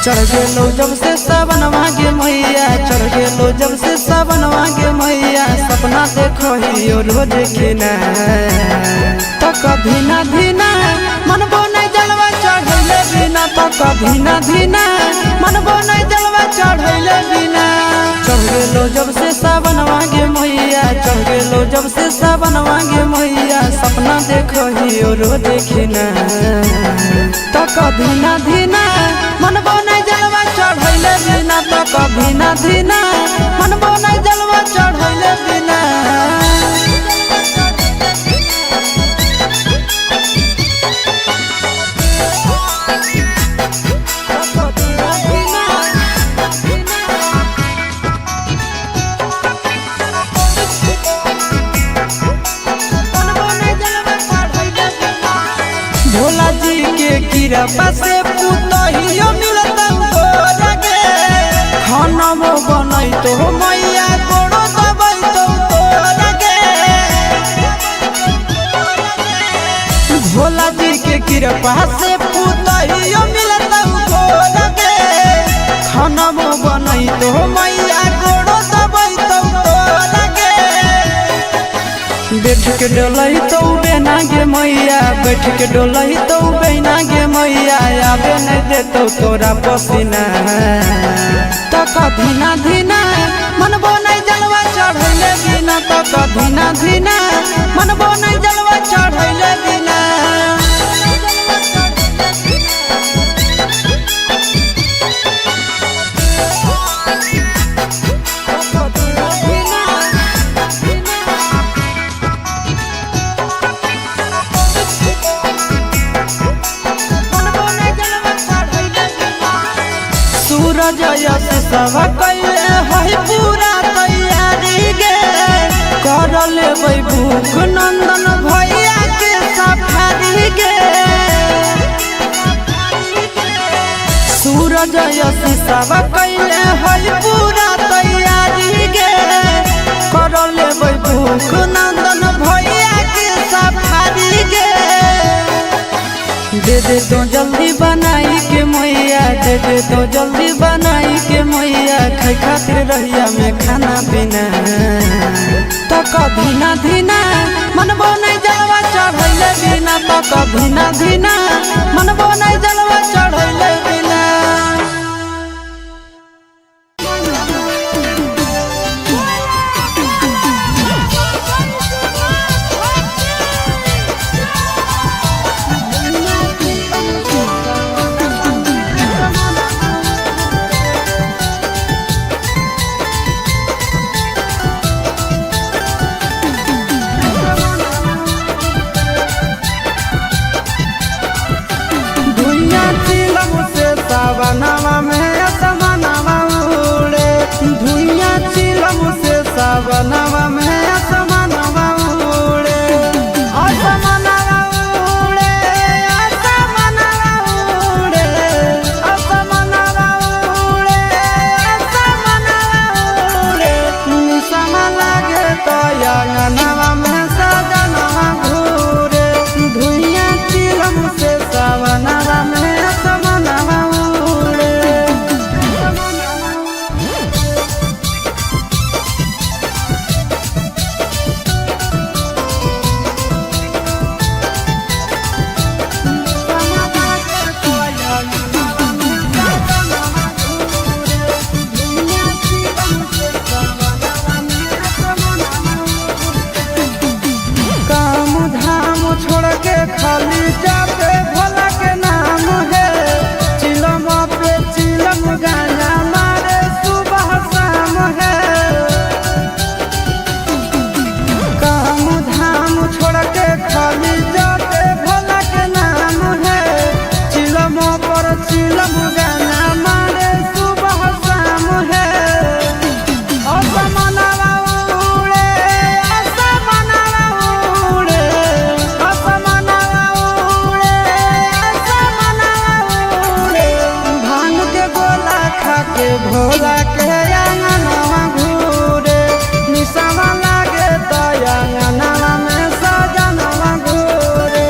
चढ़ गेलो जब से सावन मांगे मैया चढ़ गेलो जब से सावन मांगे मैया सपना देखो ही रोज खिना तो कभी ना धीना मनबो नहीं जलवा चढ़ैले बिना तो कभी ना धीना मनबो नहीं जलवा चढ़ैले बिना चढ़ गेलो जब से सावन मांगे मैया चढ़ गेलो जब से सावन मांगे मैया सपना देखो ही रोज खिना तो कभी ना धीना मनबो नहीं जलवा चढ़ैले बिना तो कभी ना धीना मनबो नहीं जलवा चढ़ैले बिना भोला जी के कृपा से पुतहियो मिलता गे खाना बनई तो मैया गोड़ो दबाई तो गे भोला जी के कृपा से पुतहियो मिलता गे खाना बनई तो मैया गोड़ो दबाई तो गे बैठ के डोलही तो बेना गे मैया बैठ के डोलही तो बेना गे मैया आबे नहीं देतो तोरा पसीना तो कभी ना धीना मनबो नहीं जलवा चढ़ैले बिना तो कधीना धीना मनबो नहीं जलवा चढ़ैले बिना सूरज यश सब कैले है पूरा तैयारी गे कर लेबै भूख नंदन भैया के सफारी गे सूरज यश सब कैले है पूरा तैयारी गे कर लेबै भूख नंदन भैया के सफारी गे दे दे तो जल्दी बनाई के मैया दे दे तो जल्दी बनाई के मैया खाई खातिर रहिया में खाना पीना तो कधीना धीना मनबो नहीं जलवा चढ़ैले बिना तो कधीना धीना मनबो नहीं जलवा चढ़ैले बिना सावनवा में असमनवा उड़े धुइया चिलम से सावनवा में असमनवा उड़े असमनवा उड़े असमनवा उड़े असमनवा उड़े असमनवा उड़े निसम लागे तो अंगनवा में सजनवा घूरे धुइया चिलम से सावनवा में असमनवा छोड़ के खाली जाते भोला के नाम है चिलम पे चिलम गाना मारे सुबह शाम है काम धाम छोड़ के खाली जाते भोला के नाम है चिलम पर चिलम गाना मारे सुबह शाम है भोला के अंगनवा घूरे निसवा लागे तो अंगनवा में सजनवा घूरे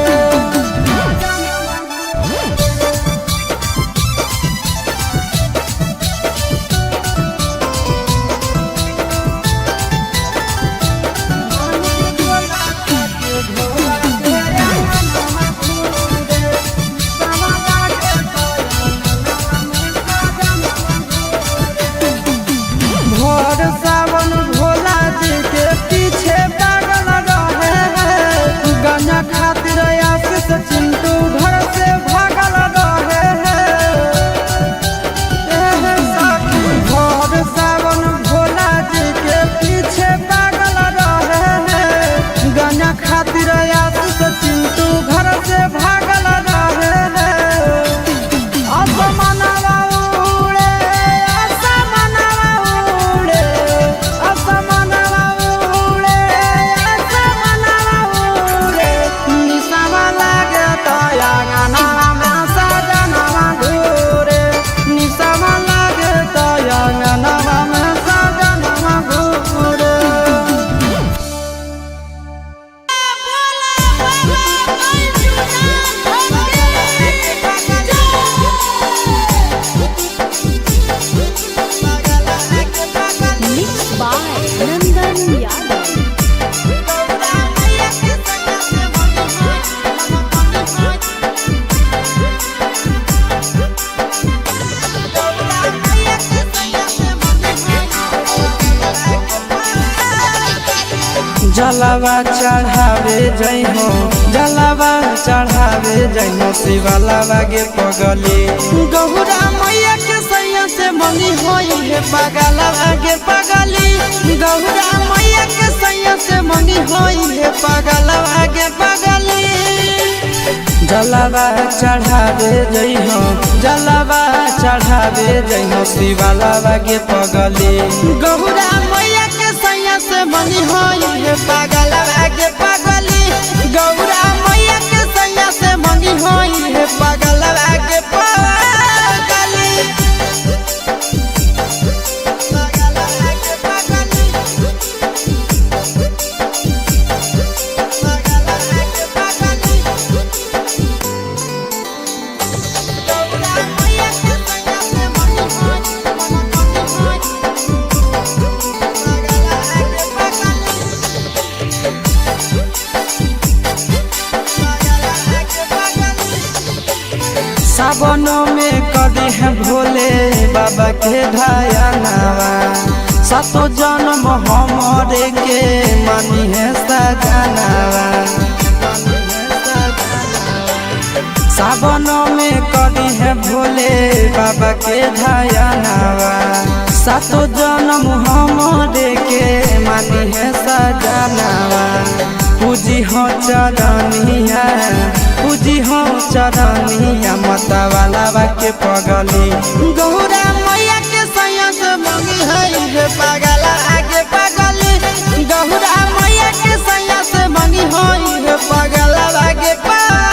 सावन भोला जी के पीछे पागल रहे हैं गंजा खातिर आशीष चिंटू घर से भागल रहे हैं भोर सावन भोला जी के पीछे पागल रहे हैं गंजा खातिर आशीष चिंटू घर से भागल रहे हैं असमनवा उड़े असमनवा उड़े असमनवा उड़े असमनवा उड़े निसवा लागे तो अंगनवा में सजनवा घूरे निसवा लागे तो अंगनवा में सजनवा घूरे Mixed by Nandan Yadav. जलावा चढ़ावे जइहो जलावा चढ़ावे जइहो शिवालावा गे पगली गौरा मैया के सैया से मंगी होई हे पगलावा गे पगली गौरा मैया के सैया से मंगी होई हे पगलावा गे पगली जलावा चढ़ावे जइहो जलावा चढ़ावे जइहो शिवालावा गे पगली गौरा मैया के सैया से मंगी होई हे पगलावा गे पगली गौरा मैया के सैया से मंगी होई हे पगलावा गे पगली सावन में कदी है भोले बाबा के ढायानावा सातो जन्म हमरे के मानी है सजनावा सावन में कदी है भोले बाबा के ढायानावा सातो जन्म हमरे के मानी है सजनावा पूजी हो चरनिया पूजी हो चरनिया मतवाला के पगली गौरा मैया के सैया से मंगी है हे पगला आगे पगली गौरा मैया के सैया से मंगी है हे पगला आगे पगली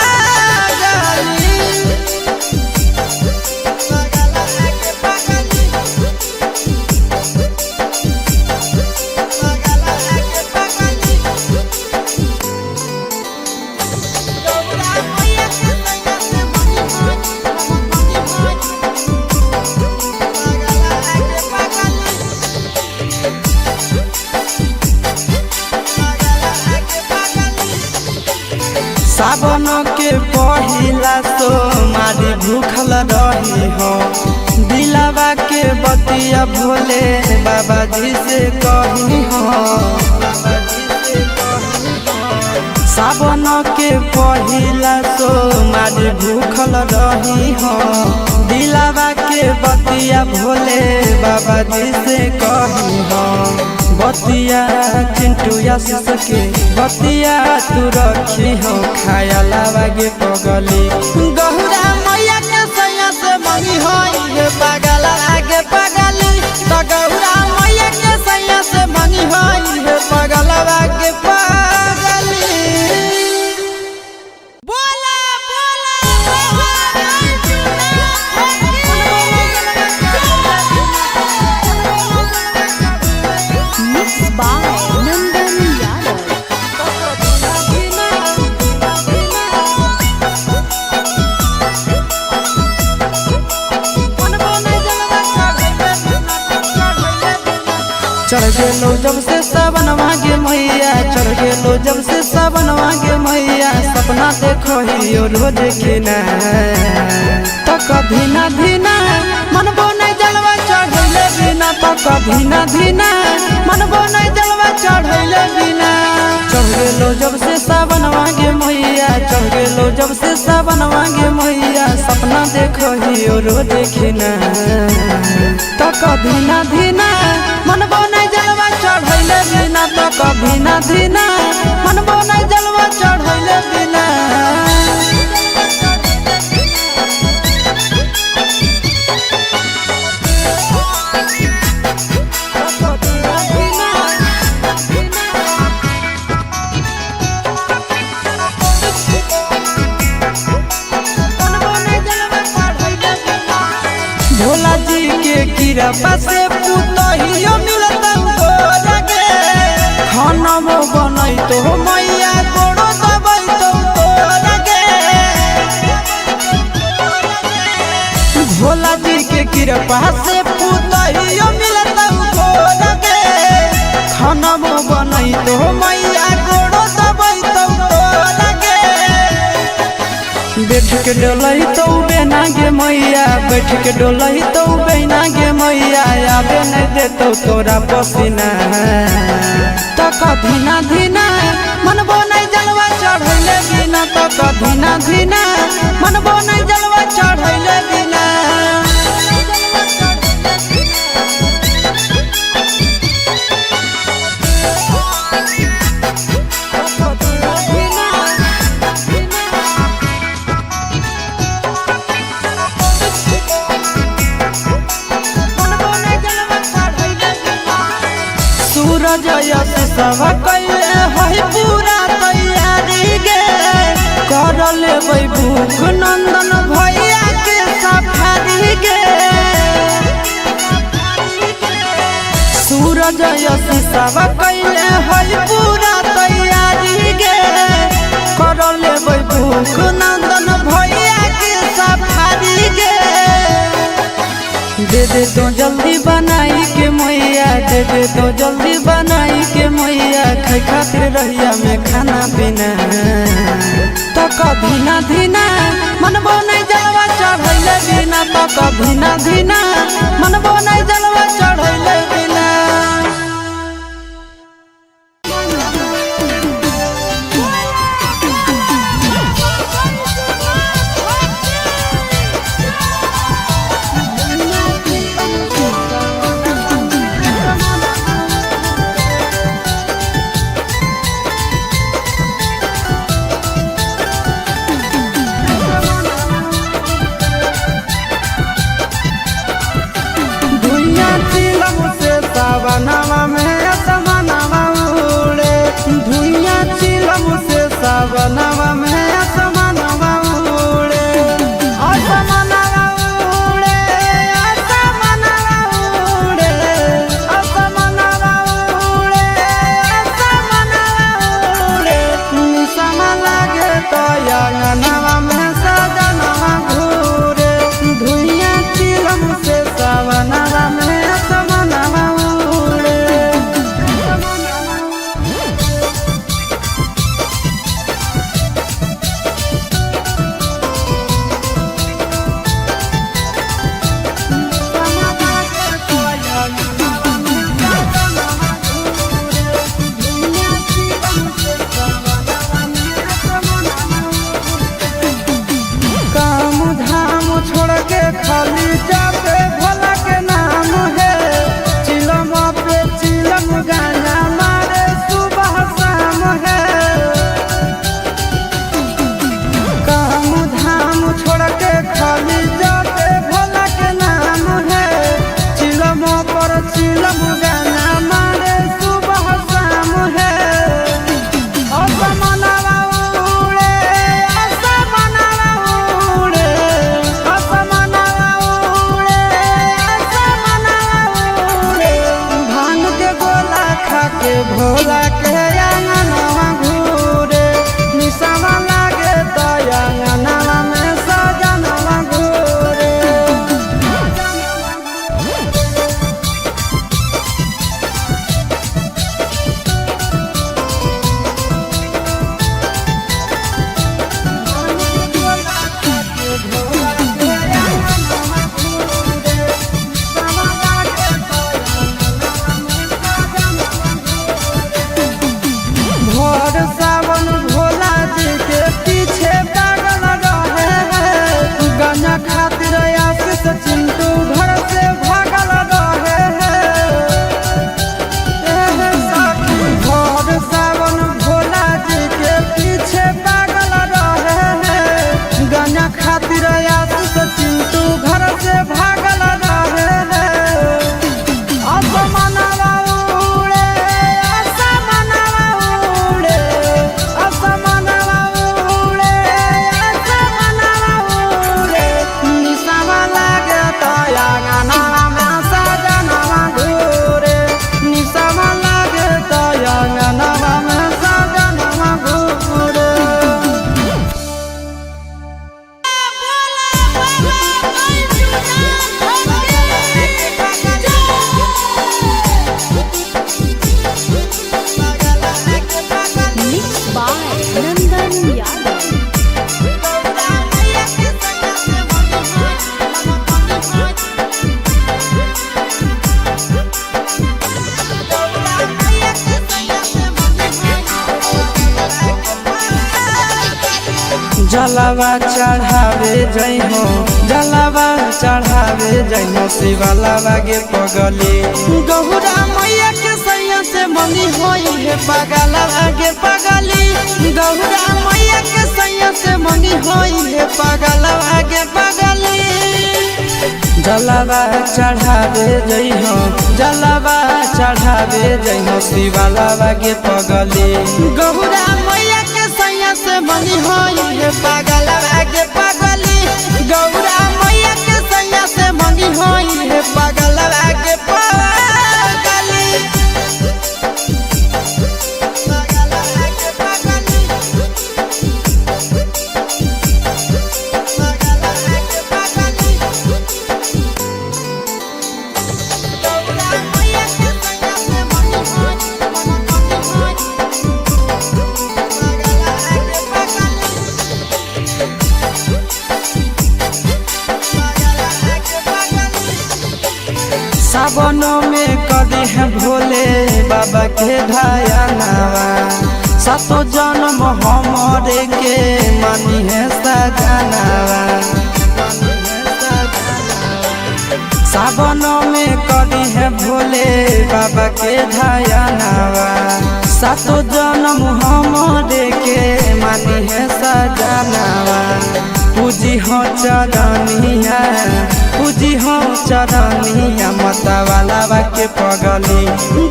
सावन के पहिला तो मारी भूखल रही हो दिलावा के बतिया भोले बाबा जी से कही हो सावन के पहिला तो मारी भूखल रही हो दिलावा के बतिया भोले बाबा जी से कही हो बतिया चिंटू आशीष के बतिया तू रखी हो खाया लावा गे पगली गौरा मैया के सैया से मंगी होई हे पगला आगे पगली तो गौरा मैया के सैया से मंगी होई हे पगला आगे पगली बोला Mixed by Nandan Yadav. चढ़ गेलो जब से सावन मांगे मैया चढ़ गेलो जब से सावन मांगे मैया सपना देखो ही रोज खिना तो कभी ना धीना मनबो नहीं जलवा चढ़ैले बिना तो कभी ना धीना मनबो नहीं जलवा चढ़ैले बिना चढ़ गेलो जब से सावन मांगे मैया चढ़ गेलो जब से सावन मांगे मैया सपना देखो ही रोज खिना तो कभी ना धीना मनबो नहीं जलवा चढ़ैले बिना तो कभी ना धीना मनबो नहीं जलवा चढ़ैले बिना भोला जी के कृपा से पुतहियो मिलता तोरगे खाना बनई तो मैया गोड़ो दबई तो तोरगे भोला जी के कृपा से पुतहियो मिलता तोरगे खाना बनई तो मैया गोड़ो दबई तो तोरगे बैठ के डोलही तो बेना गे मैया बैठ के डोलही तो बेना गे मैया आबे नहीं देतो तोरा पसीना तो कभी ना धीना मनबो नहीं जलवा चढ़ैले बिना तो कधीना धीना मनबो नहीं जलवा चढ़ैले बिना सूरज यश सब कैले है पूरा तैयारी गे कर लेबै भूख नंदन भैया के सफारी गे सूरज यश सब कैले है पूरा तैयारी गे कर लेबै भूख नंदन भैया के सफारी गे दे दे तो जल्दी बनाई के मैया दे दे तो जल्दी बनाई के मैया खाई खातिर रहिया में खाना पीना तो कभी ना धीना मनबो नहीं जलवा चढ़ैले बिना तो कभी ना धीना मनबो नहीं जलवा चढ़ैले बिना सावनवा में असमनवा उड़े धुइया चिलम से सावनवा में असमनवा उड़े असमनवा उड़े असमनवा उड़े असमनवा उड़े असमनवा उड़े निसम लागे तो अंगनवा में सजनवा घूरे धुइया चिलम से सावनवा में असमनवा जलावा चढ़ावे जइहो जलावा चढ़ावे जइहो शिवालावा गे पगली गौरा मैया के सैया से मंगी होई है पगलावा गे पगली गौरा मैया के सैया से मंगी होई है पगलावा गे पगली जलावा चढ़ावे जइहो जलावा चढ़ावे जइहो शिवालावा गे पगली गौरा मैया के सैया से मंगी होई है पगलावा गे पगली गौरा मैया के सैया से मंगी होई है पगलावा गे पगली सावन में कदी है भोले बाबा के ढायानावा सातो जन्म हमरे के मानी है सजनावा सावन में कदी है भोले बाबा के ढायानावा सातो जन्म हमरे के मानी है सजनावा पूजी हो चरनिया पूजी हो चरनिया मतवालावा के पगली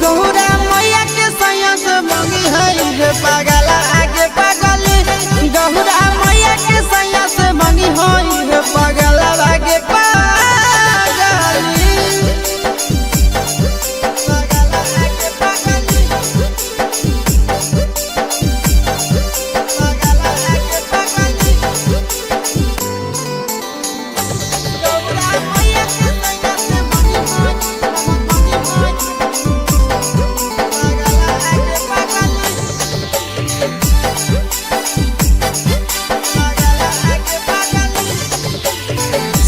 गौरा मैया के सैया से मंगी है पगला आगे पगली गौरा मैया के सैया से मंगी है पगला आगे पगली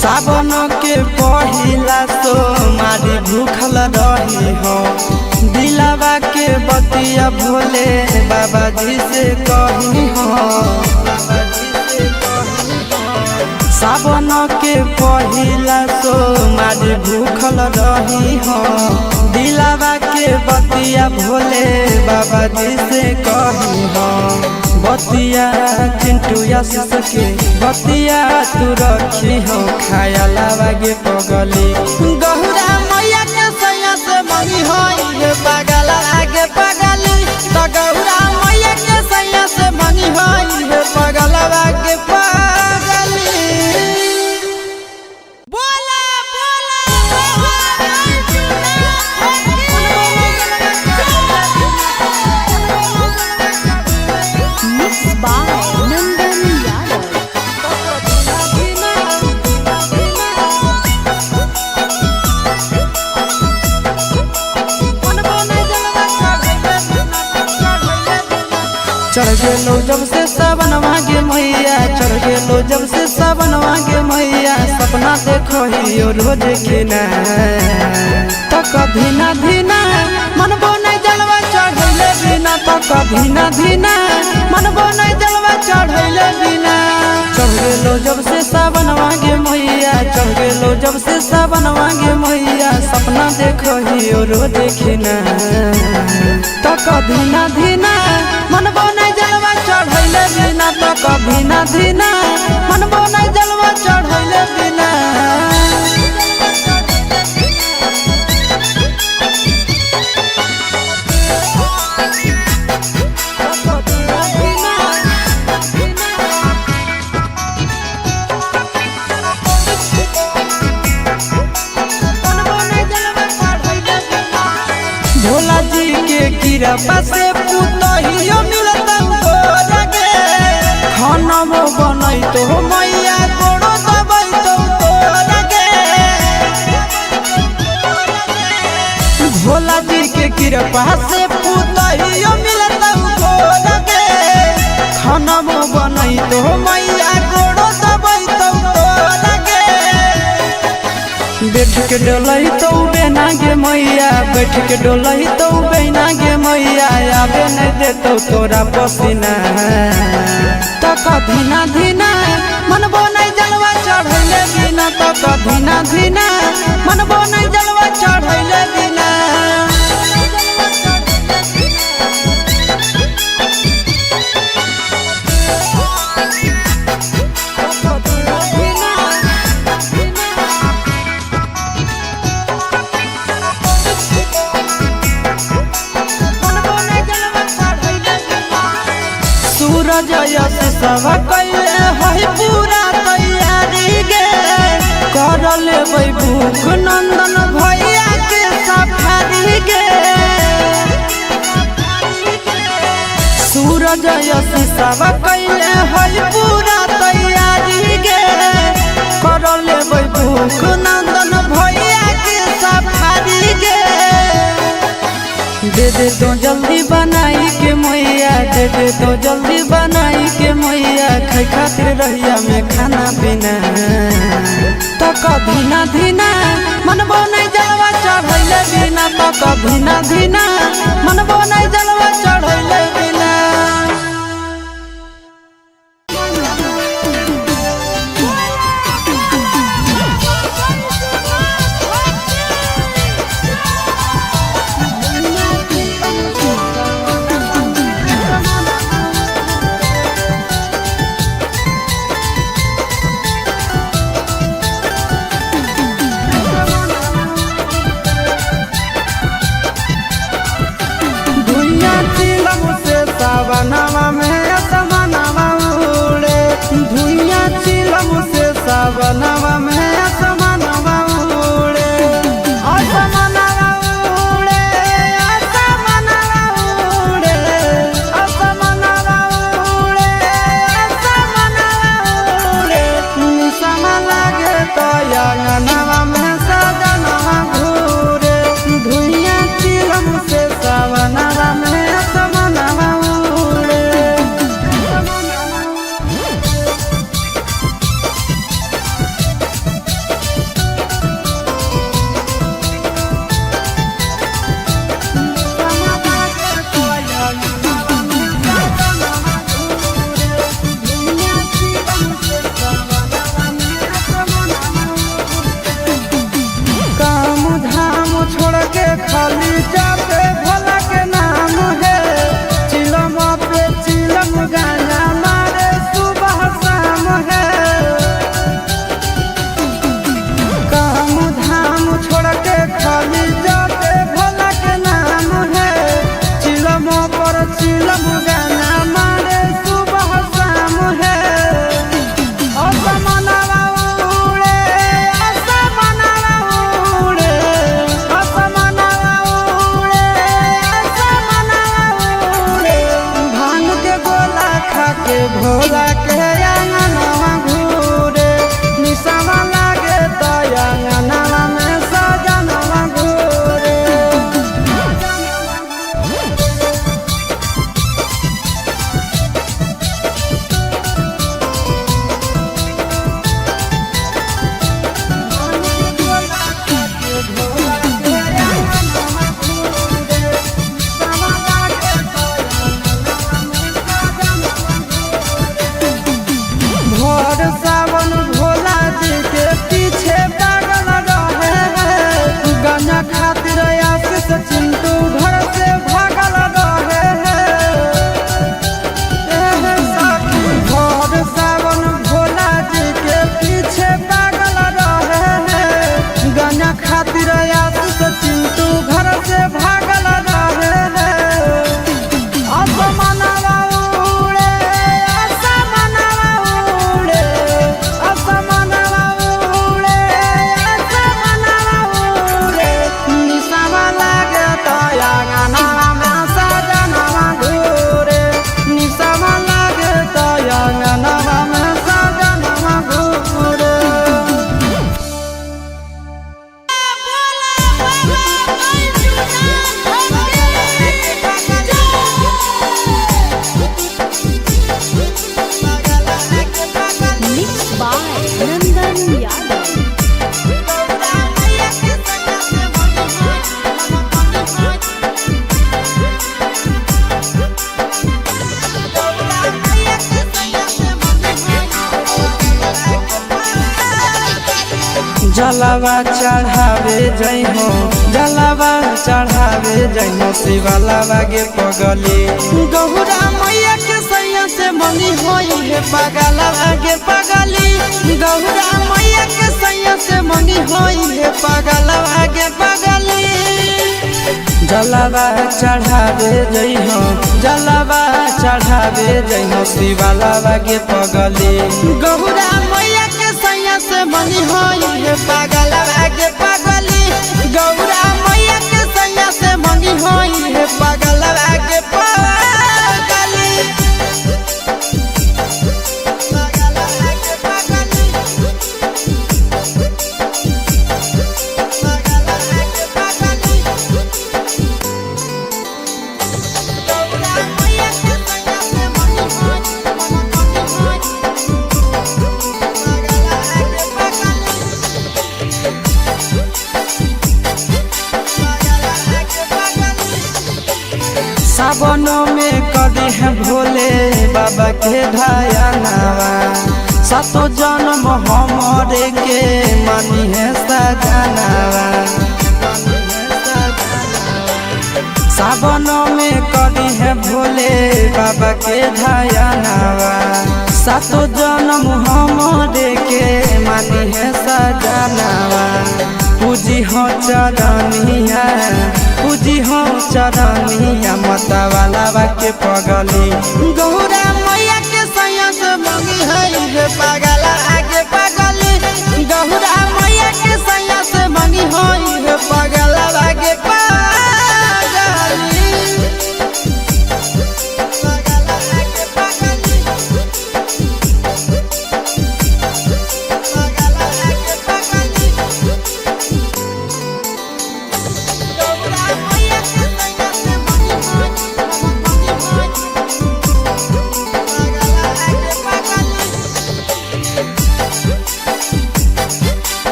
सावन के पहिला सोमारी भूखल रही हो दिलावा के बतिया भोले बाबा जी से कही हो सावन के पहिला सोमारी भूखल रही हो दिलावा के बतिया भोले बाबा जी से कही हो बतिया चिंटू आशीष के बतिया तू रखी हो खायालावा गे पगली गौरा मैया के सैया से मंगी होई है पगला आगे पगली तो गौरा मैया के सैया से मंगी होई है पगला आगे पगली बोला Mixed by Nandan Yadav. चढ़ गेलो जब से सावन मांगे मैया चढ़ गेलो जब से सावन मांगे मैया सपना देखो ही रोज खिना तो कभी ना धीना मनबो नहीं जलवा चढ़ैले बिना तो कभी ना धीना मनबो नहीं जलवा चढ़ैले बिना चढ़ गेलो जब से सावन मांगे मैया चढ़ गेलो जब से सावन मांगे मैया सपना देखो ही रोज खिना तो कभी ना धीना मनबो नहीं जलवा चढ़ैले बिना तो कभी ना धीना मनबो नहीं जलवा चढ़ैले बिना भोला जी के कृपा से पुतहियो मिलता लगे खाना बनई तो मैया गोड़ो दबाई तो लगे भोला जी के कृपा से पुतहियो मिलता लगे खाना बनई तो मैया गोड़ो दबाई तो लगे बैठ के डोलही तो बेना गे मैया बैठ के डोलही तो बेना गे मैया आबे नहीं देतो तोरा पसीना तक धीना धीना मनबो नहीं जलवा चढ़ैले बिना तक धीना धीना मनबो नहीं जलवा चढ़ैले बिना सूरज यश सब कैले है पूरा तैयारी गे कर लेबै भूख नंदन भैया के सफारी गे सूरज यश सब कैले है पूरा तैयारी गे कर लेबै भूख नंदन भैया के सफारी गे दे दे तो जल्दी बनाई के मैया दे दे तो जल्दी बनाई के मैया खाई खातिर रहिया में खाना पीना तक धीना धीना मनबो नहीं जलवा चढ़ैले बिना तक धीना धीना मनबो नहीं जलवा चढ़ैले बिना सावनवा में असमनवा उड़े धुइया चिलम से सावनवा में असमनवा उड़े असमनवा उड़े असमनवा उड़े असमनवा उड़े असमनवा उड़े निसम लागे तो अंगनवा में सजनवा घूरे धुइया चिलम से सावनवा में असमनवा खाली जाते भोला के नाम है चिलम पे चिलम गाना मारे सुबह शाम है काम धाम छोड़ के खाली जाते भोला के नाम है चिलम पर चिलम गाना मारे सुबह शाम है असमनवा उड़े असमनवा उड़े के भोला के अंगनवा घूरे निसमा लागे तो अंगनवा में सजनवा घूरे जलावा चढ़ावे जइहो जलावा चढ़ावे जइहो शिवालावा गे पगली गौरा मैया के सैया से मंगी होई है पगलावा गे पगली गौरा मैया के सैया से मंगी होई है पगलावा गे पगली जलावा चढ़ावे जइहो जलावा चढ़ावे जइहो शिवालावा गे पगली गौरा मैया के सैया से मंगी होई है पगलावा गे पगली गौरा मैया के सैया से मंगी होई है पगलावा गे पगली सावनों में कदी है भोले बाबा के ढायानावा सातो जन्म हमरे के मानी है सजनावा सावनों में कदी है भोले बाबा के ढायानावा सातो जन्म हमरे के मानी है सजनावा पूजी हो चरनिया पूजी हो चरनिया मतवालावा के पगली गौरा मैया के सैया से मंगी है पगला आगे पगली गौरा मैया के सैया से मंगी है पगला आगे पगली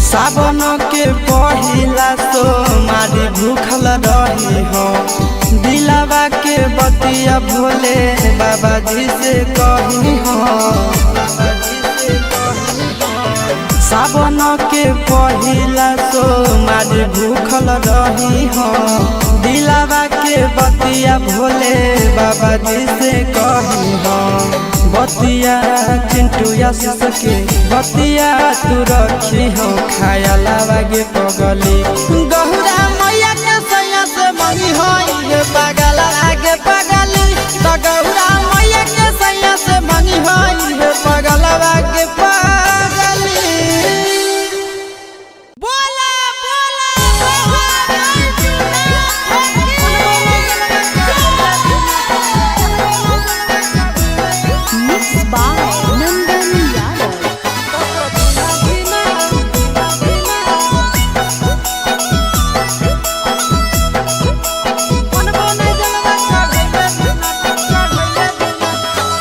सावन के पहिला सोमारी भूखल रही हो दिलावा के बतिया भोले बाबा जी से कही हो सावन के पहिला सोमारी भूखल रही हो दिलावा के बतिया भोले बाबा जी से कही हो बतिया चिंटू आशीष के बतिया तू रखी हो खायालावा गे पगली गौरा मैया के सैया से मंगी होई है पगला आगे पगली तो गौरा मैया के सैया से मंगी होई है पगला आगे पगली बोला Mixed by Nandan Yadav.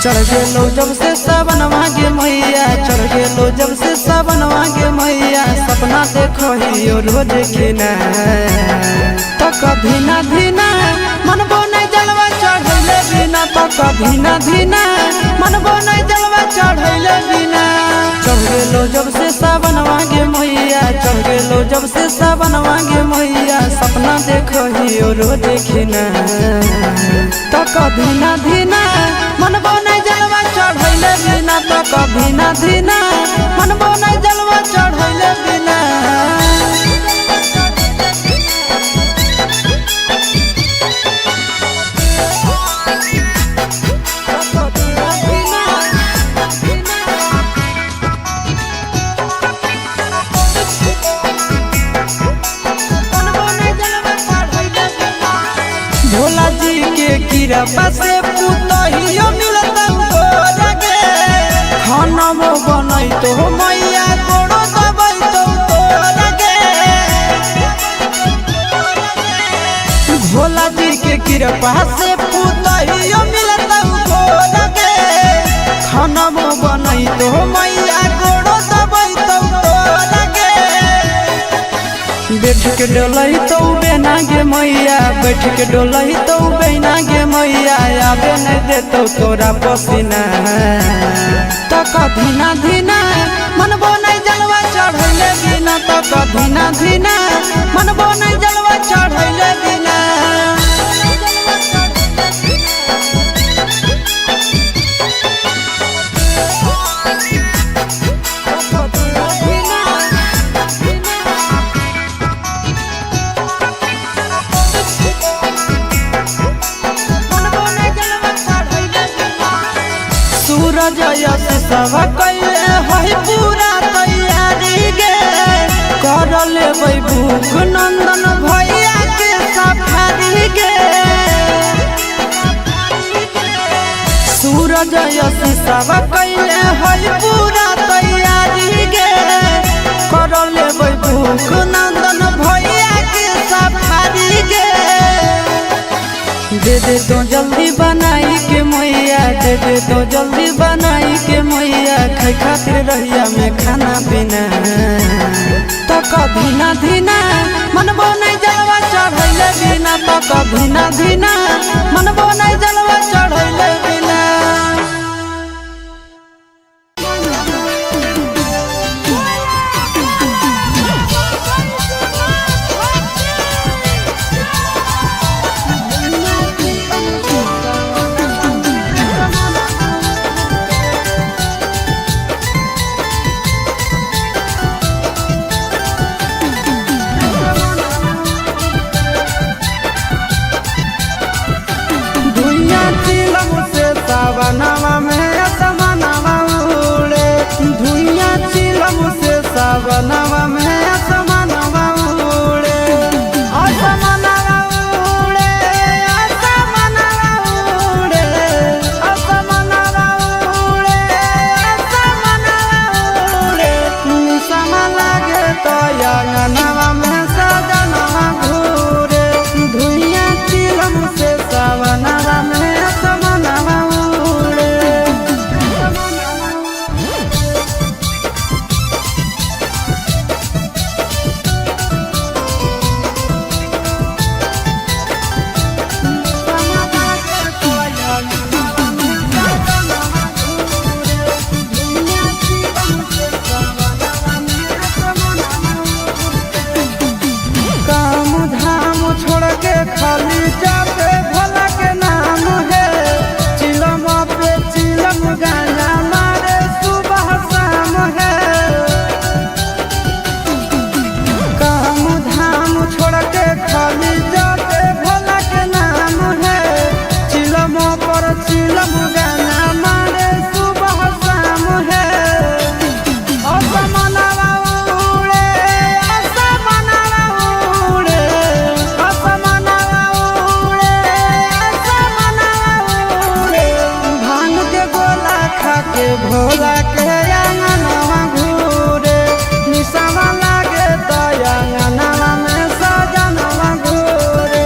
चढ़ गेलो जब से सावनवा गे मैया चढ़ गेलो जब से सावनवा गे मैया सपना देखो ही रोज खिना तो कभी ना धीना मनबो नहीं जलवा चढ़ैले बिना तो कभी ना धीना मनबो नहीं जलवा चढ़ैले बिना चढ़ गेलो जब से सावनवा गे मैया चढ़ गेलो जब से सावनवा गे मैया सपना देखो ही रोज खिना तो कभी ना धीना मनबो नहीं जलवा चढ़ैले बिना तो कभी ना धीना मनबो नहीं जलवा चढ़ैले बिना भोला जी के कृपा से पुतहियो मिलत तोरा गे खाना मो बनई तो मैया गोड़ो दबई तो तोरा गे भोला जी के कृपा से पुतहियो मिलत तोरा गे खाना मो बनई तो मैया गोड़ो दबई तो तोरा गे बैठ के डोलई तो बेना गे मैया बैठ के डोलई तो बेना गे मैया आवे नहीं देतो तोरा पसीना तो कधीना धीना मनबो नहीं जलवा चढ़ैले बिना तो कधीना धीना मनबो नहीं जलवा चढ़ैले बिना सूरज यश सब कैले है पूरा तैयारी गे कर लेबै भूख नंदन भैया के सफारी गे सूरज यश सब कैले है पूरा तैयारी गे कर लेबै भूख नंदन भैया के सफारी गे दे दे तो जल्दी बनाई के मैया दे दे तो जल्दी बनाई के मैया खाई खातिर रहिया में खाना पीना तो कभी ना धीना मनबो नहीं जलवा चढ़ैले बिना तो कभी ना धीना मनबो नहीं जलवा चढ़ैले बिना सावनवा में असमनवा उड़े धुइया चिलम से सावनवा में असमनवा उड़े असमनवा उड़े असमनवा उड़े असमनवा उड़े असमनवा उड़े निशमा लागे तो अंगनवा में सजनवा घूरे धुइया चिलम से सावनवा में खाली जाते भोला के नाम है चिलम पे चिलम गाना मारे सुबह शाम है काम धाम छोड़ के खाली जाते भोला के नाम है चिलम पर चिलम गाना मारे सुबह शाम है असमनवा उड़े असमनवा उड़े के भोला के अंगनवा घूरे निशमा लागे तो अंगनवा में सजनवा घूरे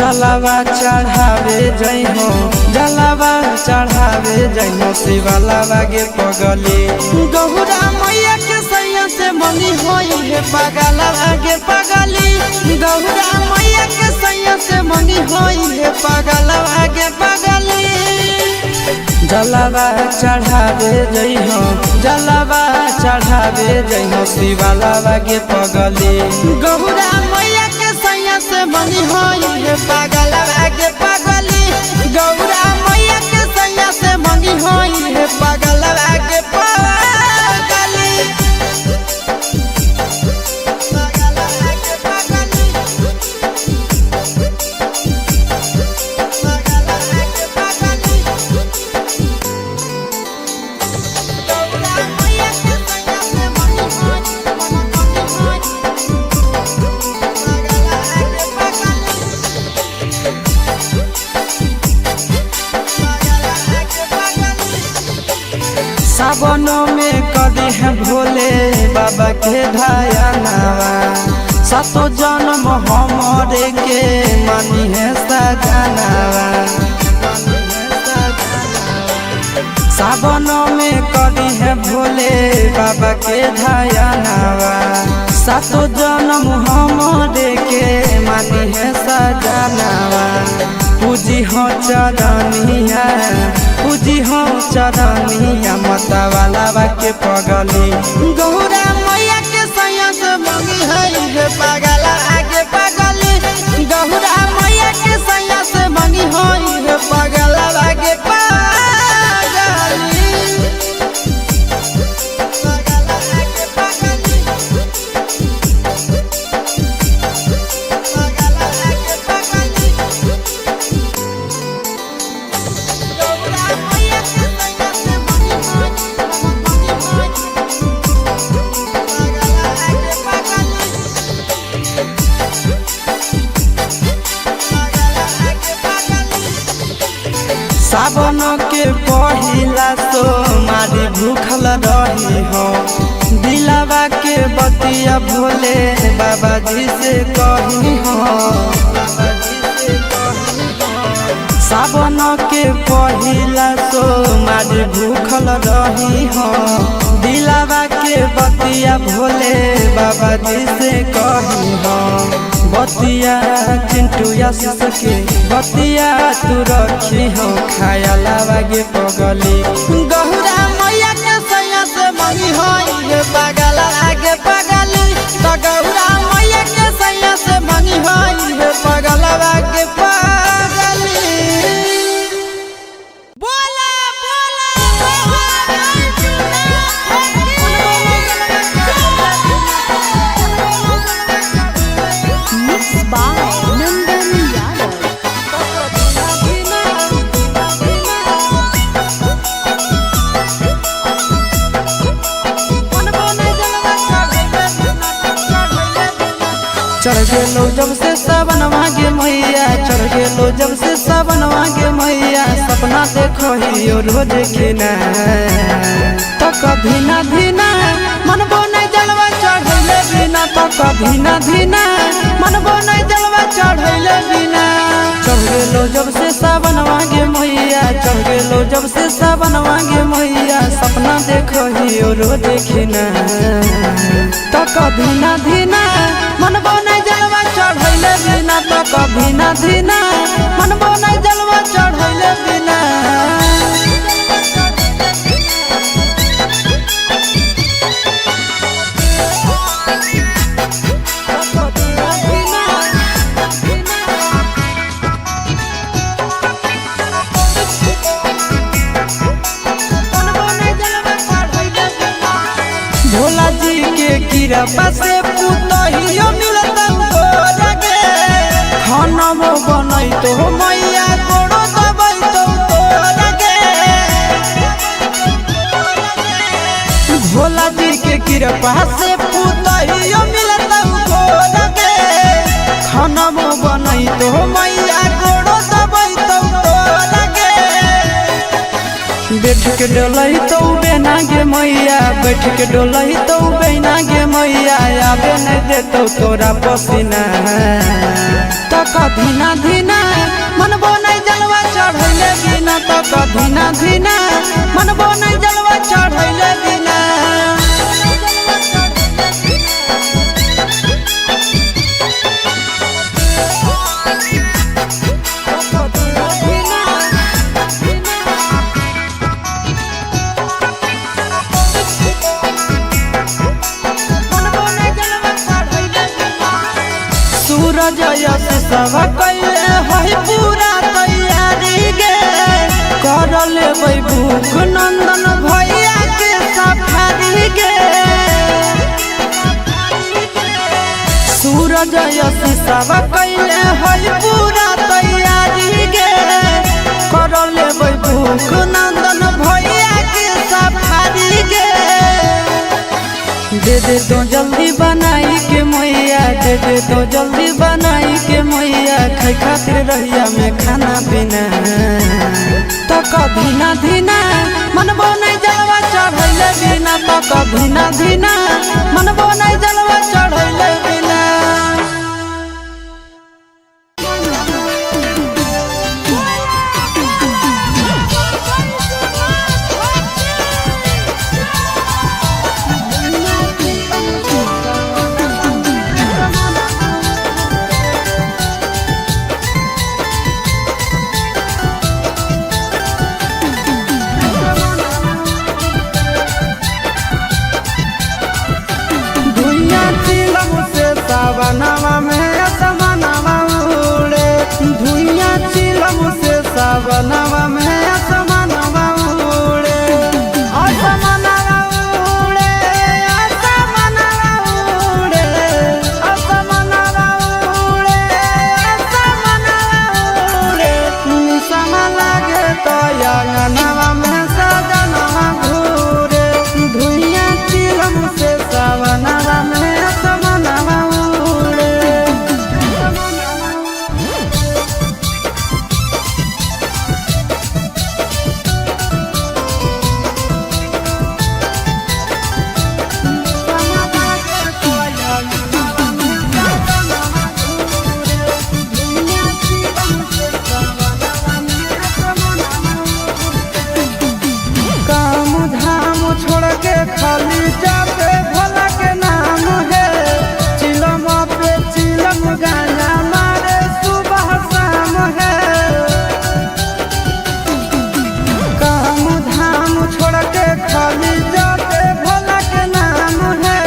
जलावा चढ़ावे जइहो जलावा चढ़ावे जइहो शिवालावा गे पगली गौरा मैया के सैया से मंगी होई है पगलावा गे पगली गौरा मैया के सैया से मंगी होई है पगलावा गे पगली जलावा चढ़ावे जइहो जलावा चढ़ावे जइहो शिवालावा गे पगली गौरा मैया के सैया से मंगी होई है पगलावा गे पगली गौरा मैया के सैया से मंगी होई है पगलावा गे पगली सावनों में कदी है भोले बाबा के धायनावा सातो जन्म हमरे के मानी है सजनावा सावनों में कदी है भोले बाबा के धायनावा सातो जन्म हमरे के मानी है सजनावा पूजी हो चरनिया पूजी हो चरनिया मतवालावा के पगली गौरा मैया के सैया से मंगी है पगला आगे पगली गौरा मैया के सैया से मंगी है पगला आगे पगली सावन के पहिला तो मारी भूखल रही हो दिलावा के बतिया भोले बाबा जी से कही हो सावन के पहिला तो मारी भूखल रही हो दिलावा के बतिया भोले बाबा जी से कही हो बतिया चिंटू आशीष के बतिया तू रखी हो खायलावा गे पगली गौरा मैया के सैया से मंगी होई पगला आगे पगली तो गौरा मैया के सैया से मंगी होई पगला आगे पगली बोला Mixed by Nandan Yadav. चढ़ गेलो जब से सावनवा गे मैया चढ़ गेलो जब से सावनवा गे मैया सपना देखो ही रोज खिना तो कभी ना धीना मनबो नहीं जलवा चढ़ैले बिना तो कभी ना धीना मनबो नहीं जलवा चढ़ैले बिना चढ़ गेलो जब से सावनवा गे मैया चढ़ गेलो जब से सावनवा गे मैया सपना देखो ही रोज खिना तो कभी ना धीना मनबो नहीं जलवा चढ़ैले बिना तो कभी ना धीना मनबो नहीं जलवा चढ़ैले बिना भोला जी के कृपा से पुतहियो मिलत गोरगे खाना बनई तो मैया गोड़ो दबई तो तोरगे भोला जी के कृपा से पुतहियो मिलत गोरगे खाना बनई तो मैया गोड़ो दबई तो तोरगे बैठ के डोलई तो बेना गे मैया बैठ के डोलही तो बहना गे मैया आवे नहीं दे तो तोरा पसीना तो कधीना धीना मनबो नहीं जलवा चढ़ैले बिना तो कधीना धीना मनबो नहीं जलवा चढ़ैले बिना सूरज यश सब कैले है पूरा तैयारी गे कर लेबै भूख नंदन भैया के सफारी गे सूरज यश सब कैले है पूरा तैयारी गे कर लेबै भूख नंदन भैया के सफारी गे दे दे तो जल्दी बनाई के मैया दे दे तो जल्दी बनाई के मैया खाई खातिर रहिया में खाना पीना तो कधीना धीना मनबो नहीं जलवा चढ़ैले बिना तो कधीना धीना मनबो नहीं जलवा चढ़ैले बिना सावनवा में असमनवा उड़े धुइया चिलम से सावनवा में असमनवा उड़े असमनवा उड़े असमनवा उड़े असमनवा उड़े असमनवा उड़े निशाना लागे तो अंगनवा में सजनवा घूरे धुइया चिलम से सावनवा में खाली जाते भोला के नाम है चिलम पे चिलम गाना मारे सुबह शाम है काम धाम छोड़ के खाली जाते भोला के नाम है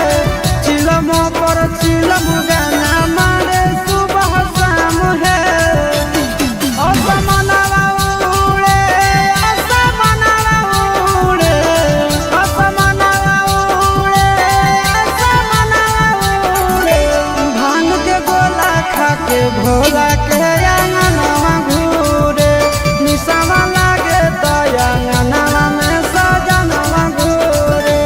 चिलम पर चिलम गाना मारे सुबह शाम है असमनवा उड़े असमनवा उड़े के भोला के अंगनवा घूरे निशाना लागे तो अंगनवा में सजनवा घूरे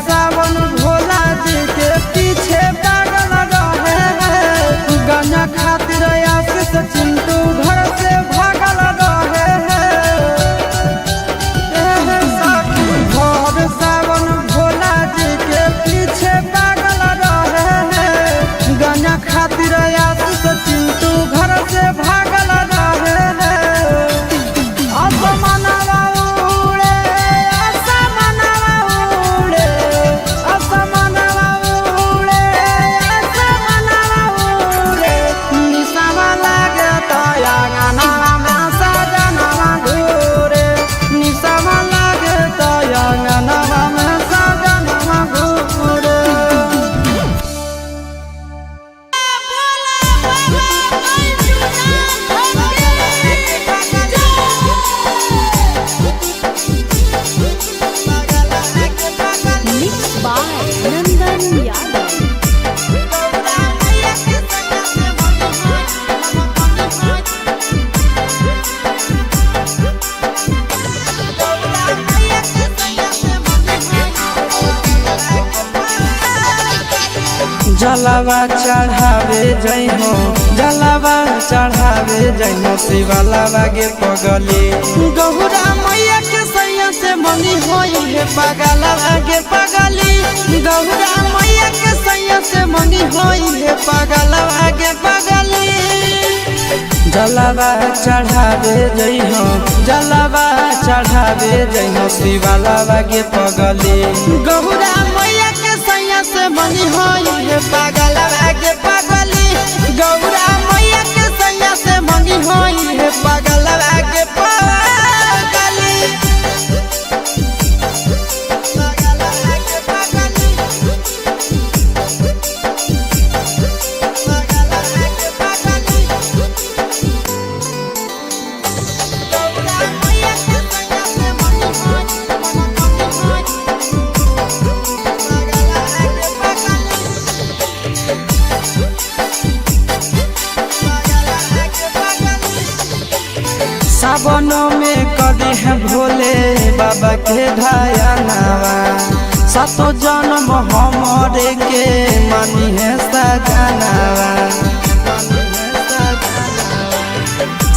सावन भोला जी के पीछे पागल रहे हैं गंजा खातिर आशीष चिंटू घर से भागल रहे हैं भोर सावन भोला जी के पीछे पागल रहे हैं गंजा खातिर आशीष चिंटू घर से भागल रहे हैं असमनवा उड़े असमनवा उड़े असमनवा उड़े असमनवा उड़े निशाना लागे तो अंगनवा में सजनवा घूरे निशाना लागे तो अंगनवा में सजनवा घूरे Mixed by Nandan Yadav. जलावा चढ़ावे जइहो जलावा चढ़ावे जइहो शिवालावा गे पगली गौरा मैया के सैया से मंगी होई है पगलावा गे पगली गौरा मैया के सैया से मंगी होई है पगलावा गे पगली जलावा चढ़ावे जइहो जलावा चढ़ावे जइहो शिवालावा गे पगली गौरा मैया के सैया से मंगी होई है पगलावा गे पगली गौरा मैया के सैया से मंगी होई है पगलावा गे पगली सावनों में कदी है भोले बाबा के ढायानावा सातो जन्म हमरे के मानी है सजनावा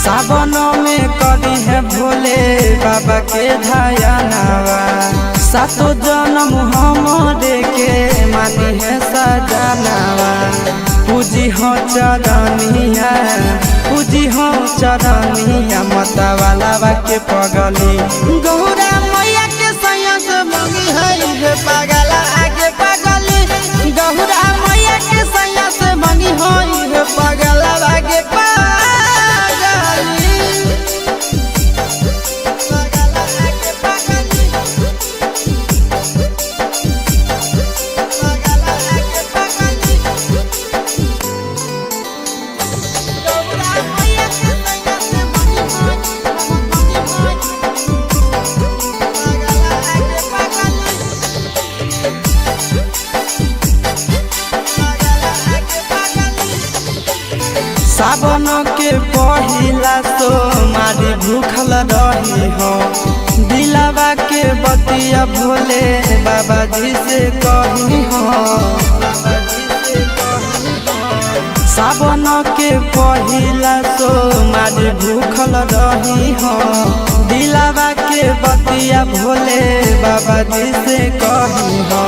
सावनों में कदी है भोले बाबा के ढायानावा सातो जन्म हमरे के मानी है सजनावा पूजी हो चरनिया पूजी हो चरनिया माता वाला के पगली गौरा मैया के सैया से मंगी है पगला आगे पगली गौरा मैया के सैया से मंगी है पगला आगे पगली सावन के पहिला तो मारी भूखल रही हो दिलावा के बतिया भोले बाबा जी से कही हो सावन के पहिला तो मारी भूखल रही हो दिलावा के बतिया भोले बाबा जी से कही हो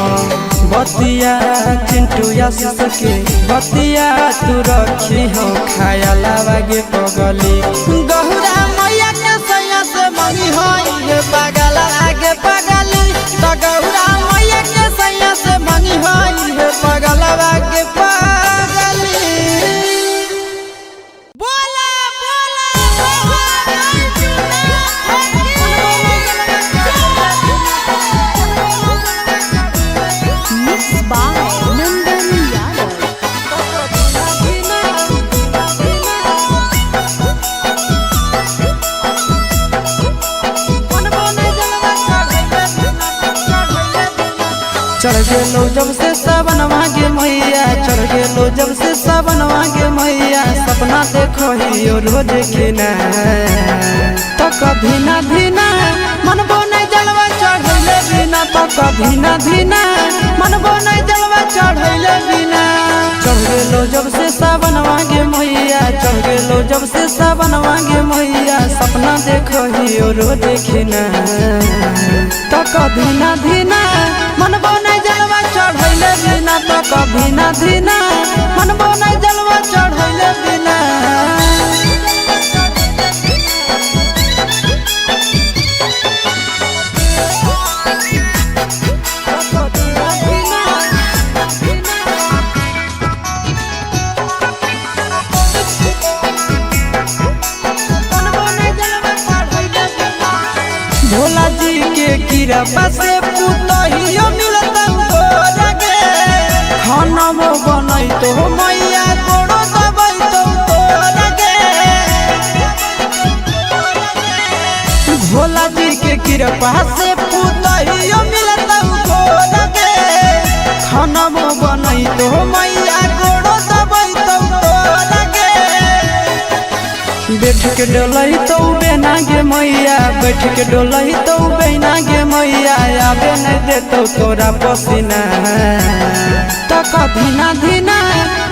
बतिया चिंटू आशीष के बतिया तू रखी हो खाया लावा गे पगली गौरा मैया के सैया से मंगी होई पगला आगे पगली तो गौरा मैया के सैया से मंगी होई पगला आगे पगली बोला Mixed by Nandan Yadav. चढ़ गेलो जब से सावन मांगे मैया चढ़ गेलो जब से सावन मांगे मैया सपना देखो ही रोज खिना तो कभी ना धीना मनबो नहीं जलवा चढ़ैले बिना तो कभी ना धीना मनबो नहीं जलवा चढ़ैले बिना चढ़ गेलो जब से सावन मांगे मैया चढ़ गेलो जब से सावन मांगे मैया सपना देखो ही रोज खिना तो कभी ना धीना मनबो नहीं जलवा चढ़ैले बिना तो कभी ना धीना मनबो नहीं जलवा चढ़ैले बिना भोला जी के कृपा से पुतहियो मिलता लगे खाना में बनई तो मैया गोड़ो दबई तो लगे भोला जी के कृपा से पुतहियो मिलता लगे खाना में बनई तो मैया गोड़ो दबई तो लगे बैठ के डोलही तो बेना गे मैया, बैठ के डोलही तो बेना गे मैया, आबे नहीं देतो तोरा पसीना। तक धीना धीना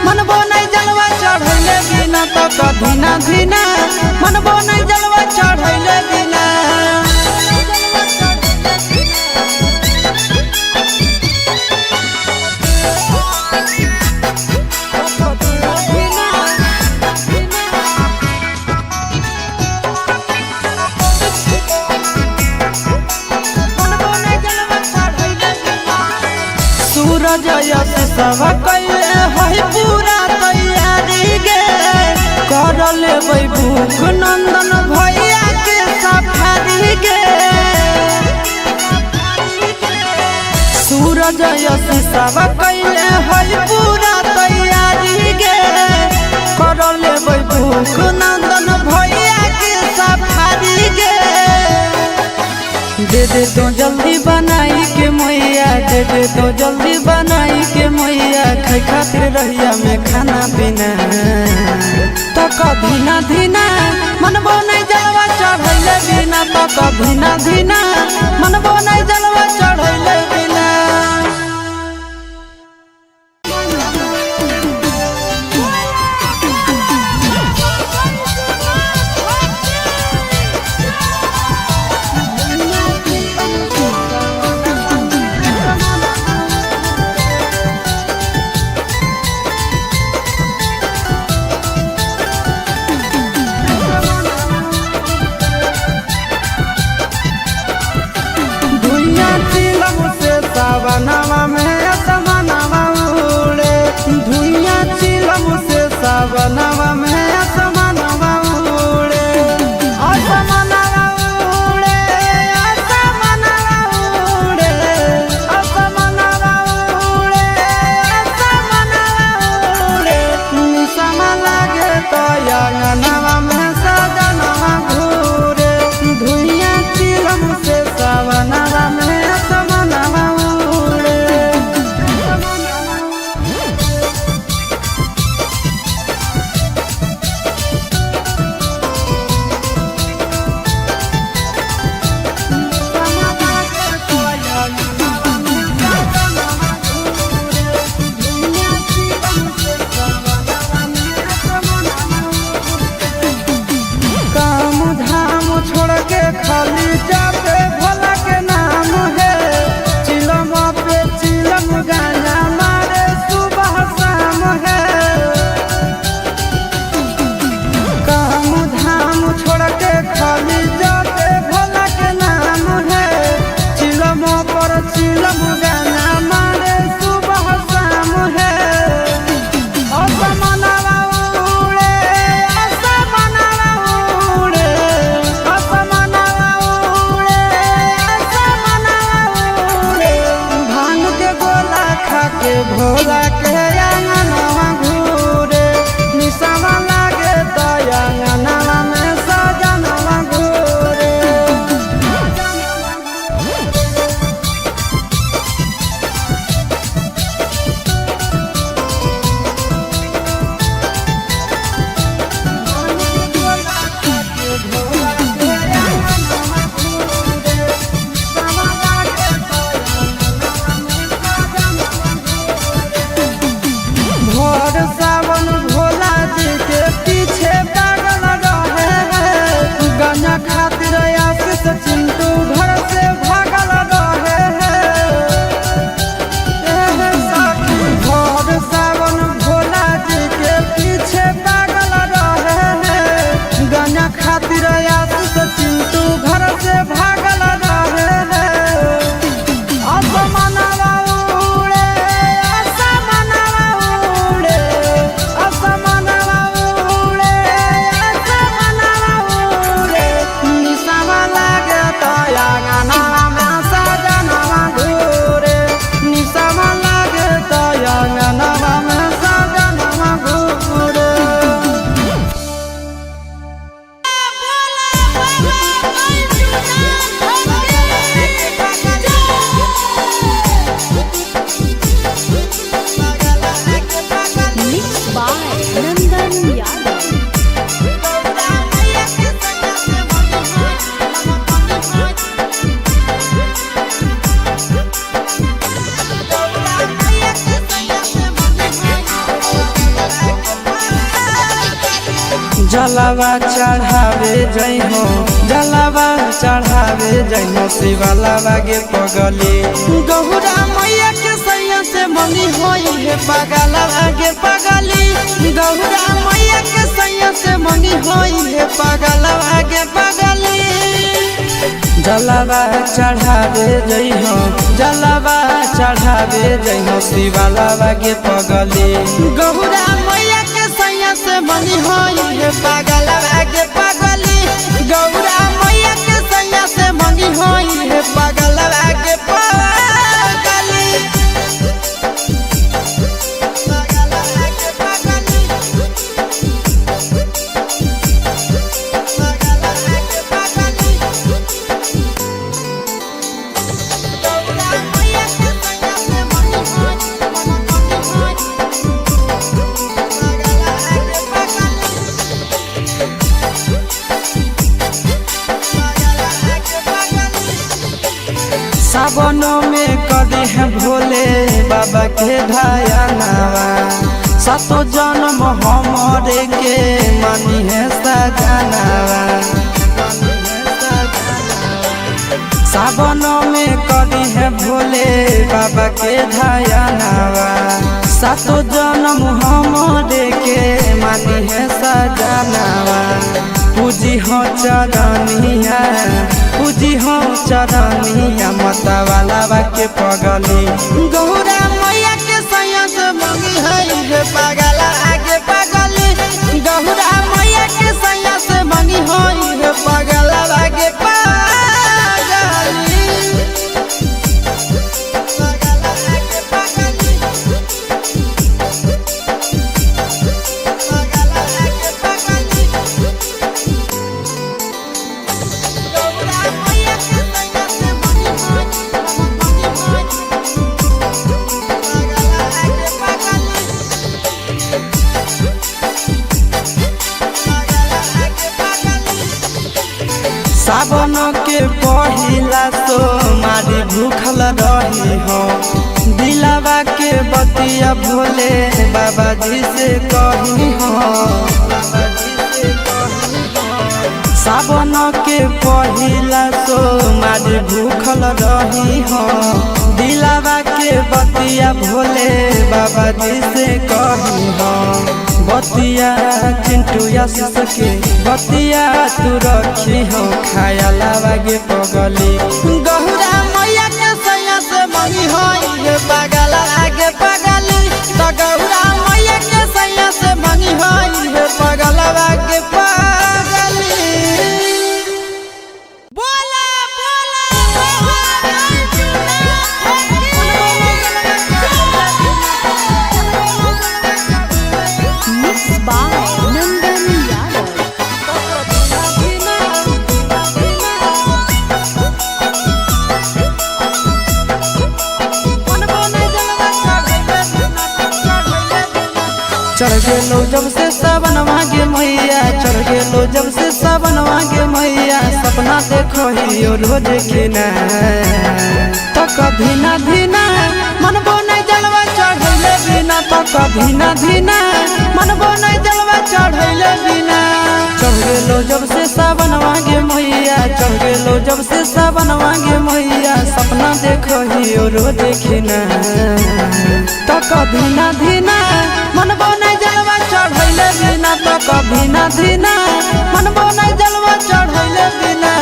मनबो नहीं जलवा चढ़ैले बिना, तक धीना धीना मनबो नहीं जलवा चढ़ैले बिना। सूरज यश सब कैले है पूरा तैयारी गे, कर लेबै भूख नंदन भैया के सफारी गे। सूरज यश सब कैले है पूरा तैयारी गे, कर लेबै भूख नंदन भैया के सफारी गे। दे दे तो जल्दी बनाई के मैया, दे दे तो जल्दी बनाई के मैया, खाई खातिर रहिया में खाना पीना। तक धीना धीना मनबो नहीं जलवा चढ़ैले बिना, तक धीना धीना मनबो नहीं जलवा चढ़ैले बिना। जलावा चढ़ावे जई हो जलावा चढ़ावे जई हो शिवालावा गे पगली गौरा मैया के सैया से मनी होई है पगलावा गे पगली गौरा मैया के सैया से मनी होई है पगलावा गे पगली जलावा चढ़ावे जई हो जलावा चढ़ावे जई हो शिवालावा गे पगली गौरा मैया के सैया से मनी होई है पगलावा गे पगली गौरा मैया के सैया से मनी होई है पगलावा गे पगली सावनों में कदी है भोले बाबा के ढायनावा सातो जन्म हमारे के मानी है सजनावा सावनों में कदी है भोले बाबा के ढायनावा सातो जन्म हमारे के मानी है सजनावा पूजी हो चरनिया पूजी हो चरनिया मतवालावा के पगली गौरा मैया के सैया से मंगी है पगला आगे पगली गौरा मैया के सैया से मंगी है पगला आगे सावन के पहिला तो मारी भूखल रही हो दिलावा के बतिया भोले बाबा जी से कही हो सावन के पहिला तो मारी भूखल रही हो दिलावा के बतिया भोले बाबा जी से कही हो बतिया चिंटू आशीष के बतिया तू रखी हो खायालावा गे पगली गौरा मैया के सैया से मनी होई है पगला आगे पगली तो गौरा मैया के सैया से मनी होई है पगला आगे पगली बोला Mixed by Nandan Yadav. चढ़ गेलो जब से सावन मांगे मैया चढ़ गेलो जब से सावन मांगे मैया सपना देखो ही रोज के ना तो कभी ना धीना मनबो नहीं जलवा चढ़ैले बिना तो कभी ना धीना मनबो नहीं जलवा चढ़ैले बिना चढ़ गेलो जब से सावन मांगे मैया चढ़ गेलो जब से सावन मांगे मैया सपना देखो ही रोज के ना तो कभी ना धीना मनबो नहीं जलवा चढ़ैले बिना तो कभी ना धीना मनबो नहीं जलवा चढ़ैले बिना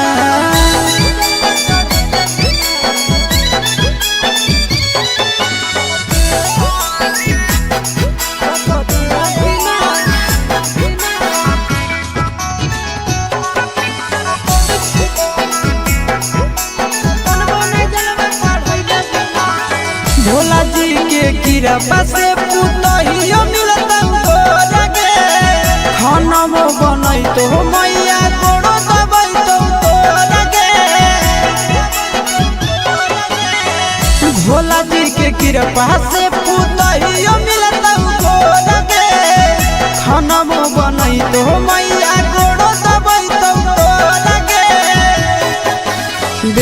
भोला जी के कृपा से पुतहियो मिलता लगे खाना बनई तो मैया गोड़ो दबाई तो लगे भोला जी के कृपा से पुतहियो मिलता लगे खाना बनई तो मैया गोड़ो दबाई तो लगे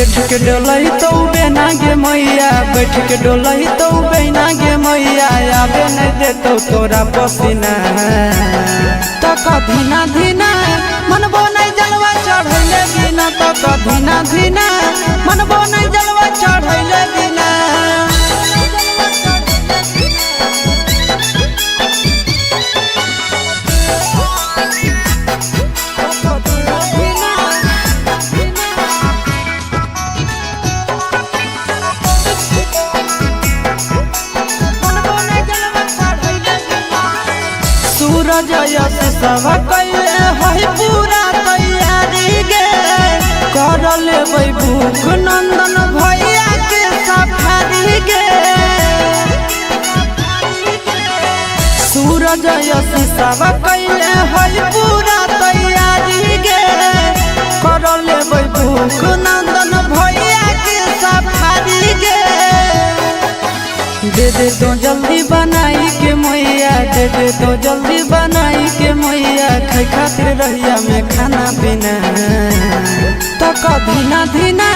बैठ के डोलही तो बेना गे मैया, बैठ के डोलही तो बेना गे मैया, आबे नहीं देतो तोरा पसीना। तक धीना धीना मनबो नहीं जलवा चढ़ैले बिना, तक धीना धीना मनबो नहीं जलवा चढ़ैले बिना। सूरज यश सब कैले है पूरा तैयारी गे, कर लेबै भूख नंदन भैया के सफारी गे। सूरज यश सब कैले है पूरा तैयारी गे, कर लेबै भूख नंदन भैया के सफारी गे। दे दे तो जल्दी बनाई के मैया, दे दे तो जल्दी बनाई के मैया, खाई खातिर रहिया में खाना पीना। तक धीना धीना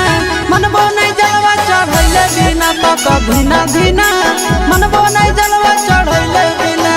मनबो नहीं जलवा चढ़ैले बिना, तक धीना धीना मनबो नहीं जलवा चढ़ैले बिना।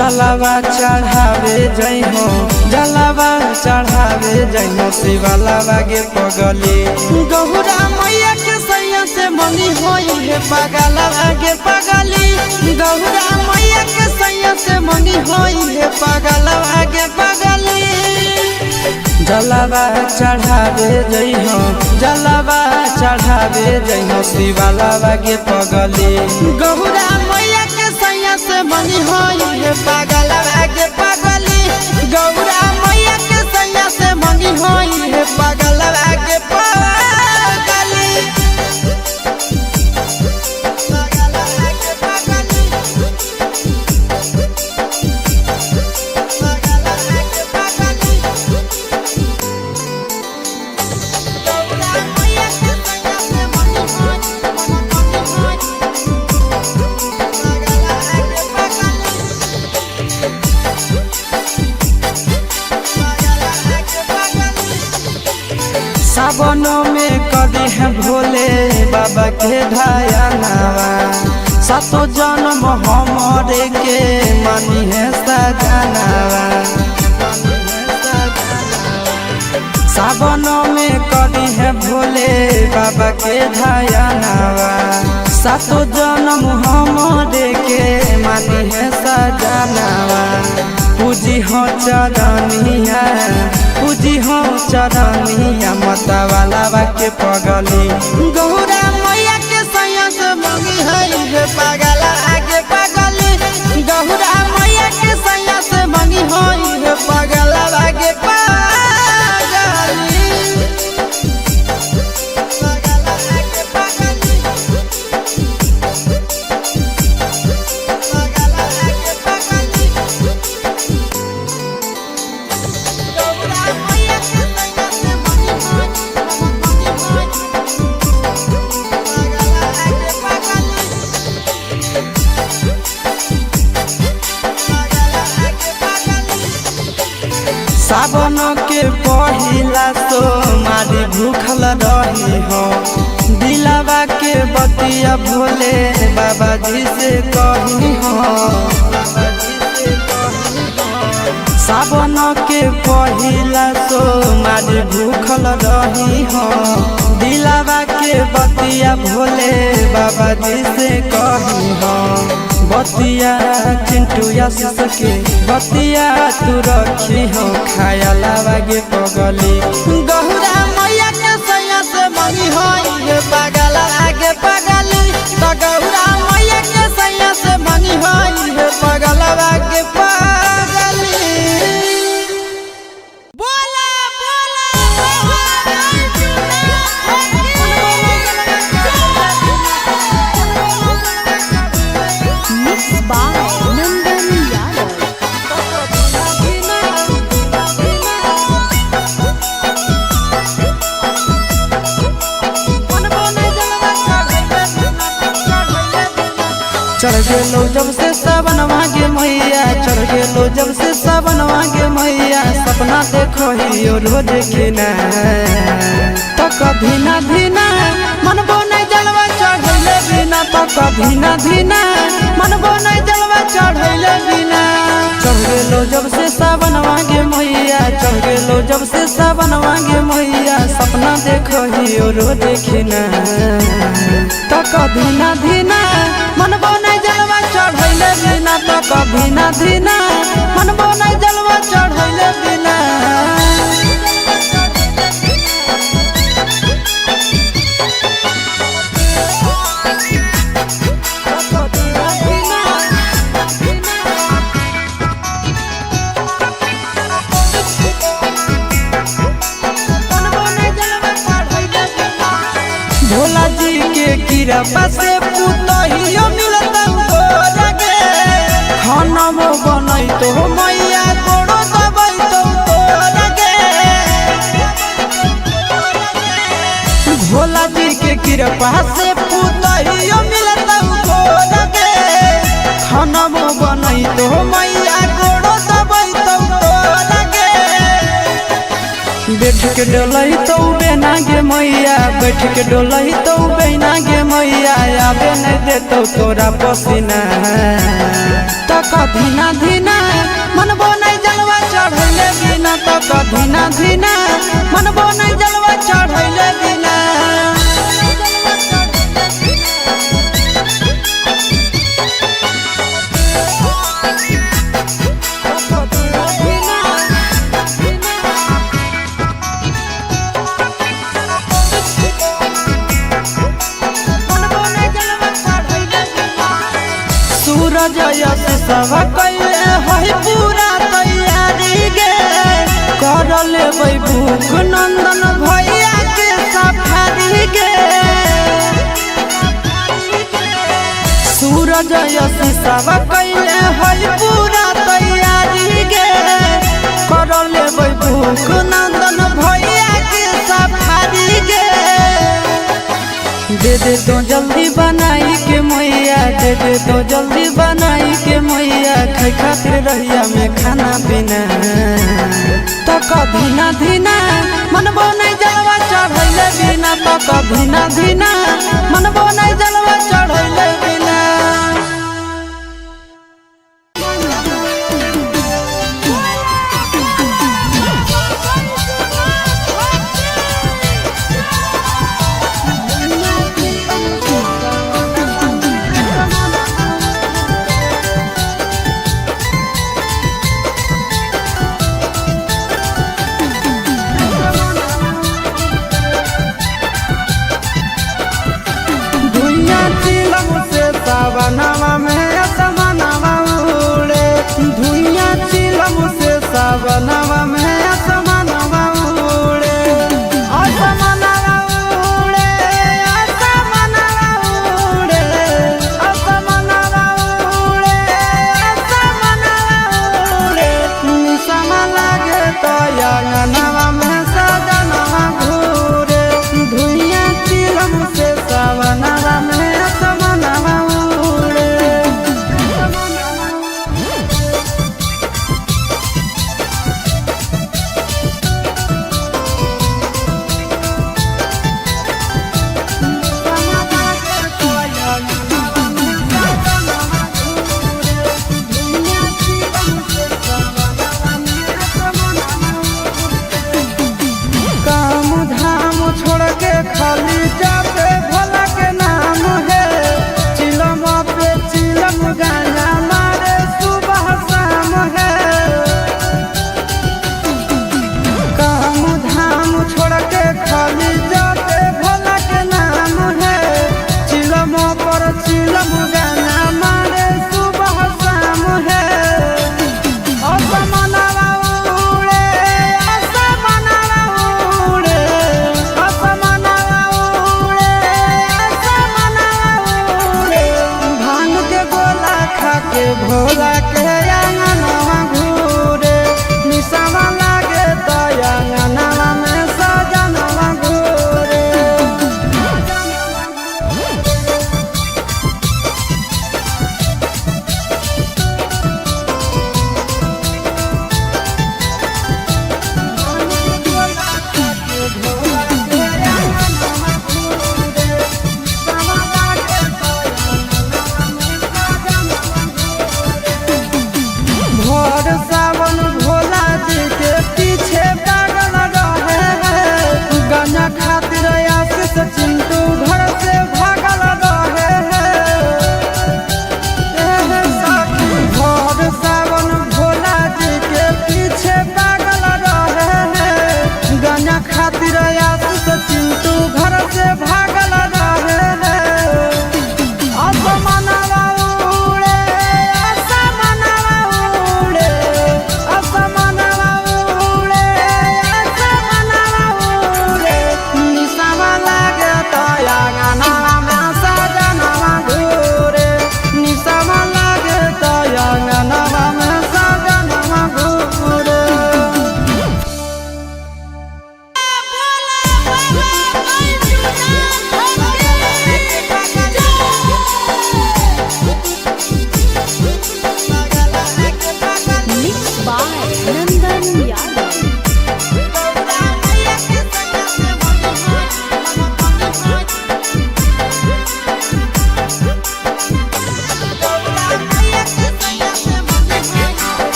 जलावा चढ़ावे जई हो जलावा चढ़ावे जई हो शिवालावा गे पगली गौरा मैया के सैया से मंगी होई है पगलावा गे पगली गौरा मैया के सैया से मंगी होई है पगलावा गे पगली जलावा चढ़ावे जई हो जलावा चढ़ावे जई हो शिवालावा गे पगली गौरा मैया के सैया से मंगी होई है पगलावा गे पगली गौरा मैया के सैया से मंगी होई है पगलावा गे पगली सावन में कदी है भोले बाबा के ढायानावा सातो जन्म हमरे के मानी है सजनावा सावन में कदी है भोले बाबा के ढायानावा सातो जन्म हमरे के मानी है सजनावा पूजी हो चरनिया पूजी हो चरनिया मतवाला के पगली गौरा मैया के सैया से मंगी है पगला आगे पगली गौरा मैया के सैया से मंगी है पगला आगे पगली सावन के पहिला तो मारी भूखल रही हो दिलावा के बतिया भोले बाबा जी से कही हो सावन के पहिला तो मारी भूखल रही हो दिलावा के बतिया भोले बाबा जी से कही हो बतिया चिंटू या सके बतिया तू रखी हो खाया लावा गे पगली गौरा मैया के सैया से मंगी होई पगला आगे पगली तो गौरा मैया के सैया से मंगी होई पगला आगे पगली बोला Mixed by Nandan Yadav. चढ़ गेलो जब से सावन मांगे मैया चढ़ गेलो जब से सावन मांगे मैया सपना देखो ही रोज खिना तो कभी ना धीना मनबो नहीं जलवा चढ़ैले बिना तो कभी ना धीना मनबो नहीं जलवा चढ़ैले बिना चढ़ गेलो जब से सावन मांगे मैया चढ़ गेलो जब से सावन मांगे मैया सपना देखो ही रोज खिना तो कभी ना धीना मनबो नहीं जलवा चढ़ैले बिना तो कभी ना धीना मनबो नहीं जलवा चढ़ैले बिना भोला जी के कृपा से पुतहियो मिलता गे खाना बनई तो मैया गोड़ो दबाई तो गे भोला जी के कृपा से पुतहियो मिलता गे खाना बनई तो मैया गोड़ो दबाई तो गे बैठ के डोलही तो बेना गे मैया बैठ के डोलही तो बेना गे मैया आबे नहीं देतो तोरा पसीना तो कभी ना धीना मनबो नहीं जलवा चढ़ैले बिना तो कधीना धीना मनबो नहीं जलवा चढ़ैले बिना सूरज यश सब कैले है पूरा तैयारी गे कर लेबै भूख नंदन भैया के सफारी गे सूरज यश सब कैले है पूरा तैयारी गे कर लेबै भूख नंदन भैया के सफारी गे दे दे तो जल्दी बनाई के मैया दे दे तो जल्दी बनाई के मैया खाई खातिर रहिया में खाना पीना तो कधीना धीना मनबो नहीं जलवा चढ़ैले बिना तो कधीना धीना मनबो नहीं जलवा चढ़ैले बिना सावनवा में असमनवा उड़े धुइया चिलम से सावनवा में असमनवा उड़े असमनवा उड़े असमनवा उड़े असमनवा उड़े असमनवा उड़े निसम लागे तो अंगनवा में सजनवा घूरे धुइया चिलम से सावनवा में असमनवा खाली जाते भोला के नाम है चिलम पे चिलम गाना मारे सुबह शाम है काम धाम छोड़ के खाली जाते भोला के नाम है चिलम पर चिलम गाना मारे सुबह शाम है असमनवा उड़े असमनवा उड़े के भोला के अंगनवा घूरे निसवा लागे तो अंगनवा में सजनवा घूरे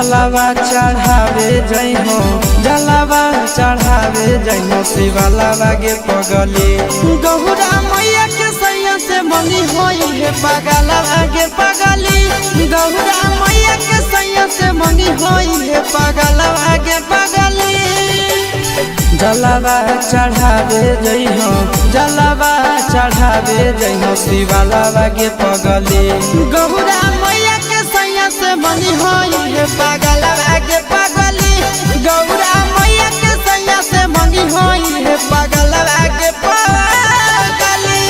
जलावा चढ़ावे जइहो जलावा चढ़ावे जइहो शिवालावा गे पगली गौरा मैया के सैया से मंगी होई हे पगलावा गे पगली गौरा मैया के सैया से मंगी होई हे पगलावा गे पगली जलावा चढ़ावे जइहो जलावा चढ़ावे जइहो शिवालावा गे पगली गौरा मैया के सैया से मंगी होई हे पगलावा गे पगली गौरा मैया के सैया से मंगी होई हे पगलावा गे पगली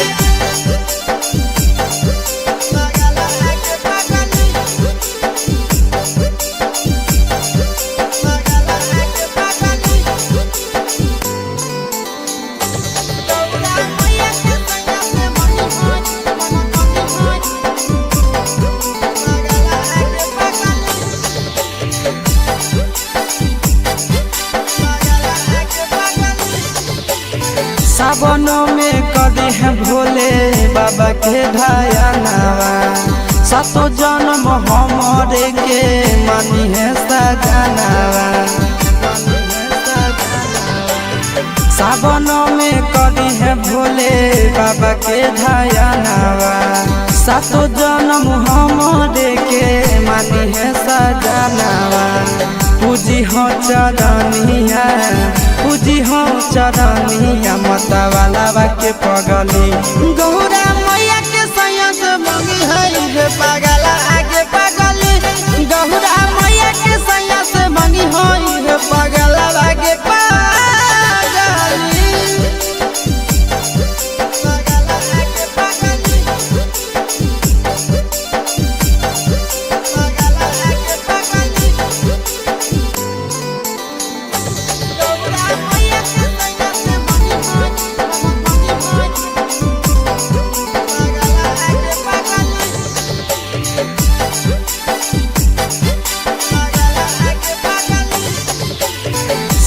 सावनों में कदी है भोले बाबा के ढायानावा सातो जन्म हमरे के मानी है सजनावा सावनों में कदी है भोले बाबा के ढायानावा सातो जन्म हमरे के मानी है सजनावा पूजी हो चरनिया पूजी हो चरनिया मतवाला के पगली गौरा मैया के सैया से मंगी है हे पगला आगे पगली गौरा मैया के सैया से मंगी है हे पगला आगे पगली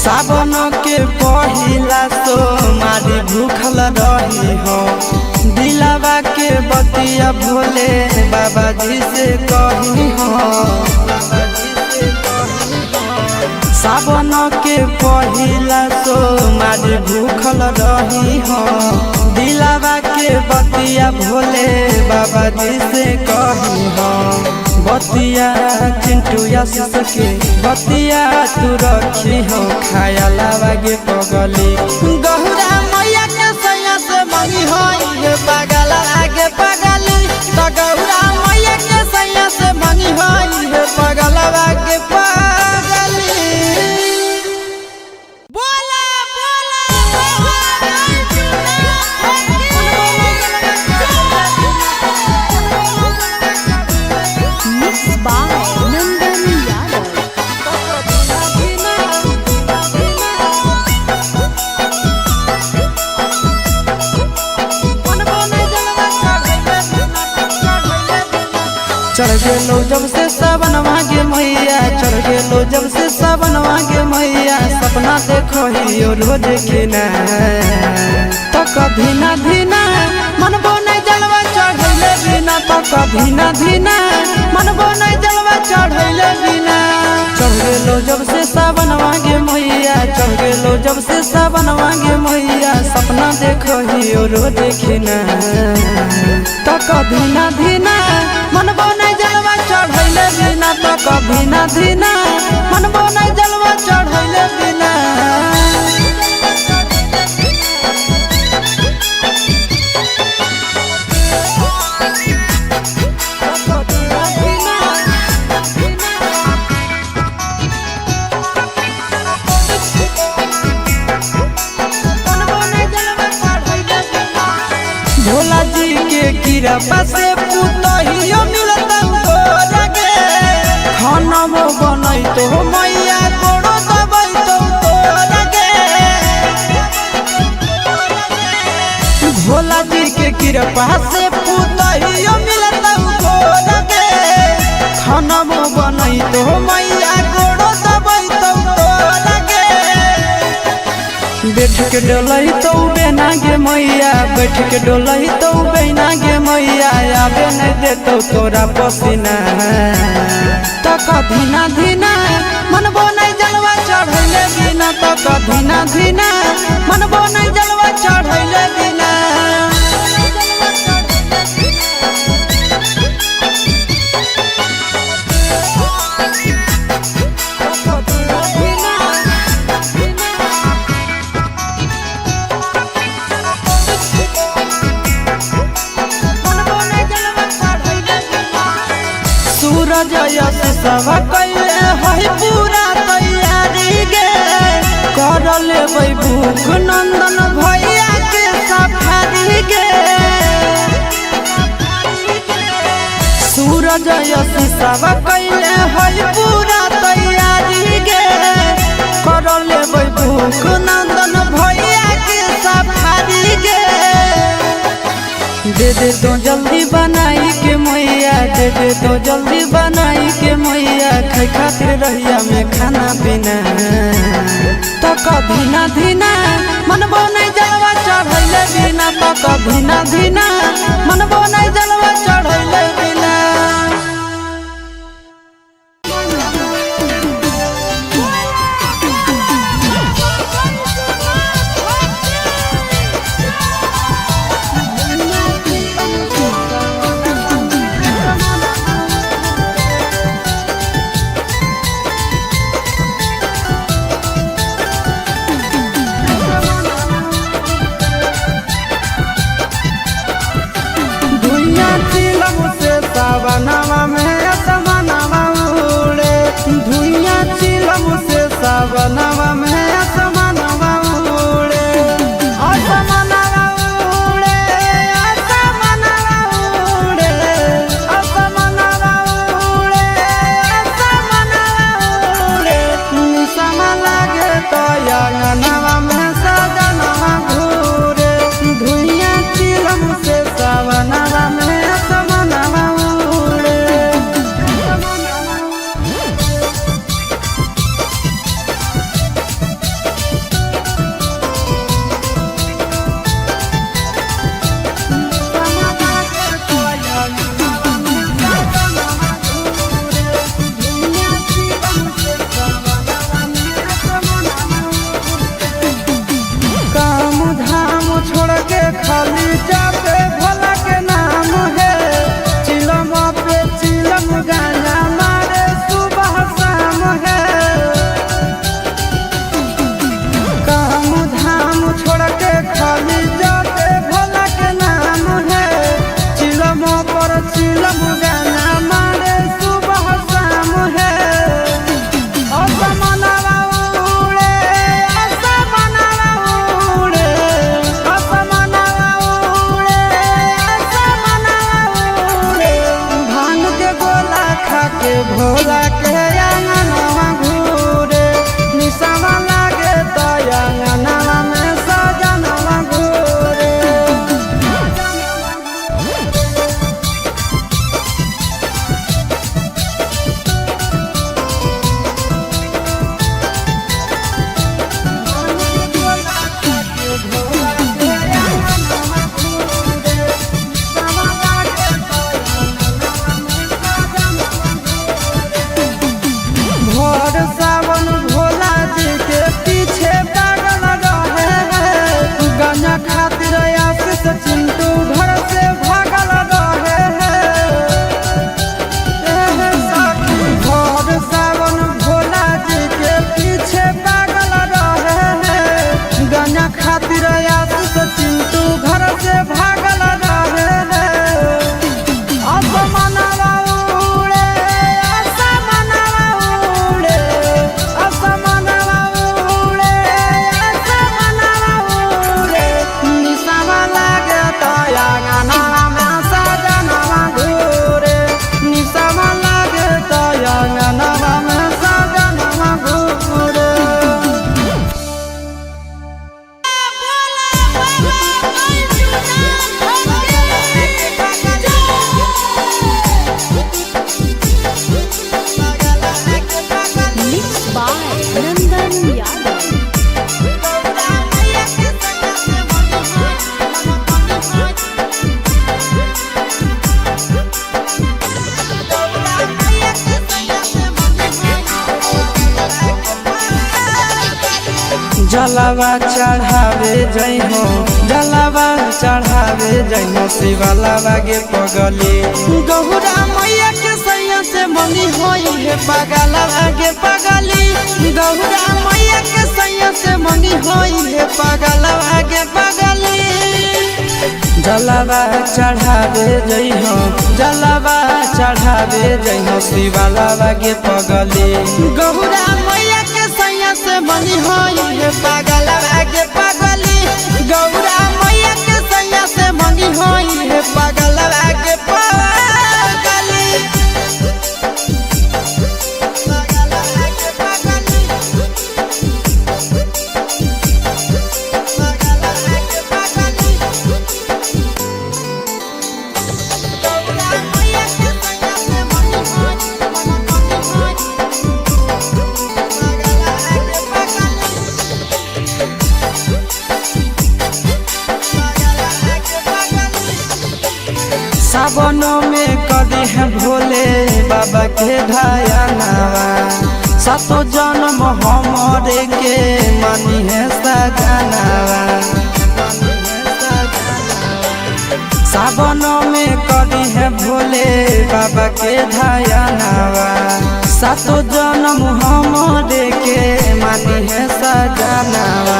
सावन के पहिला तो मारी भूखल रही हो दिलावा के बतिया भोले बाबा जी से कही हो सावन के पहिला तो मारी भूखल रही हो दिलावा के बतिया भोले बाबा जी से कही हो बतिया चिंटू आशीष के बतिया तू रखी हो खाया लावा गे पगली गौरा मैया के सैया से मंगी होई हे पगला आगे पगली तो गौरा मैया के सैया से मंगी होई हे पगला आगे पगली बोला Mixed by Nandan Yadav. चढ़ गेलो जब से सावन मांगे मैया चढ़ गेलो जब से सावन मांगे मैया सपना देखो ही रोज खिना तो कभी ना धीना मनबो नहीं जलवा चढ़ैले बिना तो कभी ना धीना मनबो नहीं जलवा चढ़ैले बिना चढ़ गेलो जब से सावन मांगे मैया चढ़ गेलो जब से सावन मांगे मैया सपना देखो ही रोज खिना तो कभी ना धीना मनबो नहीं जलवा चढ़ैले बिना तो कभी ना धीना मनबो नहीं जलवा चढ़ैले बिना भोला जी के कृपा से पुतहियो मिलता गे खाना बनई तो मैया गोड़ो दबई तो गे भोला जी के कृपा से पुतहियो मिलता गे खाना बनई तो मैया गोड़ो दबई तो गे बैठ के डोलई तो बेना गे मैया बैठ के डोलई तो बेना गे मैया आवे नहीं देतो तोरा पसीना तो कधीना धीना मनबो नहीं जलवा चढ़ैले बिना तो कधीना धीना मनबो नहीं जलवा चढ़ैले बिना सूरज यश सब कैले है पूरा तैयारी गे कर लेबै भूख नंदन भैया के सफारी गे सूरज यश सब कैले है पूरा तैयारी गे कर लेबै भूख नंदन भैया के सफारी गे दे दे तो जल्दी बनाई के मैया दे दे तो जल्दी बनाई के मैया खाई खातिर रहिया में खाना पीना तो कभी ना धीना मनबो नहीं जलवा चढ़ैले बिना तो कभी ना धीना मनबो नहीं जलवा चढ़ैले बिना सावनवा में असमनवा उड़े धुइयां चिलम से सावनवा में असमनवा उड़े असमनवा उड़े असमनवा उड़े असमनवा उड़े असमनवा उड़े निसम लागे तो अंगनवा में सजनवा घूरे धुइयां चिलम से सावनवा में जलावा चढ़ावे जइहो जलावा चढ़ावे जइहो शिवालावा गे पगली गौरा मैया के सैया से मंगी होई है पगलावा गे पगली गौरा मैया के सैया से मंगी होई है पगलावा गे पगली जलावा चढ़ावे जइहो जलावा चढ़ावे जइहो शिवालावा गे पगली गौरा मैया के सैया से मंगी होई है पगलावा गे पगली गौरा मैया के सैया से मंगी होई है पगलावा गे पगली सावन में कदी है भोले बाबा के ढायानावा सातो जन्म हमरे के मानी है सजनावा सावन में कदी है भोले बाबा के ढायानावा सातो जन्म हमरे के मानी है सजनावा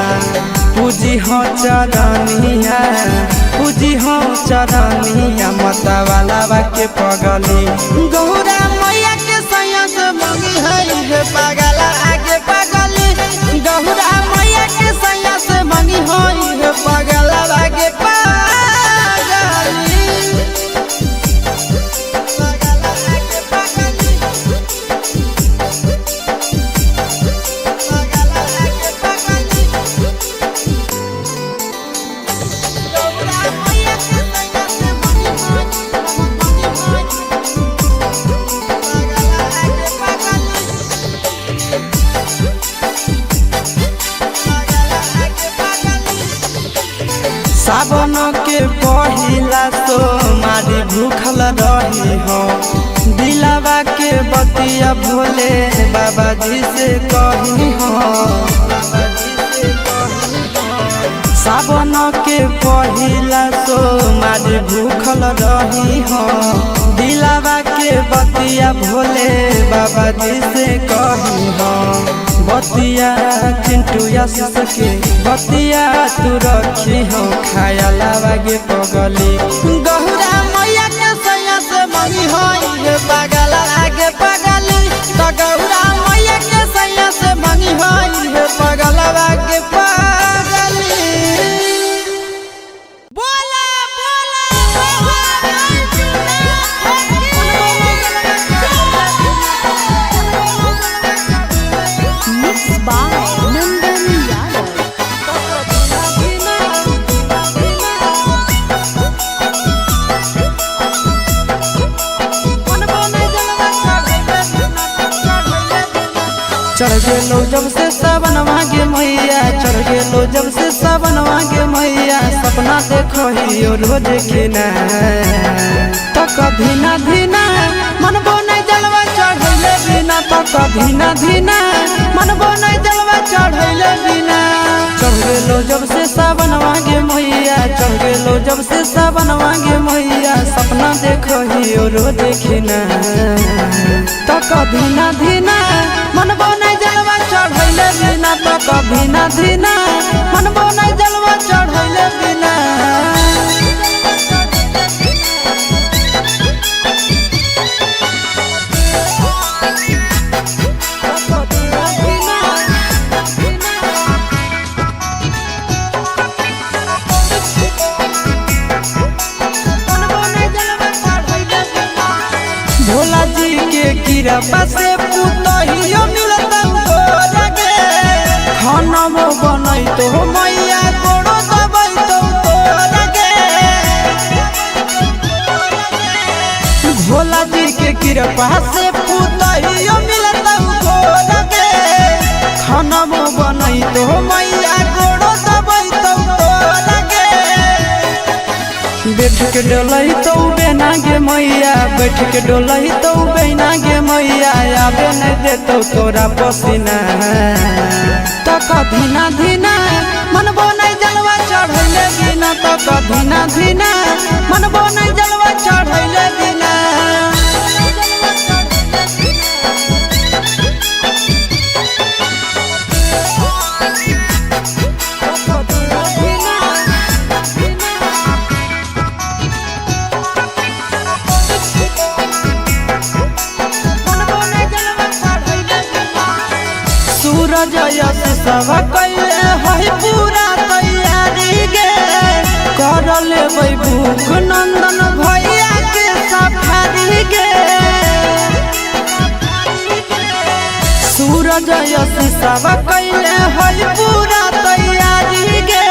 पूजी हो चरनिया पूजी हो चरनिया मतवालावा के पगली गौरा मैया के सैया से मंगी है पगला आगे पगली गौरा मैया के सैया से मंगी है पगला आगे पगली सावन के पहिला तो मारी भूखल रही हो दिलावा के बतिया भोले बाबा जी से कही हो सावन के पहिला तो मारी भूखल रही हो दिलावा के बतिया भोले बाबा जी से कही हो बतिया चिंटू यासिस के बतिया तू रखी हो खायालावा गे पगली गौरा मैया के सैया से मंगी होई है पगला आगे पगली तो गौरा मैया के सैया से मंगी होई है पगला आगे पगली बोला Mixed by Nandan Yadav. चढ़ गेलो जब से सावन मांगे मैया चढ़ गेलो जब से सावन मांगे मैया सपना देखो ही रोज खिना तो कभी ना धीना मनबो नहीं जलवा चढ़ैले बिना तो कभी ना धीना मनबो नहीं जलवा चढ़ैले बिना चढ़ गेलो जब से सावन मांगे मैया चढ़ गेलो जब से सावन मांगे मैया सपना देखो ही रोज खिना तो कभी ना धीना मनबो नहीं जलवा चढ़ैले बिना तो कभी ना धीना मनबो नहीं जलवा चढ़ैले बिना भोला जी के कृपा से पुतहियो मिलता गे खाना बनई तो मैया गोड़ो दबाई तो गे भोला जी के कृपा से पुतहियो मिलता गे खाना बनई तो मैया गोड़ो दबाई तो गे बैठ के डोलही तो बेना गे मैया बैठ के डोलही तो बेना गे मैया आबे नहीं देतो तोरा पसीना तो कधीना धीना मनबो नहीं जलवा चढ़ैले बिना तो कधीना धीना मनबो नहीं जलवा चढ़ैले बिना सूरज यश सब कैले है पूरा तैयारी गे कर लेबै भूख नंदन भैया के सफारी गे सूरज यश सब कैले है पूरा तैयारी गे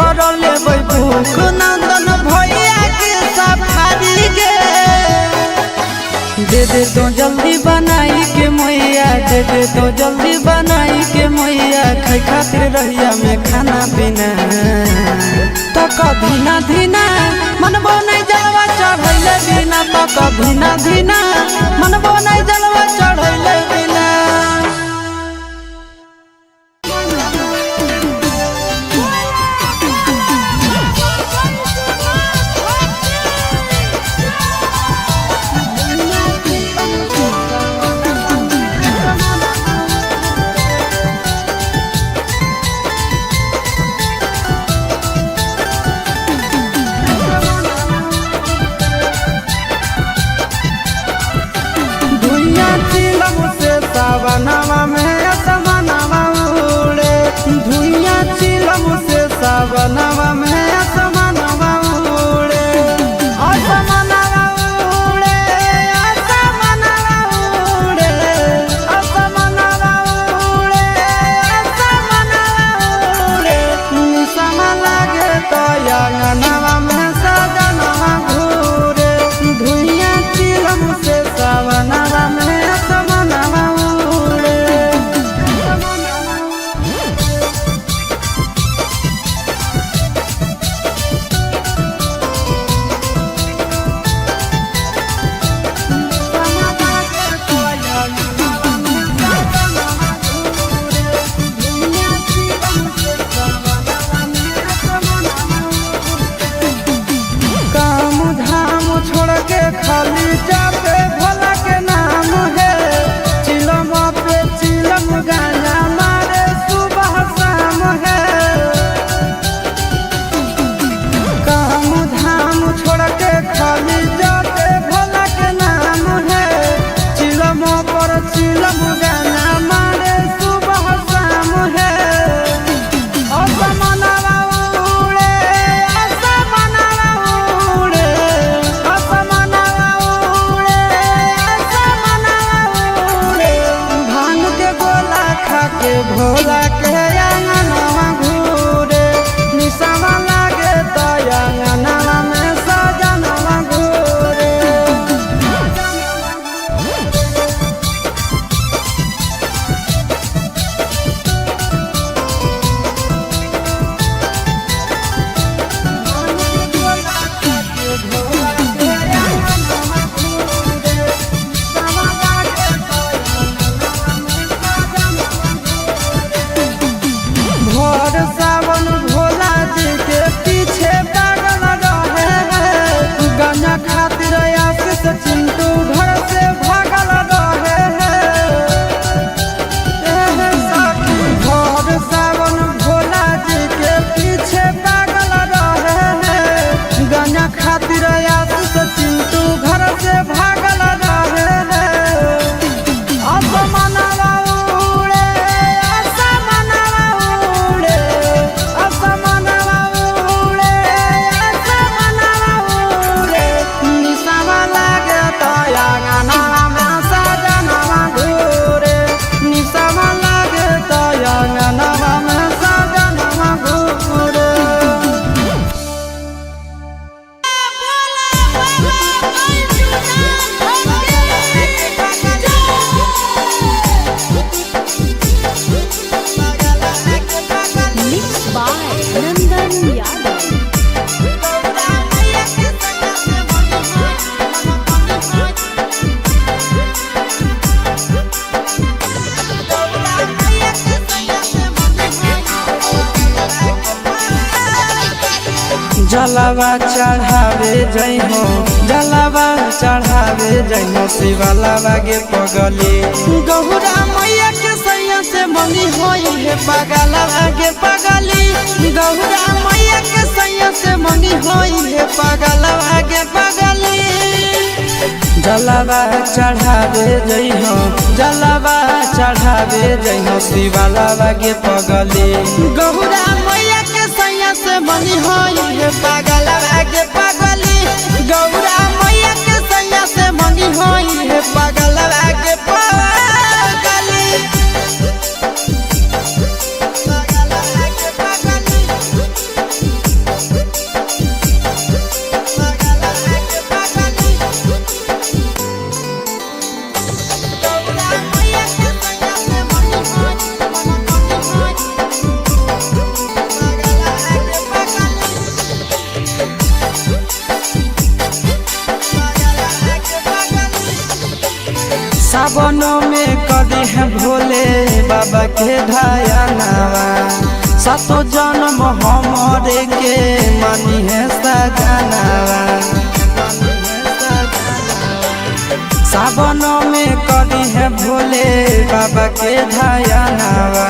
कर लेबै भूख नंदन भैया के सफारी गे दे दे तो जल्दी बनाई के मैया दे दे तो जल्दी बनाई के मैया खाई खातिर रहिया में खाना पीना तो कधीना धीना मनबो नहीं जलवा चढ़ैले बिना तो कधीना धीना मनबो नहीं जलवा चढ़ैले बिना सावनवा में असमनवा उड़े धुइया चिलम से सावनवा में असमनवा उड़े असमनवा उड़े असमनवा उड़े असमनवा उड़े असमनवा उड़े निसम लागे तो अंगनवा में सजनवा घूरे धुइया चिलम से सावनवा में असमनवा खाली जाते भोला के नाम है चिलम पे चिलम गाना मारे सुबह शाम है काम धाम छोड़ के खाली जाते भोला के नाम है चिलम पर चिलम गाना मारे सुबह शाम है भोला के अंगनवा घूरे निसवा लागे तो अंगनवा में सजनवा घूरे सावन भोला जी के पीछे पागल रहे गंजा खातिर आशीष चिंटू घर से भागल रहे भोर सावन भोला जी के पीछे पागल रहे गंजा खातिर आशीष चिंटू घर से भागल रहे असमनवा उड़े असमनवा उड़े असमनवा उड़े असमनवा उड़े निसवा लागे तो अंगनवा में सजनवा घूरे निसवा लागे तो अंगनवा में सजनवा घूरे जलावा चढ़ावे जइहो जलावा चढ़ावे जइहो शिवालावा गे पगली गौरा मैया के सैया से मंगी होई हे पगलावा गे पगली गौरा मैया के सैया से मंगी होई हे पगलावा गे पगली जलावा चढ़ावे जइहो जलावा चढ़ावे जइहो शिवालावा गे पगली गौरा मैया के सैया से मंगी होई हे पगलावा गे पगली गौरा मैया के सैया से मंगी होई हे पगलावा गे पगली सावनों में कदी है भोले बाबा के ढायानावा सातो जन्म हमरे के मनी है सजनावा सावनों में कदी है भोले बाबा के ढायानावा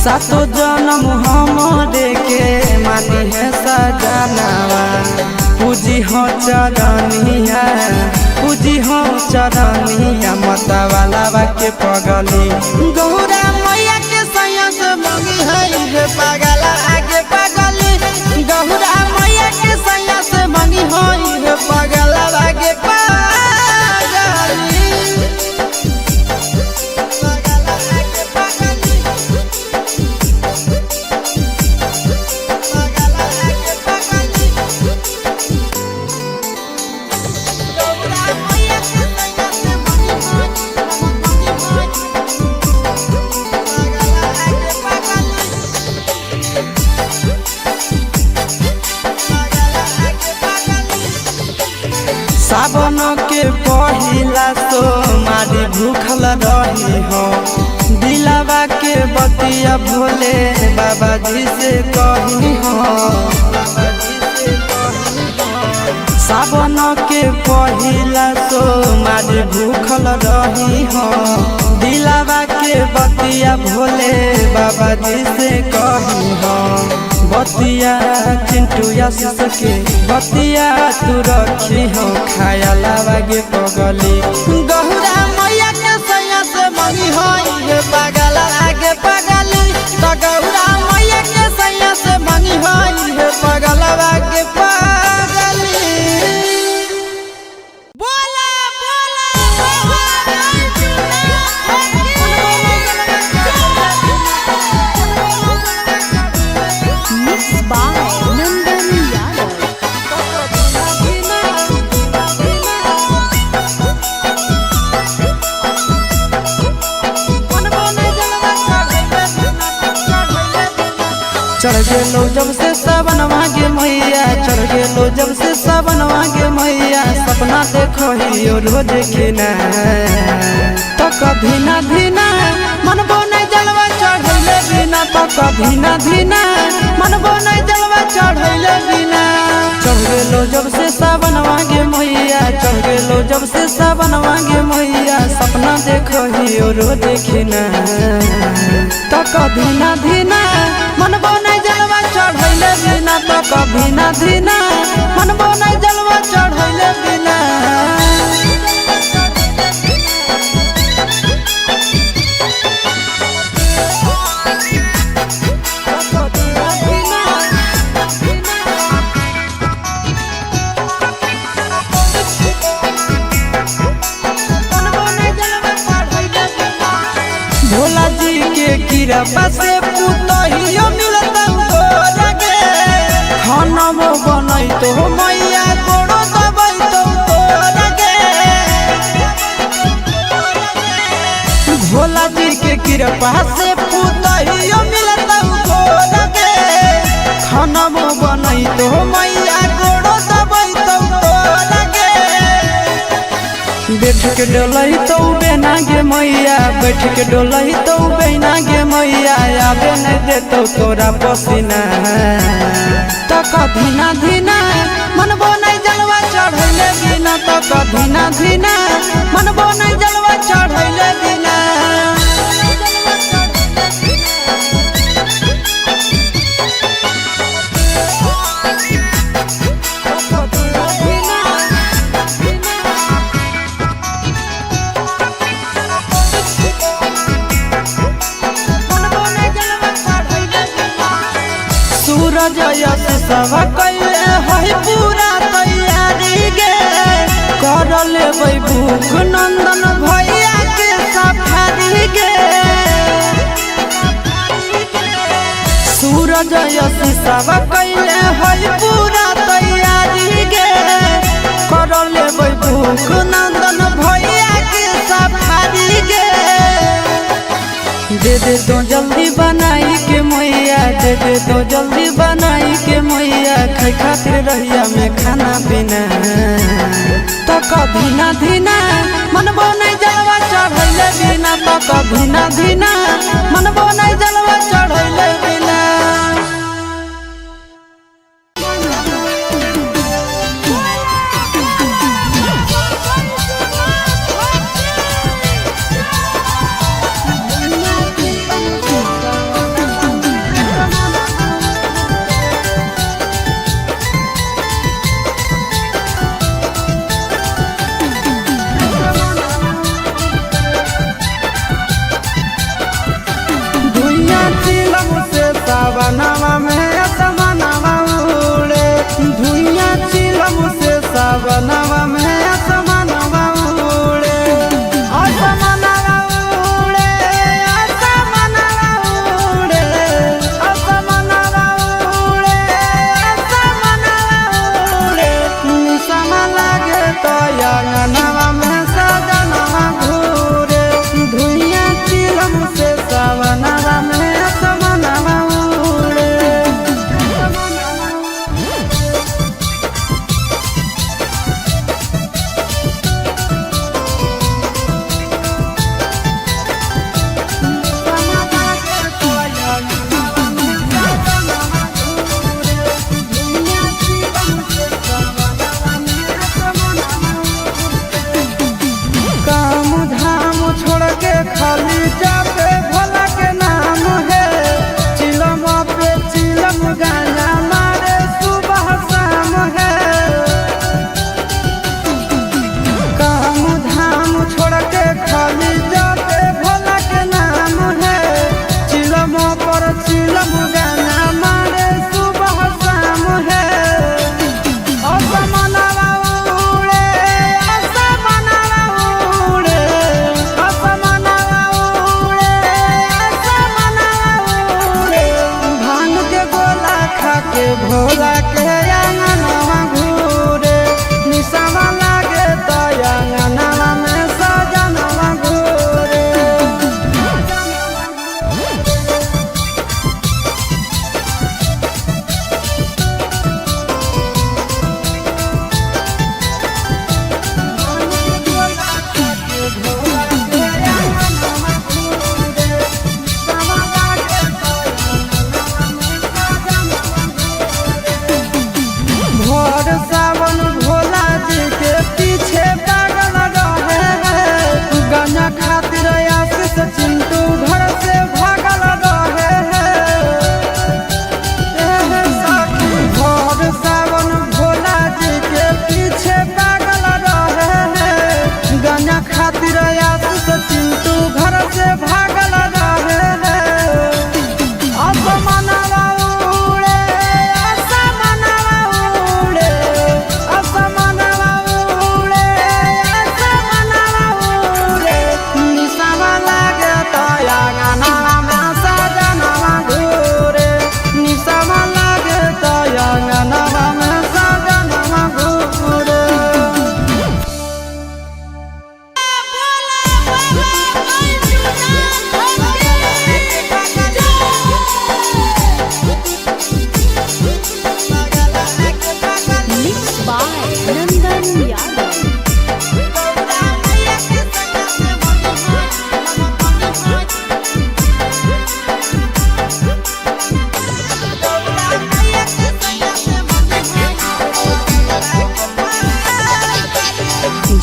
सातो जन्म हमरे के मनी है सजनावा पूजी हो चरनिया पूजी हो चरनिया मतवाला के पगली गौरा मैया के सैया से मंगी है हे पगला आगे पगली गौरा मैया के सैया से मंगी है हे पगला आगे पगली सावन के पहिला तो मारी भूखल रही हो दिलावा के बतिया भोले बाबा जी से कही हो सावन के पहिला तो मारी भूखल रही हो दिलावा के बतिया भोले बाबा जी से कही हो बतिया चिंटू आशीष के बतिया तू रखी हो खाया लावा गे पगली गौरा मैया के सैया से मंगी होई हे पगला आगे पगली तो गौरा मैया के सैया से मंगी होई हे पगला आगे पगली बोला Mixed by Nandan Yadav. चढ़ गेलो जब से सावन मांगे मैया चढ़ गेलो जब से सावन मांगे मैया सपना देखो ही रोज खिना तो कभी ना धीना मनबो नहीं जलवा चढ़ैले बिना तो कभी ना धीना मनबो नहीं जलवा चढ़ैले बिना चढ़ गेलो जब से सावन मांगे मैया चढ़ गेलो जब से सावन मांगे मैया सपना देखो ही रोज खिना तो कभी ना धीना मनबो नहीं जलवा चढ़ैले बिना तो कभी ना धीना मनबो नहीं जलवा चढ़ैले बिना भोला जी के कृपा से पुतहियो मिलता तोरा गे खाना बनई तो मैया गोड़ो दबई तो तोरा गे भोला जी के कृपा से पुतहियो मिलता तोरा गे खाना बनई तो मैया गोड़ो दबई तो तोरा गे बैठ के डोलही तो बेना गे मैया, बैठ के डोलही तो बेना गे मैया, आबे नहीं देतो तोरा पसीना। तो कधीना धीना मनबो नहीं जलवा चढ़ैले बिना, तो कधीना धीना मनबो नहीं जलवा चढ़ैले बिना। सूरज यश सब कैले है पूरा तैयारी गे, कर लेबै भूख नंदन भैया के सफारी गे। सूरज यश सब कैले है पूरा तैयारी गे, कर लेबै भूख नंदन भैया के सफारी गे। दे दे तो जल्दी बनाई के मैया, दे दे तो जल्दी बनाई के मैया, खाई खातिर रहिया में खाना पीना। तो कधीना धीना मनबो नहीं जलवा चढ़ैले बिना, तो कधीना धीना मनबो नहीं जलवा चढ़ैले बिना। सावनवा में असमनवा उड़े, धुइया चिलम से सावनवा में असमनवा उड़े। असमनवा उड़े, असमनवा उड़े, असमनवा उड़े, असमनवा उड़े। निसम लागे तो अंगनवा में सजनवा घूरे, धुइया चिलम से सावनवा में असमनवा।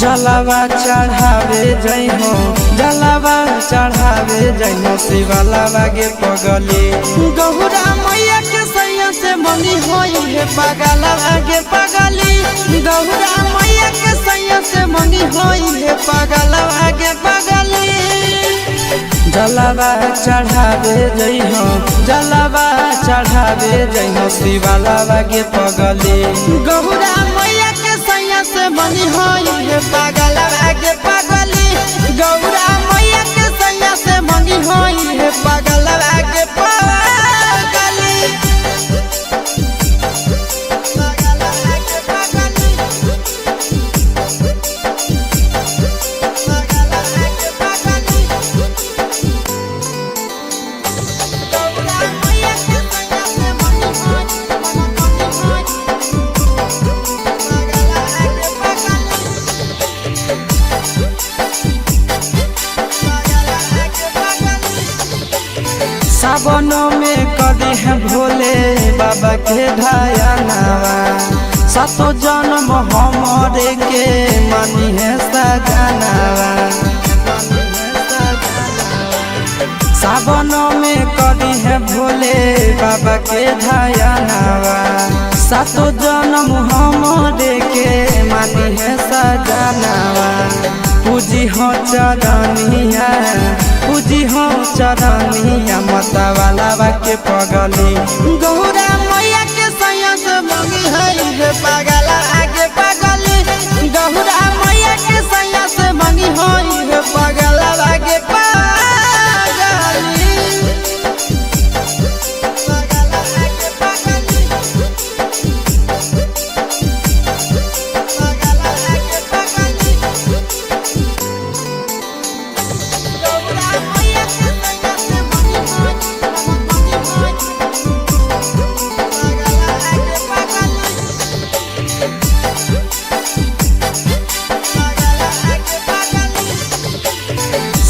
जलावा चढ़ावे जइहो जलावा चढ़ावे जइहो शिवलावा गे पगली गौरा मैया के सैया से मंगी होई है पगलवा गे पगली गौरा मैया के सैया से मंगी होई है पगलवा गे पगली जलावा चढ़ावे जइहो जलावा चढ़ावे जइहो शिवलावा गे पगली गौरा मैया के सैया से मंगी होई है पगलवा गे पगली गौरा मैया के सैया से मंगी होई है पगलवा गे पगली सावनों में कदी है भोले बाबा के ढायनावा सातो जन्म हमरे के मनी है सजनावा सावनों में कदी है भोले बाबा के ढायनावा सातो जन्म हमरे के मनी है सजनावा पूजी हो चरनिया पूजी हो चरनिया मतवाला के पगली गौरा मैया के सैया से मंगी है पगला आगे पगली गौरा मैया के सैया से मंगी है पगला आगे पगली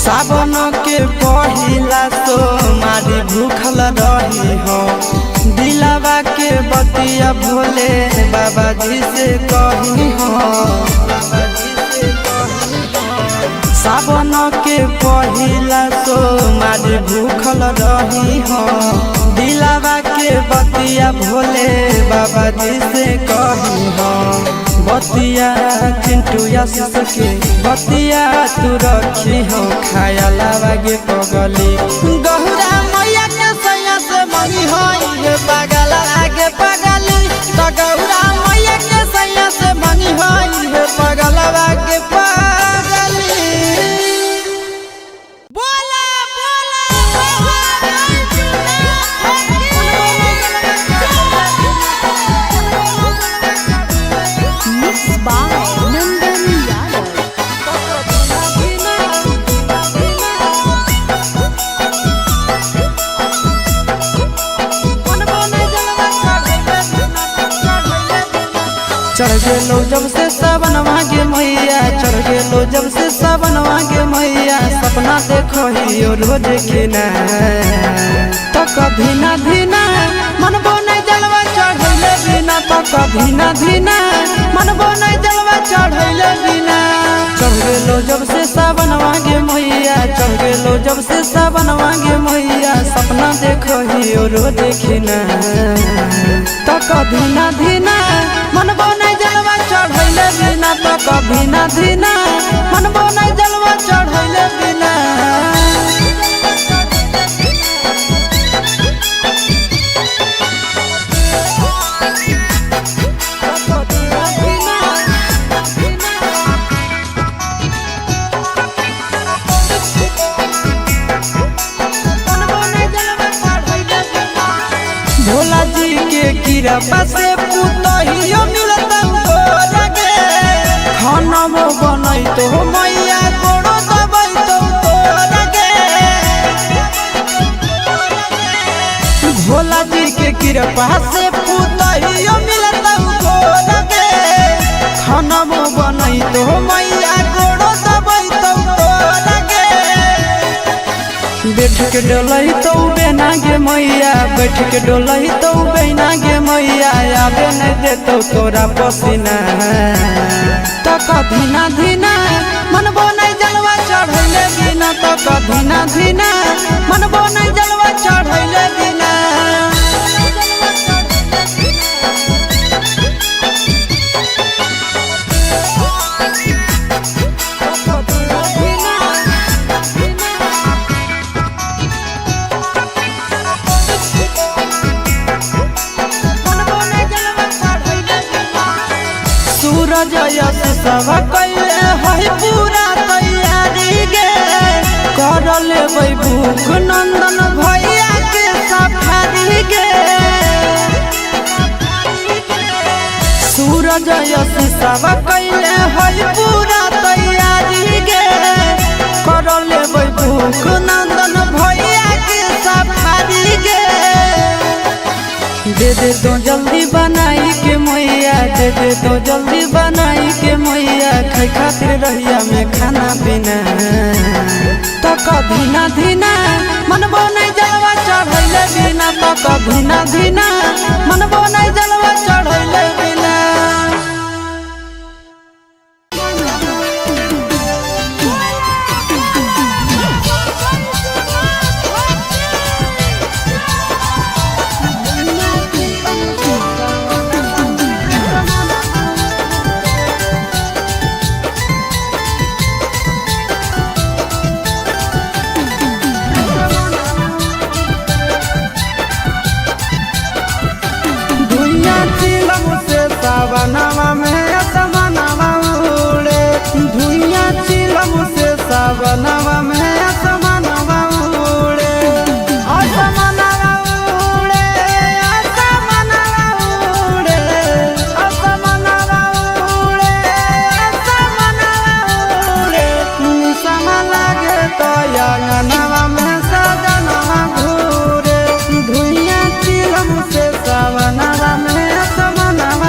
सावन के पहिला तो मारी भूखल रही हो दिलावा के बतिया भोले बाबा जी से कही हो सावन के पहिला तो मारी भूखल रही हो दिलावा के बतिया भोले बाबा जी से कही हो बतिया चिंटू आशीष के बतिया तू रखी हो खायलावा गे पगली गौरा मैया के सैया से मंगी होई है पगला आगे पगली तो गौरा मैया के सैया से मंगी होई है पगला आगे पगली बोला Mixed by Nandan Yadav. चढ़ गेलो जब से सावन मांगे मैया चढ़ गेलो जब से सावन मांगे मैया सपना देखो ही रोज खिना तो कभी ना धीना मन बोने जलवा चढ़ैले बिना तो कभी ना धीना मन बोने जलवा चढ़ैले बिना चढ़ गेलो जब से सावन मांगे मैया चढ़ गेलो जब से सावन मांगे मैया सपना देखो ही रोज खिना तो कभी ना धीना मन बोने जलवा चढ़ैले बिना तो कभी ना धीना मन बोने जलवा चढ़ैले बिना भोला जी के कृपा से पुतहियो मिलता लगे खाना बनई तो मैया गोड़ो दबाई तो लगे भोला जी के कृपा से पुतहियो मिलता लगे खाना बनई तो मैया गोड़ो दबाई तो लगे बैठ के डोलही तो बेना गे मैया बैठ के डोलही तो बेना गे मैया आबे नहीं देतो तोरा पसीना तो कभी ना धीना बिना तो कधीना धीना मनबो नहीं जलवा चढ़ैले बिना। सूरज यश सब कैले है पूरा तैयारी गे कर लेबै भूख नंदन भैया के सफारी गे। सूरज यश सब कैले है पूरा तैयारी गे कर लेबै भूख नंदन भैया के सफारी गे। दे दे तो जल्दी बनाई के मैया दे दे तो जल्दी बनाई के मैया खाई खातिर रहिया में खाना पीना तो कधीना धीना मनबो नहीं जलवा चढ़ैले बिना तो कधीना धीना मनबो नहीं जलवा चढ़ैले बिना। सावनवा में असमनवा उड़े धुइया चिलम से सावनवा में असमनवा उड़े असमनवा उड़े असमनवा उड़े असमनवा उड़े असमनवा उड़े निसम लागे तो अंगनवा में सजनवा घूरे धुइया चिलम से सावनवा में असमनवा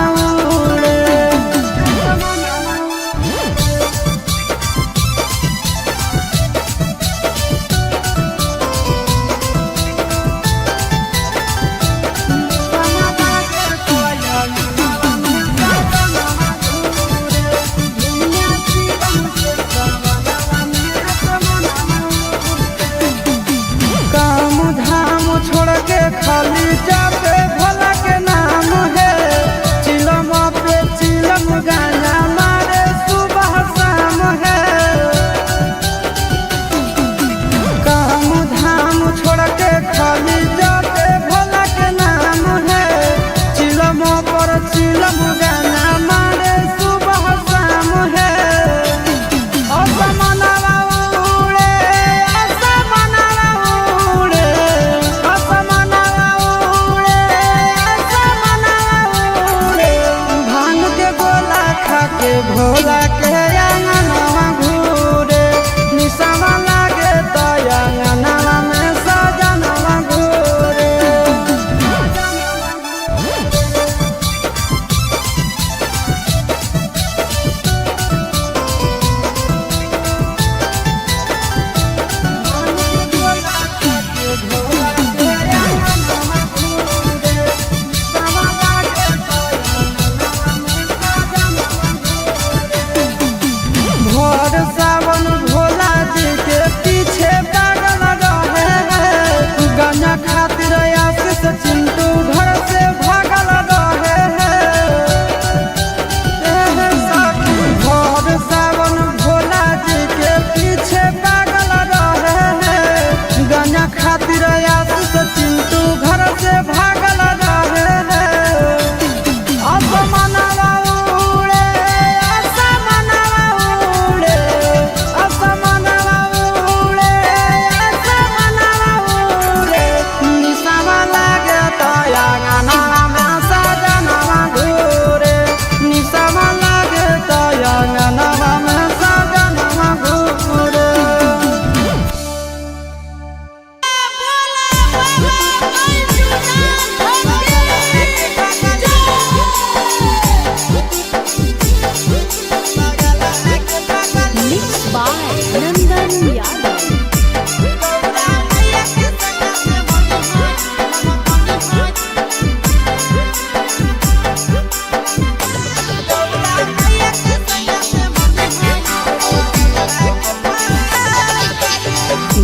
खाली जाते भोला के नाम है चिलम पे चिलम गाना मारे सुबह शाम है। काम धाम छोड़ के खाली जाते भोला के नाम है चिलम पर चिलम गाना मारे सुबह शाम है। असमनवा उड़े असमनवा उड़े के भोला के अंगनवा घूरे निसमा लागे तो अंगनवा में सजनवा घूरे।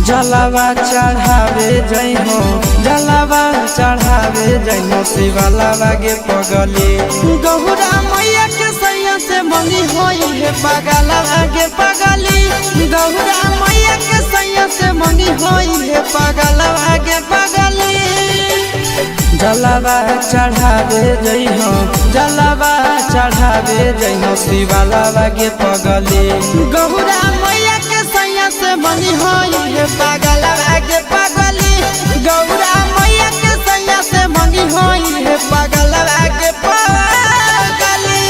जलावा चढ़ावे जइहो जलावा चढ़ावे जइहो शिवालावा गे पगली गौरा मैया के सैया से मंगी होई है पगलावा गे पगली गौरा मैया के सैया से मंगी होई है पगलावा गे पगली जलावा चढ़ावे जइहो जलावा चढ़ावे जइहो शिवालावा गे पगली गौरा मैया के सैया से मंगी होई है पगलावा गे पगली गौरा मैया के सैया से मंगी होई है पगलावा गे पगली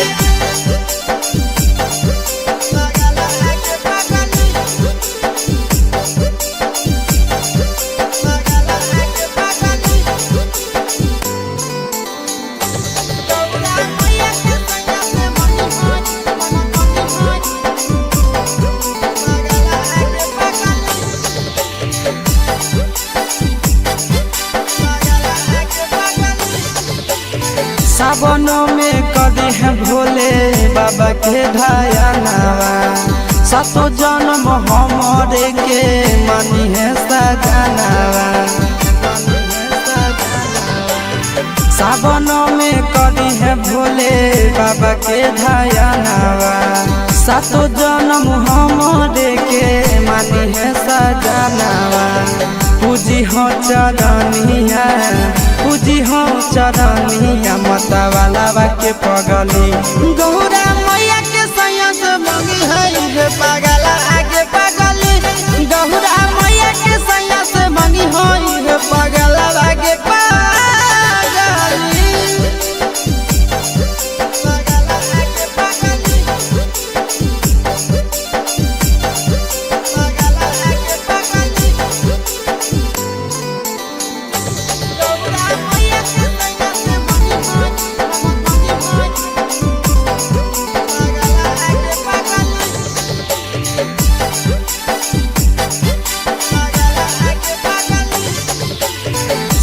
सावनों में कदी है भोले बाबा के ढायनावा सातो जन्म हमारे के मानी है सजनावा सावनों में कदी है भोले बाबा के ढायनावा सातो जन्म हमारे के मानी है सजनावा पूजी हो चरनिया पूजी हो चरनिया मतवालावा के पगली गौरा मैया के सैया से मंगी है पगला आगे पगली गौरा मैया के सैया से मंगी है पगला आगे पगली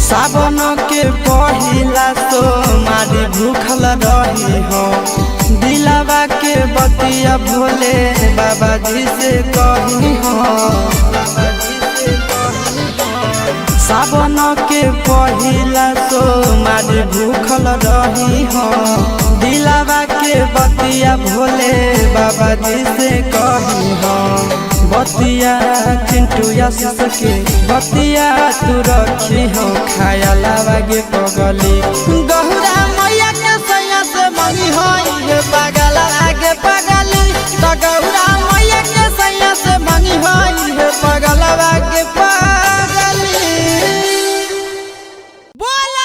सावन के पहिला तो मारी भूखल रही हो दिलावा के बतिया भोले बाबा जी से कही हो सावन के पहिला तो मारी भूखल रही हो दिलावा के बतिया भोले बाबा जी से कही हो बतिया चिंटू आशीष के बतिया तू रखी हो खाया लावा गे पगली गौरा मैया के सैया से मंगी होई है पगला आगे पगली तो गौरा मैया के सैया से मंगी होई है पगला आगे पगली बोला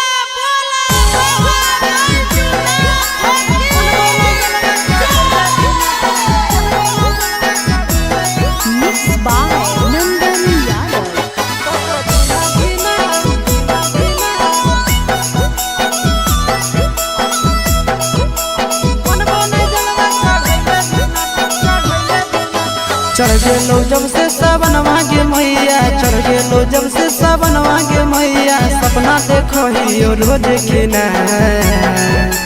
Mixed by Nandan Yadav. चढ़ गेलो जब से सावन मांगे मैया चढ़ गेलो जब से सावन मांगे मैया सपना देखो ही रोज के ना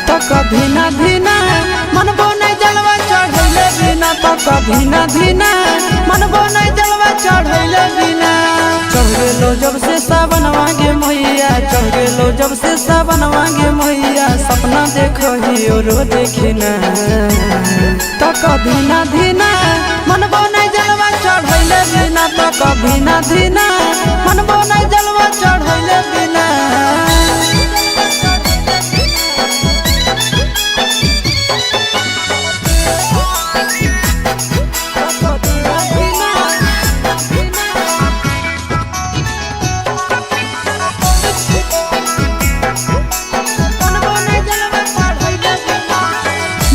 तो कभी ना धीना मन बोने जलवा चढ़ैले बिना तो कभी ना धीना मन बोने जलवा चढ़ैले बिना चढ़ गेलो जब से सावन मांगे मैया चढ़ गेलो जब से सावन मांगे मैया सपना देखो ही रोज के ना तो कभी ना धीना मन बोने जलवा चढ़ैले बिना तो कभी ना धीना मन बोने जलवा चढ़ैले बिना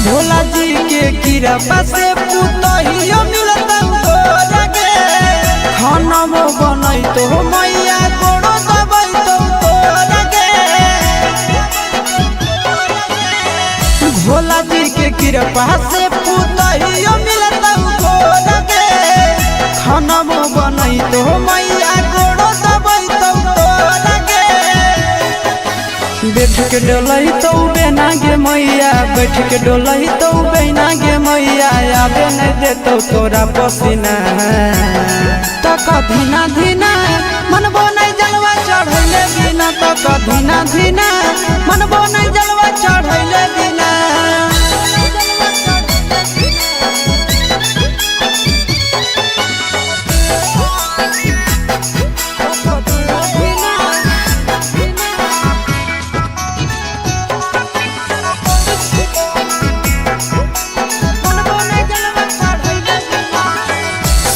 भोला जी के कृपा से पुतहियो मिलत तोरा गे खाना मो बनई तो मैया गोड़ो दबई तो तोरा गे भोला जी के कृपा से पुतहियो मिलत तोरा गे खाना मो बनई तो मैया गोड़ो दबई तो तोरा गे बेटे के डोलही तो बेना गे मैया, बैठ के डोलही तो बेना गे मैया, आबे नहीं देतो तोरा पसीना। तक धीना धीना मनबो नहीं जलवा चढ़ैले बिना, तक धीना धीना मनबो नहीं जलवा चढ़ैले बिना।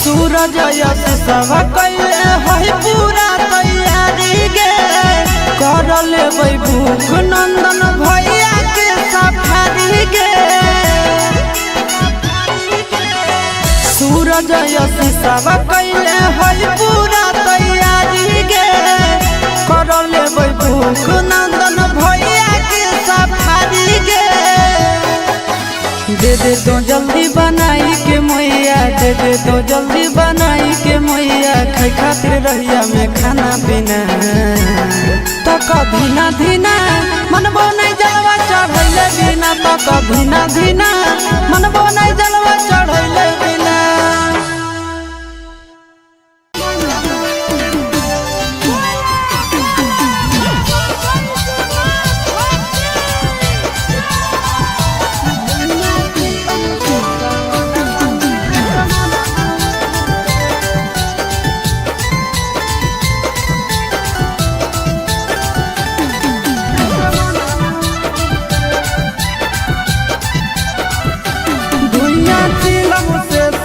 सूरज यश सब कैले है पूरा तैयारी गे, कर लेबै भूख नंदन भैया के सफारी गे। सूरज यश सब कैले है पूरा तैयारी गे, कर लेबै भूख नंदन भैया के सफारी गे। दे दे तो जल्दी बनाई के मैया, दे दे तो जल्दी बनाई के मैया, खाई खातिर रहिया में खाना पीना। तक धीना धीना मनबो नहीं जलवा चढ़ैले बिना, तक धीना धीना मनबो नहीं जलवा चढ़ैले बिना।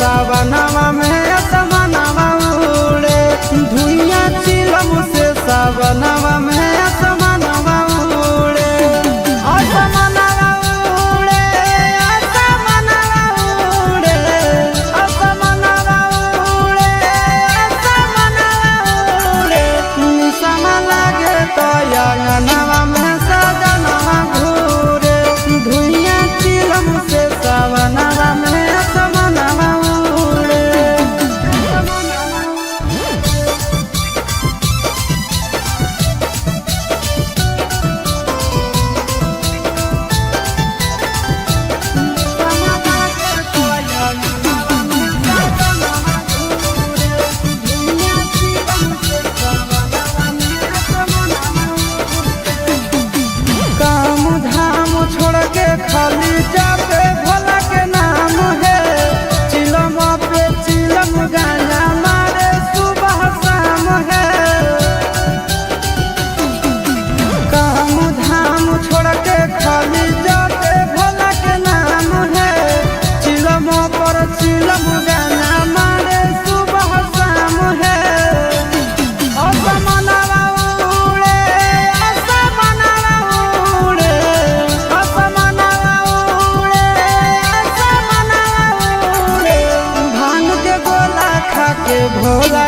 सावनवा में असमनवा उड़े, धुइया चिलम से सावनवा में असमनवा उड़े, असमनवा उड़े, असमनवा उड़े, असमनवा उड़े, असमनवा उड़े। निशमा लागे तो अंगनवा में सजनवा घूरे, धुइया चिलम से सावनवा में खाली जाते भोला के नाम है, चिलम पे चिलम गाना मारे सुबह शाम है। काम धाम छोड़ के खाली जाते भोला के नाम है, चिलम पर चिलम गाना मारे सुबह शाम है। असमनवा उड़े, असमनवा उड़े, असमनवा भांग के गोला खा के भोला